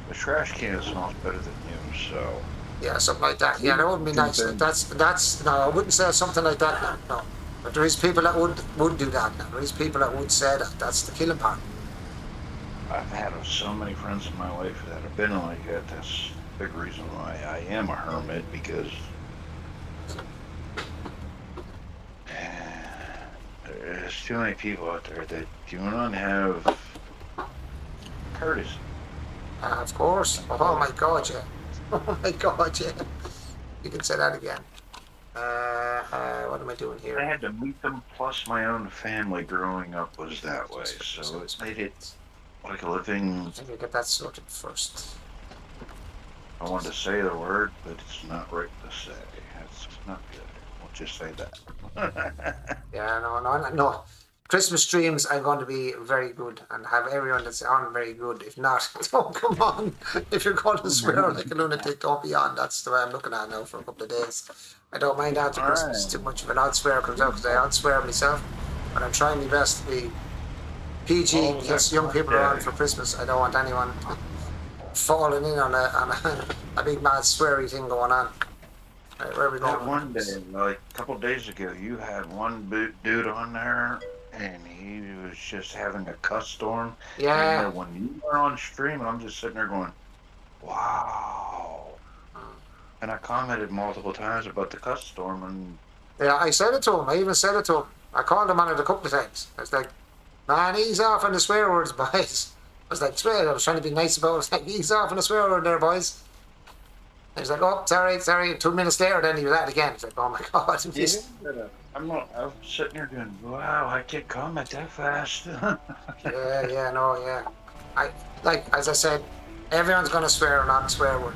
the trash can smells better than you, so." yeah, something like that. Yeah, that wouldn't be nice. That's no, I wouldn't say something like that. No. But there is people that would do that. Now. There is people that would say that. That's the killing part. I've had so many friends in my life that have been like that. That's a big reason why I am a hermit, because there's too many people out there that do not have courtesy. Of course. Oh my God, yeah. Oh my God, yeah. You can say that again. What am I doing I here? had to meet them, plus my own family growing up was that way, so it made it like a living. Let me get that sorted first. I wanted to say the word, but it's not right to say. It's not good. We'll just say that. Yeah, no. Christmas streams, I'm going to be very good and have everyone that's on very good. If not, don't come on. If you're going to swear like a lunatic, don't be on. That's the way I'm looking at now for a couple of days. I don't mind after Christmas too much of an odd swear comes out because I odd swear myself. But I'm trying my best to be PG because young people are on for Christmas. I don't want anyone falling in on a big mad sweary thing going on. Right, where are we That going? one day, like a couple days ago, you had one dude on there, and he was just having a cuss storm. Yeah. And when you were on stream, I'm just sitting there going, "Wow!" And I commented multiple times about the cuss storm, and Yeah, I said it to him. I even said it to him. I called him on it a couple of times. I was like, man, ease off on the swear words, boys. I was like, swear, I was trying to be nice about it. I was like, ease off on the swear word there, boys. And he was like, oh, sorry. 2 minutes later, then he was at it again. It's like, oh my God. yeah, I'm sitting there going, "Wow, I can't comment that fast." yeah. As I said, everyone's going to swear on the swear word.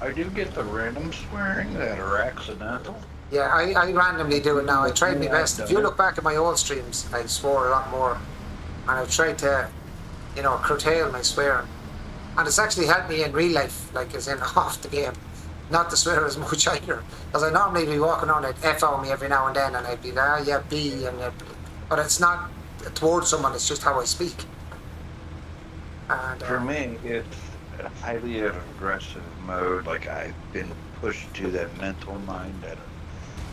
I do get the random swearing that are accidental. Yeah, I randomly do it now. I tried my best. If you look back at my old streams, I swore a lot more. And I've tried to, curtail my swearing. And it's actually helped me in real life, like as in off the game. Not to swear as much either. Because I normally be walking on, I'd F on me every now and then, and I'd be like, yeah, B, but it's not towards someone, it's just how I speak. And, For me, it's a highly aggressive mode. Like I've been pushed to that mental mind that,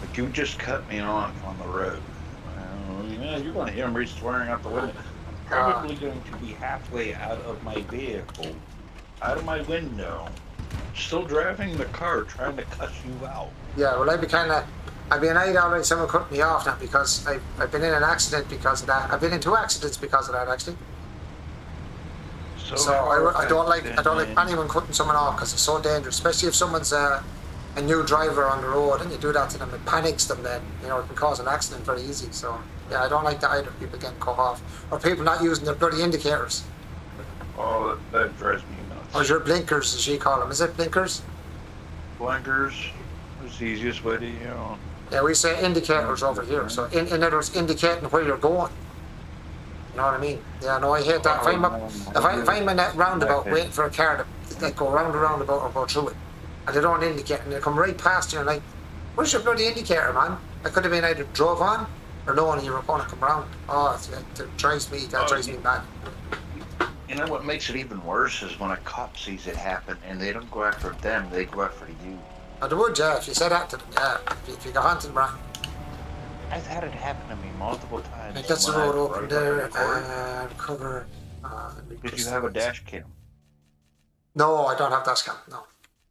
like, you just cut me off on the road. Yeah, you're going to hear me swearing out the window. I'm probably going to be halfway out of my vehicle, out of my window, still driving the car, trying to cuss you out. Yeah, well, I'd be annoyed already someone cut me off now because I've been in an accident because of that. I've been in 2 accidents because of that, actually. So I don't like anyone cutting someone off because it's so dangerous, especially if someone's a new driver on the road and you do that to them, it panics them. Then it can cause an accident very easy. So yeah, I don't like that either. People getting cut off or people not using their bloody indicators. Oh, that drives me nuts. Or your blinkers, as you call them. Is it blinkers? Blinkers is the easiest way to, Yeah, we say indicators over here. So in other words, indicating where you're going. You know what I mean? Yeah, no, I hate that. If I'm in that roundabout waiting for a car to go round the roundabout or go through it, and they don't indicate, and they come right past you, and like, where's your bloody indicator, man? I could have been either drove on or knowing you were going to come round. Oh, it drives me mad. You know what makes it even worse is when a cop sees it happen and they don't go after them, they go after you. Oh, they would, yeah, if you said that to them, yeah. If you got hunting, right? I've had it happen to me multiple times. Like, that's the road open there, and cover. Did you have a dash cam? No, I don't have dash cam, no.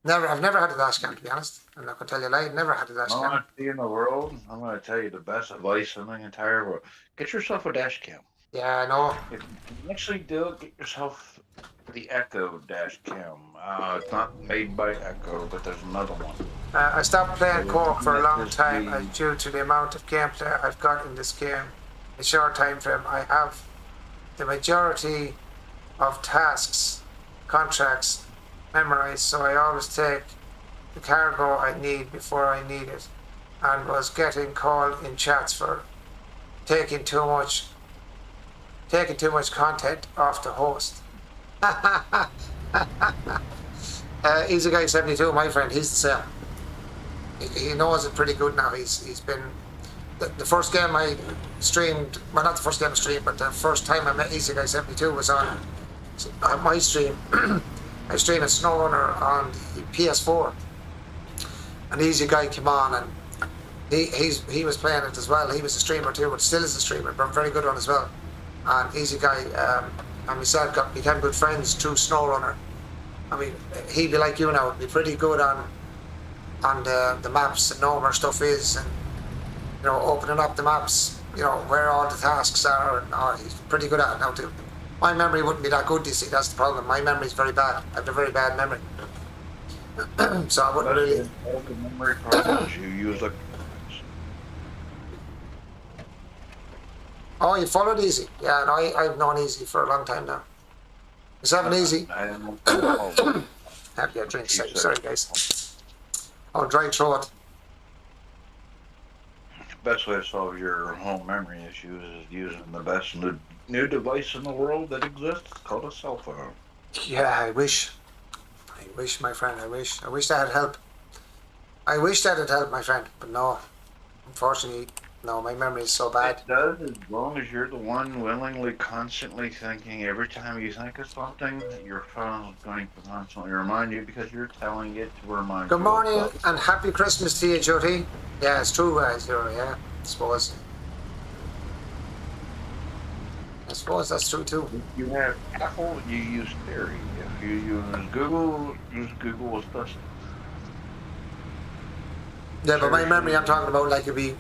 I've never had a dash cam, to be honest. I'm not going to tell you a lie, I've never had a dash cam. Honestly, in the world, I'm going to tell you the best advice in the entire world. Get yourself a dash cam. Yeah, I know. If you actually do, get yourself the Echo dash cam. It's not made by Echo, but there's another one. I stopped playing Cork for a long time due to the amount of gameplay I've got in this game. In a short time frame, I have the majority of tasks, contracts memorized, so I always take the cargo I need before I need it, and was getting called in chats for taking too much content off the host. He's a guy 72, my friend. He's the same. He knows it pretty good now. He's been the first game I streamed. Well, not the first game I streamed, but the first time I met Easy Guy 72 was on my stream. I streamed at SnowRunner on the PS4, and Easy Guy came on, and he was playing it as well. He was a streamer too, but still is a streamer, but a very good one as well. And Easy Guy and myself became good friends through SnowRunner. I mean, he'd be like you now, be pretty good on the maps and know where stuff is, and opening up the maps, where all the tasks are, and he's pretty good at it now too. My memory wouldn't be that good, you see, that's the problem. My memory's very bad. I have a very bad memory. So I wouldn't really... All the memory problems you use like... Oh, you followed Easy? Yeah, no, I've known Easy for a long time now. Is that an Easy? Have your drink, sorry guys. Oh, dry throat. best way to solve your home memory issues is using the best new device in the world that exists. It's called a cell phone. Yeah, I wish, my friend, I wish that had help. I wish that had helped, my friend, but no, unfortunately, no, my memory is so bad. It does, as long as you're the one willingly, constantly thinking. Every time you think of something, your phone is going to constantly remind you because you're telling it to remind you. Good morning and happy Christmas to you, Jody. Yeah, it's true, yeah, I suppose. I suppose that's true too. If you have Apple, you use Siri. If you use Google with stuff. Yeah, but my memory, I'm talking about, like, it'd be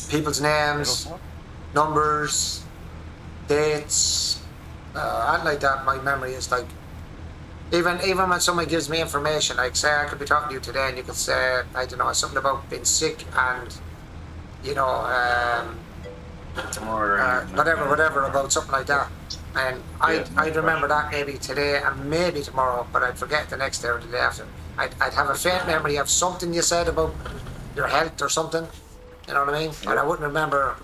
people's names, numbers, dates, and like that. My memory is like, even when somebody gives me information, like, say I could be talking to you today and you could say, I don't know, something about being sick and, you know, whatever about something like that. And I'd remember that maybe today and maybe tomorrow, but I'd forget the next day or the day after. I'd have a faint memory of something you said about your health or something, you know what I mean? And I wouldn't remember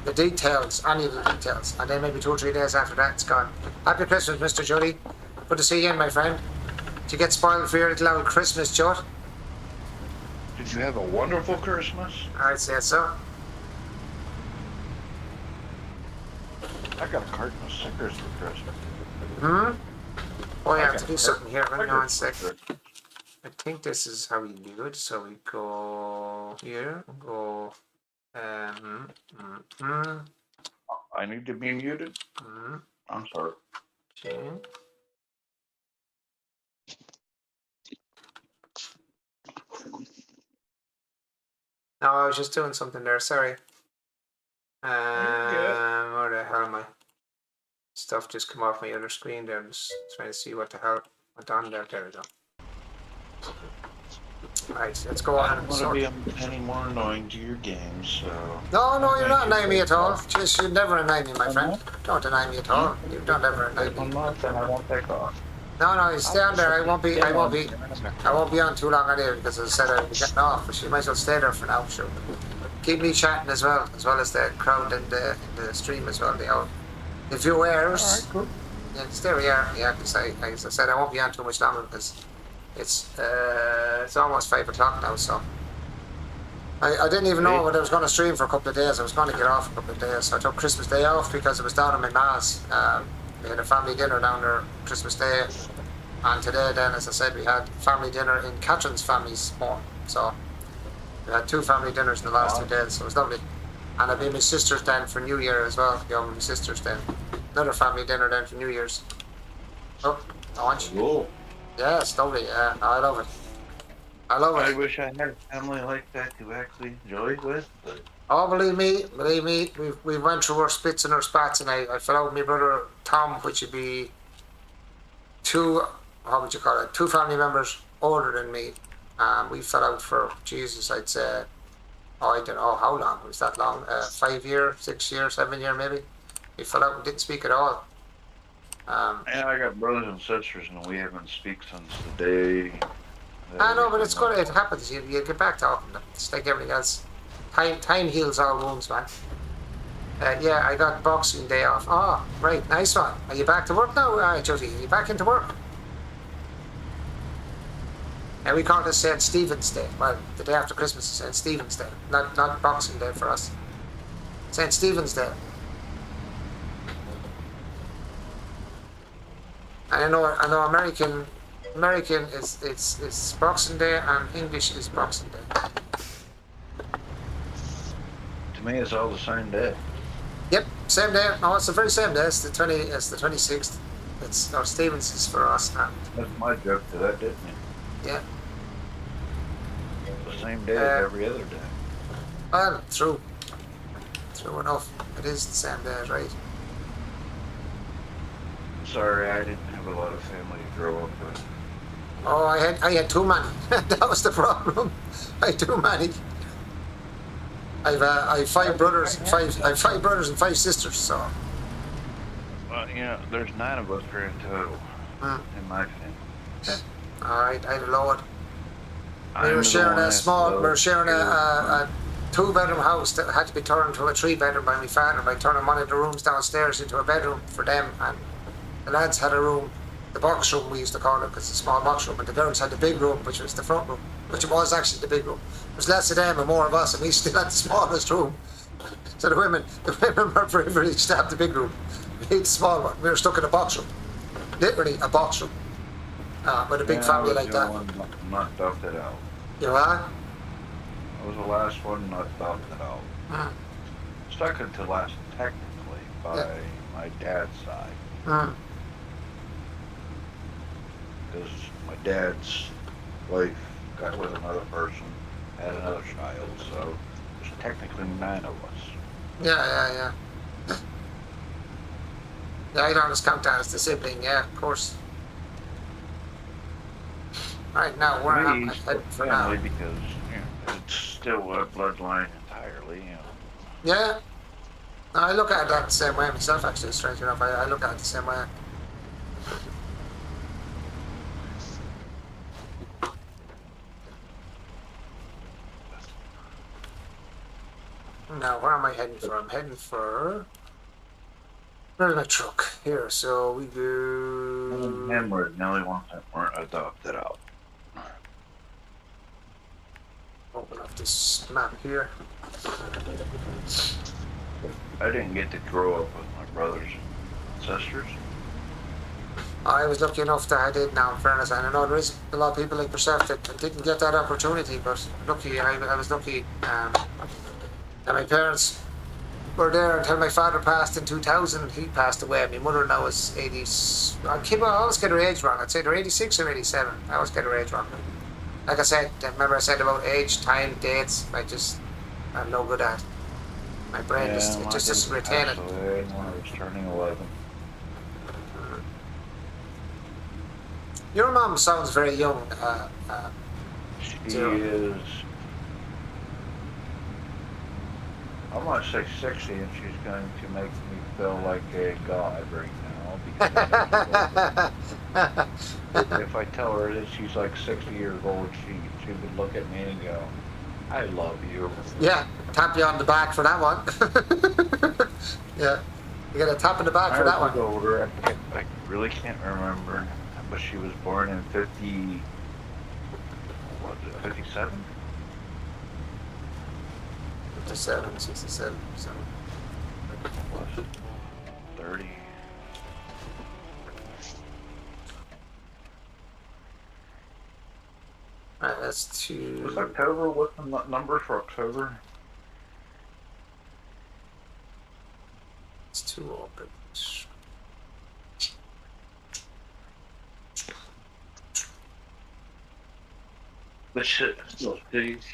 the details, any of the details. And then maybe 2 or 3 days after that, it's gone. Happy Christmas, Mr. Judy. Good to see you in, my friend. Did you get spoiled for your little old Christmas, Jud? Did you have a wonderful Christmas? I'd say so. I got a carton of Snickers for Christmas. Oh, yeah, I have to do something here. Let me know 1 sec. I think this is how we do it. So we go here, go. I need to be muted. I'm sorry. Okay. No, I was just doing something there. Sorry. Where the hell am I? Stuff just come off my other screen there. I'm just trying to see what the hell went on there. There we go. Right, let's go on. I don't want to be any more annoying to your games, so... No, you're not annoying me at all. Just, you never annoy me, my friend. Don't annoy me at all. You don't ever annoy me. 1 month and I won't take off. No, you stay on there. I won't be on too long anyway, because as I said, I'll be getting off. But you might as well stay there for now, sure. Keep me chatting as well as the crowd in the stream as well. The viewers. Alright, cool. Yeah, stay where you are. Yeah, because as I said, I won't be on too much longer because it's almost 5 o'clock now. So I didn't even know whether I was going to stream for a couple of days. I was going to get off a couple of days. So I took Christmas Day off because it was down in my ma's. We had a family dinner down there Christmas Day, and today then, as I said, we had family dinner in Catherine's family's home. So we had 2 family dinners in the last 2 days, so it was lovely. And I've been my sister's then for New Year as well. Yeah, my sister's then. Another family dinner then for New Year's. Oh, launch. Cool. Yeah, it's lovely. Yeah, I love it. I wish I had a family like that to actually enjoy with, but... Oh, believe me, we went through our spits and our spats, and I fell out with my brother Tom, which would be 2 family members older than me. We fell out for, Jesus, I'd say, I don't know how long, it was that long, 5 year, 6 year, 7 year maybe. We fell out and didn't speak at all. Yeah, I got brothers and sisters, and we haven't speak since the day... I know, but it's good, it happens, you get back to talking to them. It's like everything else. Time heals all wounds, man. Yeah, I got Boxing Day off. Oh, right, nice one. Are you back to work now, Jody? Are you back into work? And we call this St. Stephen's Day. Well, the day after Christmas is St. Stephen's Day. Not Boxing Day for us. St. Stephen's Day. And I know American is it's Boxing Day and English is Boxing Day. To me, it's all the same day. Yep, same day. No, it's the very same day. It's the 26th. It's Stevens is for us. And That's my joke to that, didn't it? yeah. The same day as every other day. Well, true enough. It is the same day, right? Sorry, I didn't have a lot of family to grow up with. Oh, I had too many. That was the problem. I had too many. I've 5 brothers, I've 5 brothers and 5 sisters. So. Well, there's 9 of us here in total in my family. Yeah. All right, I had a load. We were sharing a two-bedroom house that had to be turned to a three-bedroom by my father by turning one of the rooms downstairs into a bedroom for them. And the lads had a room, the box room we used to call it, because it's a small box room, and the girls had the big room, which was the front room, which was actually the big room. There was less of them and more of us, and we still had the smallest room. So the women were privileged to have the big room. We had the small one. We were stuck in a box room, literally a box room, with a big family like that. Not dumped it out. You know what? I was the last one not dumped it out. Mm. Second to last, technically, by my dad's side. Mm. Because my dad's wife got with another person, had another child, so there's technically 9 of us. Yeah. Yeah, I don't just count that as the sibling, yeah, of course. Right now, where am I heading for now? Family, because it's still a bloodline entirely. Yeah. No, I look at that the same way myself, actually, strange enough. I look at it the same way. Now, where am I heading for? I'm heading for... Where's my truck? Here, so we go... And we're the only ones that weren't adopted out. Open up this map here. I didn't get to grow up with my brothers and sisters. I was lucky enough that I did now, in fairness, and I know there is a lot of people like yourself that didn't get that opportunity, but lucky, I was lucky that my parents were there until my father passed in 2000. He passed away. My mother now is 80. I always get her age wrong. I'd say they're 86 or 87. I always get her age wrong. Like I said, remember I said about age, time, dates, I'm no good at. My brain just doesn't retain it. When I was turning 11. Your mom sounds very young. She is... I'm going to say 60, and she's going to make me feel like a god right now. Because if I tell her that she's like 60 years old, she would look at me and go, I love you. Yeah, tap you on the back for that one. Yeah, you got a tap in the back for that one. Older, I really can't remember, but she was born in 50, what was it, 57? 57, 67, so. Was it 30? Alright, that's two. Was October, what's the number for October? It's two open. But she is,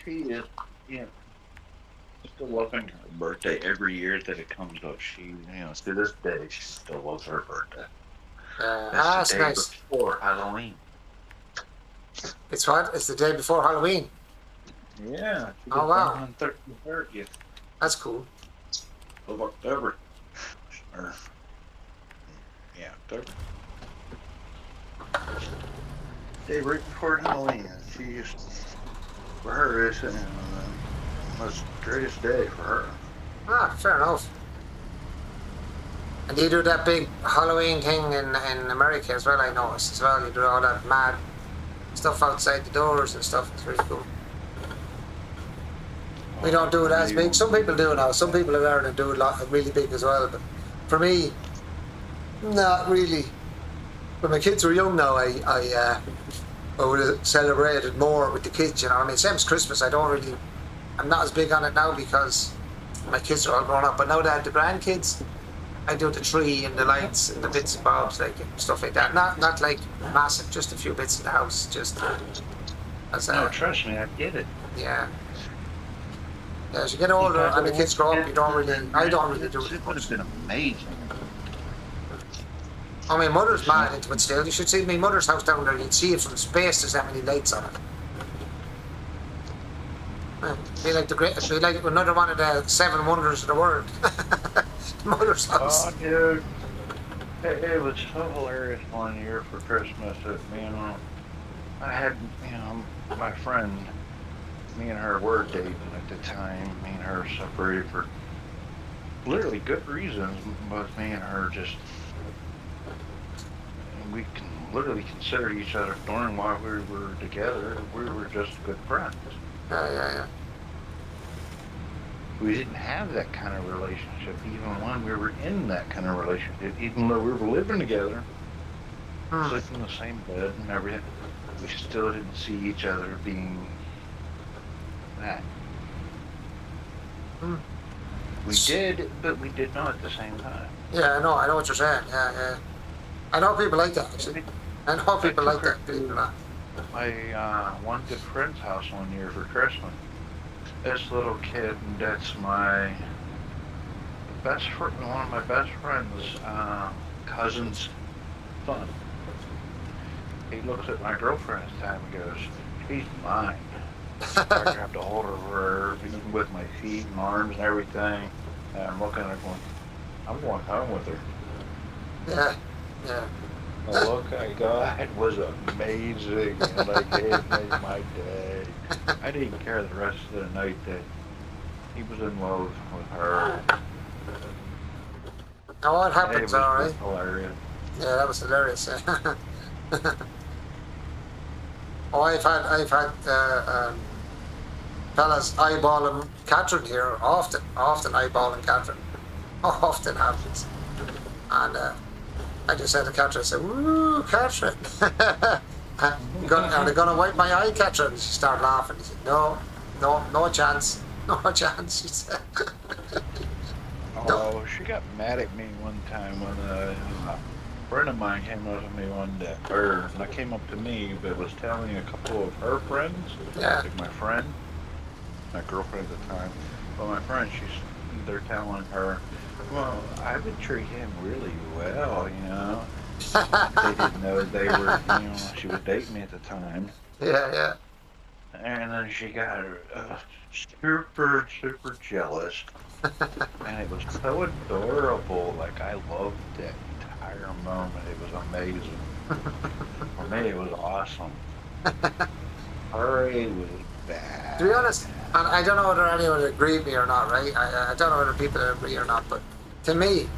still loving her birthday every year that it comes up. She, to this day, she still loves her birthday. That's the day nice. before Halloween. It's what? It's the day before Halloween. Yeah. Oh, wow. On 30th That's cool. of October. Or, yeah, October. Day right before Halloween. She just, for her, it's the most greatest day for her. Ah, fair enough. And you do that big Halloween thing in America as well, I noticed as well. You do all that mad stuff outside the doors and stuff. It's really cool. We don't do it as big. Some people do now. Some people in Ireland do it really big as well. But for me, not really. When my kids were young now, I would have celebrated more with the kids, I mean, same as Christmas, I'm not as big on it now because my kids are all grown up, but now that I have the grandkids, I do the tree and the lights and the bits and bobs, like stuff like that. Not like massive, just a few bits in the house, just as No, trust me, I get it. yeah. Yeah, as you get older and the kids grow up, I don't really do it It would much. have been amazing. Oh, my mother's mad into it still. You should see my mother's house down there. You'd see it from space. There's that many lights on it. It'd be like another one of the 7 wonders of the world. Mother's house. Oh, dude. It was so hilarious one year for Christmas that, I had, my friend me and her were dating at the time. Me and her separated for literally good reasons, but me and her just, we can literally consider each other during while we were together. We were just good friends. Yeah. We didn't have that kind of relationship even when we were in that kind of relationship. Even though we were living together, sleeping in the same bed and everything, we still didn't see each other being that. We did, but we did not at the same time. Yeah, I know what you're saying. Yeah. I know people like that, actually. I know people like that, believe it or not. My one good friend's house one year for Christmas. This little kid, and that's my best friend, one of my best friend's cousin's son. He looks at my girlfriend this time and goes, "She's mine." I grabbed a hold of her with my feet and arms and everything. And I'm looking at her going, I'm going home with her. Yeah. The look I got was amazing, and like it made my day. I didn't care the rest of the night that he was in love with her. Oh, it happens, It was alright. hilarious. Yeah, that was hilarious. Oh, I've had fellas eyeballing Catherine here, often eyeballing Catherine. Often happens. And I just said to Catherine, I said, "Woo, Catherine." Are they going to wipe my eye, Catherine? She started laughing. She said, no chance. No chance, she said. Oh, she got mad at me one time when a friend of mine came up to me one day, or not came up to me, but was telling a couple of her friends, Yeah. like my friend, my girlfriend at the time, but my friend, they're telling her, well, I would treat him really well, you know. They didn't know they were, you know, she was dating me at the time. Yeah. And then she got super jealous. And it was so adorable. Like, I loved that entire moment. It was amazing. For me, it was awesome. Her, it was bad. To be honest, and I don't know whether anyone would agree with me or not, right? I don't know whether people agree or not, but to me,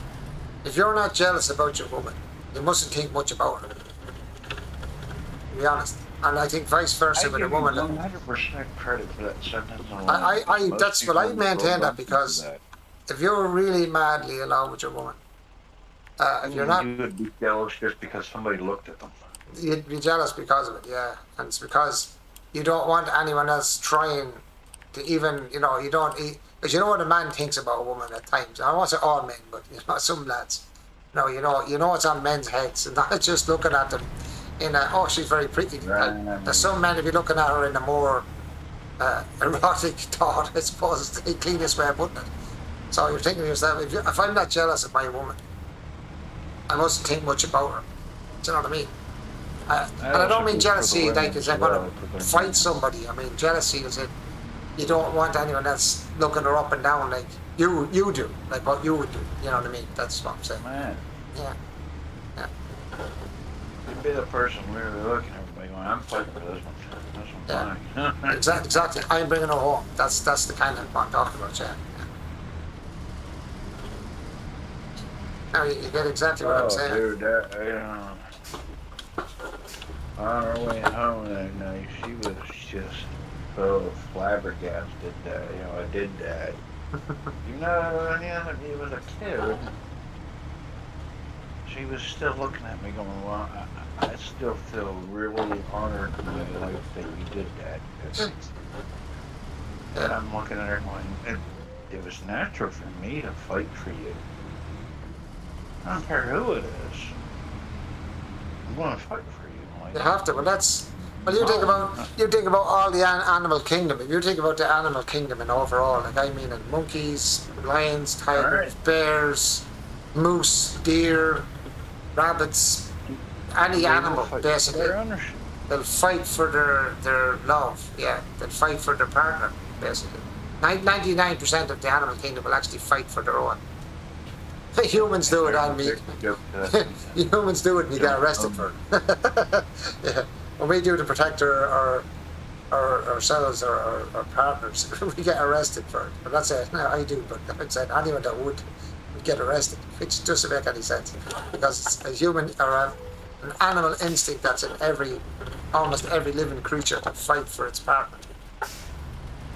if you're not jealous about your woman, you mustn't think much about her. To be honest. And I think vice versa with a woman. 100% credit for that sentence. That's what I maintain, that because if you're really madly in love with your woman, if you're not, you would be jealous just because somebody looked at them. you'd be jealous because of it, yeah. And it's because you don't want anyone else trying to even, you don't, because you know what a man thinks about a woman at times. I won't say all men, but some lads. You know it's on men's heads, and not just looking at them in a, oh, she's very pretty. There's some men, if you're looking at her in a more erotic thought, I suppose is the cleanest way of putting it. So you're thinking to yourself, if I'm not jealous of my woman, I mustn't think much about her. Do you know what I mean? And I don't mean jealousy like as I'm going to fight somebody. I mean jealousy is that you don't want anyone else looking her up and down like you do, like what you would do. You know what I mean? That's what I'm saying. Man. Yeah. You'd be the person really looking at everybody going, I'm fighting for this one. This one's mine. Exactly. I'm bringing her home. That's the kind of I'm talking about, yeah. Now you get exactly what I'm saying. Dude, on our way home that night, she was just so flabbergasted that, I did that. He was a kid. She was still looking at me going, well, I still feel really honored in my life that you did that. And I'm looking at her going, it was natural for me to fight for you. I don't care who it is. I'm going to fight for you. Like, You have to. You think about all the animal kingdom. If you think about the animal kingdom and overall, like I mean, monkeys, lions, tigers, bears, moose, deer, rabbits, any animal basically, they'll fight for their love. Yeah, they'll fight for their partner basically. 99% of the animal kingdom will actually fight for their own. Humans do it on me. Humans do it and you get arrested for it. Yeah. When we do to protect our ourselves or our partners, we get arrested for it. But that's it. No, I do, but I'm saying anyone that would get arrested, which doesn't make any sense because it's a human or an animal instinct that's in almost every living creature to fight for its partner.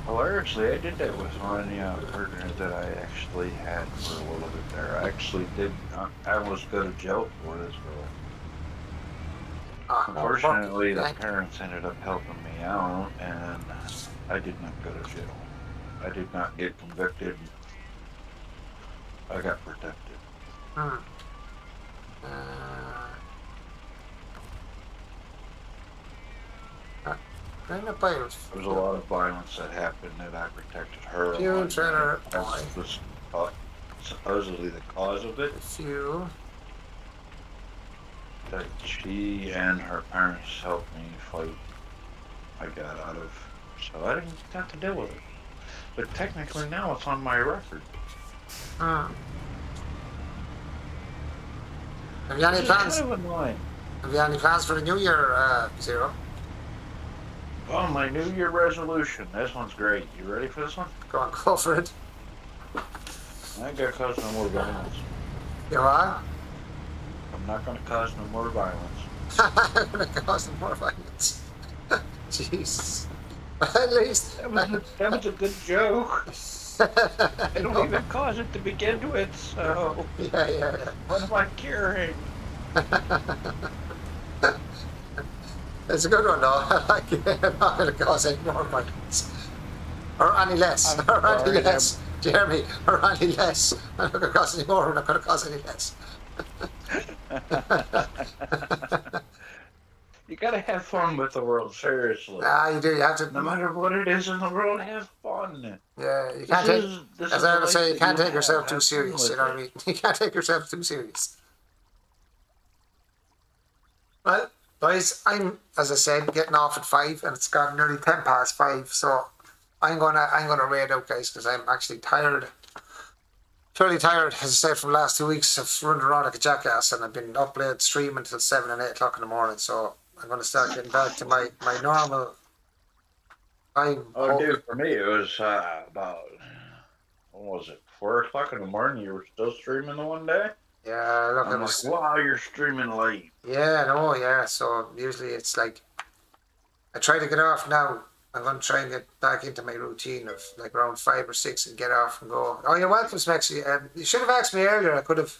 Hilariously, I did that with one partner that I actually had for a little bit there. I actually did. I almost go to jail for it as well. Unfortunately, the parents ended up helping me out, and I did not go to jail. I did not get convicted. I got protected. There was a lot of violence that happened that I protected her. You trainer was supposedly the cause of it. That she and her parents helped me fight. I got out of, so I didn't have to deal with it. But technically now it's on my record. Have you any plans? Kind of annoying. Have you any plans for the new year, Zero? Oh, my New Year resolution. This one's great. You ready for this one? Go for it. I ain't gonna cause no more violence. You are? I'm not gonna cause no more violence. I'm gonna cause no more violence. Jesus. At least that was a good joke. I don't even cause it to begin with, so yeah. What am I curing? It's a good one, though. I like it. I'm not going to cause any more violence. Or any less. Jeremy, or any less. I'm not going to cause any more. I'm not going to cause any less. You gotta have fun with the world, seriously. You do. You have to. No matter what it is in the world, have fun. Yeah, you can't take. As I would say, you can't take yourself too serious. You know what I mean? You can't take yourself too serious. Well, boys, I'm, as I said, getting off at 5, and it's gone nearly 10 past 5. So I'm gonna raid out, guys, because I'm actually tired. Fairly tired, as I said, from the last 2 weeks of running around like a jackass, and I've been up late streaming till 7 and 8 o'clock in the morning. So I'm going to start getting back to my normal time. Oh, dude, for me it was about, what was it, 4 o'clock in the morning? You were still streaming the one day? Yeah, look, I'm like, wow, you're streaming late. Yeah, no, yeah. So usually it's like, I try to get off now. I'm going to try and get back into my routine of like around 5 or 6 and get off and go. Oh, you're welcome, Smexy. You should have asked me earlier. I could have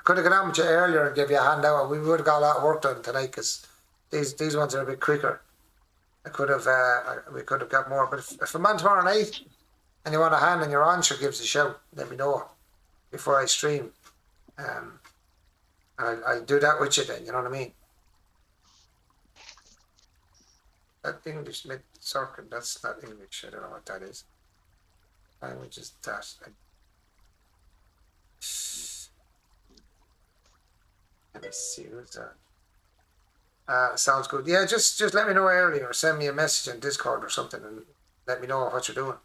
got on with you earlier and give you a hand out. We would have got a lot of work done tonight because these ones are a bit quicker. We could have got more. But if I'm on tomorrow night and you want a hand and you're on, sure, give us a shout. Let me know before I stream. I'll do that with you then. You know what I mean? That English mid-circle, that's not English. I don't know what that is. Language is that. Let me see, who's that? Sounds good. Yeah, just let me know early or send me a message on Discord or something and let me know what you're doing.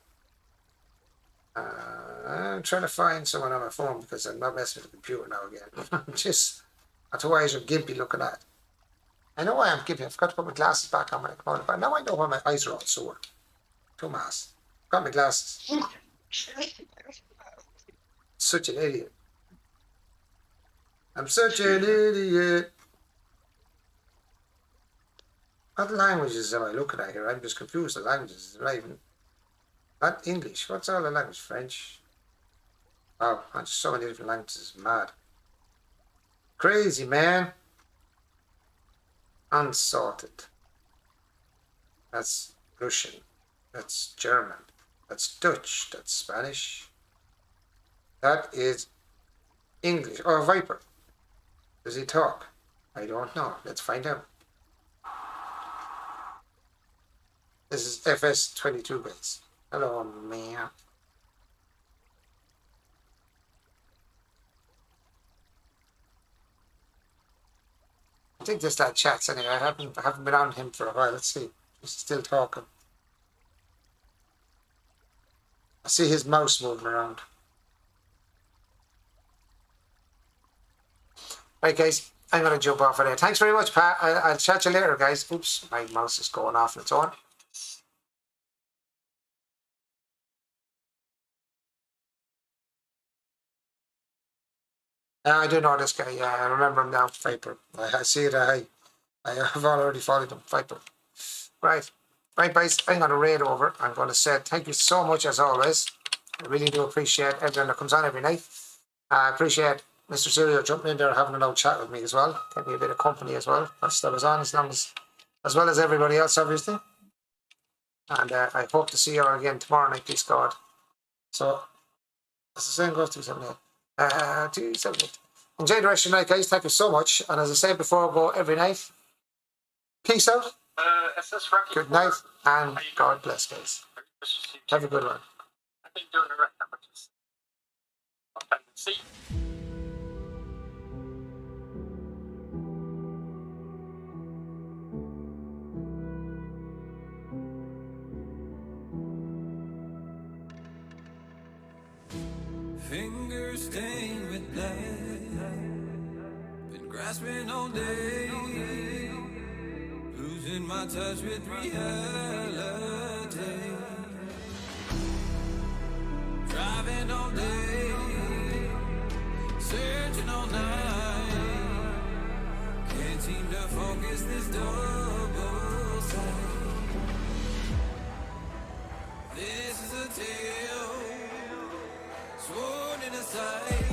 I'm trying to find someone on my phone because I'm not messing with the computer now again. That's why I'm gimpy looking at. I know why I'm gimpy. I forgot to put my glasses back on when I come out. But now I know why my eyes are all sore. Tomas. Got my glasses. Such an idiot. I'm such an idiot. What languages am I looking at here? I'm just confused. The languages. Not English. What's all the language? French. Wow, there's so many different languages. Mad. Crazy, man. Unsorted. That's Russian. That's German. That's Dutch. That's Spanish. That is English. Oh, Viper. Does he talk? I don't know. Let's find out. This is FS22 base. Hello, man. I think this lad chats anyway. I haven't been on him for a while. Let's see. He's still talking. I see his mouse moving around. Right, guys. I'm going to jump off of there. Thanks very much, Pat. I'll chat you later, guys. Oops, my mouse is going off on its own. I do know this guy. Yeah, I remember him now. Viper. I see it. I have already followed him. Viper. Right. Right, guys. I'm going to raid over. I'm going to say thank you so much as always. I really do appreciate everyone that comes on every night. I appreciate Mr. Serial jumping in there, having a little chat with me as well. Give me a bit of company as well. That's that was on as well as everybody else, obviously. And I hope to see you all again tomorrow night, please God. So, as the saying goes, 278. 278. Enjoy the rest of your night, guys. Thank you so much. And as I said before, I go every night. Peace out. Good night, and God bless, guys. Have a good one. I've been doing the right number. See. Fingers stained with blood, been grasping all day, losing my touch with reality, driving all day, searching all night, can't seem to focus this double sight. This is a tale sworn in a sight.